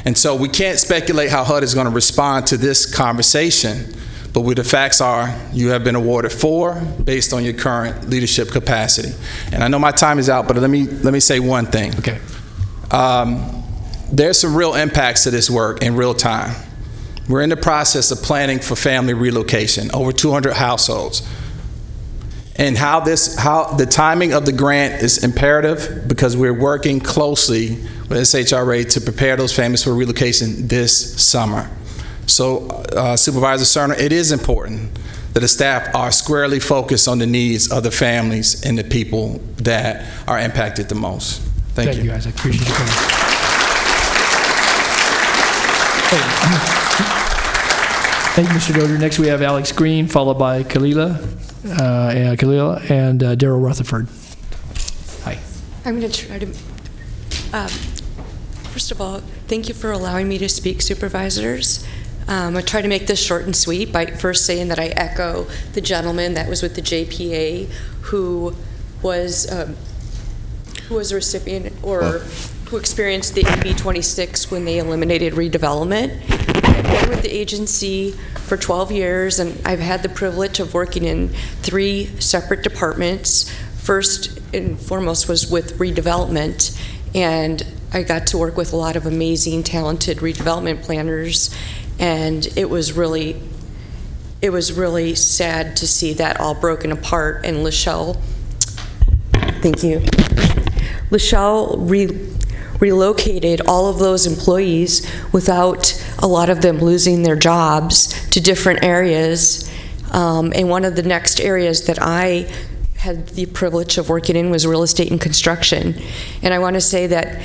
And so we can't speculate how HUD is going to respond to this conversation, but what the facts are, you have been awarded 4 based on your current leadership capacity. And I know my time is out, but let me say one thing. Okay. There's some real impacts to this work in real time. We're in the process of planning for family relocation, over 200 households. And how the timing of the grant is imperative, because we're working closely with SHRA to prepare those families for relocation this summer. So, Supervisor Cerna, it is important that the staff are squarely focused on the needs of the families and the people that are impacted the most. Thank you. Guys. I appreciate you coming. Thank you, Mr. Dozier. Next, we have Alex Green, followed by Kalila and Daryl Rutherford. Hi. I'm going to try to. First of all, thank you for allowing me to speak, supervisors. I'll try to make this short and sweet by first saying that I echo the gentleman that was with the JPA who was a recipient or who experienced the AB 26 when they eliminated redevelopment. I've been with the agency for 12 years, and I've had the privilege of working in 3 separate departments. First and foremost was with redevelopment, and I got to work with a lot of amazing, talented redevelopment planners, and it was really sad to see that all broken apart. And Lachelle, thank you. Lachelle relocated all of those employees without a lot of them losing their jobs to different areas. And one of the next areas that I had the privilege of working in was real estate and construction. And I want to say that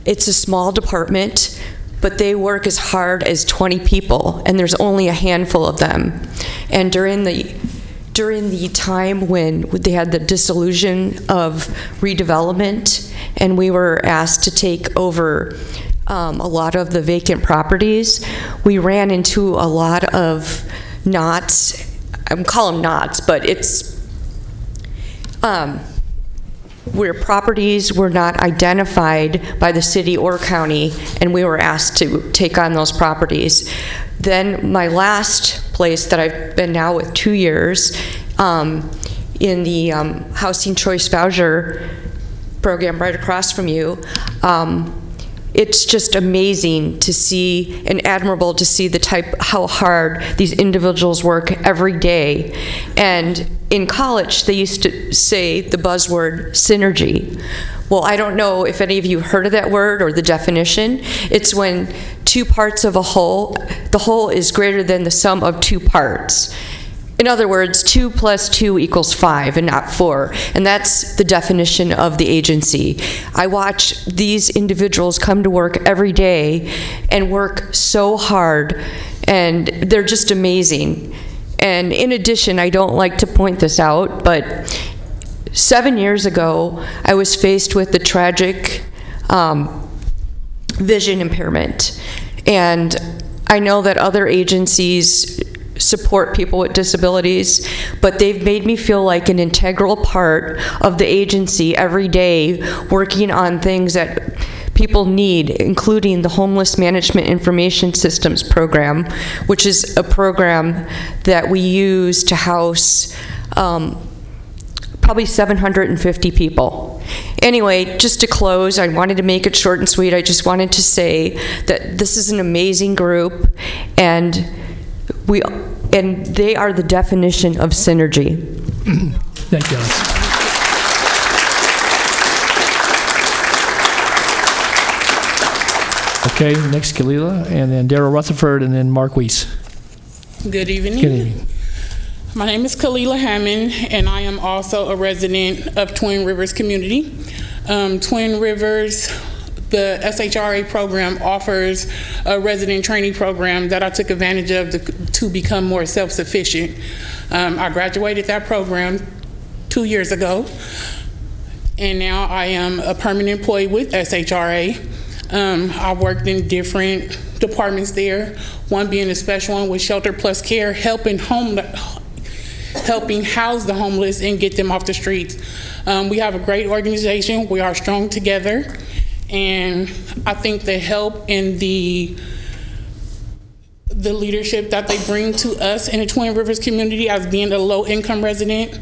it's a small department, but they work as hard as 20 people, and there's only a handful of them. And during the time when they had the dissolution of redevelopment, and we were asked to take over a lot of the vacant properties, we ran into a lot of knots. I call them knots, but it's where properties were not identified by the city or county, and we were asked to take on those properties. Then my last place that I've been now with 2 years in the Housing Choice Voucher program right across from you, it's just amazing to see and admirable to see how hard these individuals work every day. And in college, they used to say the buzzword synergy. Well, I don't know if any of you heard of that word or the definition. It's when two parts of a whole, the whole is greater than the sum of two parts. In other words, 2 + 2 = 5 and not 4. And that's the definition of the agency. I watch these individuals come to work every day and work so hard, and they're just amazing. And in addition, I don't like to point this out, but 7 years ago, I was faced with the tragic vision impairment. And I know that other agencies support people with disabilities, but they've made me feel like an integral part of the agency every day, working on things that people need, including the Homeless Management Information Systems program, which is a program that we use to house probably 750 people. Anyway, just to close, I wanted to make it short and sweet. I just wanted to say that this is an amazing group, and they are the definition of synergy. Thank you, Alice. Okay, next Kalila, and then Daryl Rutherford, and then Mark Weiss. Good evening. Good evening. My name is Kalila Hammond, and I am also a resident of Twin Rivers community. Twin Rivers, the SHRA program, offers a resident training program that I took advantage of to become more self-sufficient. I graduated that program 2 years ago, and now I am a permanent employee with SHRA. I worked in different departments there, one being a special one with Shelter Plus Care, helping house the homeless and get them off the streets. We have a great organization. We are strong together. And I think the help and the leadership that they bring to us in the Twin Rivers community as being a low-income resident,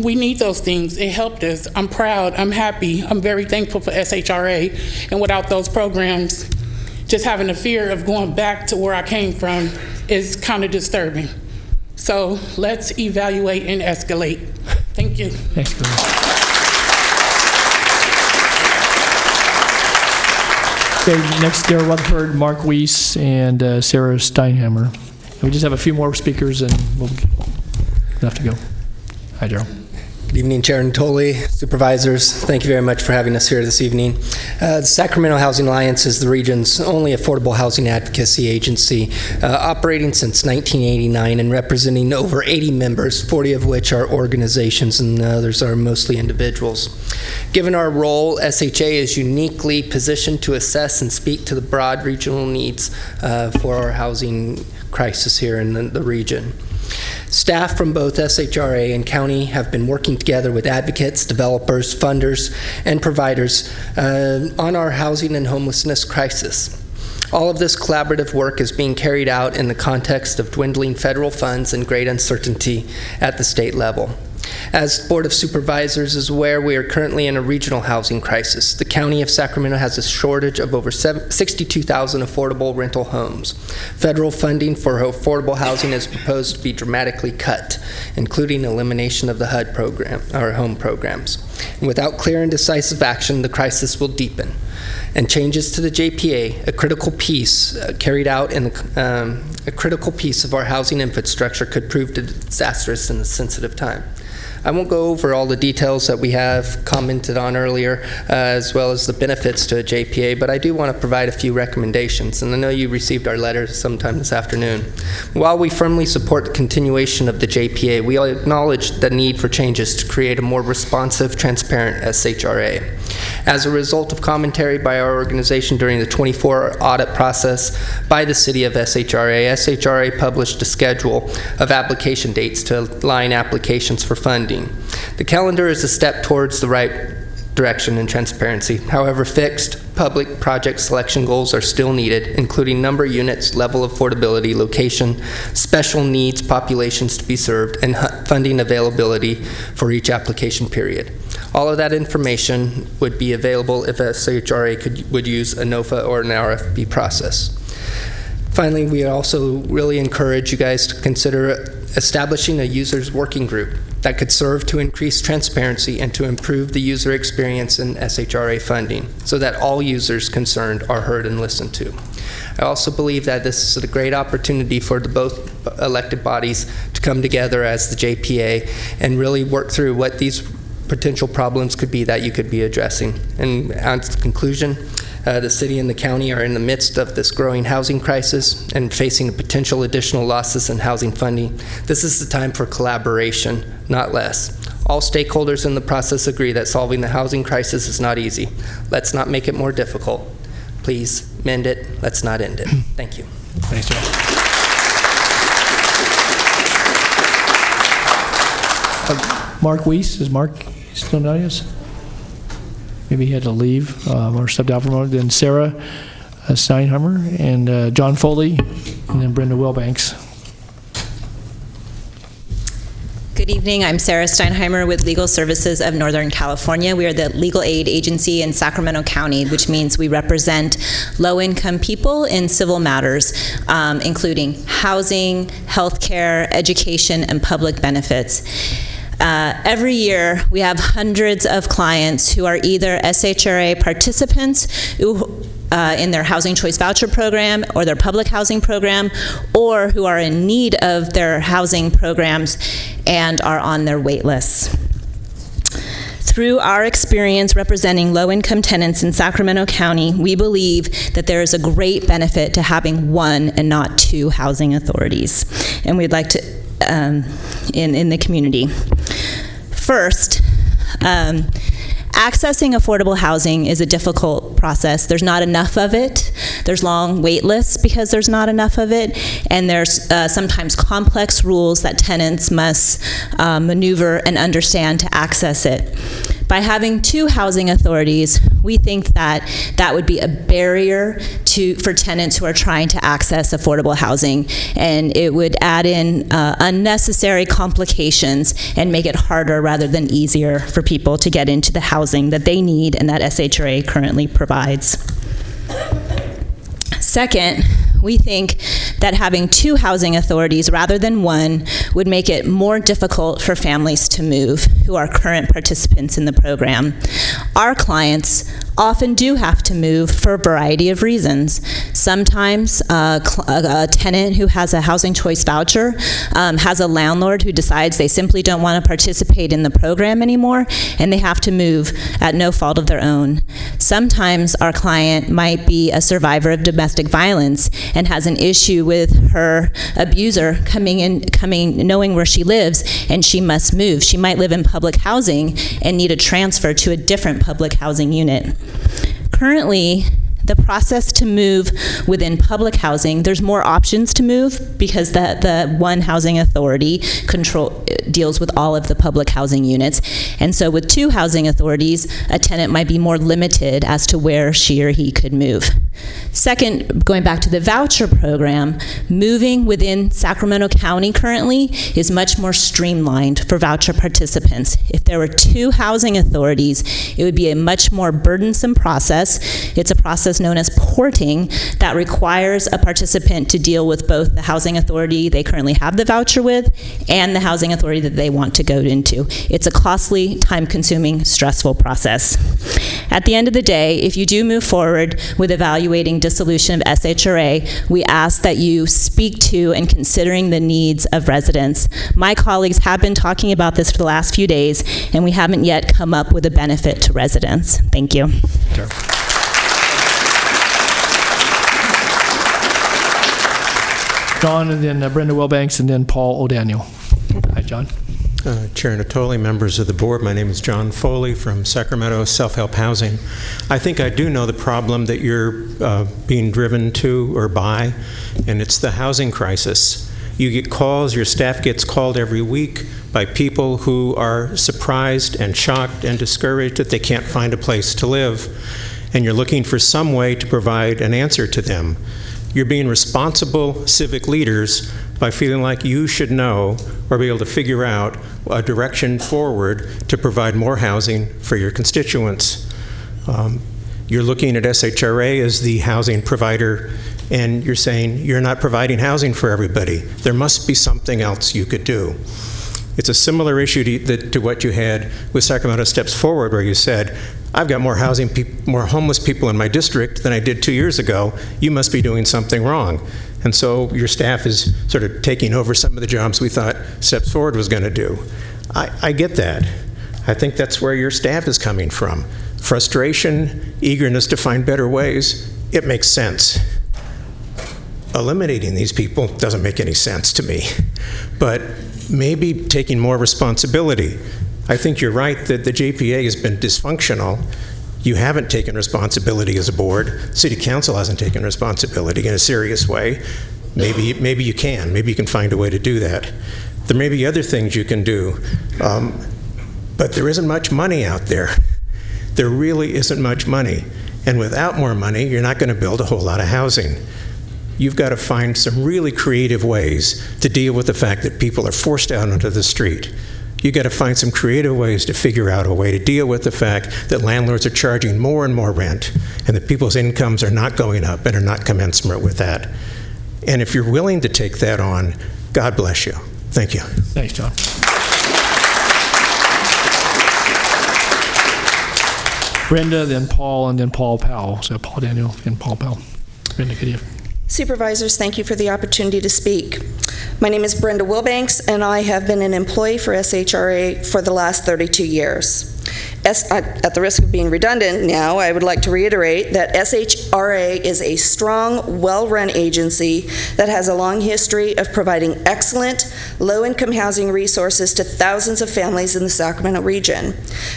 we need those things. It helped us. I'm proud. I'm happy. I'm very thankful for SHRA. And without those programs, just having the fear of going back to where I came from is kind of disturbing. So let's evaluate and escalate. Thank you. Thanks, Bill. Okay, next, Daryl Rutherford, Mark Weiss, and Sarah Steinhammer. And we just have a few more speakers, and we'll have to go. Hi, Daryl. Good evening, Chair Natoli, supervisors. Thank you very much for having us here this evening. The Sacramento Housing Alliance is the region's only affordable housing advocacy agency, operating since 1989 and representing over 80 members, 40 of which are organizations and the others are mostly individuals. Given our role, SHA is uniquely positioned to assess and speak to the broad regional needs for our housing crisis here in the region. Staff from both SHRA and county have been working together with advocates, developers, funders, and providers on our housing and homelessness crisis. All of this collaborative work is being carried out in the context of dwindling federal funds and great uncertainty at the state level. As the Board of Supervisors is aware, we are currently in a regional housing crisis. The County of Sacramento has a shortage of over 62,000 affordable rental homes. Federal funding for affordable housing is proposed to be dramatically cut, including elimination of the HUD program, or home programs. And without clear and decisive action, the crisis will deepen. And changes to the JPA, a critical piece carried out in a critical piece of our housing infrastructure, could prove disastrous in a sensitive time. I won't go over all the details that we have commented on earlier, as well as the benefits to a JPA, but I do want to provide a few recommendations, and I know you received our letter sometime this afternoon. While we firmly support the continuation of the JPA, we acknowledge the need for changes to create a more responsive, transparent SHRA. As a result of commentary by our organization during the 24 audit process by the City of SHRA, SHRA published a schedule of application dates to align applications for funding. The calendar is a step towards the right direction and transparency. However, fixed public project selection goals are still needed, including number of units, level of affordability, location, special needs populations to be served, and funding availability for each application period. All of that information would be available if SHRA would use a NOFA or an RFP process. Finally, we also really encourage you guys to consider establishing a users working group that could serve to increase transparency and to improve the user experience in SHRA funding so that all users concerned are heard and listened to. I also believe that this is a great opportunity for the both elected bodies to come together as the JPA and really work through what these potential problems could be that you could be addressing. And on to the conclusion, the city and the county are in the midst of this growing housing crisis and facing potential additional losses in housing funding. This is the time for collaboration, not less. All stakeholders in the process agree that solving the housing crisis is not easy. Let's not make it more difficult. Please mend it. Let's not end it. Thank you. Thanks, Joe. Mark Weiss, is Mark still in the audience? Maybe he had to leave or stepped out for a moment. Then Sarah Steinheimer and John Foley, and then Brenda Wilbanks. Good evening. I'm Sarah Steinheimer with Legal Services of Northern California. We are the legal aid agency in Sacramento County, which means we represent low-income people in civil matters, including housing, healthcare, education, and public benefits. Every year, we have hundreds of clients who are either SHRA participants who, in their Housing Choice Voucher Program or their public housing program, or who are in need of their housing programs and are on their wait lists. Through our experience representing low-income tenants in Sacramento County, we believe that there is a great benefit to having one and not two housing authorities, and we'd like to in the community. First, accessing affordable housing is a difficult process. There's not enough of it. There's long wait lists because there's not enough of it, and there's sometimes complex rules that tenants must maneuver and understand to access it. By having two housing authorities, we think that that would be a barrier for tenants who are trying to access affordable housing, and it would add in unnecessary complications and make it harder rather than easier for people to get into the housing that they need and that SHRA currently provides. Second, we think that having two housing authorities rather than one would make it more difficult for families to move who are current participants in the program. Our clients often do have to move for a variety of reasons. Sometimes a tenant who has a housing choice voucher has a landlord who decides they simply don't want to participate in the program anymore, and they have to move at no fault of their own. Sometimes our client might be a survivor of domestic violence and has an issue with her abuser coming knowing where she lives, and she must move. She might live in public housing and need a transfer to a different public housing unit. Currently, the process to move within public housing, there's more options to move because the one housing authority deals with all of the public housing units. And so with two housing authorities, a tenant might be more limited as to where she or he could move. Second, going back to the voucher program, moving within Sacramento County currently is much more streamlined for voucher participants. If there were two housing authorities, it would be a much more burdensome process. It's a process known as porting that requires a participant to deal with both the housing authority they currently have the voucher with and the housing authority that they want to go into. It's a costly, time-consuming, stressful process. At the end of the day, if you do move forward with evaluating dissolution of SHRA, we ask that you speak to and considering the needs of residents. My colleagues have been talking about this for the last few days, and we haven't yet come up with a benefit to residents. Thank you. Sure. John, and then Brenda Wilbanks, and then Paul O'Daniel. Hi, John. Chair Natoli, members of the board, my name is John Foley from Sacramento Self-Help Housing. I think I do know the problem that you're being driven to or by, and it's the housing crisis. You get calls, your staff gets called every week by people who are surprised and shocked and discouraged that they can't find a place to live, and you're looking for some way to provide an answer to them. You're being responsible civic leaders, by feeling like you should know or be able to figure out a direction forward to provide more housing for your constituents. You're looking at SHRA as the housing provider, and you're saying you're not providing housing for everybody. There must be something else you could do. It's a similar issue to what you had with Sacramento Steps Forward, where you said, I've got more more homeless people in my district than I did 2 years ago. You must be doing something wrong. And so your staff is sort of taking over some of the jobs we thought Steps Forward was going to do. I get that. I think that's where your staff is coming from. Frustration, eagerness to find better ways, it makes sense. Eliminating these people doesn't make any sense to me. But maybe taking more responsibility. I think you're right that the JPA has been dysfunctional. You haven't taken responsibility as a board. City Council hasn't taken responsibility in a serious way. Maybe you can. Maybe you can find a way to do that. There may be other things you can do, but there isn't much money out there. There really isn't much money. And without more money, you're not going to build a whole lot of housing. You've got to find some really creative ways to deal with the fact that people are forced out onto the street. You've got to find some creative ways to figure out a way to deal with the fact that landlords are charging more and more rent, and that people's incomes are not going up and are not commensurate with that. And if you're willing to take that on, God bless you. Thank you. Thanks, John. Brenda, then Paul, and then Paul Powell. So Paul Daniel and Paul Powell. Brenda, good evening. Supervisors, thank you for the opportunity to speak. My name is Brenda Wilbanks, and I have been an employee for SHRA for the last 32 years. At the risk of being redundant now, I would like to reiterate that SHRA is a strong, well-run agency that has a long history of providing excellent, low-income housing resources to thousands of families in the Sacramento region.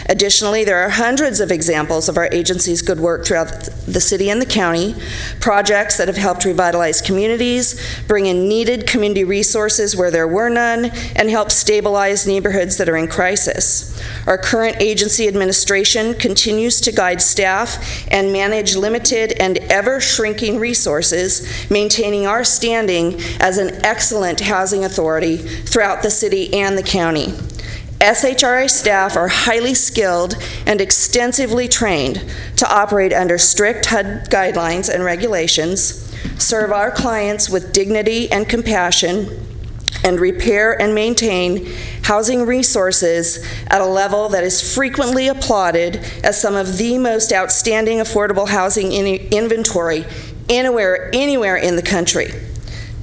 Additionally, there are hundreds of examples of our agency's good work throughout the city and the county, projects that have helped revitalize communities, bring in needed community resources where there were none, and help stabilize neighborhoods that are in crisis. Our current agency administration continues to guide staff and manage limited and ever-shrinking resources, maintaining our standing as an excellent housing authority throughout the city and the county. SHRA staff are highly skilled and extensively trained to operate under strict HUD guidelines and regulations, serve our clients with dignity and compassion, and repair and maintain housing resources at a level that is frequently applauded as some of the most outstanding affordable housing inventory anywhere in the country.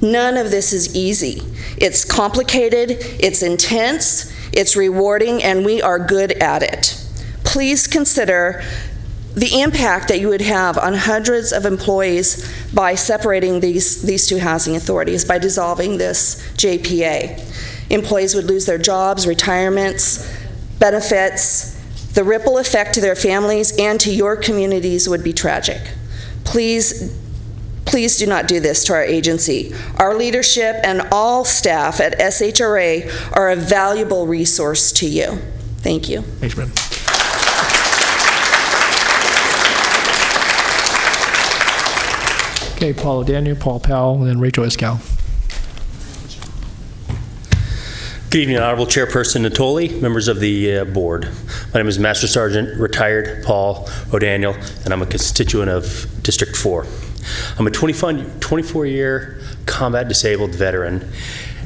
None of this is easy. It's complicated, it's intense, it's rewarding, and we are good at it. Please consider the impact that you would have on hundreds of employees by separating these two housing authorities, by dissolving this JPA. Employees would lose their jobs, retirements, benefits. The ripple effect to their families and to your communities would be tragic. Please do not do this to our agency. Our leadership and all staff at SHRA are a valuable resource to you. Thank you. Thanks, Brenda. Okay, Paul Daniel, Paul Powell, and then Rachel Iscow. Good evening, Honorable Chairperson Natoli, members of the board. My name is Master Sergeant Retired Paul O'Daniel, and I'm a constituent of District 4. I'm a 24-year combat disabled veteran,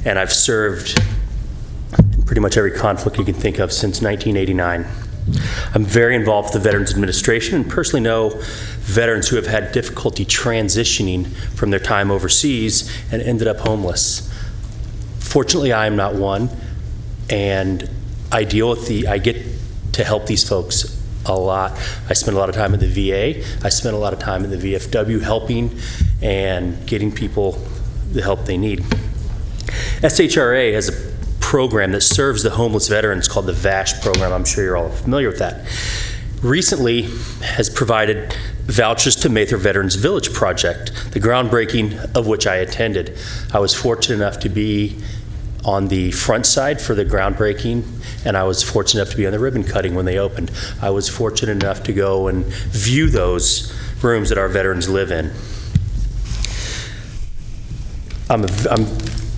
and I've served in pretty much every conflict you can think of since 1989. I'm very involved with the Veterans Administration and personally know veterans who have had difficulty transitioning from their time overseas and ended up homeless. Fortunately, I am not one, and I get to help these folks a lot. I spend a lot of time in the VA. I spend a lot of time in the VFW helping and getting people the help they need. SHRA has a program that serves the homeless veterans called the VASH program. I'm sure you're all familiar with that. Recently has provided vouchers to Mather Veterans Village Project, the groundbreaking of which I attended. I was fortunate enough to be on the front side for the groundbreaking, and I was fortunate enough to be on the ribbon cutting when they opened. I was fortunate enough to go and view those rooms that our veterans live in. I'm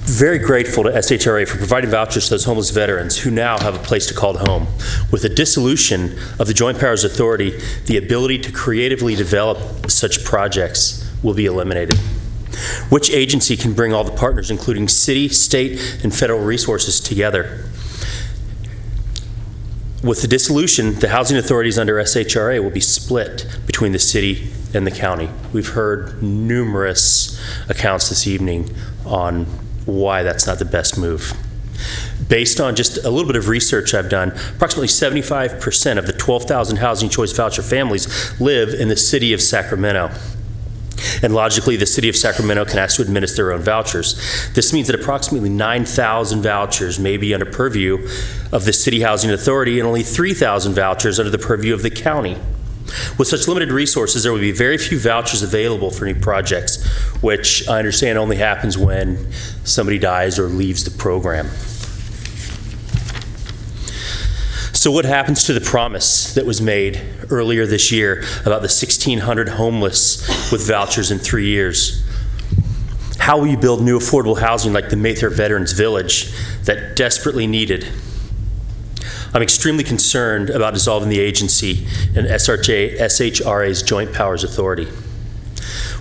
very grateful to SHRA for providing vouchers to those homeless veterans who now have a place to call home. With the dissolution of the Joint Powers Authority, the ability to creatively develop such projects will be eliminated. Which agency can bring all the partners, including city, state, and federal resources together? With the dissolution, the housing authorities under SHRA will be split between the city and the county. We've heard numerous accounts this evening on why that's not the best move. Based on just a little bit of research I've done, approximately 75% of the 12,000 Housing Choice Voucher families live in the city of Sacramento. And logically, the city of Sacramento can ask to administer their own vouchers. This means that approximately 9,000 vouchers may be under purview of the City Housing Authority and only 3,000 vouchers under the purview of the county. With such limited resources, there will be very few vouchers available for new projects, which I understand only happens when somebody dies or leaves the program. So what happens to the promise that was made earlier this year about the 1,600 homeless with vouchers in 3 years? How will you build new affordable housing like the Mayfair Veterans Village that desperately needed? I'm extremely concerned about dissolving the agency and SHRA's Joint Powers Authority.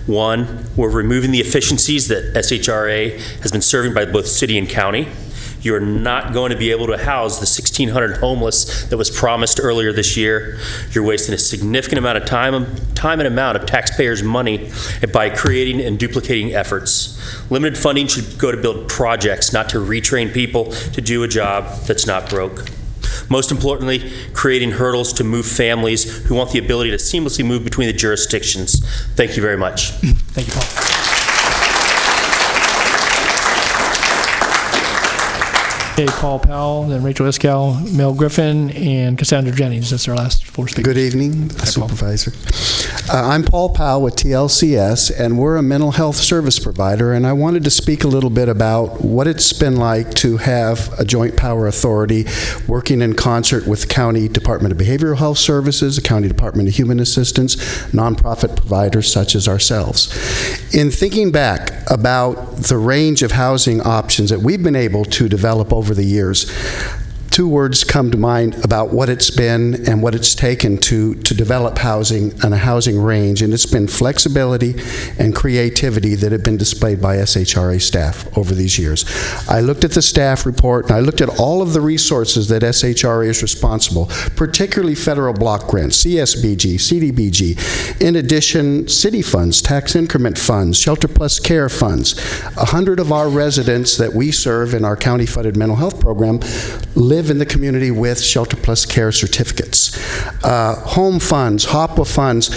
One, we're removing the efficiencies that SHRA has been serving by both city and county. You're not going to be able to house the 1,600 homeless that was promised earlier this year. You're wasting a significant amount of time and amount of taxpayers' money by creating and duplicating efforts. Limited funding should go to build projects, not to retrain people to do a job that's not broke. Most importantly, creating hurdles to move families who want the ability to seamlessly move between the jurisdictions. Thank you very much. Thank you, Paul. Okay, Paul Powell, then Rachel Iskow, Mel Griffin, and Cassandra Jennings. That's our last four speakers. Good evening, Supervisor. I'm Paul Powell with TLCS, and we're a mental health service provider, and I wanted to speak a little bit about what it's been like to have a joint power authority working in concert with the County Department of Behavioral Health Services, the County Department of Human Assistance, nonprofit providers such as ourselves. In thinking back about the range of housing options that we've been able to develop over the years, two words come to mind about what it's been and what it's taken to develop housing and a housing range, and it's been flexibility and creativity that have been displayed by SHRA staff over these years. I looked at the staff report, and I looked at all of the resources that SHRA is responsible, particularly federal block grants, CSBG, CDBG, in addition, city funds, tax increment funds, Shelter Plus Care funds. 100 of our residents that we serve in our county-funded mental health program live in the community with Shelter Plus Care certificates. Home funds, HOPWA funds.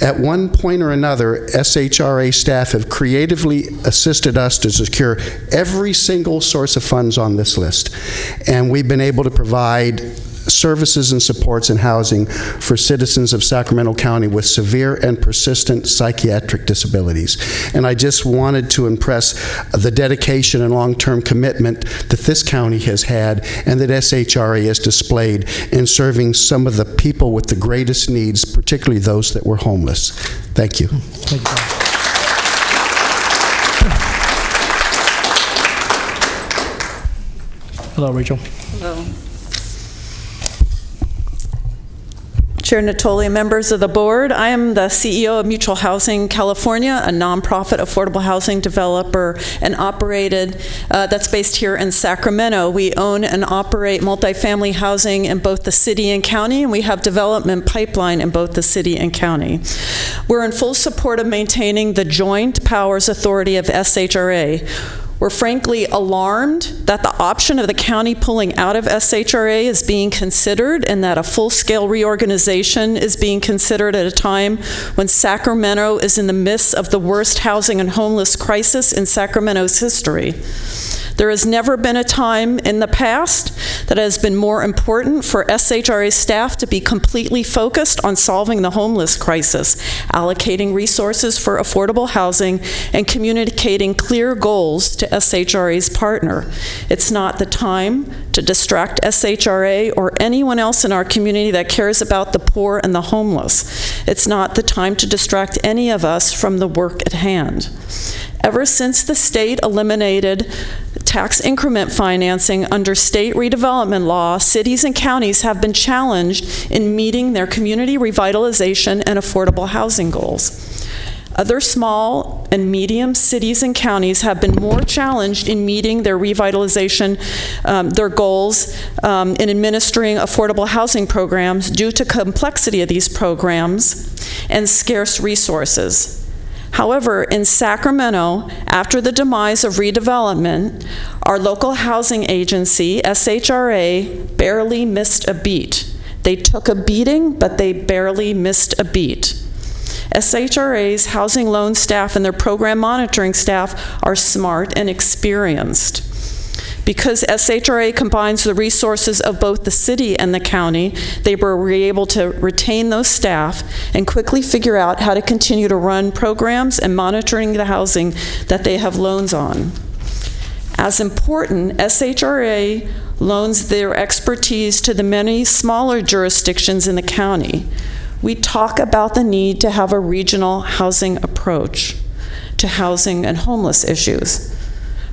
At one point or another, SHRA staff have creatively assisted us to secure every single source of funds on this list. And we've been able to provide services and supports and housing for citizens of Sacramento County with severe and persistent psychiatric disabilities. And I just wanted to impress the dedication and long-term commitment that this county has had and that SHRA has displayed in serving some of the people with the greatest needs, particularly those that were homeless. Thank you. Thank you, Paul. Hello, Rachel. Hello. Chair Natoli, members of the board, I am the CEO of Mutual Housing California, a nonprofit affordable housing developer and operated that's based here in Sacramento. We own and operate multifamily housing in both the city and county, and we have development pipeline in both the city and county. We're in full support of maintaining the Joint Powers Authority of SHRA. We're frankly alarmed that the option of the county pulling out of SHRA is being considered and that a full-scale reorganization is being considered at a time when Sacramento is in the midst of the worst housing and homeless crisis in Sacramento's history. There has never been a time in the past that has been more important for SHRA staff to be completely focused on solving the homeless crisis, allocating resources for affordable housing, and communicating clear goals to SHRA's partner. It's not the time to distract SHRA or anyone else in our community that cares about the poor and the homeless. It's not the time to distract any of us from the work at hand. Ever since the state eliminated tax increment financing under state redevelopment law, cities and counties have been challenged in meeting their community revitalization and affordable housing goals. Other small and medium cities and counties have been more challenged in meeting their revitalization, their goals in administering affordable housing programs due to complexity of these programs and scarce resources. However, in Sacramento, after the demise of redevelopment, our local housing agency, SHRA, barely missed a beat. They took a beating, but they barely missed a beat. SHRA's housing loan staff and their program monitoring staff are smart and experienced. Because SHRA combines the resources of both the city and the county, they were able to retain those staff and quickly figure out how to continue to run programs and monitoring the housing that they have loans on. As important, SHRA loans their expertise to the many smaller jurisdictions in the county. We talk about the need to have a regional housing approach to housing and homeless issues.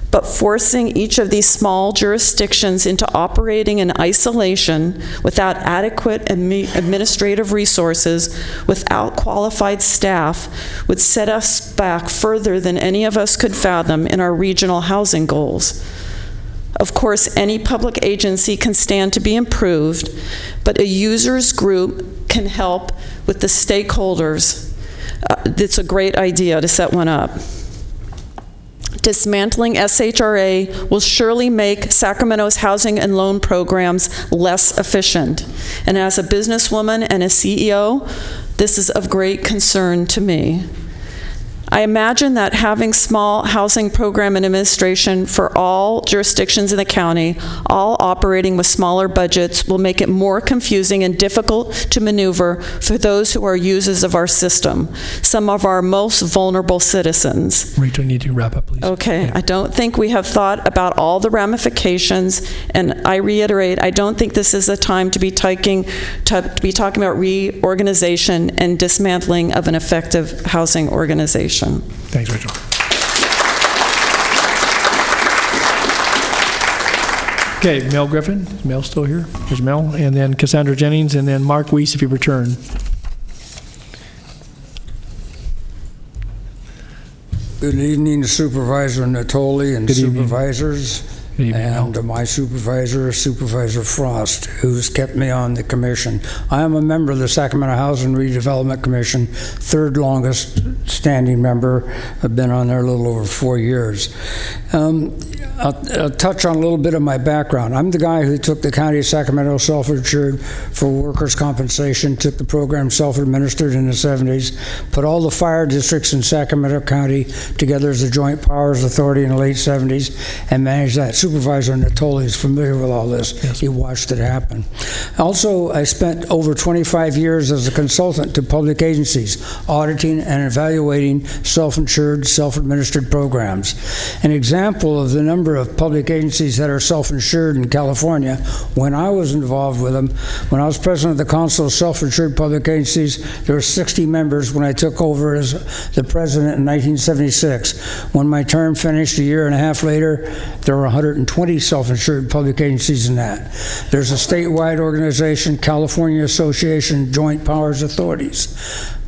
But forcing each of these small jurisdictions into operating in isolation without adequate administrative resources, without qualified staff, would set us back further than any of us could fathom in our regional housing goals. Of course, any public agency can stand to be improved, but a users group can help with the stakeholders. It's a great idea to set one up. Dismantling SHRA will surely make Sacramento's housing and loan programs less efficient. And as a businesswoman and a CEO, this is of great concern to me. I imagine that having small housing program and administration for all jurisdictions in the county, all operating with smaller budgets, will make it more confusing and difficult to maneuver for those who are users of our system, some of our most vulnerable citizens. Rachel, you need to wrap up, please. Okay, I don't think we have thought about all the ramifications, and I reiterate, I don't think this is a time to be talking about reorganization and dismantling of an effective housing organization. Thanks, Rachel. Okay, Mel Griffin. Is Mel still here? There's Mel. And then Cassandra Jennings, and then Mark Weiss if you return. Good evening, Supervisor Natoli and supervisors. And my supervisor, Supervisor Frost, who's kept me on the commission. I am a member of the Sacramento Housing Redevelopment Commission, third longest standing member. I've been on there a little over 4 years. I'll touch on a little bit of my background. I'm the guy who took the County of Sacramento self-insured for workers' compensation, took the program self-administered in the 70s, put all the fire districts in Sacramento County together as a joint powers authority in the late 70s, and managed that. Supervisor Natoli is familiar with all this. Yes. He watched it happen. Also, I spent over 25 years as a consultant to public agencies, auditing and evaluating self-insured, self-administered programs. An example of the number of public agencies that are self-insured in California, when I was involved with them, when I was president of the Council of Self-Insured Public Agencies, there were 60 members when I took over as the president in 1976. When my term finished a year and a half later, there were 120 self-insured public agencies in that. There's a statewide organization, California Association of Joint Powers Authorities.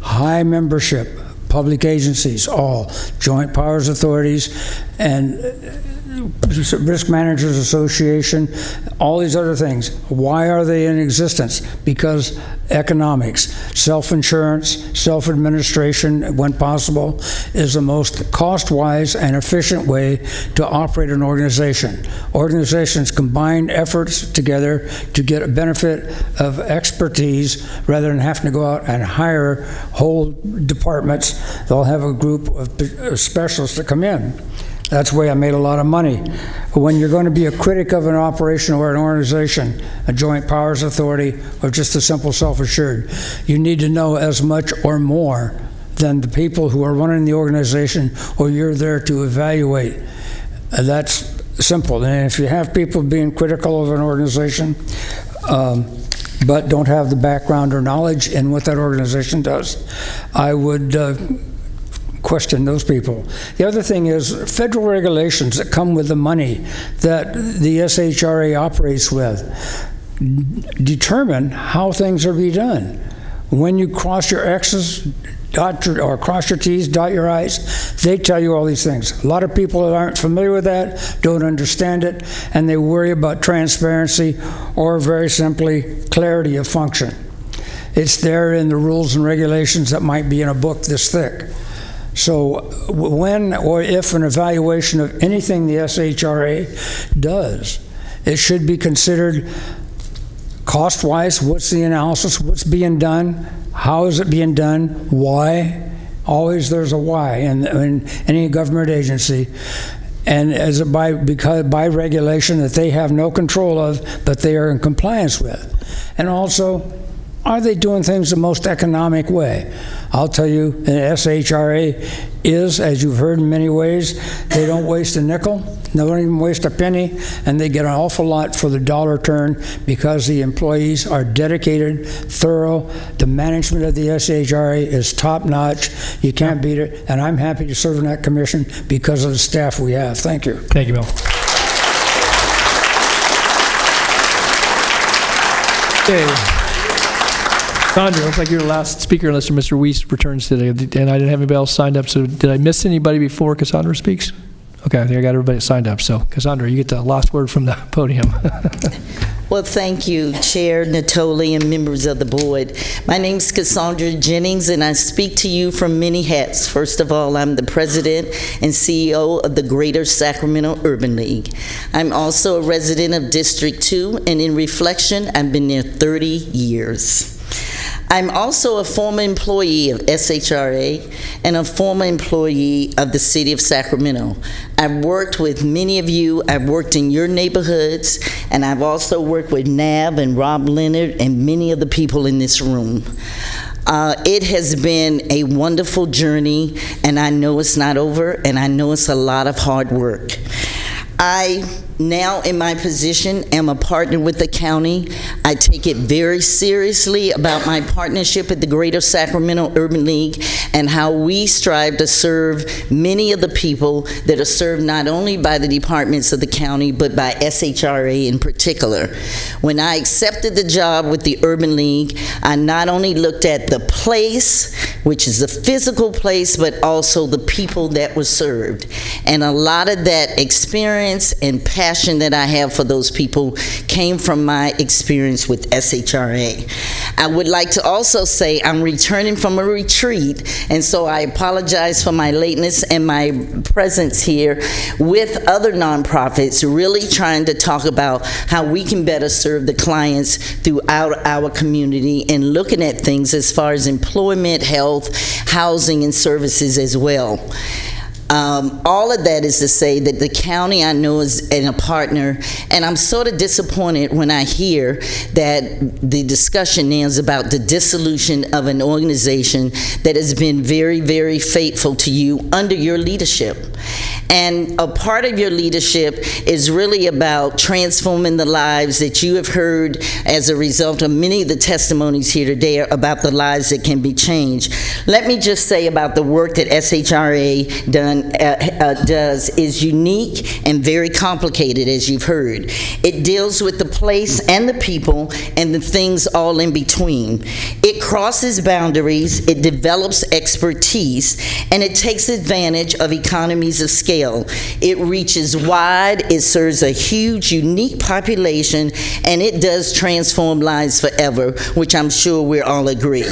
High membership, public agencies, all joint powers authorities, and Risk Managers Association, all these other things. Why are they in existence? Because economics, self-insurance, self-administration, when possible, is the most cost-wise and efficient way to operate an organization. Organizations combine efforts together to get a benefit of expertise rather than having to go out and hire whole departments. They'll have a group of specialists that come in. That's the way I made a lot of money. But when you're going to be a critic of an operation or an organization, a joint powers authority, or just a simple self-insured, you need to know as much or more than the people who are running the organization, or you're there to evaluate. That's simple. And if you have people being critical of an organization, but don't have the background or knowledge in what that organization does, I would question those people. The other thing is federal regulations that come with the money that the SHRA operates with determine how things are being done. When you cross your X's, cross your T's, dot your I's, they tell you all these things. A lot of people that aren't familiar with that don't understand it, and they worry about transparency or very simply clarity of function. It's there in the rules and regulations that might be in a book this thick. So when or if an evaluation of anything the SHRA does, it should be considered cost-wise. What's the analysis? What's being done? How is it being done? Why? Always there's a why in any government agency. And because by regulation that they have no control of, but they are in compliance with. And also, are they doing things the most economic way? I'll tell you, the SHRA is, as you've heard in many ways, they don't waste a nickel, they don't even waste a penny, and they get an awful lot for the dollar turn because the employees are dedicated, thorough. The management of the SHRA is top-notch. You can't beat it, and I'm happy to serve in that commission because of the staff we have. Thank you. Thank you, Bill. Okay. Sandra, looks like you're the last speaker unless Mr. Weiss returns today, and I didn't have anybody else signed up, so did I miss anybody before Cassandra speaks? Okay, I think I got everybody signed up, so Cassandra, you get the last word from the podium. Well, thank you, Chair Natoli and members of the board. My name is Cassandra Jennings, and I speak to you from many hats. First of all, I'm the president and CEO of the Greater Sacramento Urban League. I'm also a resident of District 2, and in reflection, I've been there 30 years. I'm also a former employee of SHRA and a former employee of the City of Sacramento. I've worked with many of you. I've worked in your neighborhoods, and I've also worked with Nab and Rob Leonard and many of the people in this room. It has been a wonderful journey, and I know it's not over, and I know it's a lot of hard work. I now, in my position, am a partner with the county. I take it very seriously about my partnership at the Greater Sacramento Urban League and how we strive to serve many of the people that are served not only by the departments of the county, but by SHRA in particular. When I accepted the job with the Urban League, I not only looked at the place, which is the physical place, but also the people that were served. And a lot of that experience and passion that I have for those people came from my experience with SHRA. I would like to also say I'm returning from a retreat, and so I apologize for my lateness and my presence here with other nonprofits, really trying to talk about how we can better serve the clients throughout our community and looking at things as far as employment, health, housing, and services as well. All of that is to say that the county, I know, is a partner, and I'm sort of disappointed when I hear that the discussion now is about the dissolution of an organization that has been very, very faithful to you under your leadership. And a part of your leadership is really about transforming the lives that you have heard as a result of many of the testimonies here today about the lives that can be changed. Let me just say about the work that SHRA does is unique and very complicated, as you've heard. It deals with the place and the people and the things all in between. It crosses boundaries, it develops expertise, and it takes advantage of economies of scale. It reaches wide, it serves a huge, unique population, and it does transform lives forever, which I'm sure we all agree.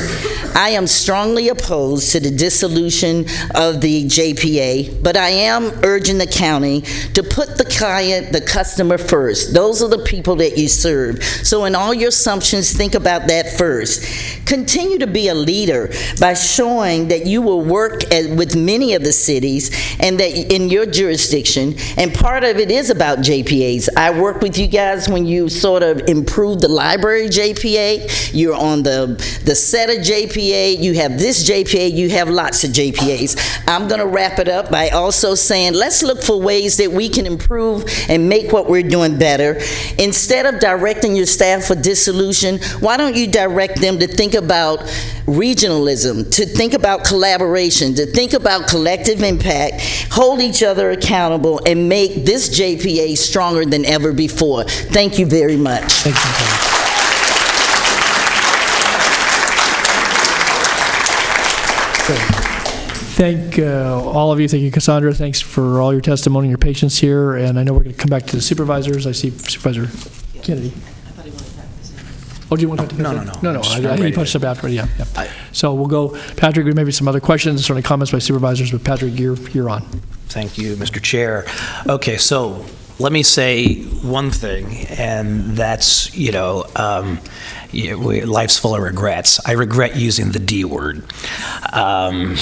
I am strongly opposed to the dissolution of the JPA, but I am urging the county to put the client, the customer first. Those are the people that you serve. So in all your assumptions, think about that first. Continue to be a leader by showing that you will work with many of the cities and that in your jurisdiction, and part of it is about JPAs. I work with you guys when you sort of improve the library JPA. You're on the set of JPA. You have this JPA. You have lots of JPAs. I'm going to wrap it up by also saying let's look for ways that we can improve and make what we're doing better. Instead of directing your staff for dissolution, why don't you direct them to think about about regionalism, to think about collaboration, to think about collective impact, hold each other accountable, and make this JPA stronger than ever before. Thank you very much. Thank you. Thank all of you. Thank you, Cassandra. Thanks for all your testimony and your patience here. And I know we're going to come back to the supervisors. I see Supervisor Kennedy. Oh, do you want to talk to Patrick? No. I think you punched up after. Yeah. So we'll go, Patrick, maybe some other questions, certainly comments by supervisors, but Patrick, you're on. Thank you, Mr. Chair. Okay, so let me say one thing, and that's, life's full of regrets. I regret using the D word. My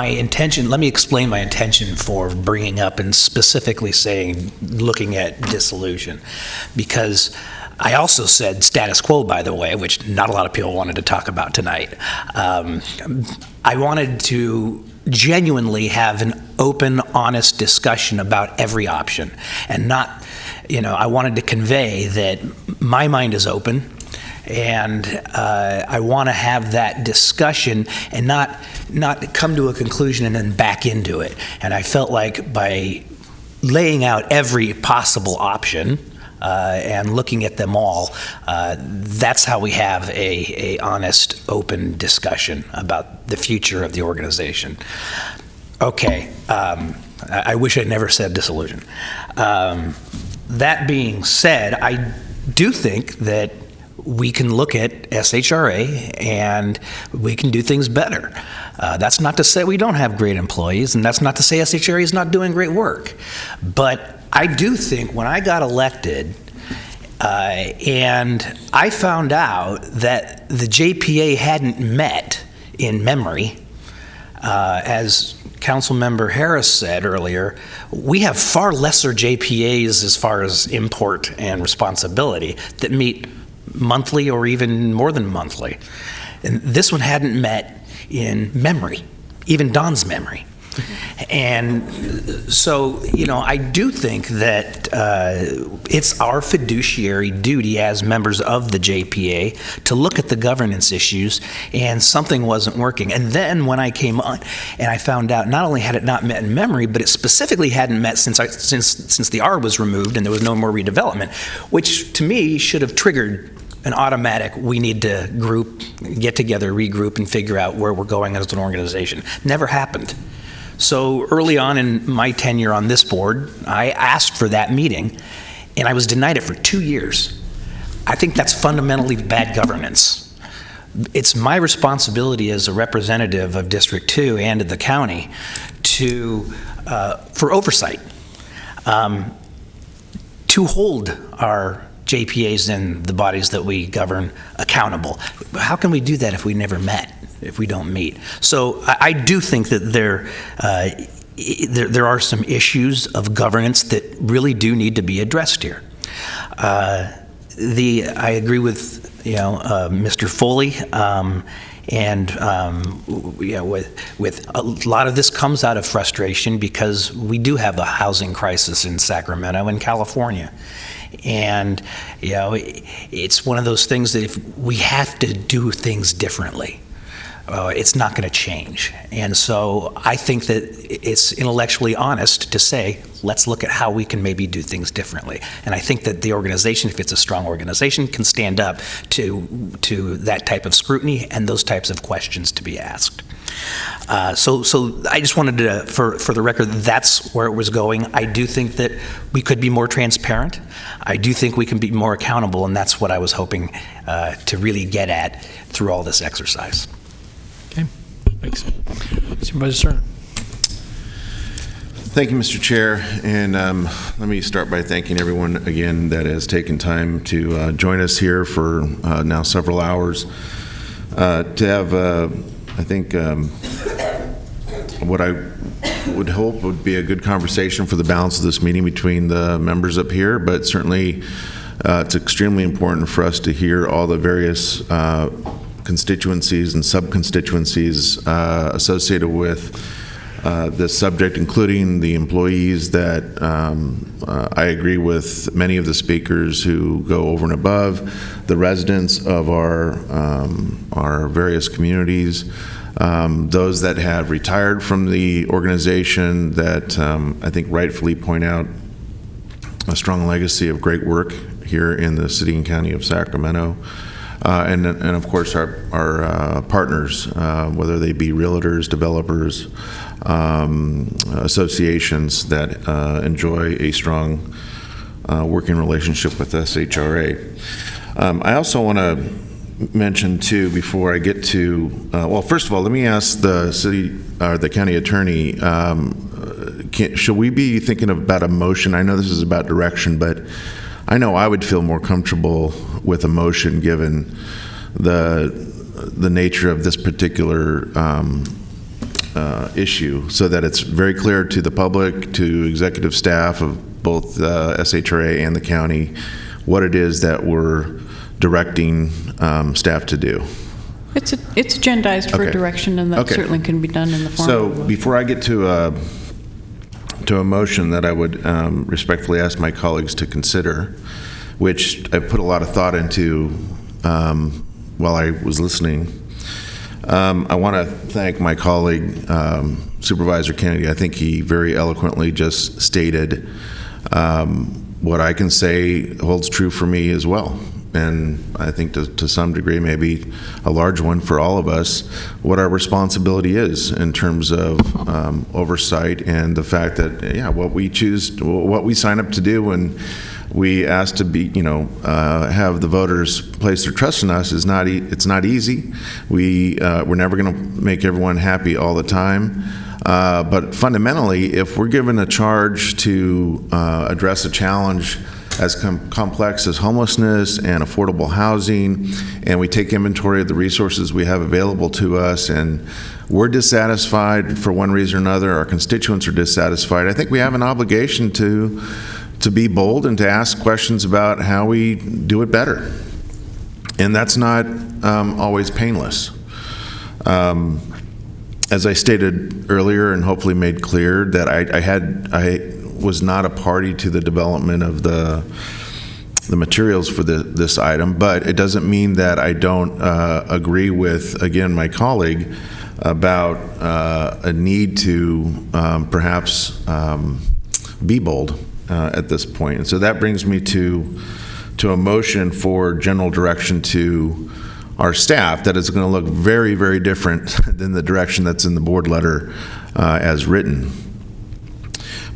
intention, let me explain my intention for bringing up and specifically saying, looking at dissolution, because I also said status quo, by the way, which not a lot of people wanted to talk about tonight. I wanted to genuinely have an open, honest discussion about every option, and not, I wanted to convey that my mind is open, and I want to have that discussion and not come to a conclusion and then back into it. And I felt like by laying out every possible option and looking at them all, that's how we have a honest, open discussion about the future of the organization. Okay, I wish I'd never said dissolution. That being said, I do think that we can look at SHRA and we can do things better. That's not to say we don't have great employees, and that's not to say SHRA is not doing great work. But I do think when I got elected and I found out that the JPA hadn't met in memory, as Councilmember Harris said earlier, we have far lesser JPAs as far as import and responsibility that meet monthly or even more than monthly. And this one hadn't met in memory, even Don's memory. And so, I do think that it's our fiduciary duty as members of the JPA to look at the governance issues, and something wasn't working. And then when I came on and I found out not only had it not met in memory, but it specifically hadn't met since the R was removed and there was no more redevelopment, which to me should have triggered an automatic, we need to get together, regroup, and figure out where we're going as an organization. Never happened. So early on in my tenure on this board, I asked for that meeting, and I was denied it for 2 years. I think that's fundamentally bad governance. It's my responsibility as a representative of District 2 and of the county for oversight, to hold our JPAs and the bodies that we govern accountable. How can we do that if we never met? If we don't meet? So I do think that there are some issues of governance that really do need to be addressed here. I agree with Mr. Foley, with a lot of this comes out of frustration because we do have a housing crisis in Sacramento and California. And it's one of those things that if we have to do things differently, it's not going to change. And so I think that it's intellectually honest to say, let's look at how we can maybe do things differently. And I think that the organization, if it's a strong organization, can stand up to that type of scrutiny and those types of questions to be asked. So I just wanted to, for the record, that's where it was going. I do think that we could be more transparent. I do think we can be more accountable, and that's what I was hoping to really get at through all this exercise. Okay, thanks. Supervisor Stern. Thank you, Mr. Chair, and let me start by thanking everyone again that has taken time to join us here for now several hours. To have, I think, what I would hope would be a good conversation for the balance of this meeting between the members up here, but certainly it's extremely important for us to hear all the various constituencies and sub-constituencies associated with this subject, including the employees that I agree with many of the speakers who go over and above, the residents of our various communities, those that have retired from the organization that I think rightfully point out a strong legacy of great work here in the city and county of Sacramento. And of course our partners, whether they be realtors, developers, associations that enjoy a strong working relationship with SHRA. I also want to mention too, before I get to, well, first of all, let me ask the city or the county attorney, should we be thinking about a motion? I know this is about direction, but I know I would feel more comfortable with a motion given the nature of this particular issue, so that it's very clear to the public, to executive staff of both SHRA and the county, what it is that we're directing staff to do. It's agendized for direction, and that certainly can be done in the form of So before I get to a motion that I would respectfully ask my colleagues to consider, which I've put a lot of thought into while I was listening, I want to thank my colleague, Supervisor Kennedy. I think he very eloquently just stated what I can say holds true for me as well. And I think to some degree, maybe a large one for all of us, what our responsibility is in terms of oversight, and the fact that, yeah, what we choose, what we sign up to do when we ask to be, have the voters place their trust in us is not, it's not easy. We're never going to make everyone happy all the time. But fundamentally, if we're given a charge to address a challenge as complex as homelessness and affordable housing, and we take inventory of the resources we have available to us, and we're dissatisfied for one reason or another, our constituents are dissatisfied, I think we have an obligation to be bold and to ask questions about how we do it better. And that's not always painless. As I stated earlier and hopefully made clear, that I was not a party to the development of the materials for this item, but it doesn't mean that I don't agree with, again, my colleague about a need to perhaps be bold at this point. And so that brings me to a motion for general direction to our staff that is going to look very, very different than the direction that's in the board letter as written.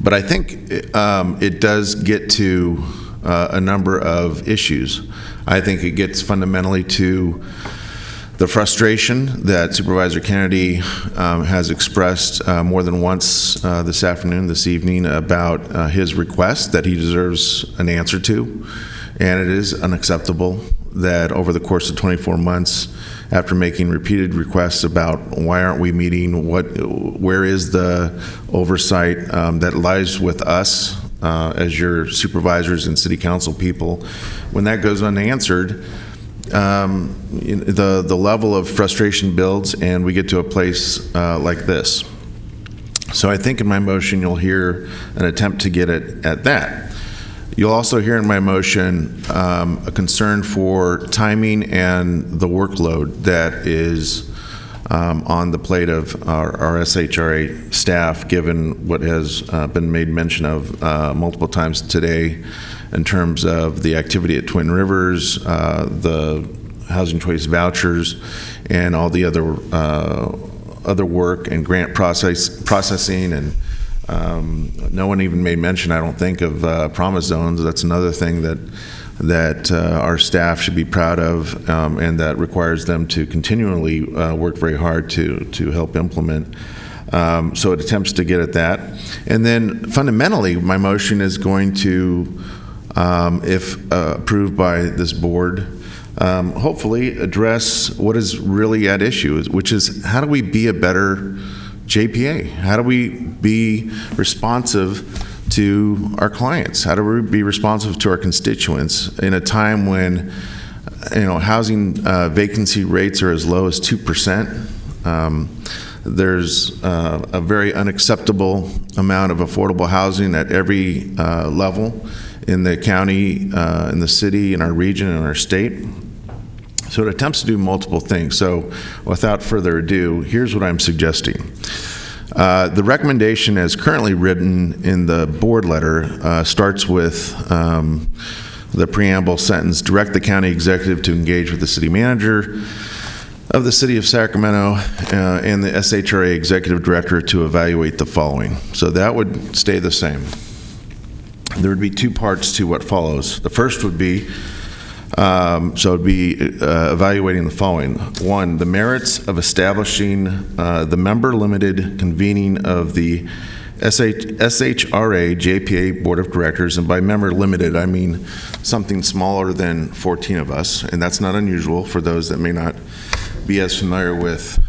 But I think it does get to a number of issues. I think it gets fundamentally to the frustration that Supervisor Kennedy has expressed more than once this evening, about his request that he deserves an answer to. And it is unacceptable that over the course of 24 months, after making repeated requests about why aren't we meeting, where is the oversight that lies with us as your supervisors and city council people, when that goes unanswered, the level of frustration builds, and we get to a place like this. So I think in my motion you'll hear an attempt to get at that. You'll also hear in my motion a concern for timing and the workload that is on the plate of our SHRA staff, given what has been made mention of multiple times today in terms of the activity at Twin Rivers, the housing choice vouchers, and all the other work and grant processing, and no one even made mention, I don't think, of promise zones. That's another thing that our staff should be proud of, and that requires them to continually work very hard to help implement. So it attempts to get at that. And then fundamentally, my motion is going to, if approved by this board, hopefully address what is really at issue, which is how do we be a better JPA? How do we be responsive to our clients? How do we be responsive to our constituents in a time when, housing vacancy rates are as low as 2%? There's a very unacceptable amount of affordable housing at every level in the county, in the city, in our region, in our state. So it attempts to do multiple things. So without further ado, here's what I'm suggesting. The recommendation as currently written in the board letter starts with the preamble sentence, direct the county executive to engage with the city manager of the City of Sacramento and the SHRA executive director to evaluate the following. So that would stay the same. There would be two parts to what follows. The first would be, evaluating the following. One, the merits of establishing the member-limited convening of the SHRA JPA Board of Directors, and by member-limited, I mean something smaller than 14 of us, and that's not unusual for those that may not be as familiar with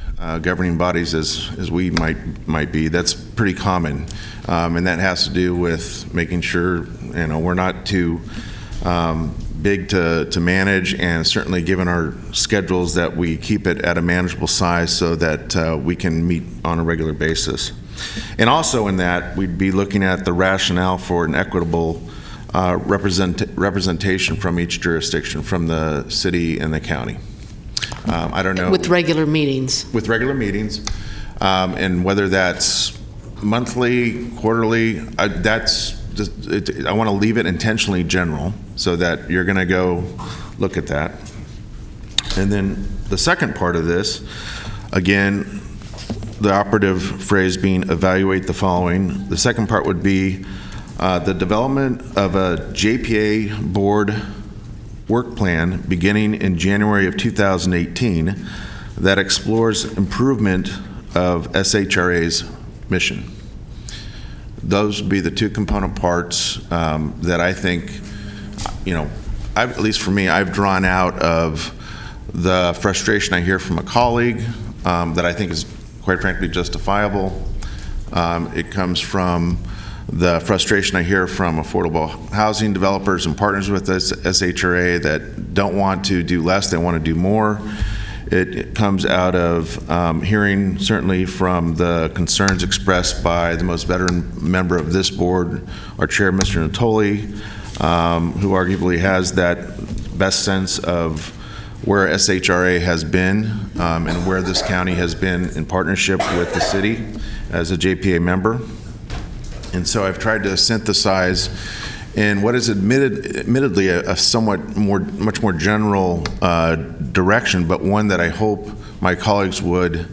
governing bodies as we might be. That's pretty common, and that has to do with making sure we're not too big to manage, and certainly given our schedules that we keep it at a manageable size so that we can meet on a regular basis. And also in that, we'd be looking at the rationale for an equitable representation from each jurisdiction, from the city and the county. I don't know. With regular meetings. With regular meetings, and whether that's monthly, quarterly, I want to leave it intentionally general so that you're going to go look at that. And then the second part of this, again, the operative phrase being evaluate the following. The second part would be the development of a JPA board work plan beginning in January of 2018 that explores improvement of SHRA's mission. Those would be the two component parts that I think, at least for me, I've drawn out of the frustration I hear from a colleague that I think is quite frankly justifiable. It comes from the frustration I hear from affordable housing developers and partners with us, SHRA, that don't want to do less, they want to do more. It comes out of hearing certainly from the concerns expressed by the most veteran member of this board, our chair, Mr. Natoli, who arguably has that best sense of where SHRA has been and where this county has been in partnership with the city as a JPA member. And so I've tried to synthesize in what is admittedly a much more general direction, but one that I hope my colleagues would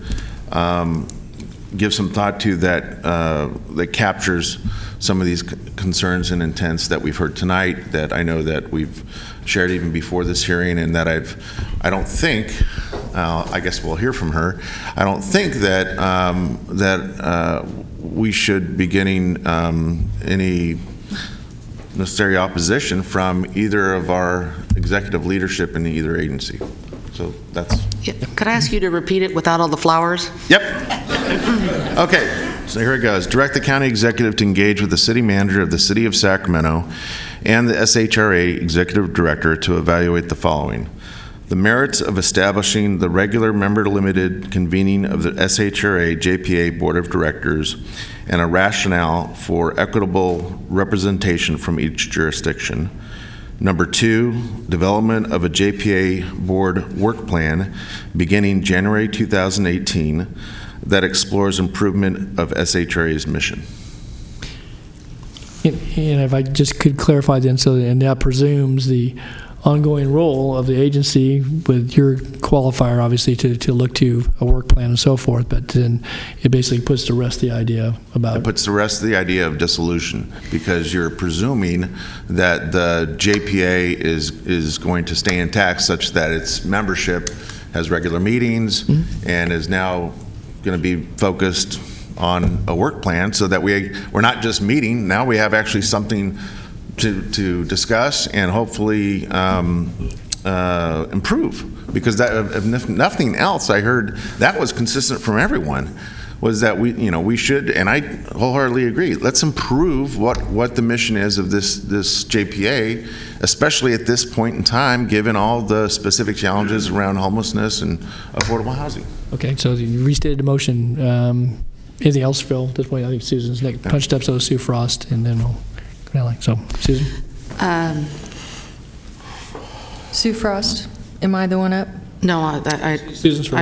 give some thought to that captures some of these concerns and intents that we've heard tonight, that I know that we've shared even before this hearing, and that I don't think, I guess we'll hear from her, I don't think that we should be getting any necessary opposition from either of our executive leadership in either agency. So that's... Yeah. Could I ask you to repeat it without all the flowers? Yep. Okay, so here it goes. Direct the county executive to engage with the city manager of the City of Sacramento and the SHRA executive director to evaluate the following. The merits of establishing the regular member-limited convening of the SHRA JPA Board of Directors and a rationale for equitable representation from each jurisdiction. Number 2, development of a JPA Board work plan beginning January 2018 that explores improvement of SHRA's mission. And if I just could clarify then, and that presumes the ongoing role of the agency with your qualifier, obviously, to look to a work plan and so forth, but then it basically puts to rest the idea about... It puts to rest the idea of dissolution, because you're presuming that the JPA is going to stay intact such that its membership has regular meetings and is now going to be focused on a work plan, so that we're not just meeting, now we have actually something to discuss and hopefully improve, because that, if nothing else, I heard that was consistent from everyone, was that we should, and I wholeheartedly agree, let's improve what the mission is of this JPA, especially at this point in time, given all the specific challenges around homelessness and affordable housing. Okay, so you restated the motion. Anything else, Phil? At this point, I think Susan's next. Punched up, so Sue Frost, and then we'll go down. So, Susan? Sue Frost, am I the one up? No, I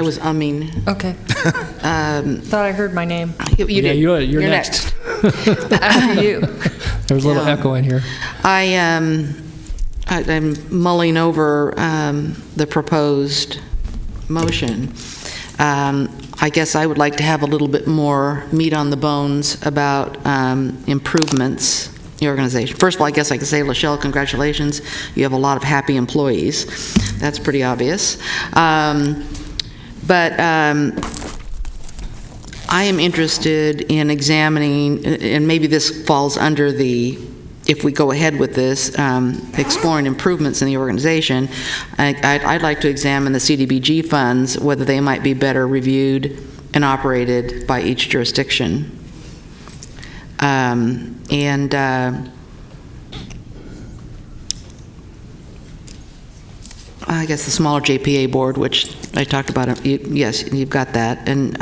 was umming. Okay. Thought I heard my name. You did. You're next. You. There was a little echo in here. I'm mulling over the proposed motion. I guess I would like to have a little bit more meat on the bones about improvements in the organization. First of all, I guess I could say, Lachelle, congratulations. You have a lot of happy employees. That's pretty obvious. But I am interested in examining, and maybe this falls under the, if we go ahead with this, exploring improvements in the organization, I'd like to examine the CDBG funds, whether they might be better reviewed and operated by each jurisdiction. I guess the smaller JPA board, which I talked about, yes, you've got that. And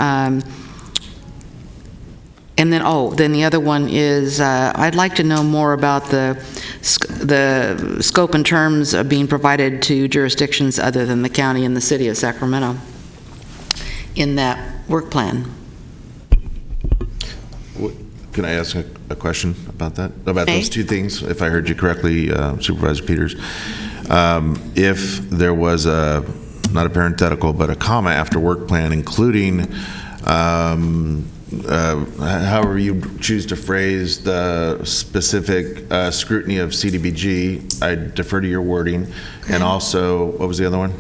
then the other one is I'd like to know more about the scope and terms of being provided to jurisdictions other than the county and the city of Sacramento in that work plan. Can I ask a question about that? About those two things, if I heard you correctly, Supervisor Peters? If there was not a parenthetical, but a comma after work plan, including however you choose to phrase the specific scrutiny of CDBG, I defer to your wording. Okay. And also, what was the other one?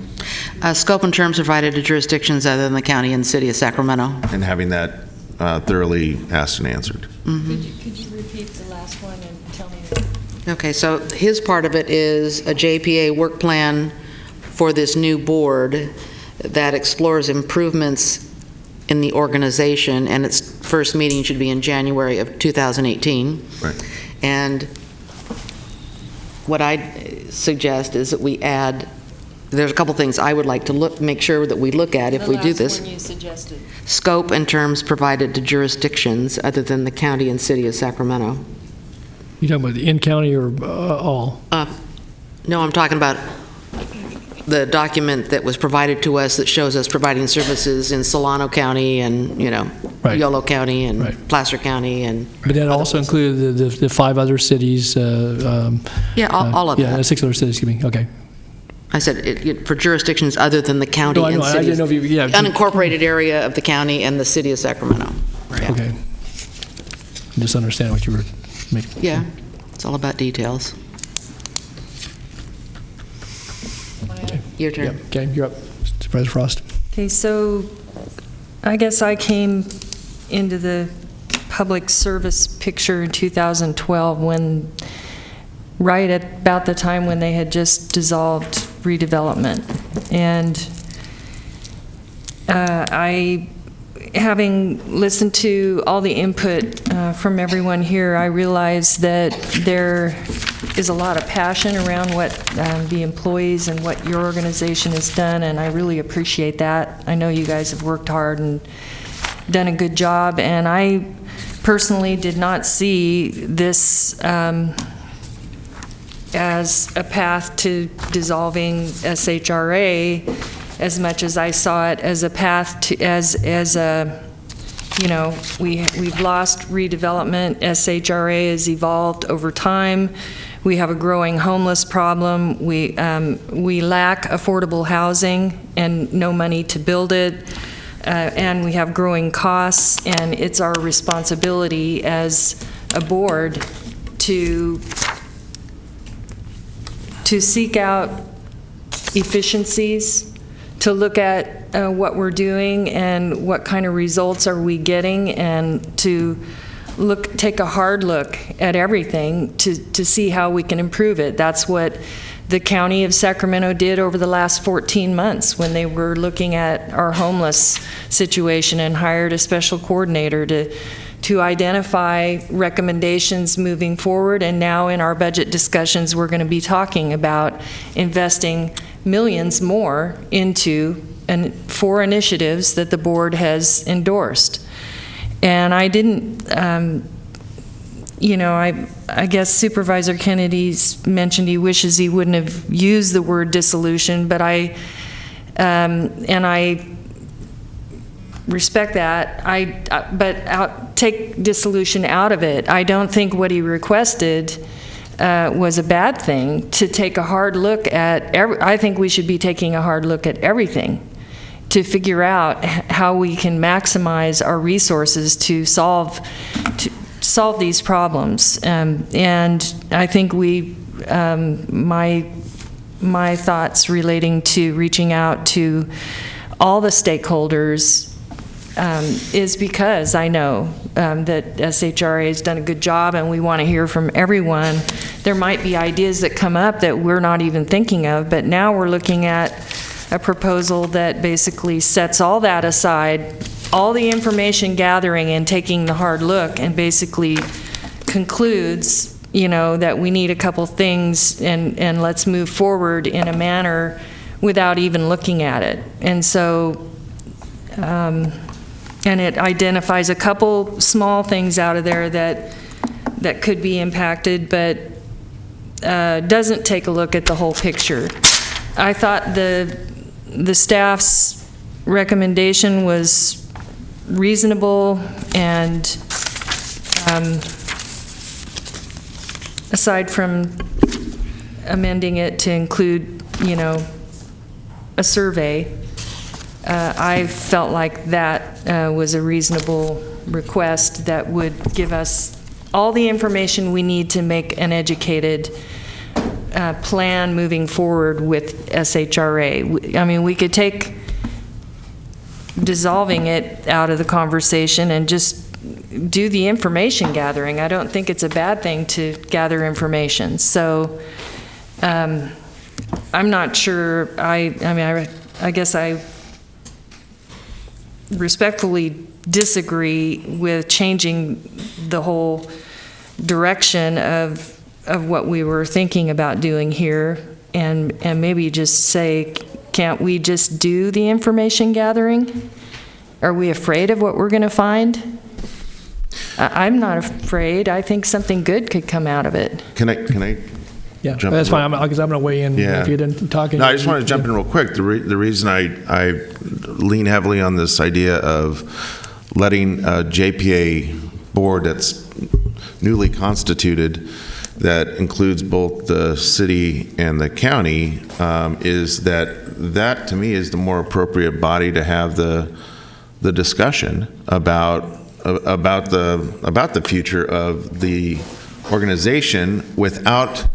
Scope and terms provided to jurisdictions other than the county and city of Sacramento. And having that thoroughly asked and answered. Mm-hmm. Could you repeat the last one and tell me? Okay, so his part of it is a JPA work plan for this new board that explores improvements in the organization, and its first meeting should be in January of 2018. Right. And what I suggest is that we add, there's a couple things I would like to make sure that we look at if we do this. The last one you suggested. Scope and terms provided to jurisdictions other than the county and city of Sacramento. You talking about the in-county or all? No, I'm talking about the document that was provided to us that shows us providing services in Solano County and, right. Yolo County and right. Placer County. But that also included the 5 other cities. All of that. Yeah, 6 other cities, excuse me. Okay. I said for jurisdictions other than the county and city. I didn't know if you, unincorporated area of the county and the city of Sacramento. Yeah. Okay. Just understand what you were making. Yeah, it's all about details. Okay. Your turn. Yep. Okay, you're up, Supervisor Frost. Okay, so I guess I came into the public service picture in 2012 when, right at about the time when they had just dissolved redevelopment. And having listened to all the input from everyone here, I realized that there is a lot of passion around what the employees and what your organization has done, and I really appreciate that. I know you guys have worked hard and done a good job, and I personally did not see this as a path to dissolving SHRA as much as I saw it as a path to, as a, we've lost redevelopment. SHRA has evolved over time. We have a growing homeless problem. We lack affordable housing and no money to build it. And we have growing costs, and it's our responsibility as a board to seek out efficiencies, to look at what we're doing and what kind of results are we getting, and to take a hard look at everything to see how we can improve it. That's what the County of Sacramento did over the last 14 months when they were looking at our homeless situation and hired a special coordinator to identify recommendations moving forward. And now in our budget discussions, we're going to be talking about investing millions more into and for initiatives that the board has endorsed. And I didn't, I guess Supervisor Kennedy's mentioned he wishes he wouldn't have used the word dissolution, but I respect that. But take dissolution out of it. I don't think what he requested was a bad thing. To take a hard look at, I think we should be taking a hard look at everything to figure out how we can maximize our resources to solve these problems. And I think my thoughts relating to reaching out to all the stakeholders is because I know that SHRA has done a good job and we want to hear from everyone. There might be ideas that come up that we're not even thinking of, but now we're looking at a proposal that basically sets all that aside, all the information gathering and taking the hard look, and basically concludes, that we need a couple things and let's move forward in a manner without even looking at it. And so, and it identifies a couple small things out of there that could be impacted, but doesn't take a look at the whole picture. I thought the staff's recommendation was reasonable, and aside from amending it to include, a survey, I felt like that was a reasonable request that would give us all the information we need to make an educated plan moving forward with SHRA. I mean, we could take dissolving it out of the conversation and just do the information gathering. I don't think it's a bad thing to gather information. So I'm not sure. I guess I respectfully disagree with changing the whole direction of what we were thinking about doing here, and maybe just say, can't we just do the information gathering? Are we afraid of what we're going to find? I'm not afraid. I think something good could come out of it. Can I Yeah, jump that's in fine, because I'm going to weigh in if you didn't talk. No, I just want to jump in real quick. The reason I lean heavily on this idea of letting a JPA board that's newly constituted, that includes both the city and the county, is that to me is the more appropriate body to have the discussion about the future of the organization without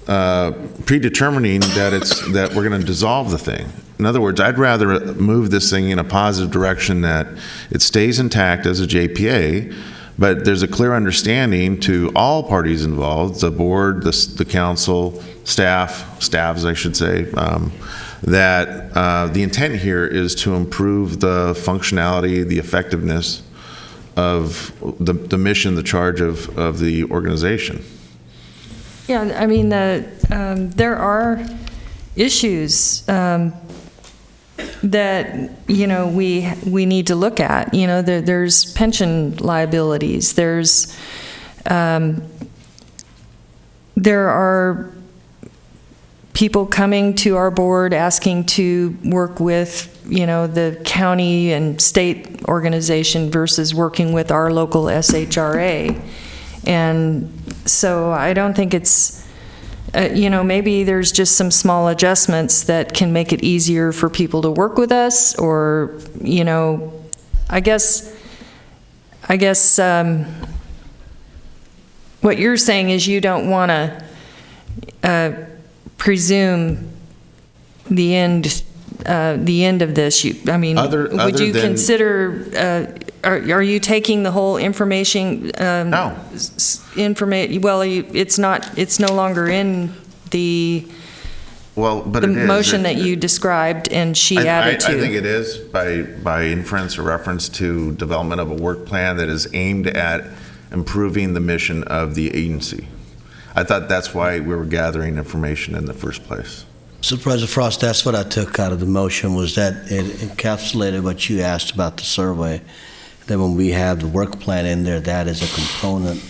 predetermining that we're going to dissolve the thing. In other words, I'd rather move this thing in a positive direction, that it stays intact as a JPA, but there's a clear understanding to all parties involved, the board, the council, staffs, I should say, that the intent here is to improve the functionality, the effectiveness of the mission, the charge of the organization. Yeah, I mean, there are issues that we need to look at. There's pension liabilities. There are people coming to our board asking to work with the county and state organization versus working with our local SHRA. And so I don't think it's, maybe there's just some small adjustments that can make it easier for people to work with us, or, I guess what you're saying is you don't want to presume the end of this. Would you consider? Are you taking the whole information? No. Well, it's no longer in the Well, but The it is. motion that you described and she added to. I think it is by inference or reference to development of a work plan that is aimed at improving the mission of the agency. I thought that's why we were gathering information in the first place. Supervisor Frost, that's what I took out of the motion, was that it encapsulated what you asked about the survey. Then when we have the work plan in there, that is a component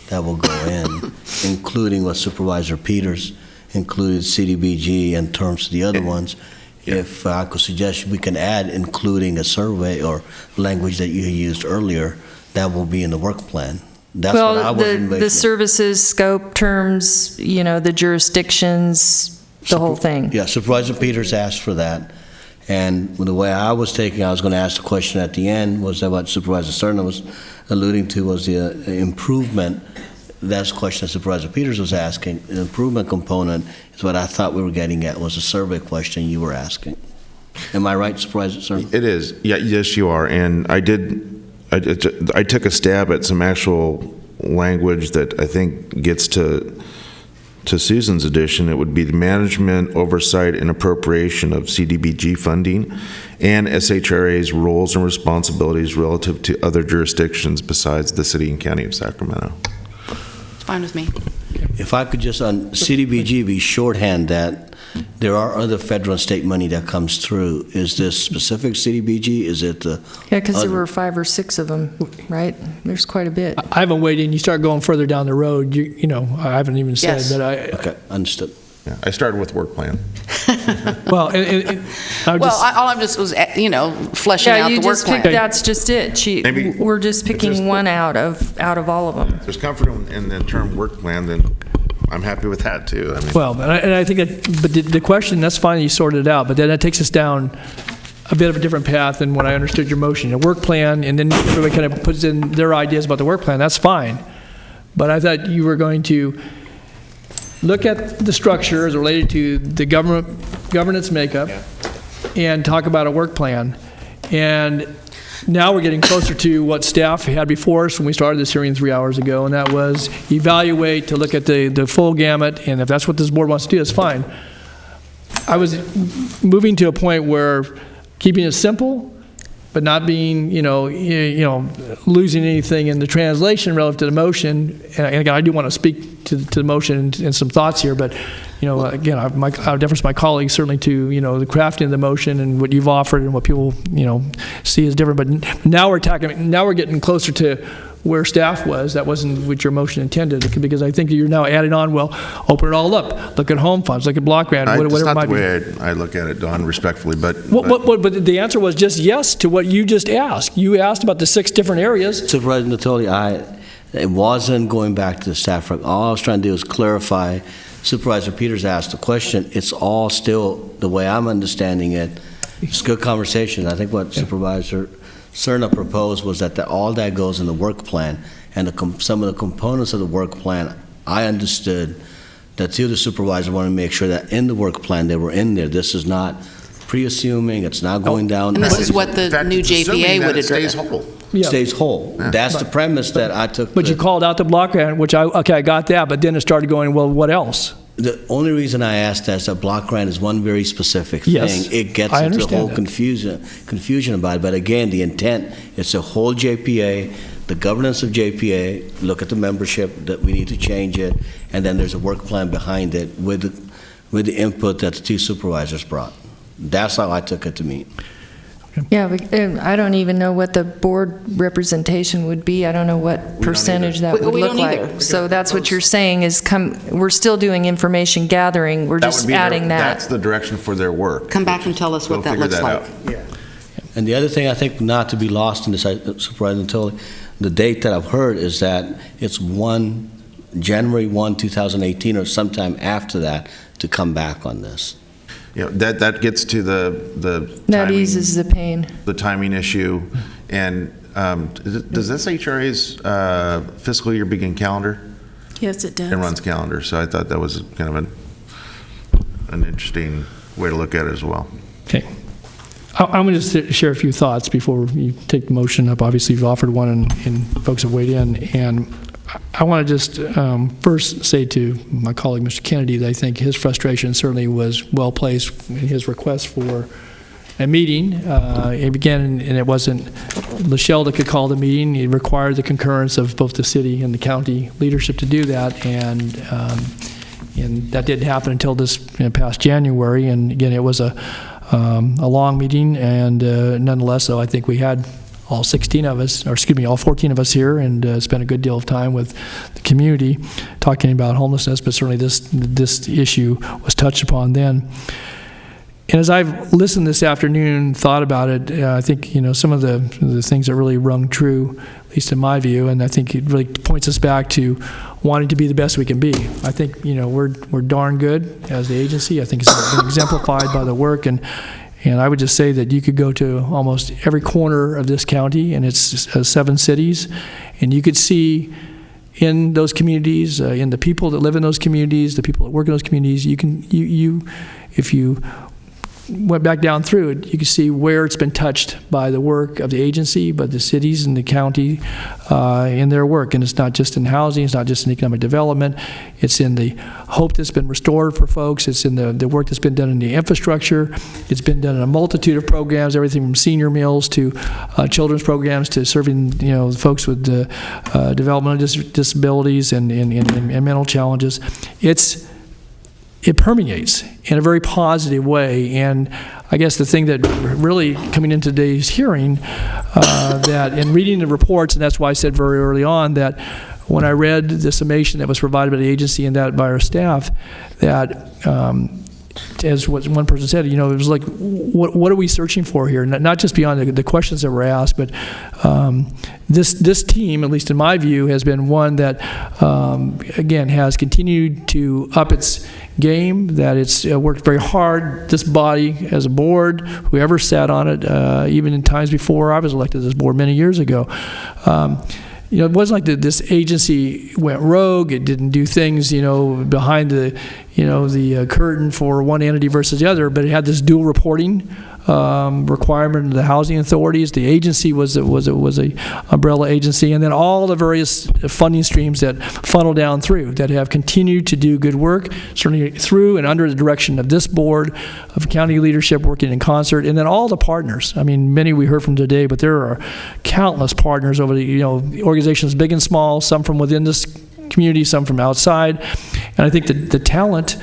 that will go in, including what Supervisor Peters included CDBG in terms of the other ones. If I could suggest we can add including a survey or language that you used earlier, that will be in the work plan. That's what I was envisioning. The services, scope, terms, the jurisdictions, the whole thing. Yeah, Supervisor Peters asked for that. And the way I was taking, I was going to ask the question at the end, was that what Supervisor Cerna was alluding to was the improvement. That's the question that Supervisor Peters was asking. The improvement component is what I thought we were getting at, was a survey question you were asking. Am I right, Supervisor Cerna? It is. Yeah, yes, you are. And I took a stab at some actual language that I think gets to Susan's addition. It would be the management, oversight, and appropriation of CDBG funding and SHRA's roles and responsibilities relative to other jurisdictions besides the city and county of Sacramento. It's fine with me. If I could just on CDBG be shorthand that there are other federal and state money that comes through. Is this specific CDBG? Is it the Yeah, because there other? were 5 or 6 of them, right? There's quite a bit. I haven't waited, and you start going further down the road, I haven't even said, Yes. but Okay, understood. Yeah, I started with work plan. well, all I'm just was, fleshing out the work plan. That's just it. Maybe we're just picking one out of all of them. If there's comfort in the term work plan, then I'm happy with that too. I mean, well, and I think but the question, that's fine, you sorted it out, but then that takes us down a bit of a different path than when I understood your motion. A work plan, and then everybody kind of puts in their ideas about the work plan, that's fine. But I thought you were going to look at the structure as related to the governance makeup and talk about a work plan. And now we're getting closer to what staff had before us when we started this hearing 3 hours ago, and that was evaluate to look at the full gamut, and if that's what this board wants to do, that's fine. I was moving to a point where keeping it simple, but not being, losing anything in the translation relative to the motion. And again, I do want to speak to the motion and some thoughts here, but again, I would defer to my colleagues certainly to the crafting of the motion and what you've offered and what people see as different. But now we're getting closer to where staff was. That wasn't what your motion intended, because I think you're now adding on, open it all up. Look at home funds, look at block grant, whatever it's it not might the be. way I look at it, Don, respectfully, but the answer was just yes to what you just asked. You asked about the 6 different areas. Supervisor Natoli, it wasn't going back to the staff. All I was trying to do is clarify. Supervisor Peters asked the question. It's all still the way I'm understanding it. It's good conversation. I think what Supervisor Cerna proposed was that all that goes in the work plan, and some of the components of the work plan, I understood that the supervisor wanted to make sure that in the work plan they were in there. This is not pre-assuming, it's not going down. And this is what the new JPA would address. Stays whole. Yeah. Stays whole. Yeah. That's the premise that I took. But you called out the block grant, which I got that, but then it started going, well, what else? The only reason I asked that is that block grant is one very specific Yes, thing. It gets I into the understand whole that. confusion about it. But again, the intent is the whole JPA, the governance of JPA, look at the membership, that we need to change it, and then there's a work plan behind it with the input that the 2 supervisors brought. That's how I took it to mean. Yeah, I don't even know what the board representation would be. I don't know what percentage that would look like. So that's what you're saying is we're still doing information gathering. We're just adding that. That's the direction for their work. Come back and tell us what that looks like. Yeah. And the other thing I think not to be lost in this, Supervisor Natoli, the date that I've heard is that it's January 1, 2018, or sometime after that to come back on this. That gets to the That timing, eases the pain. the timing issue. And does SHRA's fiscal year begin calendar? Yes, it does. It runs calendar, so I thought that was kind of an interesting way to look at it as well. Okay. I'm going to share a few thoughts before you take the motion up. Obviously, you've offered one, and folks have weighed in. And I want to just first say to my colleague, Mr. Kennedy, that I think his frustration certainly was well placed in his request for a meeting. And it wasn't Lachelle that could call the meeting. It required the concurrence of both the city and the county leadership to do that, and that didn't happen until this past January. And again, it was a long meeting, and nonetheless, though, I think we had all 14 of us here, and spent a good deal of time with the community talking about homelessness, but certainly this issue was touched upon then. And as I've listened this afternoon, thought about it, I think some of the things that really rung true, at least in my view, and I think it really points us back to wanting to be the best we can be. I think we're darn good as the agency. I think it's been exemplified by the work, and I would just say that you could go to almost every corner of this county, and it's 7 cities, and you could see in those communities, in the people that live in those communities, the people that work in those communities, if you went back down through it, you can see where it's been touched by the work of the agency, by the cities and the county in their work. And it's not just in housing, it's not just in economic development, it's in the hope that's been restored for folks, it's in the work that's been done in the infrastructure, it's been done in a multitude of programs, everything from senior meals to children's programs to serving folks with developmental disabilities and mental challenges. It permeates in a very positive way, and I guess the thing that really coming into today's hearing, that in reading the reports, and that's why I said very early on that when I read the summation that was provided by the agency and that by our staff, that as what one person said, it was like, what are we searching for here? Not just beyond the questions that were asked, but this team, at least in my view, has been one that, again, has continued to up its game, that it's worked very hard. This body, as a board, whoever sat on it, even in times before I was elected to this board many years ago, it wasn't like this agency went rogue. It didn't do things, behind the curtain for one entity versus the other, but it had this dual reporting requirement of the housing authorities. The agency was a umbrella agency, and then all the various funding streams that funnel down through that have continued to do good work, certainly through and under the direction of this board, of county leadership working in concert, and then all the partners. I mean, many we heard from today, but there are countless partners over the organizations big and small, some from within this community, some from outside, and I think that the talent.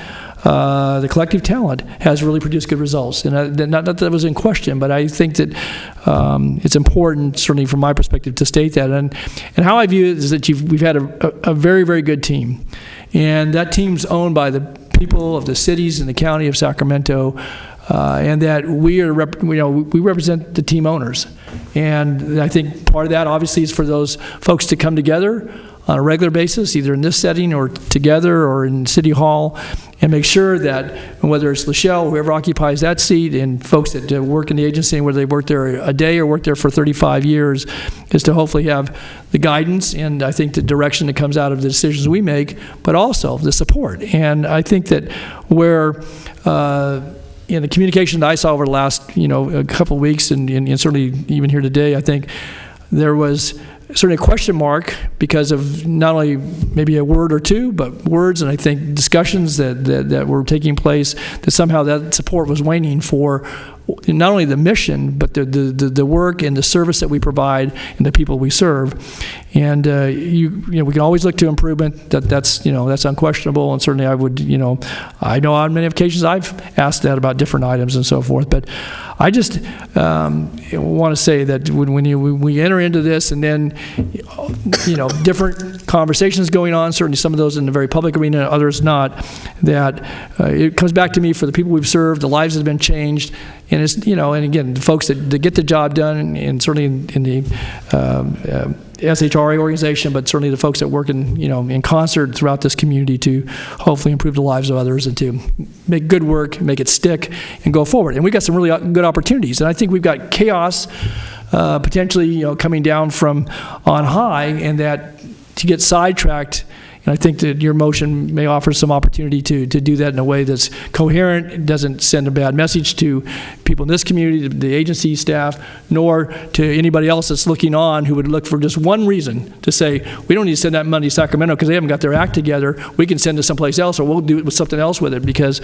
The collective talent has really produced good results, and not that that was in question, but I think that it's important, certainly from my perspective, to state that. And how I view it is that we've had a very, very good team, and that team's owned by the people of the cities and the county of Sacramento, and that we represent the team owners. And I think part of that, obviously, is for those folks to come together on a regular basis, either in this setting or together or in City Hall, and make sure that whether it's Lachelle, whoever occupies that seat, and folks that work in the agency, and whether they work there a day or work there for 35 years, is to hopefully have the guidance and I think the direction that comes out of the decisions we make, but also the support. And I think that where in the communication that I saw over the last a couple of weeks, and certainly even here today, I think there was certainly a question mark because of not only maybe a word or two, but words, and I think discussions that were taking place, that somehow that support was waning for not only the mission, but the work and the service that we provide and the people we serve. And we can always look to improvement. That's unquestionable, and certainly I would I know on many occasions I've asked that about different items and so forth. But I just want to say that when we enter into this, and then different conversations going on, certainly some of those in the very public arena, others not, that it comes back to me for the people we've served, the lives that have been changed, and it's and again, the folks that get the job done, and certainly in the SHRA organization, but certainly the folks that work in concert throughout this community to hopefully improve the lives of others and to make good work, make it stick, and go forward. And we've got some really good opportunities, and I think we've got chaos potentially coming down from on high, and that to get sidetracked And I think that your motion may offer some opportunity to do that in a way that's coherent, it doesn't send a bad message to people in this community, the agency staff, nor to anybody else that's looking on who would look for just one reason to say, we don't need to send that money to Sacramento because they haven't got their act together. We can send it someplace else, or we'll do it with something else with it, because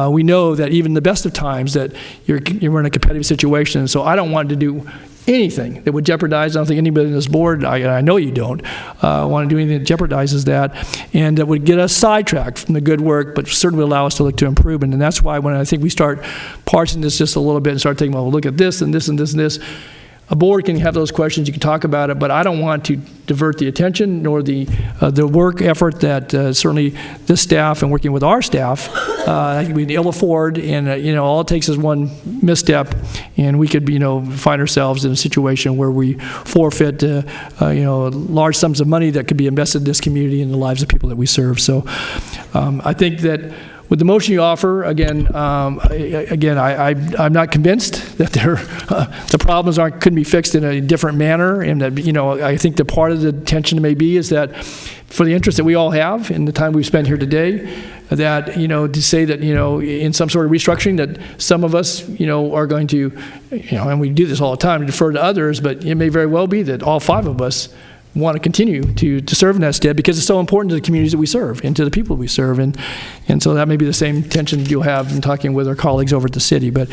we know that even the best of times that you're in a competitive situation. So I don't want to do anything that would jeopardize, I don't think anybody in this board, I know you don't, want to do anything that jeopardizes that, and that would get us sidetracked from the good work, but certainly allow us to look to improvement. And that's why when I think we start parsing this just a little bit and start thinking, well, look at this and this and this and this, a board can have those questions, you can talk about it, but I don't want to divert the attention nor the work effort that certainly this staff and working with our staff, I think we'd ill afford, and all it takes is one misstep, and we could find ourselves in a situation where we forfeit large sums of money that could be invested in this community and the lives of people that we serve. So I think that with the motion you offer, again, I'm not convinced that the problems couldn't be fixed in a different manner, and that I think that part of the tension may be is that for the interest that we all have in the time we've spent here today, that to say that in some sort of restructuring that some of us are going to and we do this all the time, defer to others, but it may very well be that all 5 of us want to continue to serve in that stead because it's so important to the communities that we serve and to the people we serve, and so that may be the same tension you'll have in talking with our colleagues over at the city. But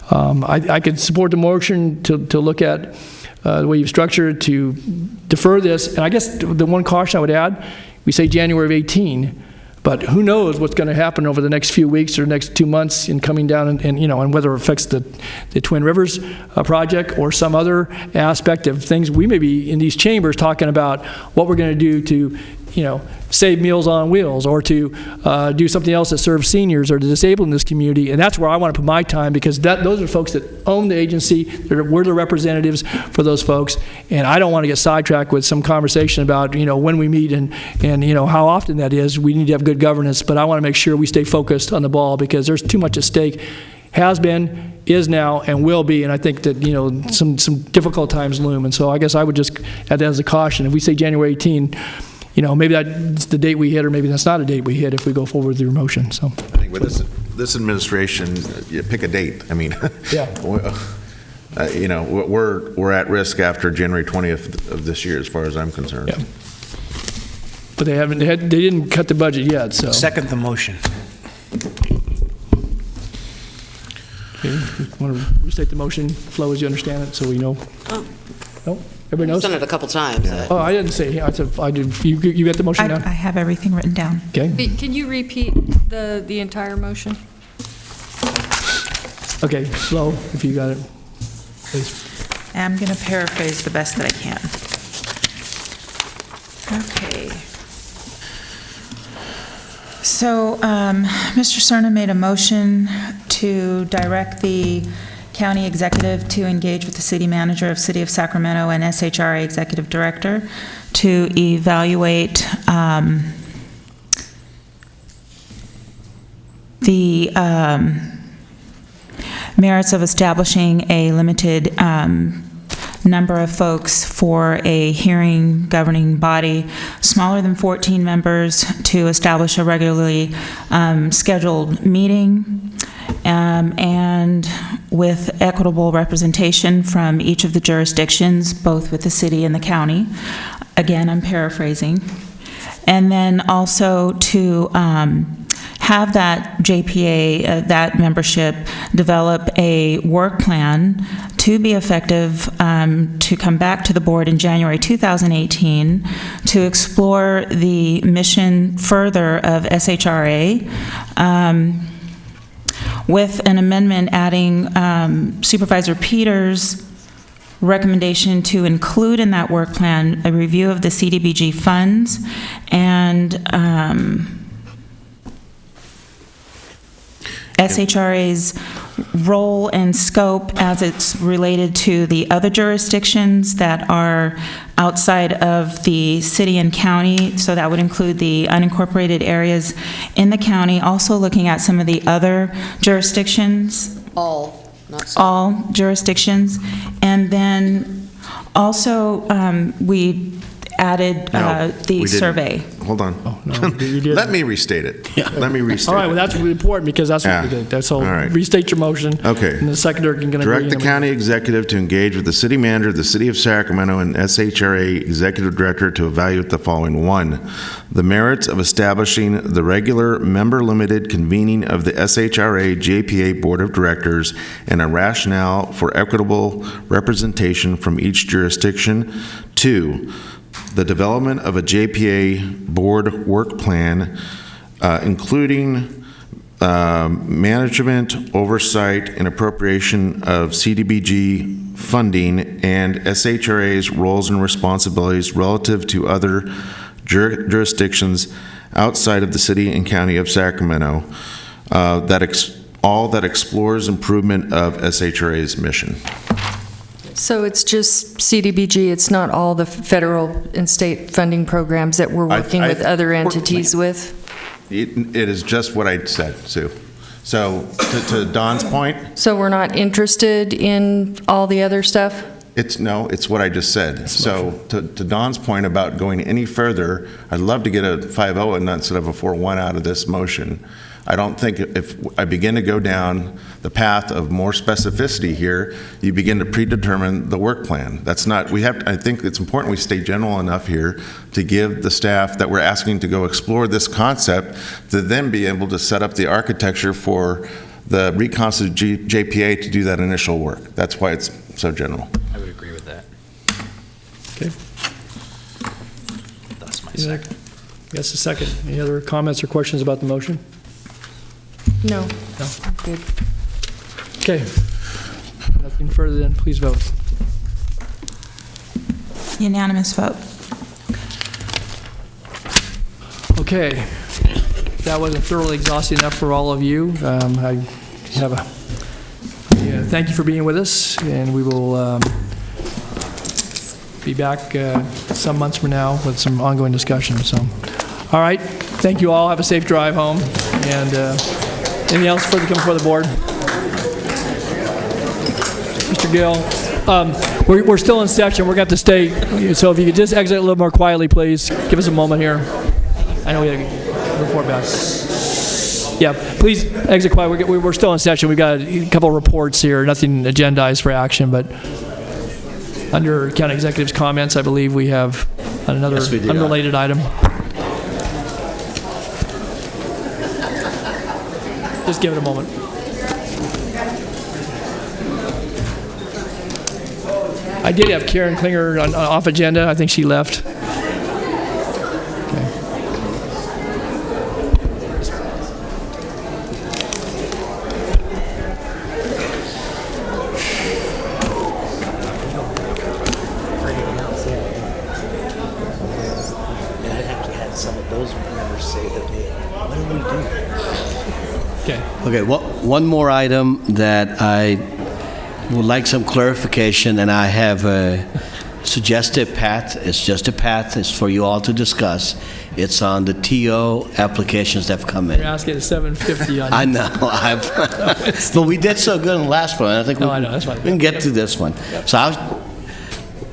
I could support the motion to look at the way you've structured to defer this. And I guess the one caution I would add, we say January of 18, but who knows what's going to happen over the next few weeks or next 2 months in coming down and whether it affects the Twin Rivers project or some other aspect of things. We may be in these chambers talking about what we're going to do to save Meals on Wheels, or to do something else that serves seniors or the disabled in this community. And that's where I want to put my time, because those are folks that own the agency. We're the representatives for those folks. And I don't want to get sidetracked with some conversation about, when we meet and how often that is. We need to have good governance, but I want to make sure we stay focused on the ball, because there's too much at stake. Has been, is now, and will be, and I think that some difficult times loom. And so I guess I would just add that as a caution. If we say January 18, maybe that's the date we hit, or maybe that's not a date we hit if we go forward with your motion. So I think with this administration, you pick a date. I mean, yeah. We're at risk after January 20th of this year, as far as I'm concerned. Yeah. But they didn't cut the budget yet. So second the motion. Okay, you want to restate the motion, Flo, as you understand it, so we know? No? Everybody knows? I've done it a couple times. Oh, I didn't say. I did. You got the motion down? I have everything written down. Okay. Can you repeat the entire motion? Okay, Flo, if you got it, please. I'm going to paraphrase the best that I can. Okay. So, Mr. Cerna made a motion to direct the county executive to engage with the city manager of City of Sacramento and SHRA executive director to evaluate the merits of establishing a limited number of folks for a hearing governing body smaller than 14 members to establish a regularly scheduled meeting, and with equitable representation from each of the jurisdictions, both with the city and the county. Again, I'm paraphrasing. And then also to have that JPA, that membership, develop a work plan to be effective, to come back to the board in January 2018 to explore the mission further of SHRA, with an amendment adding Supervisor Peters' recommendation to include in that work plan a review of the CDBG funds and SHRA's role and scope as it's related to the other jurisdictions that are outside of the city and county. So that would include the unincorporated areas in the county, also looking at some of the other jurisdictions. All, not some. All jurisdictions. And then also we added No, the we didn't. survey. Hold on. Let me restate it. Let me restate All right, it. well, that's really important because that's what we Yeah. did. That's all. All right. Restate your motion. Okay. And the seconder can agree. Direct the county executive to engage with the city manager of the city of Sacramento and SHRA executive director to evaluate the following. 1, the merits of establishing the regular member-limited convening of the SHRA JPA Board of Directors and a rationale for equitable representation from each jurisdiction. 2, the development of a JPA board work plan, including management, oversight, and appropriation of CDBG funding and SHRA's roles and responsibilities relative to other jurisdictions outside of the city and county of Sacramento, all that explores improvement of SHRA's mission. So it's just CDBG, it's not all the federal and state funding programs that we're working with other entities with? It is just what I said, Sue. So to Don's point, So we're not interested in all the other stuff? it's what I just said. So to Don's point about going any further, I'd love to get a 5-0 and instead of a 4-1 out of this motion. I don't think if I begin to go down the path of more specificity here, you begin to predetermine the work plan. That's not, I think it's important we stay general enough here to give the staff that we're asking to go explore this concept to then be able to set up the architecture for the reconstituted JPA to do that initial work. That's why it's so general. I would agree with that. Okay. That's my second. Yes, a second. Any other comments or questions about the motion? No. No. Good. Okay. Nothing further then, please vote. Unanimous vote. Okay. That wasn't thoroughly exhausting enough for all of you. Thank you for being with us, and we will be back some months from now with some ongoing discussion. So, all right. Thank you all. Have a safe drive home. And anything else further come before the board? Mr. Gill, we're still in session. We're going to have to stay. So if you could just exit a little more quietly, please. Give us a moment here. I know we have to report back. Yeah, please exit quiet. We're still in session. We've got a couple of reports here. Nothing agendized for action, but under county executive's comments, I believe we have another unrelated item. Just give it a moment. I did have Karen Klinger on off agenda. I think she left. Okay, one more item that I would like some clarification, and I have a suggested path. It's just a path. It's for you all to discuss. It's on the TO applications that have come in. You're asking at 7:50 on. I know. But we did so good in the last one. I think I know. That's fine. we can get to this one. Yep. So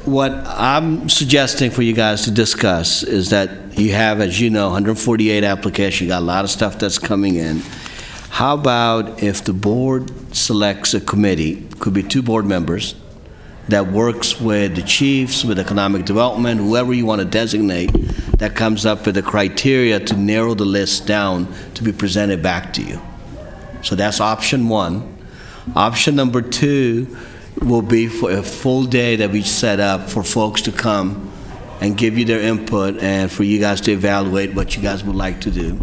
what I'm suggesting for you guys to discuss is that you have, as you know, 148 applications. You got a lot of stuff that's coming in. How about if the board selects a committee, could be 2 board members, that works with the chiefs, with economic development, whoever you want to designate, that comes up with the criteria to narrow the list down to be presented back to you. So that's option 1. Option number 2 will be for a full day that we set up for folks to come and give you their input and for you guys to evaluate what you guys would like to do.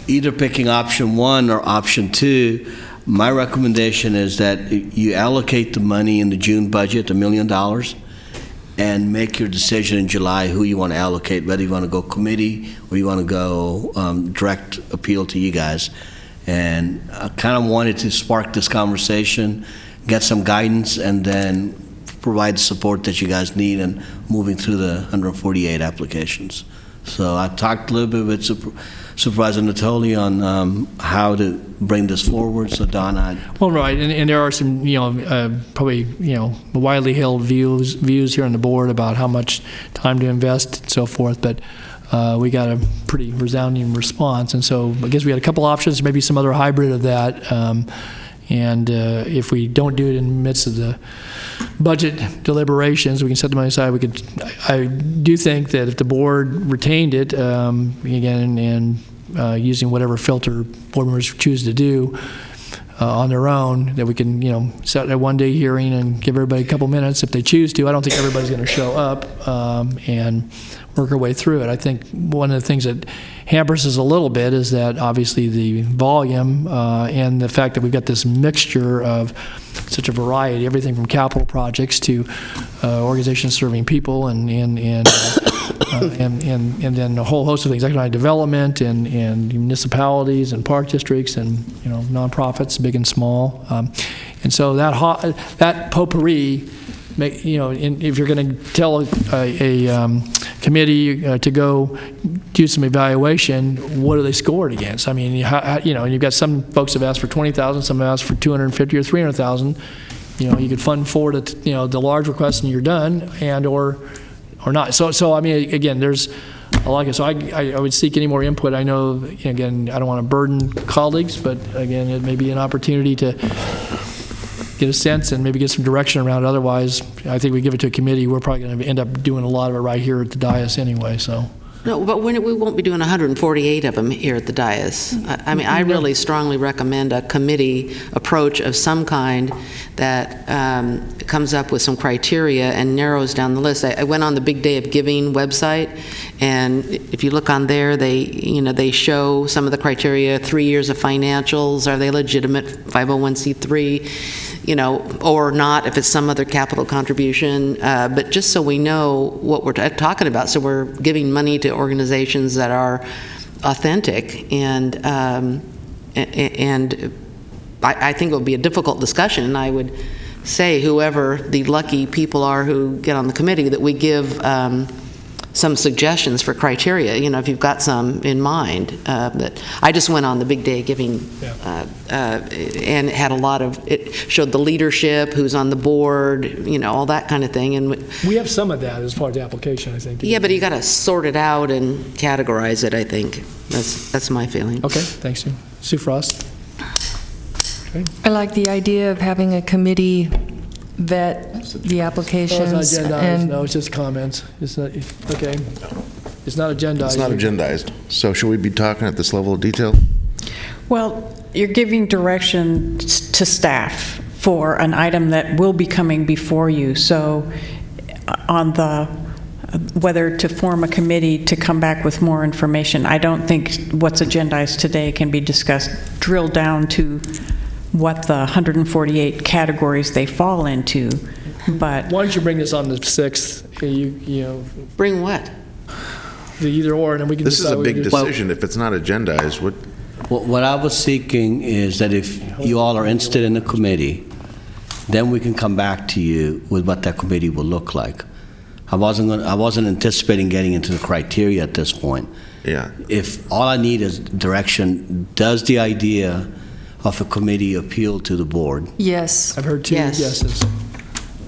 Either picking option 1 or option 2, my recommendation is that you allocate the money in the June budget, $1 million, and make your decision in July who you want to allocate, whether you want to go committee or you want to go direct appeal to you guys. And I kind of wanted to spark this conversation, get some guidance, and then provide the support that you guys need in moving through the 148 applications. So I talked a little bit with Supervisor Natoli on how to bring this forward. So Don, Well, right, and there are some, probably, widely held views here on the board about how much time to invest and so forth, but we got a pretty resounding response, and so I guess we had a couple options, maybe some other hybrid of that, and if we don't do it in the midst of the budget deliberations, we can set the money aside. I do think that if the board retained it, again, and using whatever filter board members choose to do on their own, that we can, set a one-day hearing and give everybody a couple minutes if they choose to. I don't think everybody's going to show up and work our way through it. I think one of the things that hampers us a little bit is that obviously the volume and the fact that we've got this mixture of such a variety, everything from capital projects to organizations serving people and then a whole host of things, economic development and municipalities and park districts and nonprofits, big and small, and so that potpourri. If you're going to tell a committee to go do some evaluation, what are they scored against? I mean, you've got some folks have asked for $20,000, some have asked for $250,000 or $300,000. You could fund forward the large request and you're done, and or not. So I mean, again, there's a lot. So I would seek any more input. I know, again, I don't want to burden colleagues, but again, it may be an opportunity to get a sense and maybe get some direction around it. Otherwise, I think we give it to a committee, we're probably going to end up doing a lot of it right here at the dais anyway. So. No, but we won't be doing 148 of them here at the dais. I mean, I really strongly recommend a committee approach of some kind that comes up with some criteria and narrows down the list. I went on the Big Day of Giving website, and if you look on there, they show some of the criteria: 3 years of financials, are they legitimate 501c3, or not, if it's some other capital contribution, but just so we know what we're talking about, so we're giving money to organizations that are authentic, and I think it would be a difficult discussion, and I would say whoever the lucky people are who get on the committee, that we give some suggestions for criteria, if you've got some in mind. That I just went on the Big Day of Giving, and it had it showed the leadership, who's on the board, all that kind of thing. And we have some of that as part of the application, I think. Yeah, but you got to sort it out and categorize it, I think. That's my feeling. Okay, thanks, Sue. Sue Frost. Okay. I like the idea of having a committee vet the applications. No, it's not agendized. No, it's just comments. It's not, okay. It's not agendized. It's not agendized. So should we be talking at this level of detail? Well, you're giving direction to staff for an item that will be coming before you. So on whether to form a committee to come back with more information, I don't think what's agendized today can be discussed, drilled down to what the 148 categories they fall into. But why don't you bring this on the 6th? Bring what? The either or, and then we can. This is a big decision. If it's not agendized, what I was seeking is that if you all are interested in the committee, then we can come back to you with what that committee will look like. I wasn't anticipating getting into the criteria at this point. Yeah. If all I need is direction, does the idea of a committee appeal to the board? Yes. I've heard two yeses.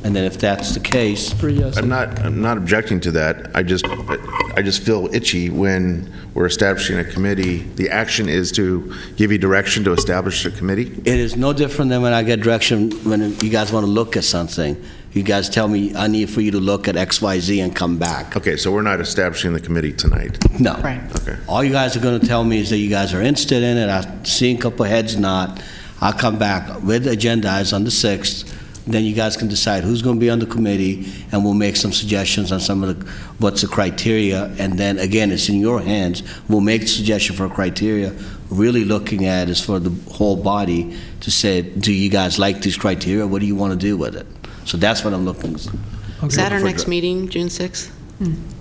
And then if that's the case, I'm not objecting to that. I just feel itchy when we're establishing a committee. The action is to give you direction to establish a committee. It is no different than when I get direction when you guys want to look at something. You guys tell me, I need for you to look at X, Y, Z and come back. Okay, so we're not establishing the committee tonight. No. Right. Okay. All you guys are going to tell me is that you guys are interested in it. I see a couple heads nod. I'll come back with agendas on the 6th. Then you guys can decide who's going to be on the committee, and we'll make some suggestions on some of what's the criteria. And then again, it's in your hands. We'll make the suggestion for criteria. Really looking at is for the whole body to say, do you guys like these criteria? What do you want to do with it? So that's what I'm looking for. Is that our next meeting, June 6th?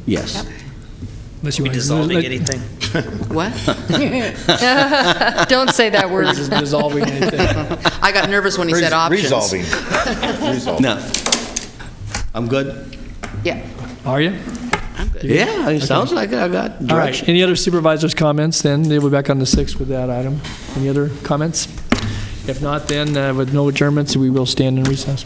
Yes. Yep. Unless you Are we dissolving anything? What? Don't say that word. Dissolving anything. I got nervous when he said options. Resolving. No. I'm good. Yeah. Are you? I'm good. Yeah, it sounds like I got All right. direction. Any other supervisors' comments? Then we'll be back on the 6th with that item. Any other comments? If not, then with no adjournments, we will stand in recess.